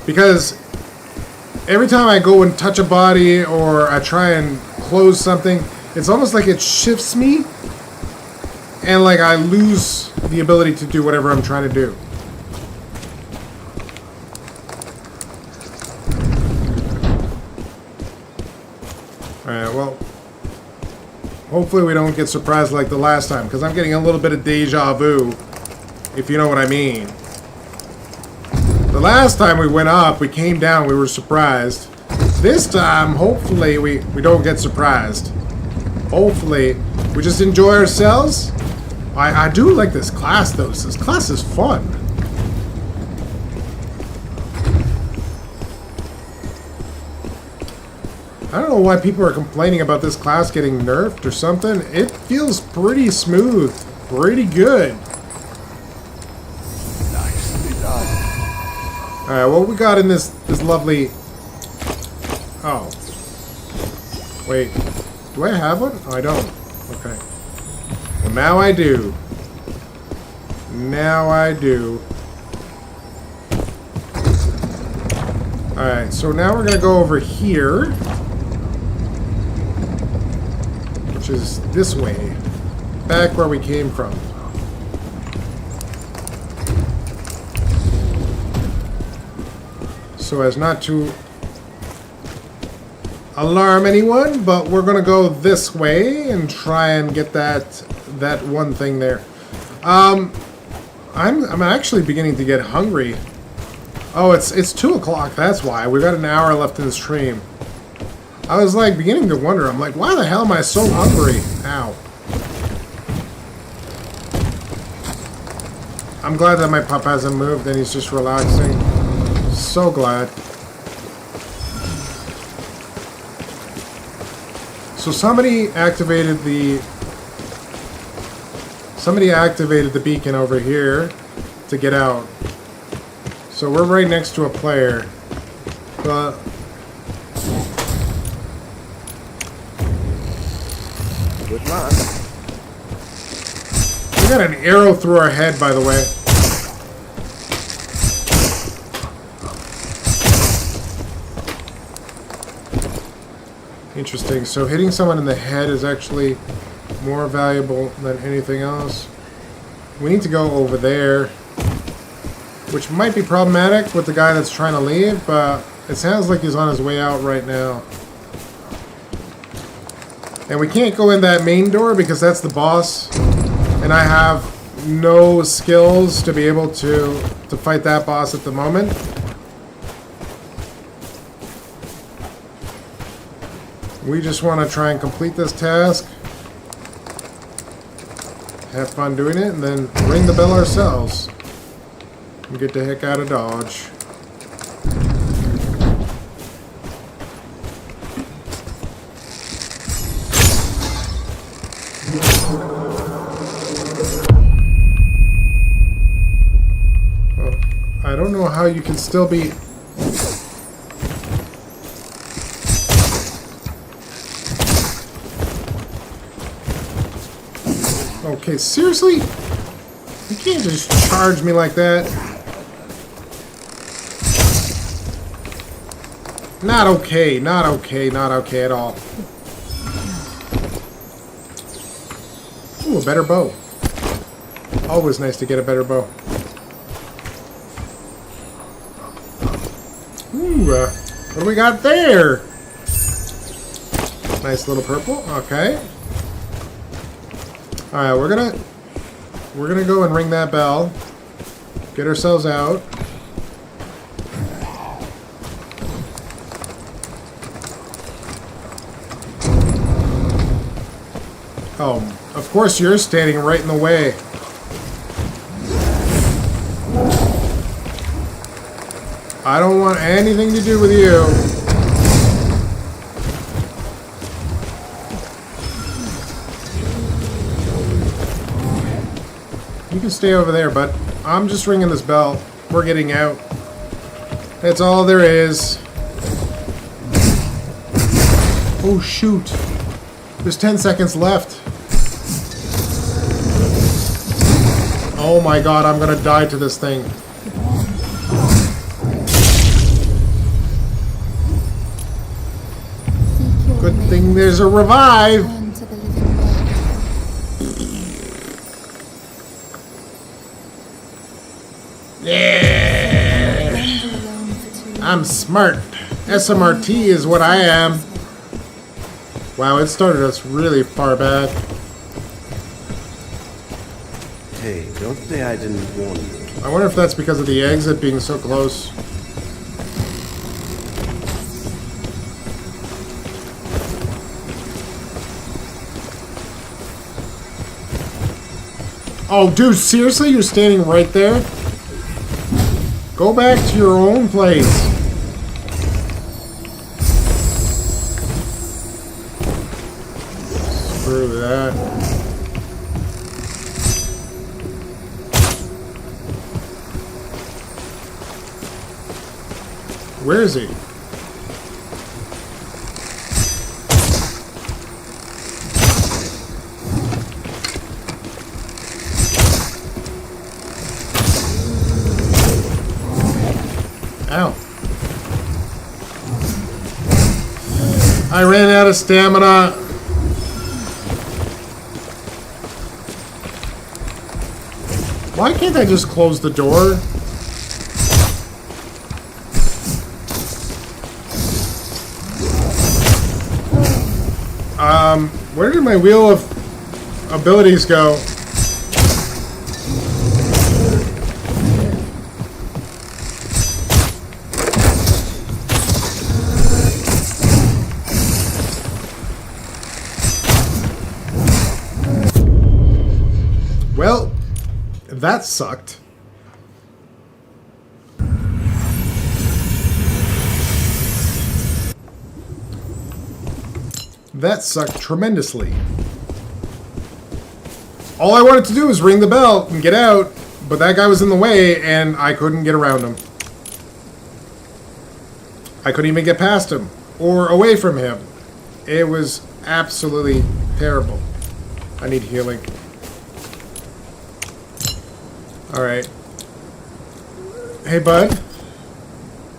S1: Because every time I go and touch a body or I try and close something, it's almost like it shifts me and like I lose the ability to do whatever I'm trying to do. Alright, well, hopefully we don't get surprised like the last time, because I'm getting a little bit of deja vu, if you know what I mean. The last time we went up, we came down, we were surprised. This time, hopefully we don't get surprised. Hopefully, we just enjoy ourselves. I do like this class, though. This class is fun. I don't know why people are complaining about this class getting nerfed or something. It feels pretty smooth. Pretty good.
S3: Nicely done.
S1: Alright, what we got in this lovely... Oh. Wait. Do I have one? Oh, I don't. Okay. Well, now I do. Now I do. Alright, so now we're going to go over here. Which is this way. Back where we came from. So as not to alarm anyone, but we're gonna go this way and try and get that one thing there. I'm actually beginning to get hungry. Oh, it's 2 o'clock. That's why. We've got an hour left in the stream. I was like beginning to wonder. I'm like, why the hell am I so hungry? Ow. I'm glad that my pup hasn't moved and he's just relaxing. So glad. So somebody activated the beacon over here to get out. So we're right next to a player. But
S2: Good luck.
S1: got an arrow through our head, by the way. Interesting. So hitting someone in the head is actually more valuable than anything else. We need to go over there, which might be problematic with the guy that's trying to leave, but it sounds like he's on his way out right now. And we can't go in that main door because that's the boss, and I have no skills to be able to fight that boss at the moment. We just want to try and complete this task, have fun doing it, and then ring the bell ourselves and get the heck out of Dodge. Well, I don't know how you can still be... Okay, seriously? You can't just charge me like that. Not okay, not okay, not okay at all. Ooh, a better bow. Always nice to get a better bow. Ooh, what do we got there? Nice little purple, okay. Alright, we're gonna go and ring that bell. Get ourselves out. Oh, of course you're standing right in the way. I don't want anything to do with you. You can stay over there, but I'm just ringing this bell. We're getting out. That's all there is. Oh, shoot. There's 10 seconds left. Oh my god, I'm gonna die to this thing. Good thing there's a revive. Yeah! I'm smart. SMRT is what I am. Wow, it started us really far back.
S2: Hey, don't say I didn't warn you.
S1: I wonder if that's because of the exit being so close. Oh, dude, seriously? You're standing right there? Go back to your own place. Screw that. Where is he? Ow. I ran out of stamina. Why can't I just close the door? Where did my wheel of abilities go? Well, that sucked. That sucked tremendously. All I wanted to do was ring the bell and get out, but that guy was in the way and I couldn't get around him. I couldn't even get past him or away from him. It was absolutely terrible. I need healing. Alright. Hey, bud.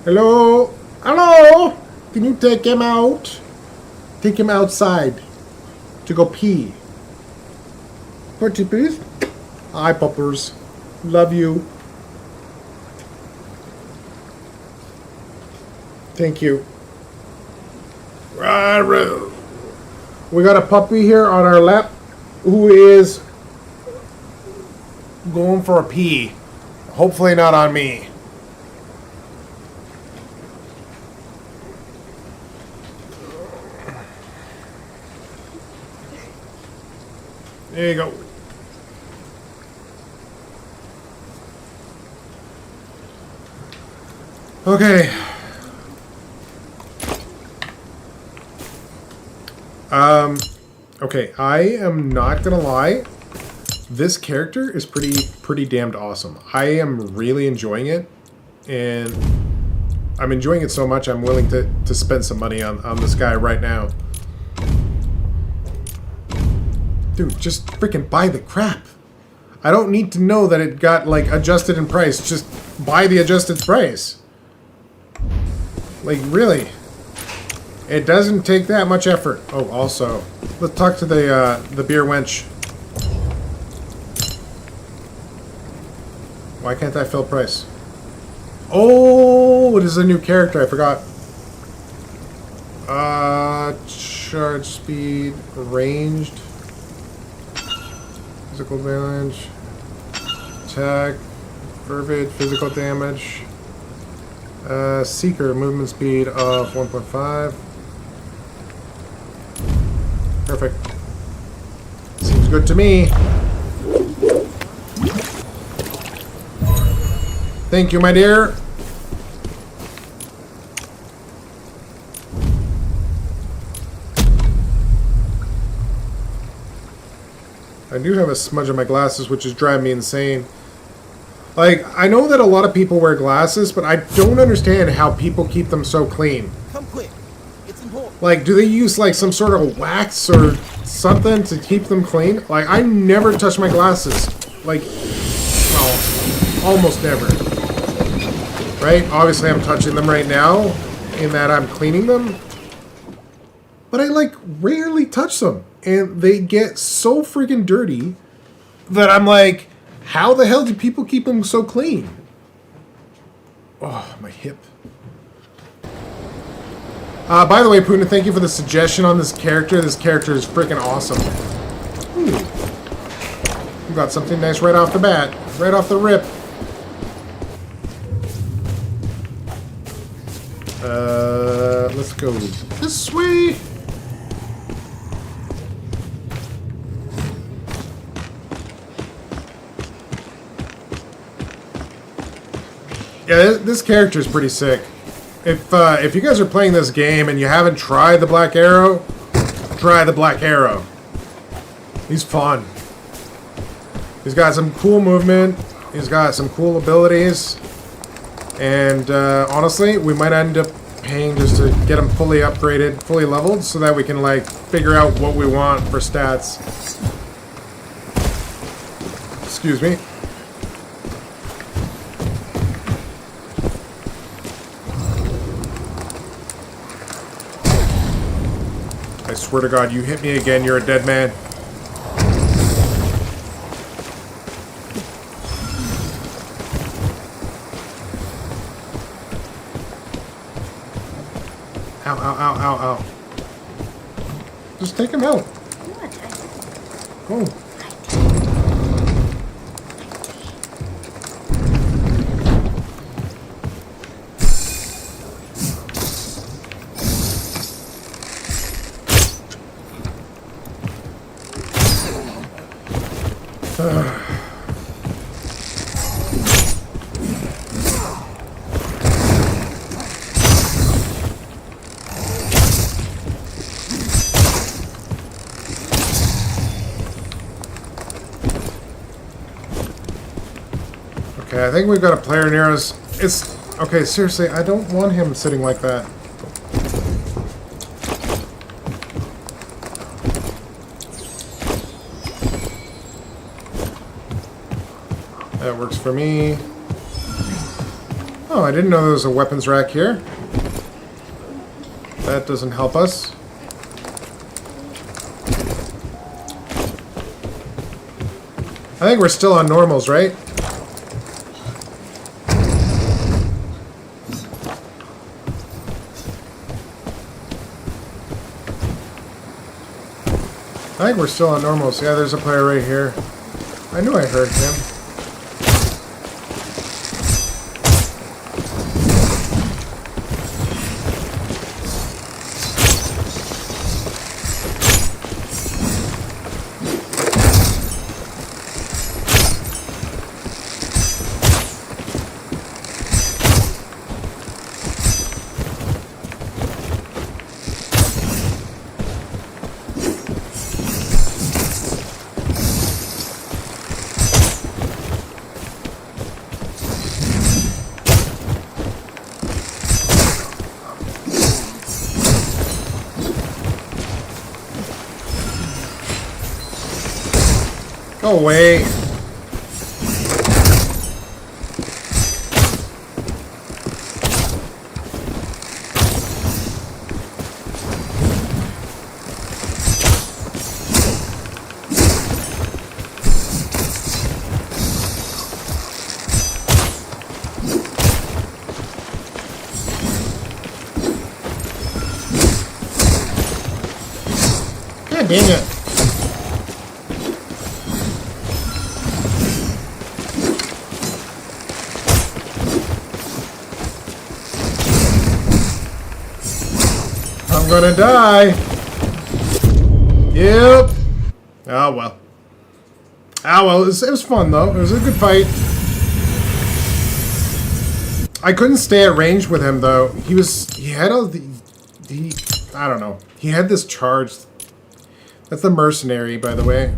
S1: Hello? Hello? Can you take him out? Take him outside to go pee. Pretty please. Hi, puppers. Love you. Thank you. We got a puppy here on our lap who is going for a pee. Hopefully not on me. There you go. Okay. Okay, I am not gonna lie. This character is pretty damned awesome. I am really enjoying it, and I'm enjoying it so much I'm willing to spend some money on this guy right now. Dude, just freaking buy the crap. I don't need to know that it got, like, adjusted in price. Just buy the adjusted price. Like, really. It doesn't take that much effort. Oh, also, let's talk to the beer wench. Why can't I fill price? Oh, it is a new character. I forgot. Charge speed, ranged. Physical damage, attack, fervid, physical damage, seeker, movement speed of 1.5. Perfect. Seems good to me. Thank you, my dear. I do have a smudge on my glasses, which is driving me insane. Like, I know that a lot of people wear glasses, but I don't understand how people keep them so clean.
S2: Come quick. It's important.
S1: Like, do they use, like, some sort of wax or something to keep them clean? Like, I never touch my glasses. Like, well, almost never. Right? Obviously, I'm touching them right now, in that I'm cleaning them. But I, like, rarely touch them. And they get so freaking dirty that I'm like, how the hell do people keep them so clean? Oh, my hip. By the way, Puna, thank you for the suggestion on this character. This character is freaking awesome. Ooh. You got something nice right off the bat. Right off the rip. Let's go this way. Yeah, this character is pretty sick. If you guys are playing this game and you haven't tried the Black Arrow, try the Black Arrow. He's fun. He's got some cool movement. He's got some cool abilities. And honestly, we might end up paying just to get him fully upgraded, fully leveled, so that we can, like, figure out what we want for stats. Excuse me. I swear to God, you hit me again, you're a dead man. Ow, ow, ow, ow, ow. Just take him out. Go. Okay, I think we've got a player near us. It's... Okay, seriously, I don't want him sitting like that. That works for me. Oh, I didn't know there was a weapons rack here. That doesn't help us. I think we're still on normals, right? I think we're still on normals. Yeah, there's a player right here. I knew I heard him. Go away. God dang it. I'm gonna die. Yep. Oh well. Ah well, it was fun though. It was a good fight. I couldn't stay at range with him though. He had all the I don't know. He had this charge. That's the mercenary, by the way.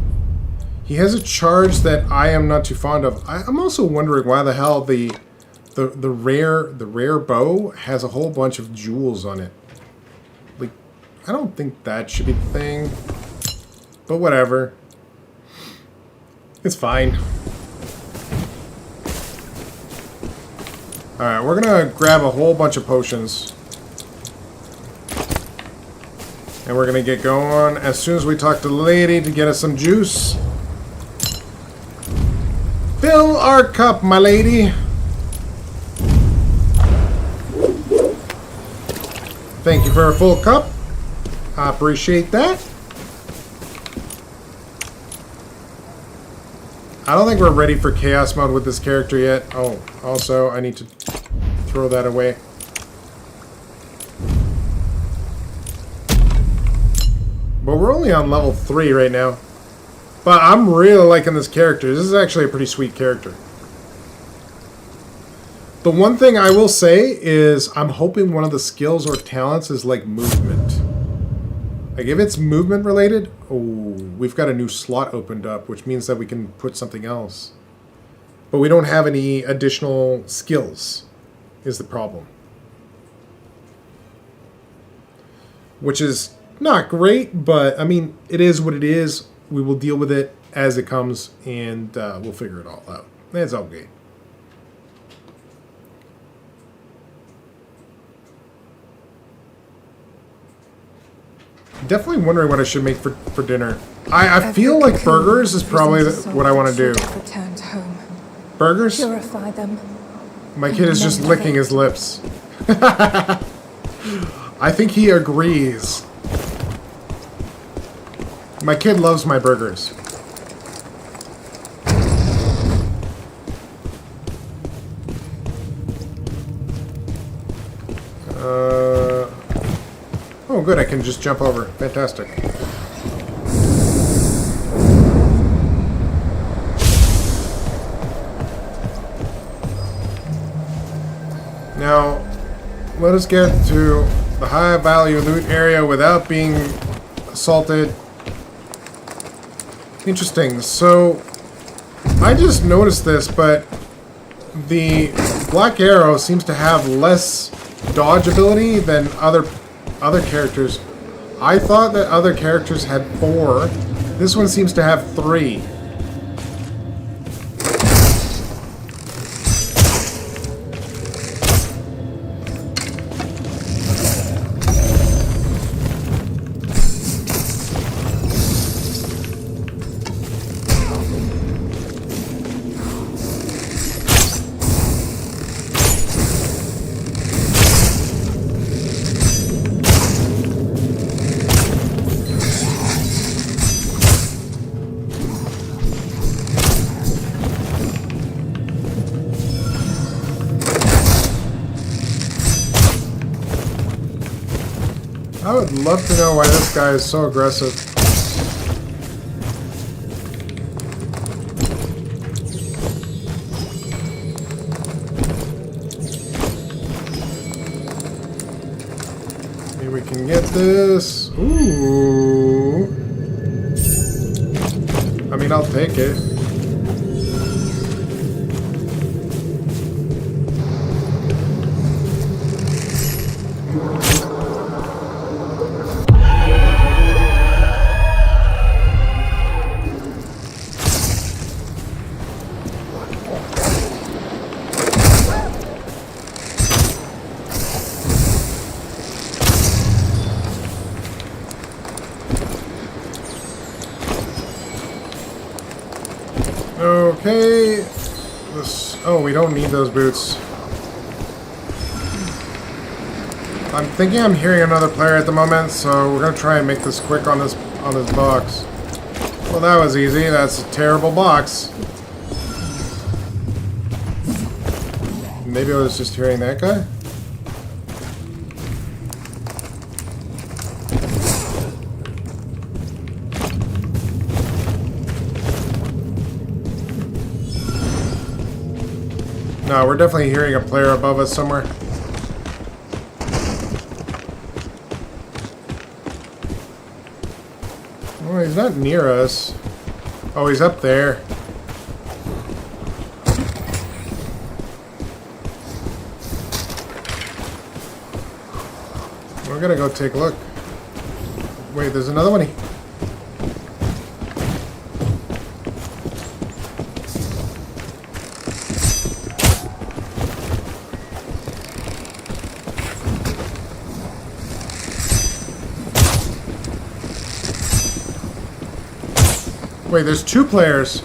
S1: He has a charge that I am not too fond of. I'm also wondering why the hell the rare bow has a whole bunch of jewels on it. Like, I don't think that should be the thing. But whatever. It's fine. Alright, we're gonna grab a whole bunch of potions. And we're gonna get going as soon as we talk to the lady to get us some juice. Fill our cup, my lady. Thank you for a full cup. I appreciate that. I don't think we're ready for chaos mode with this character yet. Oh, also, I need to throw that away. But we're only on level 3 right now. But I'm really liking this character. This is actually a pretty sweet character. The one thing I will say is I'm hoping one of the skills or talents is like movement. Like if it's movement related, oh, we've got a new slot opened up, which means that we can put something else. But we don't have any additional skills, is the problem. Which is not great, but I mean, it is what it is. We will deal with it as it comes, and we'll figure it all out. It's okay. Definitely wondering what I should make for dinner. I feel like burgers is probably what I want to do.
S4: Returned home.
S1: Burgers?
S4: Purify them.
S1: My kid is just licking his lips. I think he agrees. My kid loves my burgers. Oh, good, I can just jump over. Fantastic. Now, let us get to the high value loot area without being assaulted. Interesting. So, I just noticed this, but the Black Arrow seems to have less dodge ability than other characters. I thought that other characters had 4. This one seems to have 3. I would love to know why this guy is so aggressive. Maybe we can get this. Ooh. I mean, I'll take it. Okay. This. Oh, we don't need those boots. I'm thinking I'm hearing another player at the moment, so we're gonna try and make this quick on this box. Well, that was easy. That's a terrible box. Maybe I was just hearing that guy. No, we're definitely hearing a player above us somewhere. Oh, he's not near us. Oh, he's up there. We're gonna go take a look. Wait, there's another one. Wait, there's two players.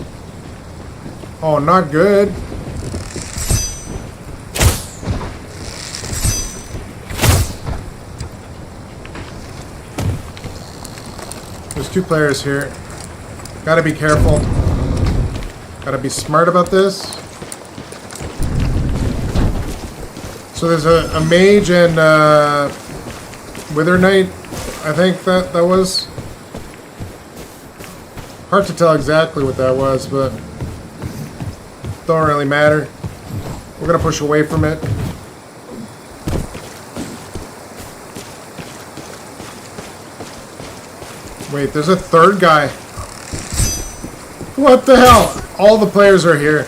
S1: Oh, not good. There's two players here. Gotta be careful. Gotta be smart about this. So there's a mage and Wither Knight, I think that was. Hard to tell exactly what that was, but don't really matter. We're gonna push away from it. Wait, there's a third guy. What the hell? All the players are here.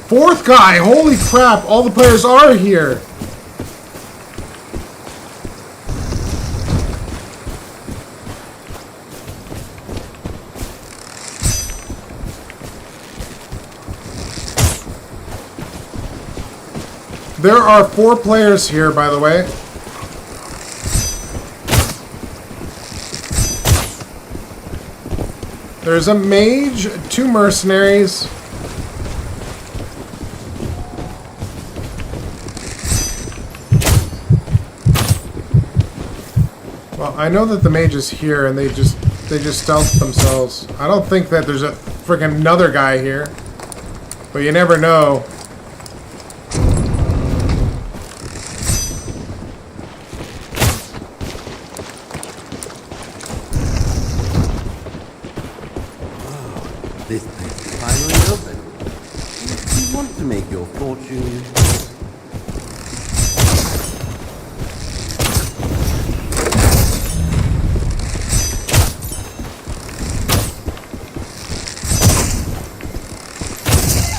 S1: Fourth guy! Holy crap! All the players are here! There are 4 players here, by the way. There's a mage, 2 mercenaries. Well, I know that the mage is here, and they just stealth themselves. I don't think that there's a freaking another guy here, but you never know.
S2: This place is finally open. If you want to make your fortune,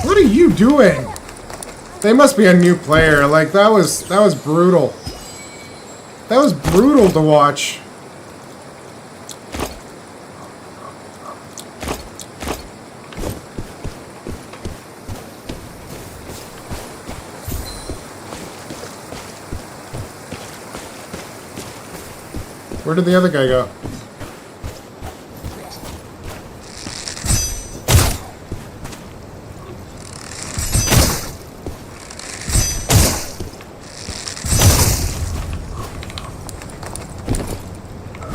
S1: what are you doing? They must be a new player. Like that was brutal. That was brutal to watch. Where did the other guy go?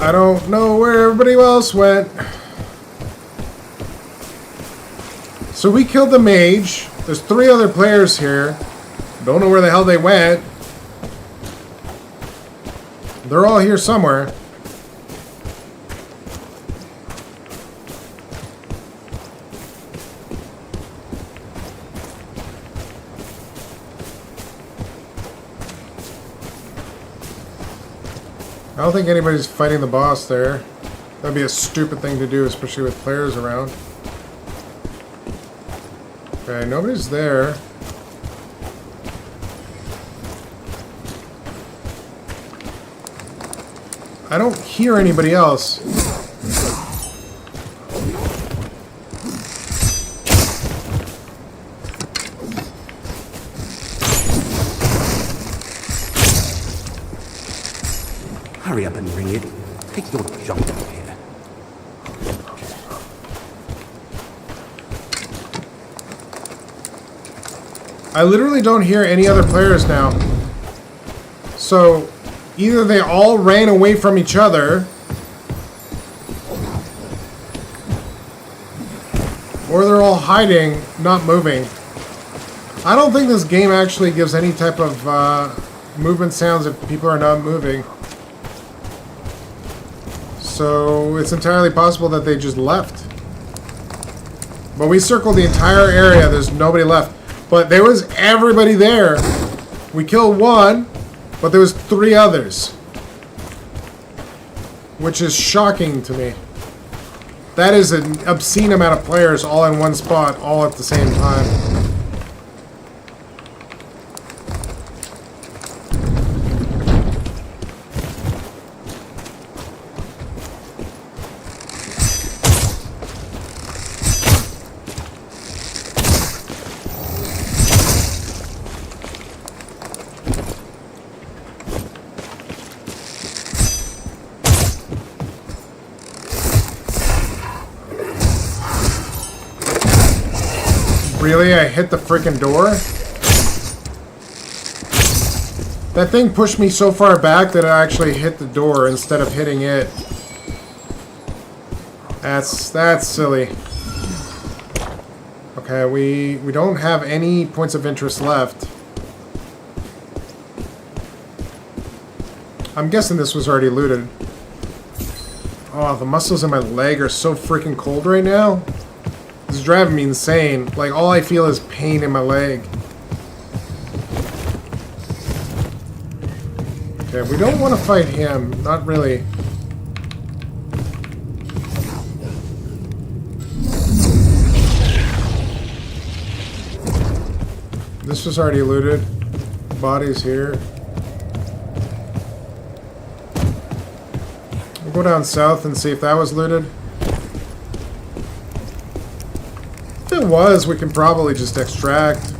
S1: I don't know where everybody else went. So we killed the mage. There's 3 other players here. Don't know where the hell they went. They're all here somewhere. I don't think anybody's fighting the boss there. That'd be a stupid thing to do, especially with players around. Okay, nobody's there. I don't hear anybody else.
S2: Hurry up and bring it. Take your junk out here.
S1: I literally don't hear any other players now. So, either they all ran away from each other, or they're all hiding, not moving. I don't think this game actually gives any type of movement sounds if people are not moving. So it's entirely possible that they just left. But we circled the entire area, there's nobody left. But there was everybody there. We killed one, but there was 3 others. Which is shocking to me. That is an obscene amount of players all in one spot, all at the same time. Really? I hit the freaking door? That thing pushed me so far back that I actually hit the door instead of hitting it. That's silly. Okay, we don't have any points of interest left. I'm guessing this was already looted. Oh, the muscles in my leg are so freaking cold right now. This is driving me insane. Like, all I feel is pain in my leg. Okay, we don't want to fight him. Not really. This was already looted. Bodies here. We'll go down south and see if that was looted. If it was, we can probably just extract.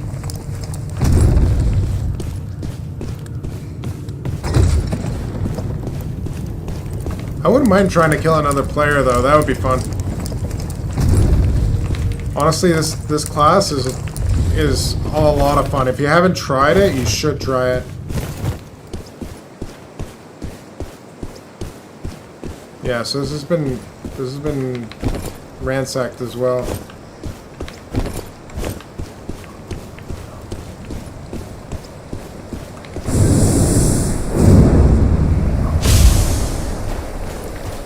S1: I wouldn't mind trying to kill another player though, that would be fun. Honestly, this class is a lot of fun. If you haven't tried it, you should try it. Yeah, so this has been ransacked as well.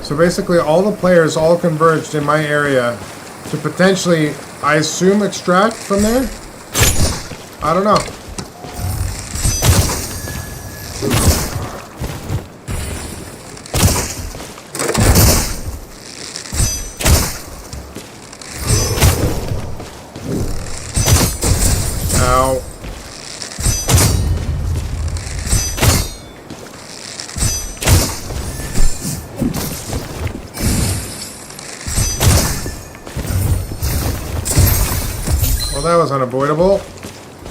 S1: So basically all the players all converged in my area to potentially, I assume, extract from there? I don't know. Ow. Well, that was unavoidable.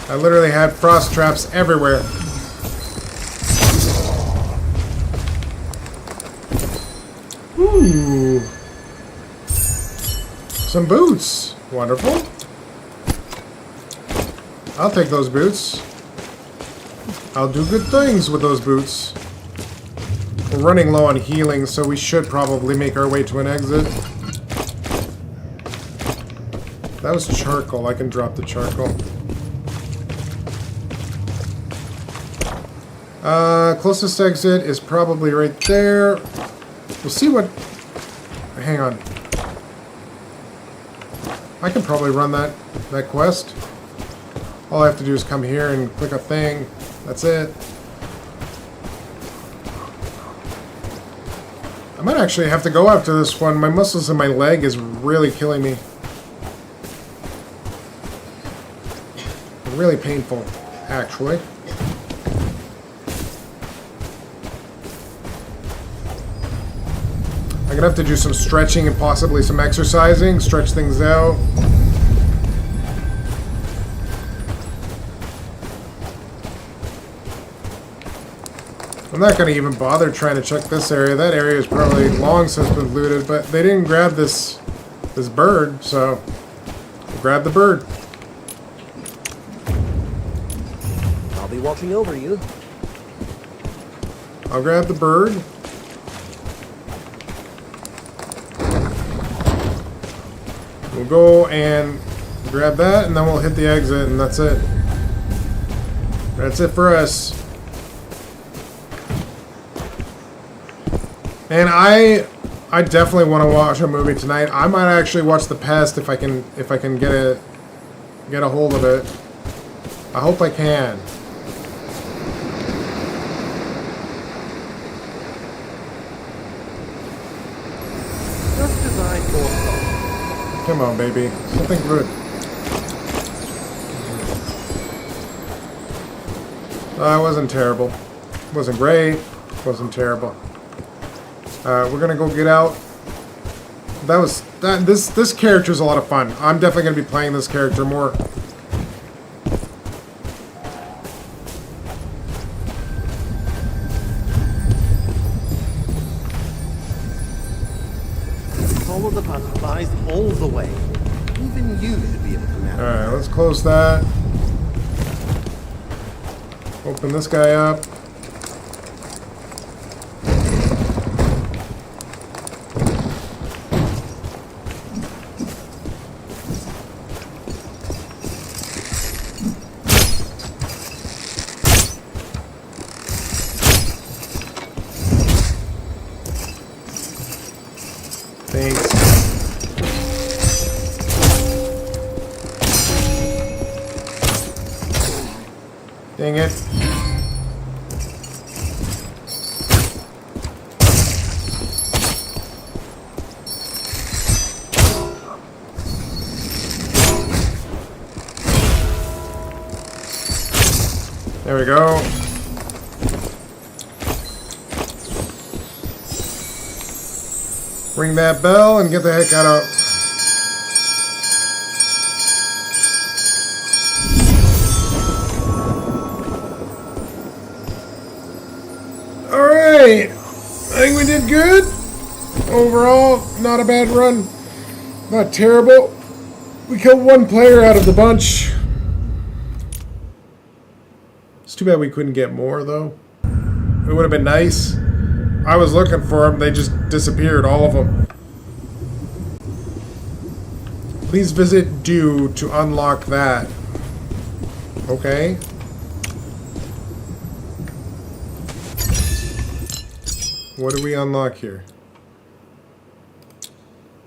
S1: I literally had frost traps everywhere. Ooh. Some boots. Wonderful. I'll take those boots. I'll do good things with those boots. We're running low on healing, so we should probably make our way to an exit. That was charcoal. I can drop the charcoal. Closest exit is probably right there. We'll see what... Hang on. I can probably run that quest. All I have to do is come here and click a thing. That's it. I might actually have to go after this one. My muscles in my leg is really killing me. Really painful, actually. I'm gonna have to do some stretching and possibly some exercising, stretch things out. I'm not gonna even bother trying to check this area. That area is probably long since been looted, but they didn't grab this bird, so we'll grab the bird.
S2: I'll be watching over you.
S1: I'll grab the bird. We'll go and grab that, and then we'll hit the exit, and that's it. That's it for us. And I definitely want to watch a movie tonight. I might actually watch The Pest if I can get a hold of it. I hope I can.
S2: Just as I thought.
S1: Come on, baby. Something good. It wasn't terrible. It wasn't great. It wasn't terrible. We're gonna go get out. This character's a lot of fun. I'm definitely gonna be playing this character more.
S2: Follow the butterflies all the way. Even you should be able to manage.
S1: Alright, let's close that. Open this guy up. Thanks. Dang it. There we go. Ring that bell and get the heck out of... Alright! I think we did good. Overall, not a bad run. Not terrible. We killed one player out of the bunch. It's too bad we couldn't get more, though. It would have been nice. I was looking for them. They just disappeared, all of them. Please visit Do to unlock that. Okay. What do we unlock here?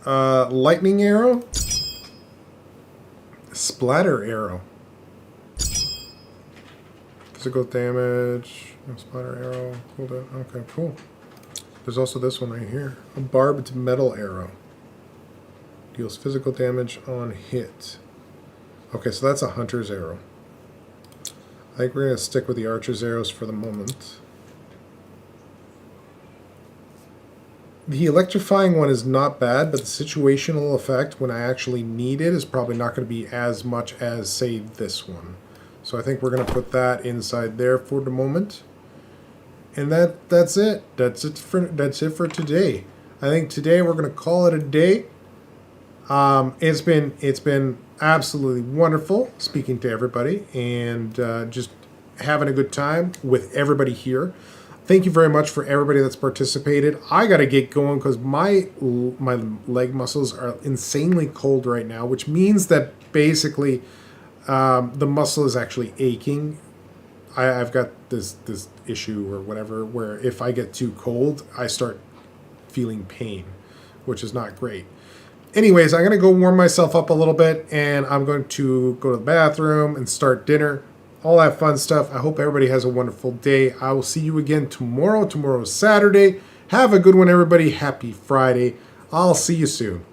S1: Lightning arrow? Splatter arrow. Physical damage. Splatter arrow. Hold on. Okay, cool. There's also this one right here. A barbed metal arrow. Deals physical damage on hit. Okay, so that's a hunter's arrow. I think we're going to stick with the archer's arrows for the moment. The electrifying one is not bad, but the situational effect when I actually need it is probably not going to be as much as, say, this one. So I think we're going to put that inside there for the moment. And that's it. That's it for today. I think today we're going to call it a day. It's been absolutely wonderful speaking to everybody and just having a good time with everybody here. Thank you very much for everybody that's participated. I got to get going because my leg muscles are insanely cold right now, which means that basically the muscle is actually aching. I've got this issue or whatever, where if I get too cold, I start feeling pain, which is not great. Anyways, I'm going to go warm myself up a little bit, and I'm going to go to the bathroom and start dinner. All that fun stuff. I hope everybody has a wonderful day. I will see you again tomorrow. Tomorrow's Saturday. Have a good one, everybody. Happy Friday. I'll see you soon.